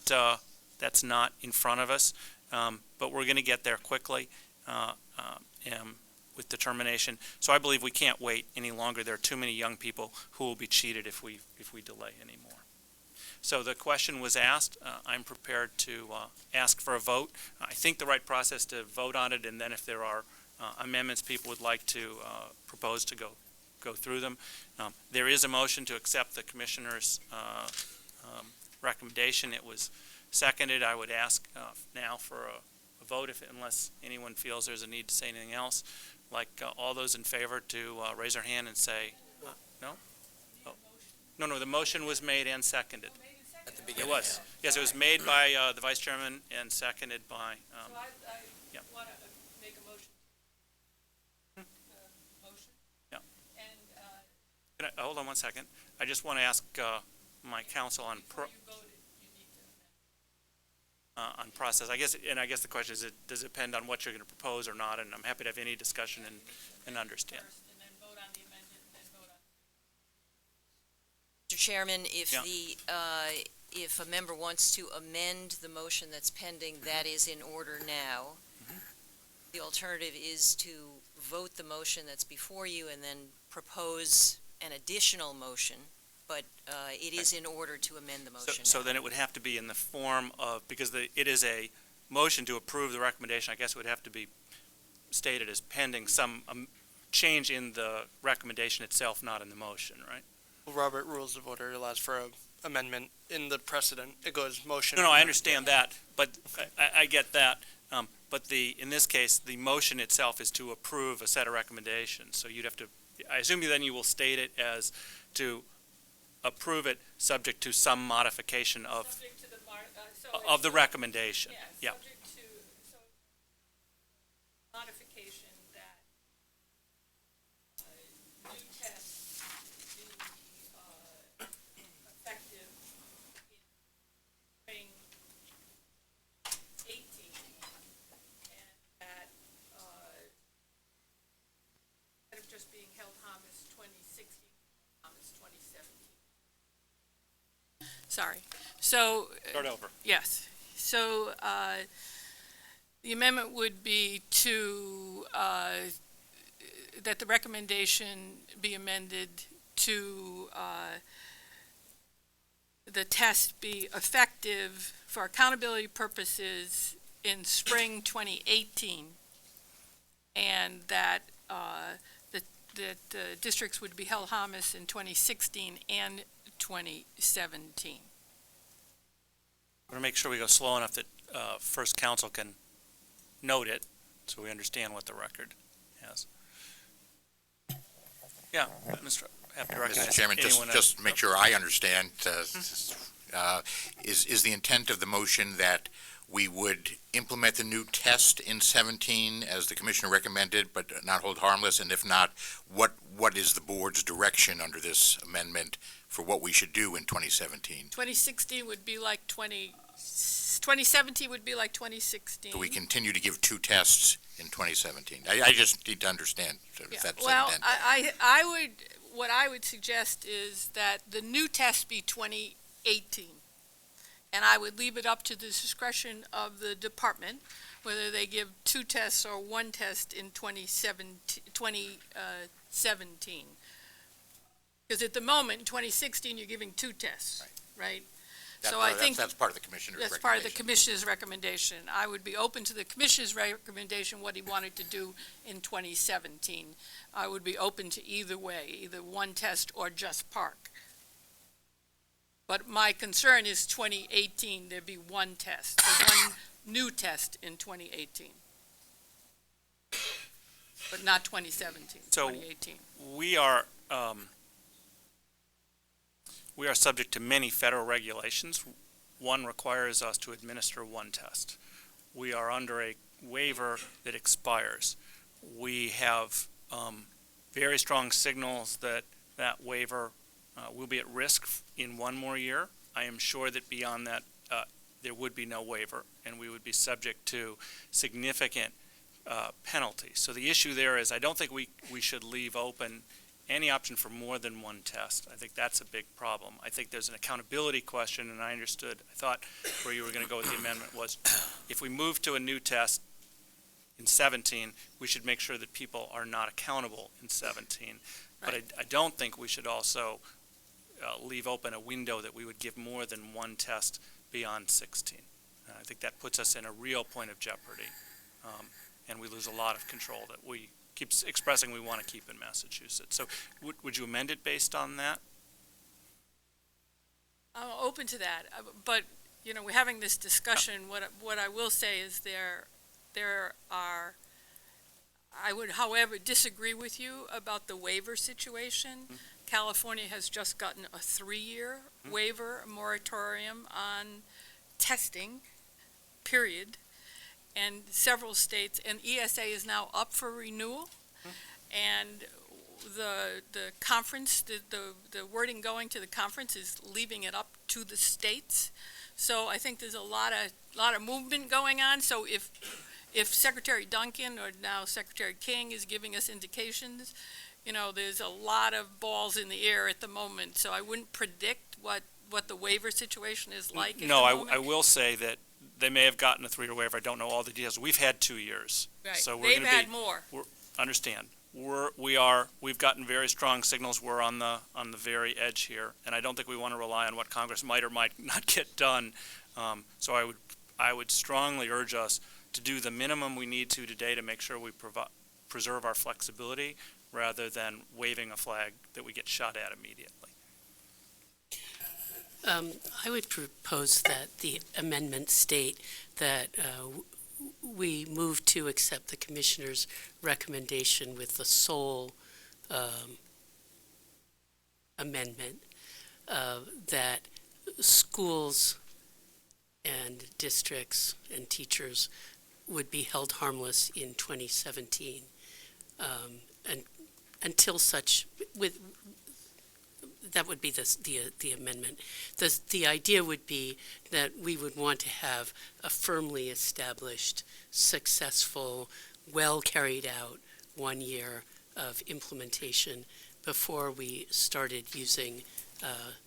in front of us. But we're going to get there quickly with determination. So I believe we can't wait any longer. There are too many young people who will be cheated if we delay anymore. So the question was asked. I'm prepared to ask for a vote. I think the right process to vote on it, and then if there are amendments people would like to propose to go go through them. There is a motion to accept the commissioner's recommendation. It was seconded. I would ask now for a vote, unless anyone feels there's a need to say anything else. All those in favor to raise their hand and say, no? Oh. No, the motion was made and seconded. At the beginning. It was. Yes, it was made by the vice chairman and seconded by, So I yeah. want to make a motion. Motion? Yeah. And, Hold on one second. I just want to ask my counsel on before you voted, you need to amend. on process. I guess the question is, does it depend on what you're going to propose or not? And I'm happy to have any discussion and understand. First, and then vote on the amendment, and then vote on. Mr. Chairman, Yeah. if a member wants to amend the motion that's pending, that is in order now. Mhm. The alternative is to vote the motion that's before you and then propose an additional motion, but it is in order to amend the motion So now. then it would have to be in the form of, because it is a motion to approve the recommendation, I guess it would have to be stated as pending some change in the recommendation itself, not in the motion, right? Robert Rules of Order allows for a amendment in the precedent. It goes motion. No, I understand that, but I get that. But in this case, the motion itself is to approve a set of recommendations. So you'd have to, I assume then you will state it as to approve it subject to some modification of Subject to the the recommendation. Yeah. Subject to, modification that new test be effective in spring 18, and that instead of just being held harmless 2016, harmless 2017. Sorry. So. Start over. Yes. So the amendment would be to, that the recommendation be amended to the test be effective for accountability purposes in spring 2018, and that the districts would be held harmless in 2016 and 2017. I want to make sure we go slow enough that first council can note it, so we understand what the record has. Yeah, Mr. Happy to recognize Mr. Chairman, anyone just make sure I understand, is the intent of the motion that we would implement the new test in 17 as the commissioner recommended, but not hold harmless? And if not, what is the board's direction under this amendment for what we should do in 2017? 2016 would be like 2017 would be like 2016. Do we continue to give two tests in 2017? I just need to understand if Yeah. that's Well, intent. what I would suggest is that the new test be 2018. And I would leave it up to the discretion of the department, whether they give two tests or one test in 2017. Because at the moment, in 2016, you're giving two tests, right? So I think That's part of the commissioner's that's recommendation. part of the commissioner's recommendation. I would be open to the commissioner's recommendation, what he wanted to do in 2017. I would be open to either way, either one test or just park. But my concern is 2018, there'd be one test, one new test in 2018. But not 2017, So 2018. we are subject to many federal regulations. One requires us to administer one test. We are under a waiver that expires. We have very strong signals that that waiver will be at risk in one more year. I am sure that beyond that, there would be no waiver, and we would be subject to significant penalties. So the issue there is, I don't think we should leave open any option for more than one test. I think that's a big problem. I think there's an accountability question, and I thought where you were going to go with the amendment was, if we move to a new test in 17, we should make sure that people are not accountable in 17. But I don't think we should also leave open a window that we would give more than one test beyond 16. I think that puts us in a real point of jeopardy, and we lose a lot of control that we keeps expressing we want to keep in Massachusetts. So would you amend it based on that? I'm open to that, but, we're having this discussion. What I will say is there are, I would, however, disagree with you about the waiver situation. California has just gotten a 3-year waiver, a moratorium on testing, period. And several states, and ESA is now up for renewal. And the conference, the wording going to the conference is leaving it up to the states. So I think there's a lot of movement going on. So if Secretary Duncan or now Secretary King is giving us indications, there's a lot of balls in the air at the moment. So I wouldn't predict what the waiver situation is like. No, I will say that they may have gotten a 3-year waiver. I don't know all the details. We've had 2 years. Right. So we're They've gonna had more. Understand. We've gotten very strong signals. We're on the very edge here, and I don't think we want to rely on what Congress might or might not get done. So I would strongly urge us to do the minimum we need to today to make sure we preserve our flexibility rather than waving a flag that we get shot at immediately. I would propose that the amendment state that we move to accept the commissioner's recommendation with the sole amendment that schools and districts and teachers would be held harmless in 2017 and until such with. That would be the amendment. The idea would be that we would want to have a firmly established, successful, well carried out 1 year of implementation before we started using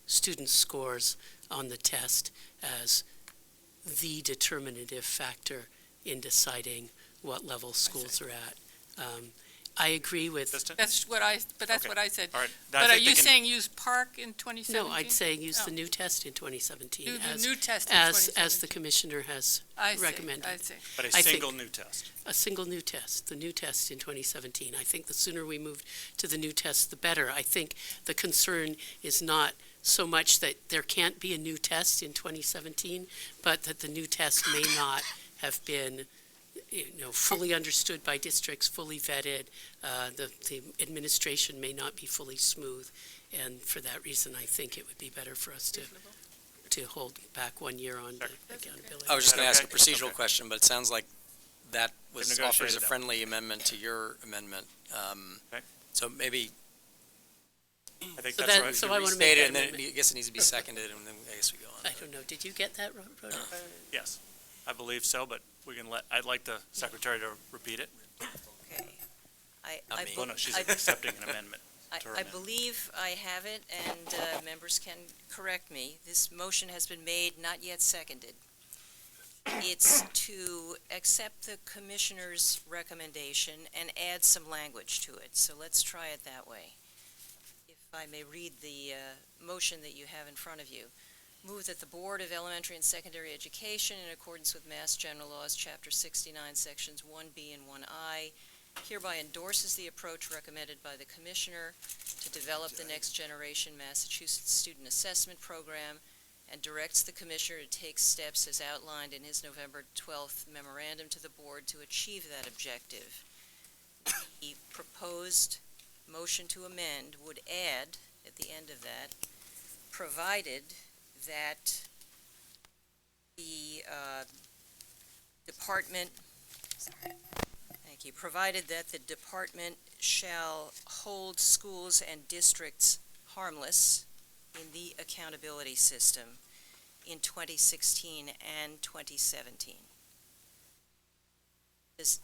student scores on the test as the determinative factor in deciding what level schools are at. I agree with. That's what I said. All right. But are you saying use PARCC in 2017? No, I'd say use the new test in 2017. Do the new test in 2017. As the commissioner has recommended. I see. But a single new test. A single new test, the new test in 2017. I think the sooner we move to the new test, the better. I think the concern is not so much that there can't be a new test in 2017, but that the new test may not have been fully understood by districts, fully vetted. The administration may not be fully smooth, and for that reason, I think it would be better for us to hold back 1 year on the accountability. I was just going to ask a procedural question, but it sounds like that was offers a friendly amendment to your amendment. So maybe. I think that's right. So I want to make that and then I guess it needs to be seconded, and then I guess we go on. I don't know. Did you get that, Rhoda? Yes, I believe so, but I'd like the secretary to repeat it. Okay. Oh, no, she's accepting an amendment. I believe I have it, and members can correct me. This motion has been made, not yet seconded. It's to accept the commissioner's recommendation and add some language to it. So let's try it that way. If I may read the motion that you have in front of you. Move that the Board of Elementary and Secondary Education, in accordance with Mass General Laws, Chapter 69, Sections 1B and 1I, hereby endorses the approach recommended by the Commissioner to develop the Next-Generation Massachusetts Student Assessment Program and directs the Commissioner to take steps as outlined in his November 12th memorandum to the Board to achieve that objective. The proposed motion to amend would add, at the end of that, provided that the department, provided that the department shall hold schools and districts harmless in the accountability system in 2016 and 2017. Does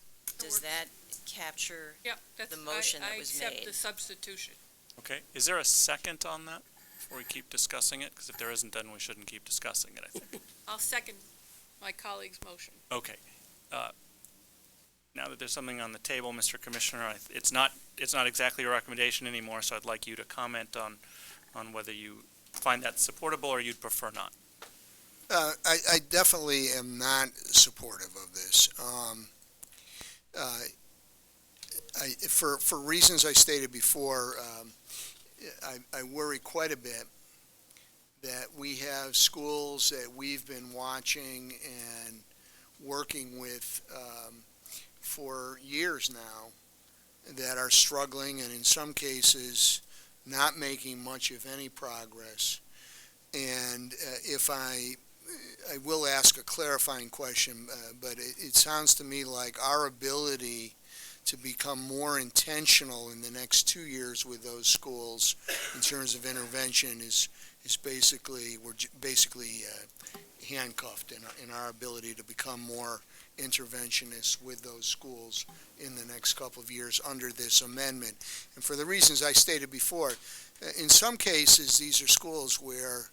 that capture the motion that was made? I accept the substitution. Okay. Is there a second on that before we keep discussing it? Because if there isn't, then we shouldn't keep discussing it, I think. I'll second my colleague's motion. Okay. Now that there's something on the table, Mr. Commissioner, it's not exactly a recommendation anymore, so I'd like you to comment on whether you find that supportable or you'd prefer not. I definitely am not supportive of this. For reasons I stated before, I worry quite a bit that we have schools that we've been watching and working with for years now that are struggling and in some cases not making much of any progress. And if I will ask a clarifying question, but it sounds to me like our ability to become more intentional in the next 2 years with those schools in terms of intervention is basically, we're basically handcuffed in our ability to become more interventionists with those schools in the next couple of years under this amendment. And for the reasons I stated before, in some cases, these are schools where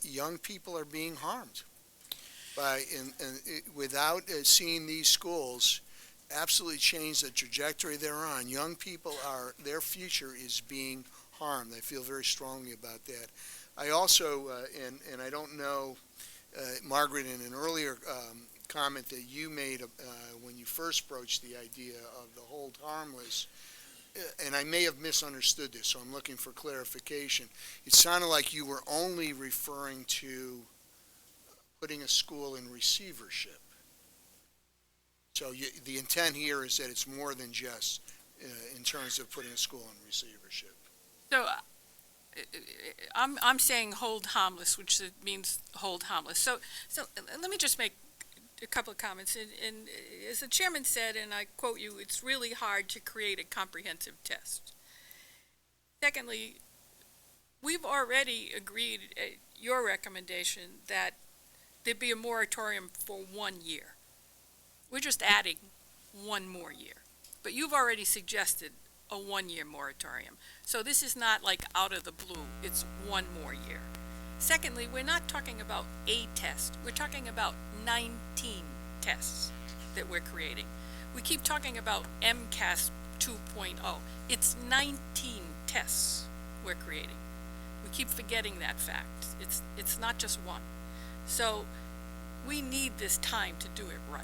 young people are being harmed without seeing these schools absolutely change the trajectory they're on. Young people their future is being harmed. I feel very strongly about that. I also, and I don't know, Margaret, in an earlier comment that you made when you first broached the idea of the hold harmless, and I may have misunderstood this, so I'm looking for clarification. It sounded like you were only referring to putting a school in receivership. So the intent here is that it's more than just in terms of putting a school in receivership. So I'm saying hold harmless, which means hold harmless. So let me just make a couple of comments. And as the chairman said, and I quote you, it's really hard to create a comprehensive test. Secondly, we've already agreed at your recommendation that there'd be a moratorium for 1 year. We're just adding 1 more year. But you've already suggested a 1-year moratorium. So this is not like out of the blue, it's 1 more year. Secondly, we're not talking about a test. We're talking about 19 tests that we're creating. We keep talking about MCAS 2.0. It's 19 tests we're creating. We keep forgetting that fact. It's not just one. So we need this time to do it right.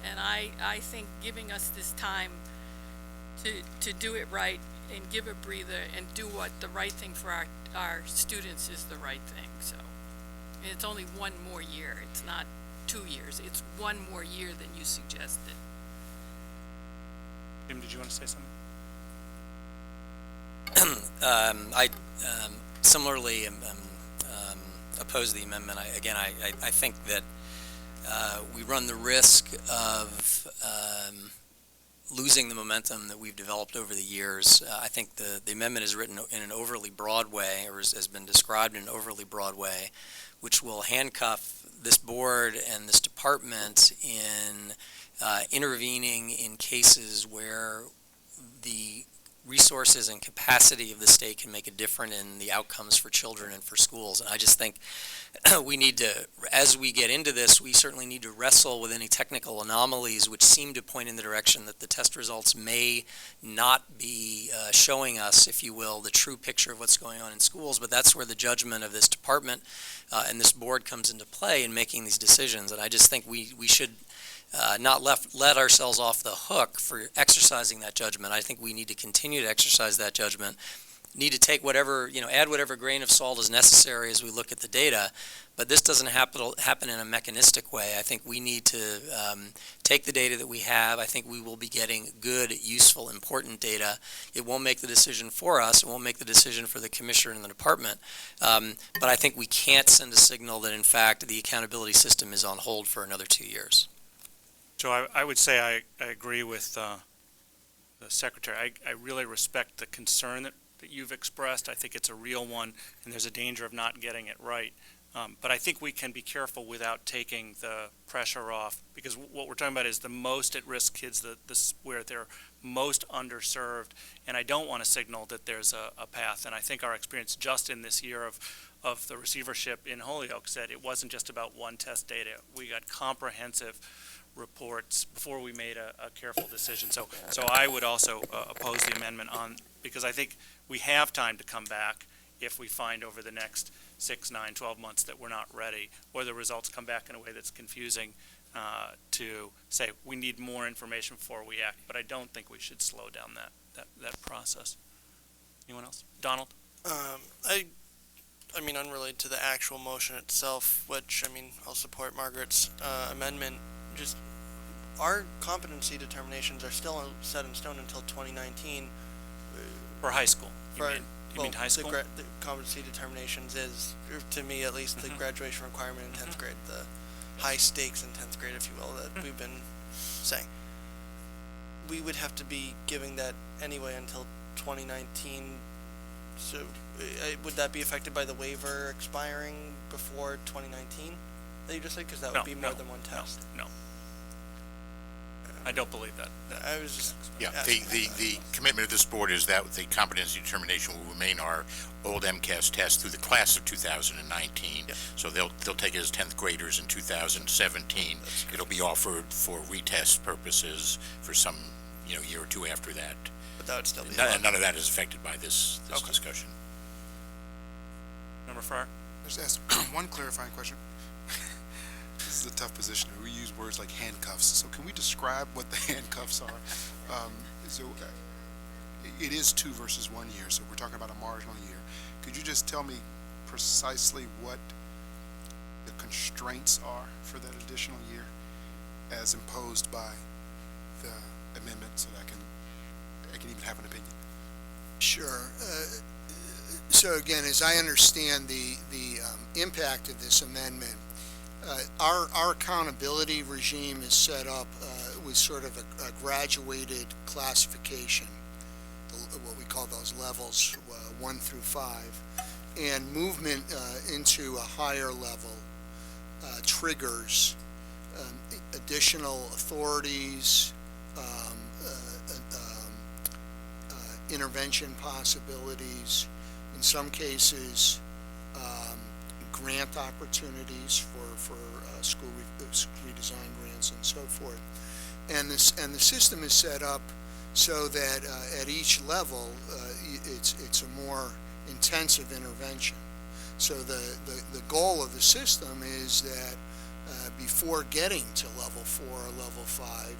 And I think giving us this time to do it right and give a breather and do what the right thing for our students is the right thing. So, and it's only 1 more year. It's not 2 years. It's 1 more year than you suggested. Jim, did you want to say something? I similarly am oppose the amendment. I think that we run the risk of losing the momentum that we've developed over the years. I think the amendment is written in an overly broad way, or has been described in an overly broad way, which will handcuff this board and this department in intervening in cases where the resources and capacity of the state can make a difference in the outcomes for children and for schools. And I just think we need to, as we get into this, we certainly need to wrestle with any technical anomalies which seem to point in the direction that the test results may not be showing us, if you will, the true picture of what's going on in schools. But that's where the judgment of this department and this board comes into play in making these decisions. And I just think we should not let ourselves off the hook for exercising that judgment. I think we need to continue to exercise that judgment, need to take whatever, add whatever grain of salt is necessary as we look at the data, but this doesn't happen in a mechanistic way. I think we need to take the data that we have. I think we will be getting good, useful, important data. It won't make the decision for us. It won't make the decision for the commissioner and the department. But I think we can't send a signal that, in fact, the accountability system is on hold for another 2 years. So I would say I agree with the Secretary. I really respect the concern that you've expressed. I think it's a real one, and there's a danger of not getting it right. But I think we can be careful without taking the pressure off, because what we're talking about is the most at-risk kids, where they're most underserved, and I don't want to signal that there's a path. And I think our experience just in this year of the receivership in Holyoke said it wasn't just about one test data. We got comprehensive reports before we made a careful decision. So I would also oppose the amendment because I think we have time to come back if we find over the next 6, 9, 12 months that we're not ready, or the results come back in a way that's confusing. to say we need more information before we act, but I don't think we should slow down that process. Anyone else? Donald? I mean, unrelated to the actual motion itself, which, I mean, I'll support Margaret's amendment, just our competency determinations are still set in stone until 2019. For high school? You mean high school? The competency determinations is, to me at least, the graduation requirement in 10th grade, the high stakes in 10th grade, if you will, that we've been saying. We would have to be giving that anyway until 2019. So would that be affected by the waiver expiring before 2019 that you just said? Because that would be more than one test. No. I don't believe that. I was just Yeah, the commitment of this board is that the competency determination will remain our old MCAS test through the class of 2019. Yeah. So they'll take it as 10th graders in 2017. It'll be offered for retest purposes for some year or two after that. But that would still be None of that is affected by this discussion. Member Farrar? Just ask one clarifying question. This is a tough position. We use words like handcuffs. So can we describe what the handcuffs are? It is 2 versus 1 year, so we're talking about a marginal year. Could you just tell me precisely what the constraints are for that additional year as imposed by the amendment so that I can even have an opinion? Sure. So again, as I understand the impact of this amendment, our accountability regime is set up with sort of a graduated classification, what we call those levels, 1 through 5, and movement into a higher level triggers additional authorities, intervention possibilities, in some cases grant opportunities for school redesign grants and so forth. And the system is set up so that at each level it's a more intensive intervention. So the goal of the system is that before getting to level 4 or level 5,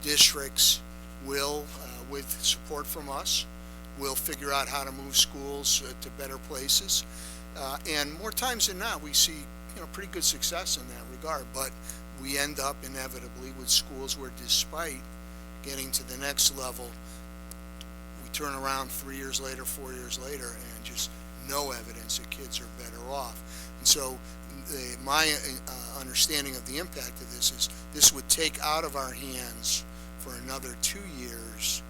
districts will, with support from us, will figure out how to move schools to better places. And more times than not, we see pretty good success in that regard. But we end up inevitably with schools where, despite getting to the next level, we turn around 3 years later, 4 years later, and just no evidence that kids are better off. And so my understanding of the impact of this is this would take out of our hands for another 2 years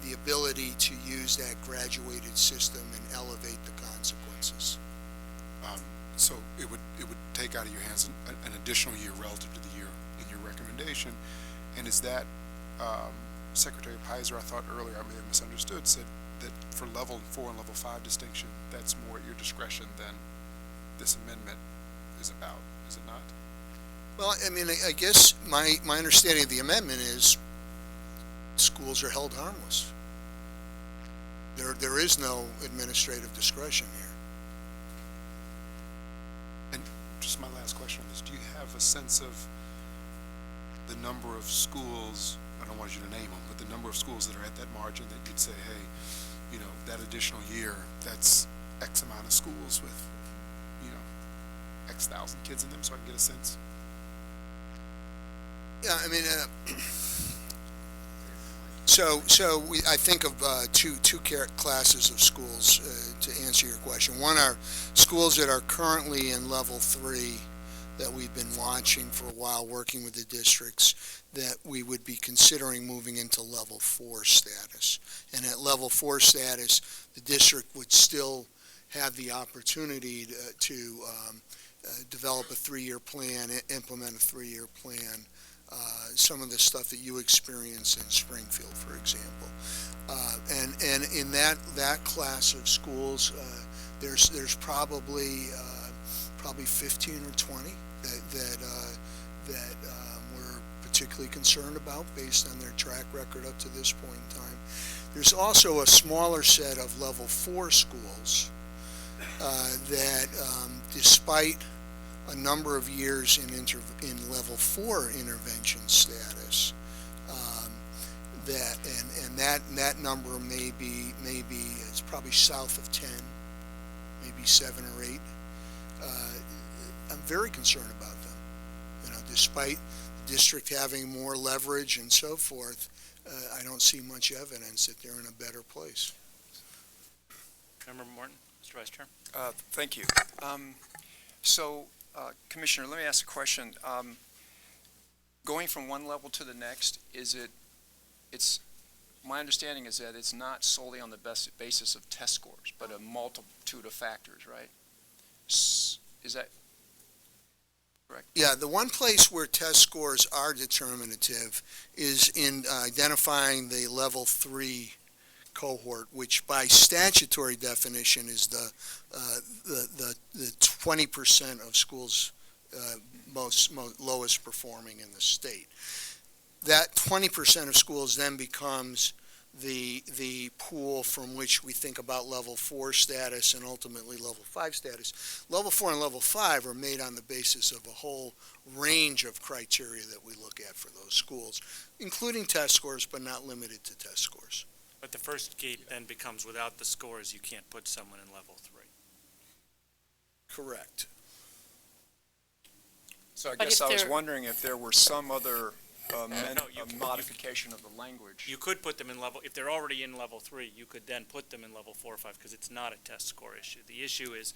the ability to use that graduated system and elevate the consequences. So it would take out of your hands an additional year relative to the year in your recommendation. And is that Secretary Pizer, I thought earlier, I may have misunderstood, said that for level 4 and level 5 distinction, that's more at your discretion than this amendment is about, is it not? Well, I mean, I guess my understanding of the amendment is schools are held harmless. There is no administrative discretion here. And just my last question on this, do you have a sense of the number of schools, I don't want you to name them, but the number of schools that are at that margin that you'd say, hey, that additional year, that's X amount of schools with, X thousand kids in them, so I can get a sense? Yeah, I mean, I think of two classes of schools to answer your question. One are schools that are currently in level 3 that we've been watching for a while, working with the districts, that we would be considering moving into level 4 status. And at level 4 status, the district would still have the opportunity to develop a 3-year plan, implement a 3-year plan. Some of the stuff that you experience in Springfield, for example, and in that class of schools, there's probably 15 or 20 that we're particularly concerned about based on their track record up to this point in time. There's also a smaller set of level 4 schools that, despite a number of years in level 4 intervention status. That number may be it's probably south of 10, maybe 7 or 8. I'm very concerned about them. Despite the district having more leverage and so forth, I don't see much evidence that they're in a better place. Member Morton, Mr. Vice Chair. Thank you. Commissioner, let me ask a question. Going from one level to the next, my understanding is that it's not solely on the basis of test scores, but a multitude of factors, right? Is that correct? Yeah, the one place where test scores are determinative is in identifying the level 3 cohort, which by statutory definition is the 20% of schools most lowest performing in the state. That 20% of schools then becomes the pool from which we think about level 4 status and ultimately level 5 status. Level 4 and level 5 are made on the basis of a whole range of criteria that we look at for those schools, including test scores, but not limited to test scores. But the first gate then becomes without the scores, you can't put someone in level 3. Correct. So I guess I was wondering if there were some other modification of the language. You could put them in level, if they're already in level 3, you could then put them in level 4 or 5 because it's not a test score issue. The issue is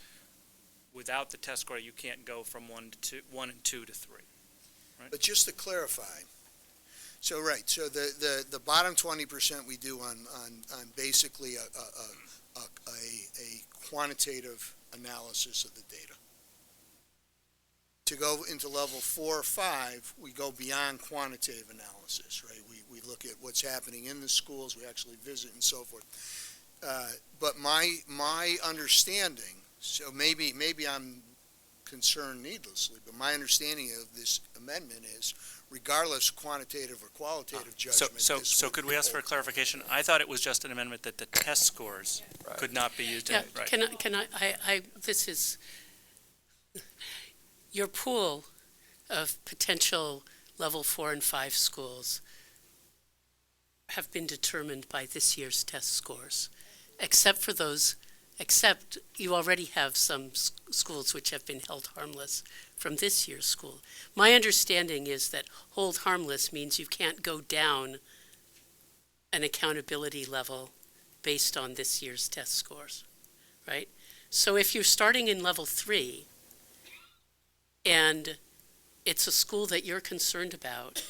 without the test score, you can't go from 1 and 2 to 3. Right? But just to clarify, so the bottom 20% we do on basically a quantitative analysis of the data. To go into level 4 or 5, we go beyond quantitative analysis, right? We look at what's happening in the schools, we actually visit and so forth. But my understanding, so maybe I'm concerned needlessly, but my understanding of this amendment is regardless quantitative or qualitative judgment. So could we ask for a clarification? I thought it was just an amendment that the test scores could not be used. Yeah, this is, your pool of potential level 4 and 5 schools have been determined by this year's test scores, except you already have some schools which have been held harmless from this year's school. My understanding is that hold harmless means you can't go down an accountability level based on this year's test scores, right? So if you're starting in level 3 and it's a school that you're concerned about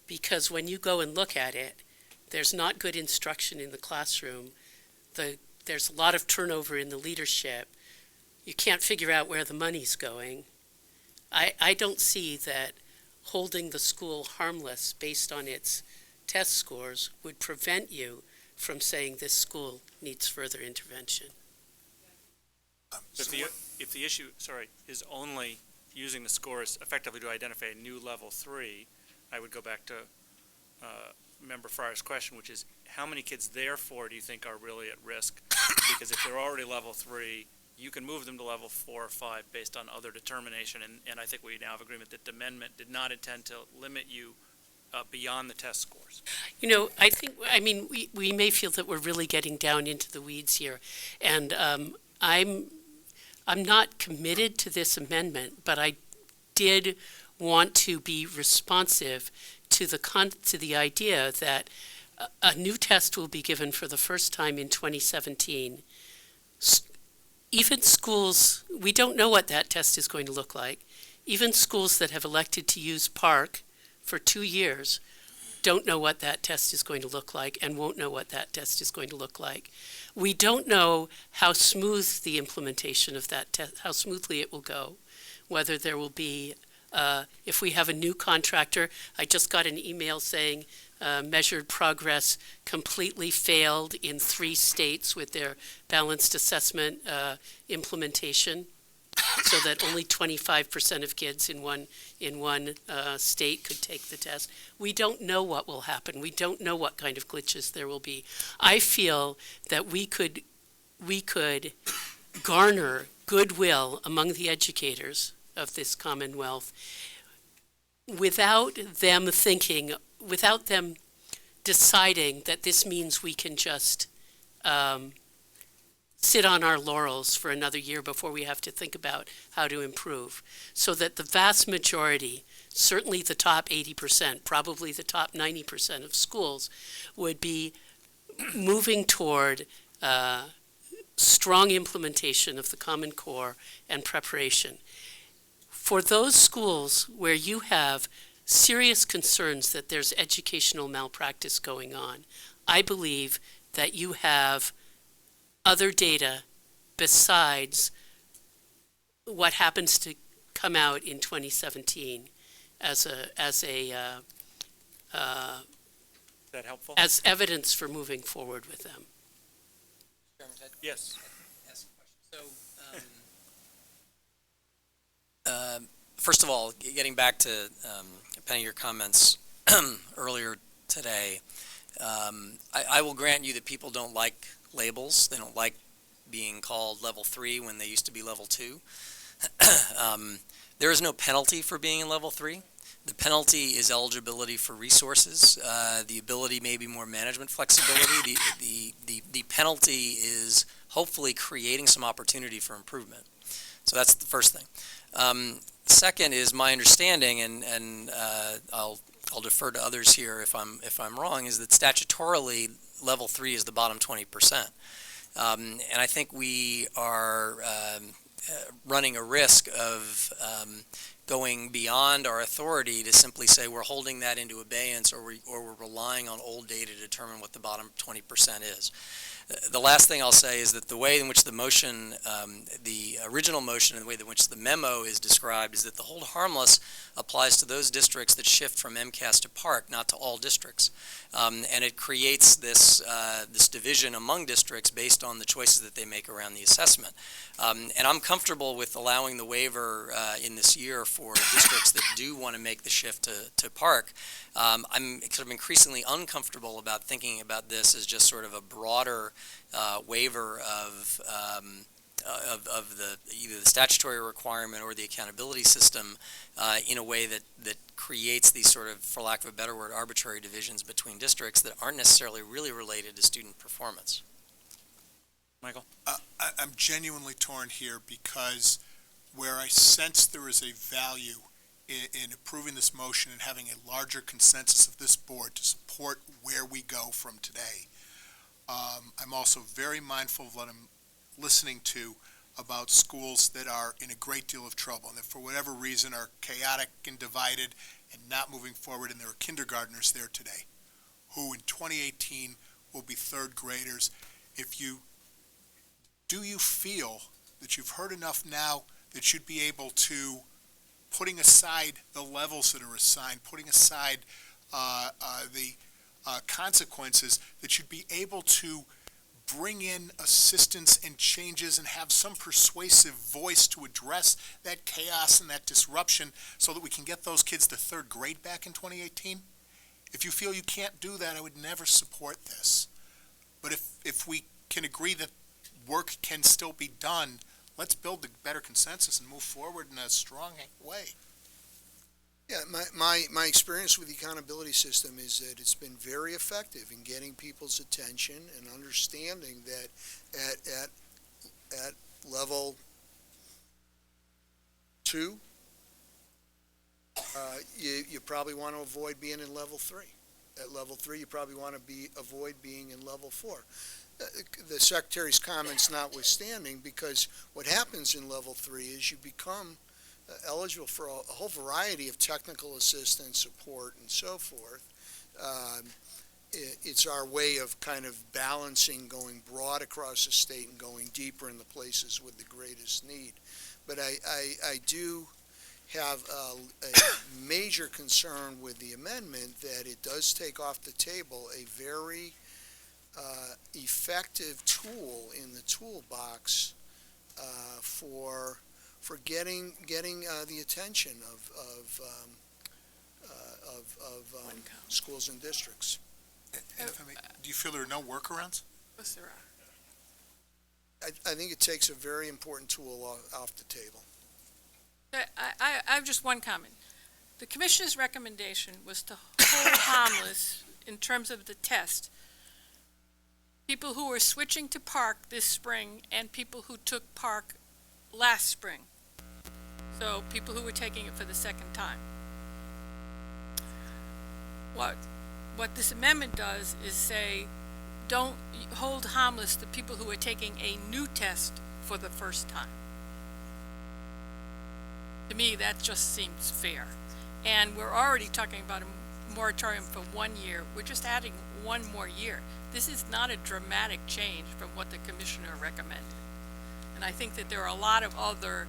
because when you go and look at it, there's not good instruction in the classroom, there's a lot of turnover in the leadership, you can't figure out where the money's going, I don't see that holding the school harmless based on its test scores would prevent you from saying this school needs further intervention. If the issue, is only using the scores effectively to identify a new level 3, I would go back to Member Fryer's question, which is how many kids therefore do you think are really at risk? Because if they're already level 3, you can move them to level 4 or 5 based on other determination, and I think we now have agreement that the amendment did not intend to limit you beyond the test scores. We may feel that we're really getting down into the weeds here, and I'm not committed to this amendment, but I did want to be responsive to the idea that a new test will be given for the first time in 2017. Even schools, we don't know what that test is going to look like. Even schools that have elected to use PARCC for 2 years don't know what that test is going to look like and won't know what that test is going to look like. We don't know how smooth the implementation of that test, how smoothly it will go, whether there will be, if we have a new contractor. I just got an email saying measured progress completely failed in 3 states with their balanced assessment implementation, so that only 25% of kids in one state could take the test. We don't know what will happen. We don't know what kind of glitches there will be. I feel that we could garner goodwill among the educators of this Commonwealth without them thinking, without them deciding that this means we can just sit on our laurels for another year before we have to think about how to improve. So that the vast majority, certainly the top 80%, probably the top 90% of schools would be moving toward strong implementation of the Common Core and preparation. For those schools where you have serious concerns that there's educational malpractice going on, I believe that you have other data besides what happens to come out in 2017 as that helpful? as evidence for moving forward with them. Yes. First of all, getting back to Penny, your comments earlier today, I will grant you that people don't like labels. They don't like being called level 3 when they used to be level 2. There is no penalty for being in level 3. The penalty is eligibility for resources, the ability, maybe more management flexibility. The penalty is hopefully creating some opportunity for improvement. So that's the first thing. Second is my understanding, and I'll defer to others here if I'm wrong, is that statutorily level 3 is the bottom 20%. And I think we are running a risk of going beyond our authority to simply say we're holding that into abeyance, or we're relying on old data to determine what the bottom 20% is. The last thing I'll say is that the way in which the motion, the original motion and the way in which the memo is described is that the hold harmless applies to those districts that shift from MCAS to PARCC, not to all districts. And it creates this division among districts based on the choices that they make around the assessment. And I'm comfortable with allowing the waiver in this year for districts that do want to make the shift to PARCC. I'm sort of increasingly uncomfortable about thinking about this as just sort of a broader waiver of either the statutory requirement or the accountability system in a way that creates these sort of, for lack of a better word, arbitrary divisions between districts that aren't necessarily really related to student performance. Michael? I'm genuinely torn here because where I sense there is a value in approving this motion and having a larger consensus of this board to support where we go from today, I'm also very mindful of what I'm listening to about schools that are in a great deal of trouble and that for whatever reason are chaotic and divided and not moving forward, and there are kindergartners there today who in 2018 will be third graders. Do you feel that you've heard enough now that you'd be able to, putting aside the levels that are assigned, putting aside the consequences, that you'd be able to bring in assistance and changes and have some persuasive voice to address that chaos and that disruption so that we can get those kids to third grade back in 2018? If you feel you can't do that, I would never support this. But if we can agree that work can still be done, let's build a better consensus and move forward in a strong way. Yeah, my experience with the accountability system is that it's been very effective in getting people's attention and understanding that at level 2, you probably want to avoid being in level 3. At level 3, you probably want to avoid being in level 4. The Secretary's comments notwithstanding, because what happens in level 3 is you become eligible for a whole variety of technical assistance, support, and so forth. It's our way of kind of balancing going broad across the state and going deeper in the places with the greatest need. But I do have a major concern with the amendment that it does take off the table a very effective tool in the toolbox for getting the attention of schools and districts. And if I may, do you feel there are no workarounds? Yes, there are. I think it takes a very important tool off the table. I have just one comment. The commissioner's recommendation was to hold harmless in terms of the test people who were switching to PARCC this spring and people who took PARCC last spring. So people who were taking it for the second time. What this amendment does is say, don't hold harmless the people who are taking a new test for the first time. To me, that just seems fair. And we're already talking about a moratorium for 1 year. We're just adding one more year. This is not a dramatic change from what the commissioner recommended. And I think that there are a lot of other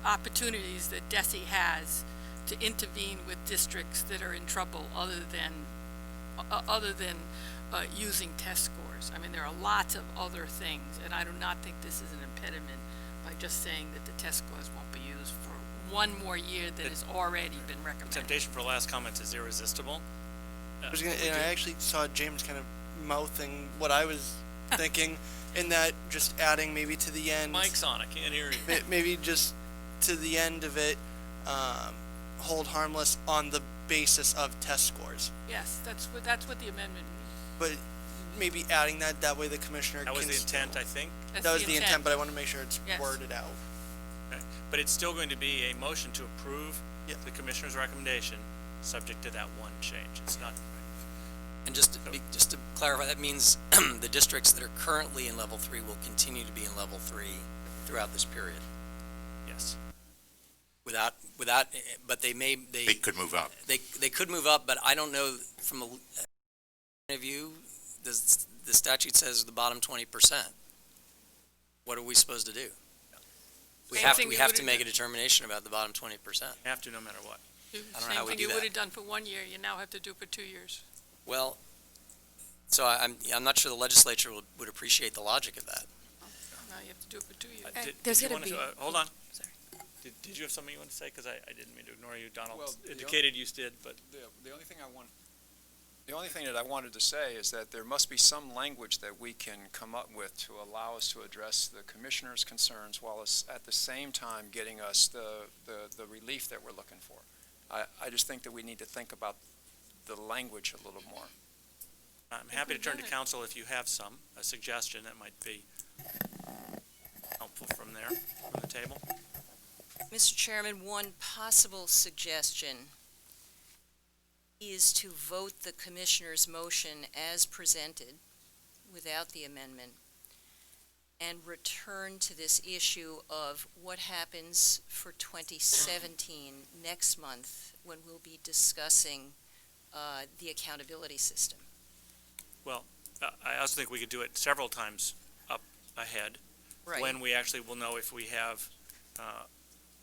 opportunities that DESE has to intervene with districts that are in trouble other than using test scores. I mean, there are lots of other things, and I do not think this is an impediment by just saying that the test scores won't be used for one more year that has already been The recommended. temptation for last comments is irresistible. I actually saw James kind of mouthing what I was thinking, in that just adding maybe to the end. Mike's on, I can't hear you. Maybe just to the end of it, hold harmless on the basis of test scores. Yes, that's what the amendment means. But maybe adding that way the commissioner That was can the intent, I think. That was the intent, but I want to make sure it's Yes. worded out. Okay. But it's still going to be a motion to approve the commissioner's recommendation, subject to that one change. It's not. And just to clarify, that means the districts that are currently in level 3 will continue to be in level 3 throughout this period. Yes. Without, but they could move up. They could move up, but I don't know from a point of view. The statute says the bottom 20%. What are we supposed to do? We have to make a determination about the bottom 20%. Have to, no matter what. I don't know how we do Same thing you that. would have done for 1 year, you now have to do for 2 years. Well, so I'm not sure the legislature would appreciate the logic of that. Now you have to do it for 2 years. There's Did you gonna want be- to, hold on. Sorry. Did you have something you want to say? Because I didn't mean to ignore you. Donald Well, indicated you did, but. The only thing that I wanted to say is that there must be some language that we can come up with to allow us to address the commissioner's concerns while at the same time getting us the relief that we're looking for. I just think that we need to think about the language a little more. I'm happy to turn to council if you have a suggestion that might be helpful from the table. Mr. Chairman, one possible suggestion is to vote the commissioner's motion as presented without the amendment and return to this issue of what happens for 2017 next month when we'll be discussing the accountability system. Well, I also think we could do it several times up ahead. Right. When we actually will know if we have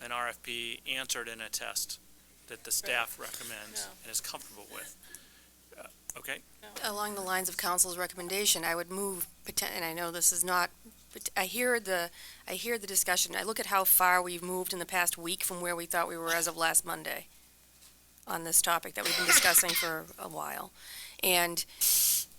an RFP answered in a test that the staff recommends and is comfortable with. Okay? Along the lines of council's recommendation, I would move, and I know this is not, but I hear the discussion. I look at how far we've moved in the past week from where we thought we were as of last Monday on this topic that we've been discussing for a while. And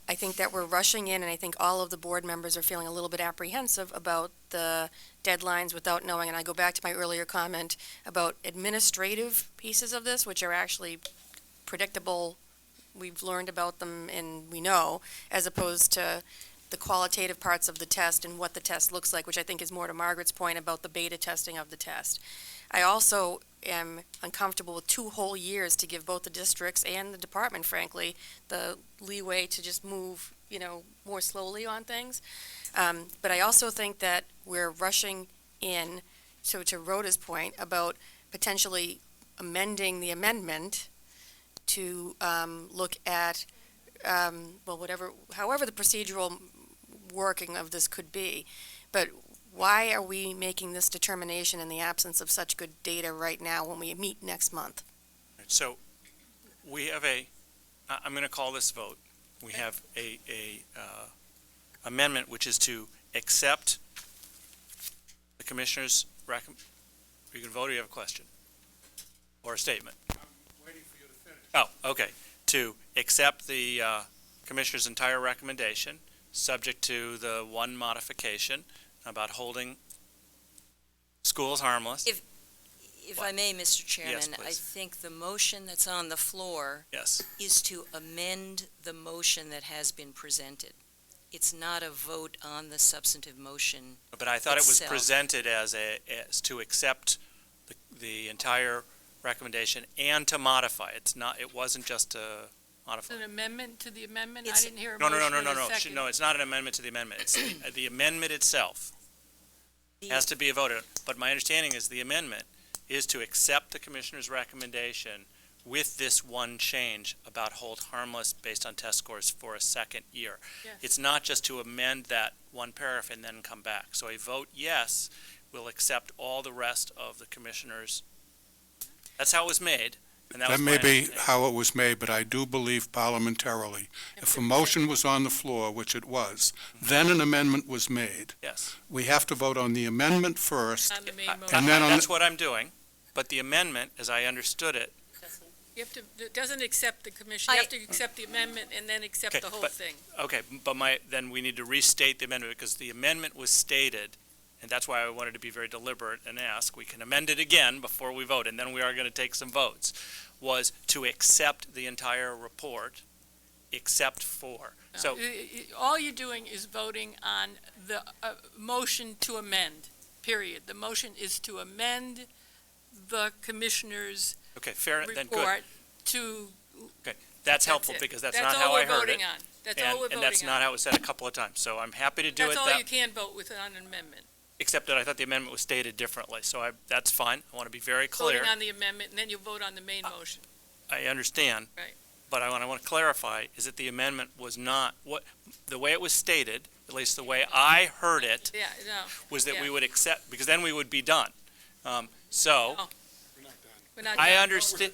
I think that we're rushing in, and I think all of the board members are feeling a little bit apprehensive about the deadlines without knowing. And I go back to my earlier comment about administrative pieces of this, which are actually predictable. We've learned about them and we know, as opposed to the qualitative parts of the test and what the test looks like, which I think is more to Margaret's point about the beta testing of the test. I also am uncomfortable with 2 whole years to give both the districts and the department, frankly, the leeway to just move, more slowly on things. But I also think that we're rushing in, so to Rhoda's point about potentially amending the amendment to look at, however the procedural working of this could be. But why are we making this determination in the absence of such good data right now when we meet next month? So we have I'm going to call this vote. We have a amendment which is to accept the commissioner's you can vote or you have a question or a statement. I'm waiting for you to finish. Oh, okay. To accept the commissioner's entire recommendation, subject to the one modification about holding School's harmless. If I may, Mr. Chairman, I please. think the motion that's on the floor Yes. is to amend the motion that has been presented. It's not a vote on the substantive motion. But I thought it was itself. presented as to accept the entire recommendation and to modify. It wasn't just to modify. An amendment to the amendment? I It's- didn't hear a No, motion no, and a no. second. No, it's not an amendment to the amendment. It's the amendment itself has to be voted on. But my understanding is the amendment is to accept the commissioner's recommendation with this one change about hold harmless based on test scores for a second year. Yes. It's not just to amend that one paragraph and then come back. So a vote yes will accept all the rest of the commissioner's. That's how it was made. And that That was may my be understanding. how it was made, but I do believe parliamentarily, if a motion was on the floor, which it was, then an amendment was made, Yes. we have to vote on the amendment first, On the main motion. and then on That's the, what I'm doing. But the amendment, as I understood it, You have to, it doesn't accept the commission, you have to accept the amendment and then accept Okay, the whole but- thing. okay, but then we need to restate the amendment because the amendment was stated, and that's why I wanted to be very deliberate and ask, we can amend it again before we vote, and then we are going to take some votes, was to accept the entire report, except for. So, All you're doing is voting on the motion to amend, period. The motion is to amend the commissioner's okay, fair, then good. report to. That's helpful it. because that's That's not all how we're I heard voting it. on. That's all we're And that's voting not on. how it was said a couple of times. So I'm happy to do it. That's all that- you can vote with on an amendment. Except that I thought the amendment was stated differently. So that's fine. I want to be very clear. Voting on the amendment, and then you vote on the main motion. I understand. Right. But what I want to clarify is that the amendment was not, the way it was stated, at least the way I heard it, Yeah, no. was that yeah. we would accept, because then we would be done. So, No. We're not I done. understand,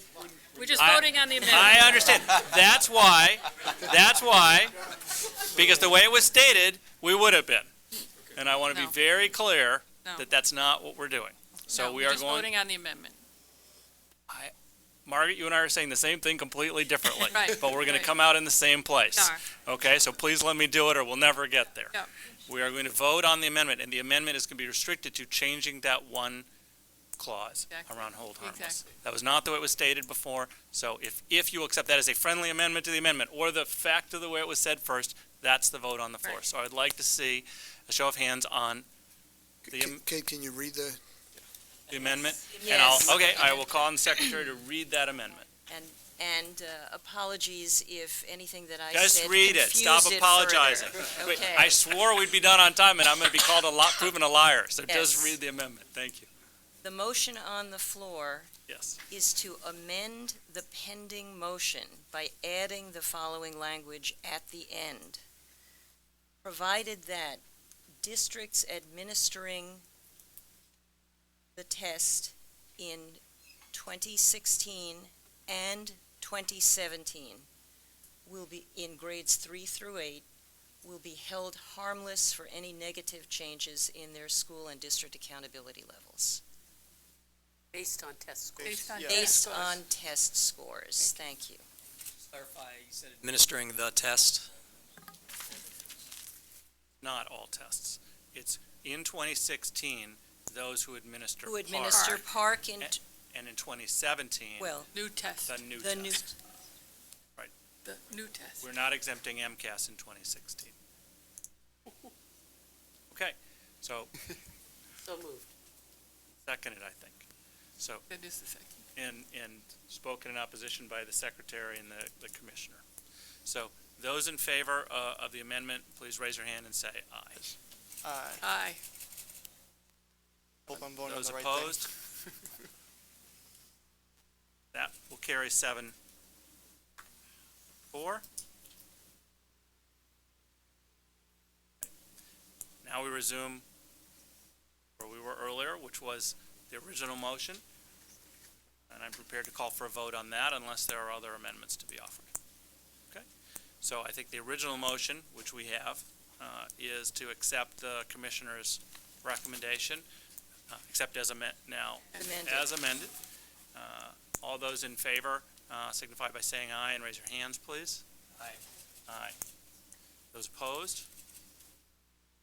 We're just I- voting on the amendment. I understand. That's why, because the way it was stated, we would have been. And I want to No. be very clear No. that that's not what we're doing. So No, we we're are just going, voting on the amendment. Margaret, you and I are saying the same thing completely differently. Right, But we're going to right. come out in the same place. Are. Okay, so please let me do it or we'll never get there. Yep. We are going to vote on the amendment, and the amendment is going to be restricted to changing that one clause Exactly. around hold harmless. Exactly. That was not the way it was stated before, so if you accept that as a friendly amendment to the amendment, or the fact of the way it was said first, that's the vote on the floor. Right. So I'd like to see a show of hands on the Can you read the? amendment. Yes. And I will call on the secretary to read that amendment. And apologies if anything that I Just said read it. Stop confused apologizing. further. Wait, Okay. I swore we'd be done on time, and I'm going to be called proven a liar. So just Yes. read the amendment. Thank you. The motion on the floor Yes. is to amend the pending motion by adding the following language at the end. Provided that districts administering the test in 2016 and 2017 will be, in grades 3 through 8, will be held harmless for any negative changes in their school and district accountability levels. Based on test scores. Based on test scores. Thank you. Clarify, you said administering the test? Not all tests. It's in 2016, those who administer Who administer PARCC in, and in 2017, well, New test. the new the new, test. The new test. We're not exempting MCAS in 2016. Okay, so So moved. seconded, I think. So, That is the second. and spoken in opposition by the secretary and the commissioner. So, those in favor of the amendment, please raise your hand and say aye. Aye. Hope I'm voting on Those the right opposed? thing. That will carry 7-4. Now we resume where we were earlier, which was the original motion. And I'm prepared to call for a vote on that unless there are other amendments to be offered. Okay? So I think the original motion, which we have, is to accept the commissioner's recommendation, except as now amended. as amended. All those in favor signify by saying aye and raise your hands, please. Aye. Aye. Those opposed?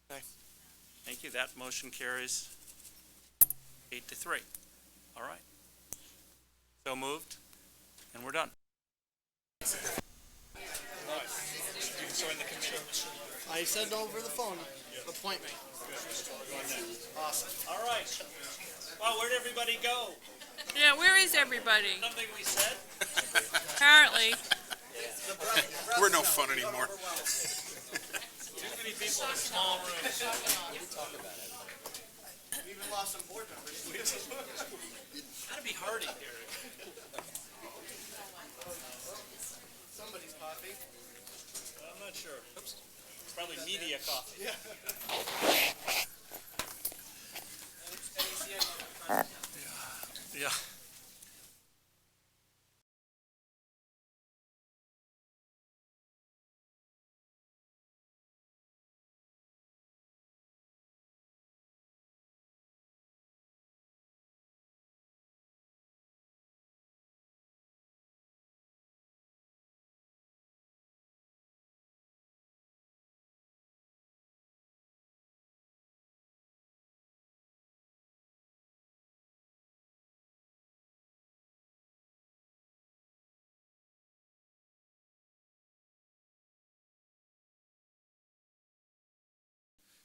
Aye. Thank you. That motion carries 8 to 3. All right. So moved, and we're done. I said over the phone, appointment. Awesome. All right. Well, where'd everybody go? Yeah, where is everybody? Something we said? Apparently. We're no fun anymore. Too many people in a small room. We even lost some board members. Gotta be hardy here. Somebody's coffee. I'm not sure. Oops. It's probably media coffee. Yeah. Yeah.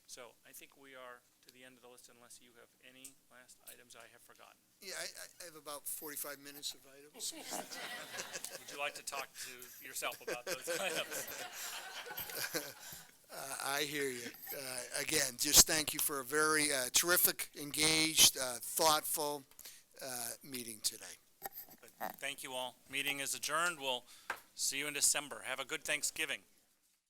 So I think we are to the end of the list unless you have any last items I have forgotten. Yeah, I have about 45 minutes of items. Would you like to talk to yourself about those items? I hear you. Again, just thank you for a very terrific, engaged, thoughtful meeting today. Thank you all. Meeting is adjourned. We'll see you in December. Have a good Thanksgiving.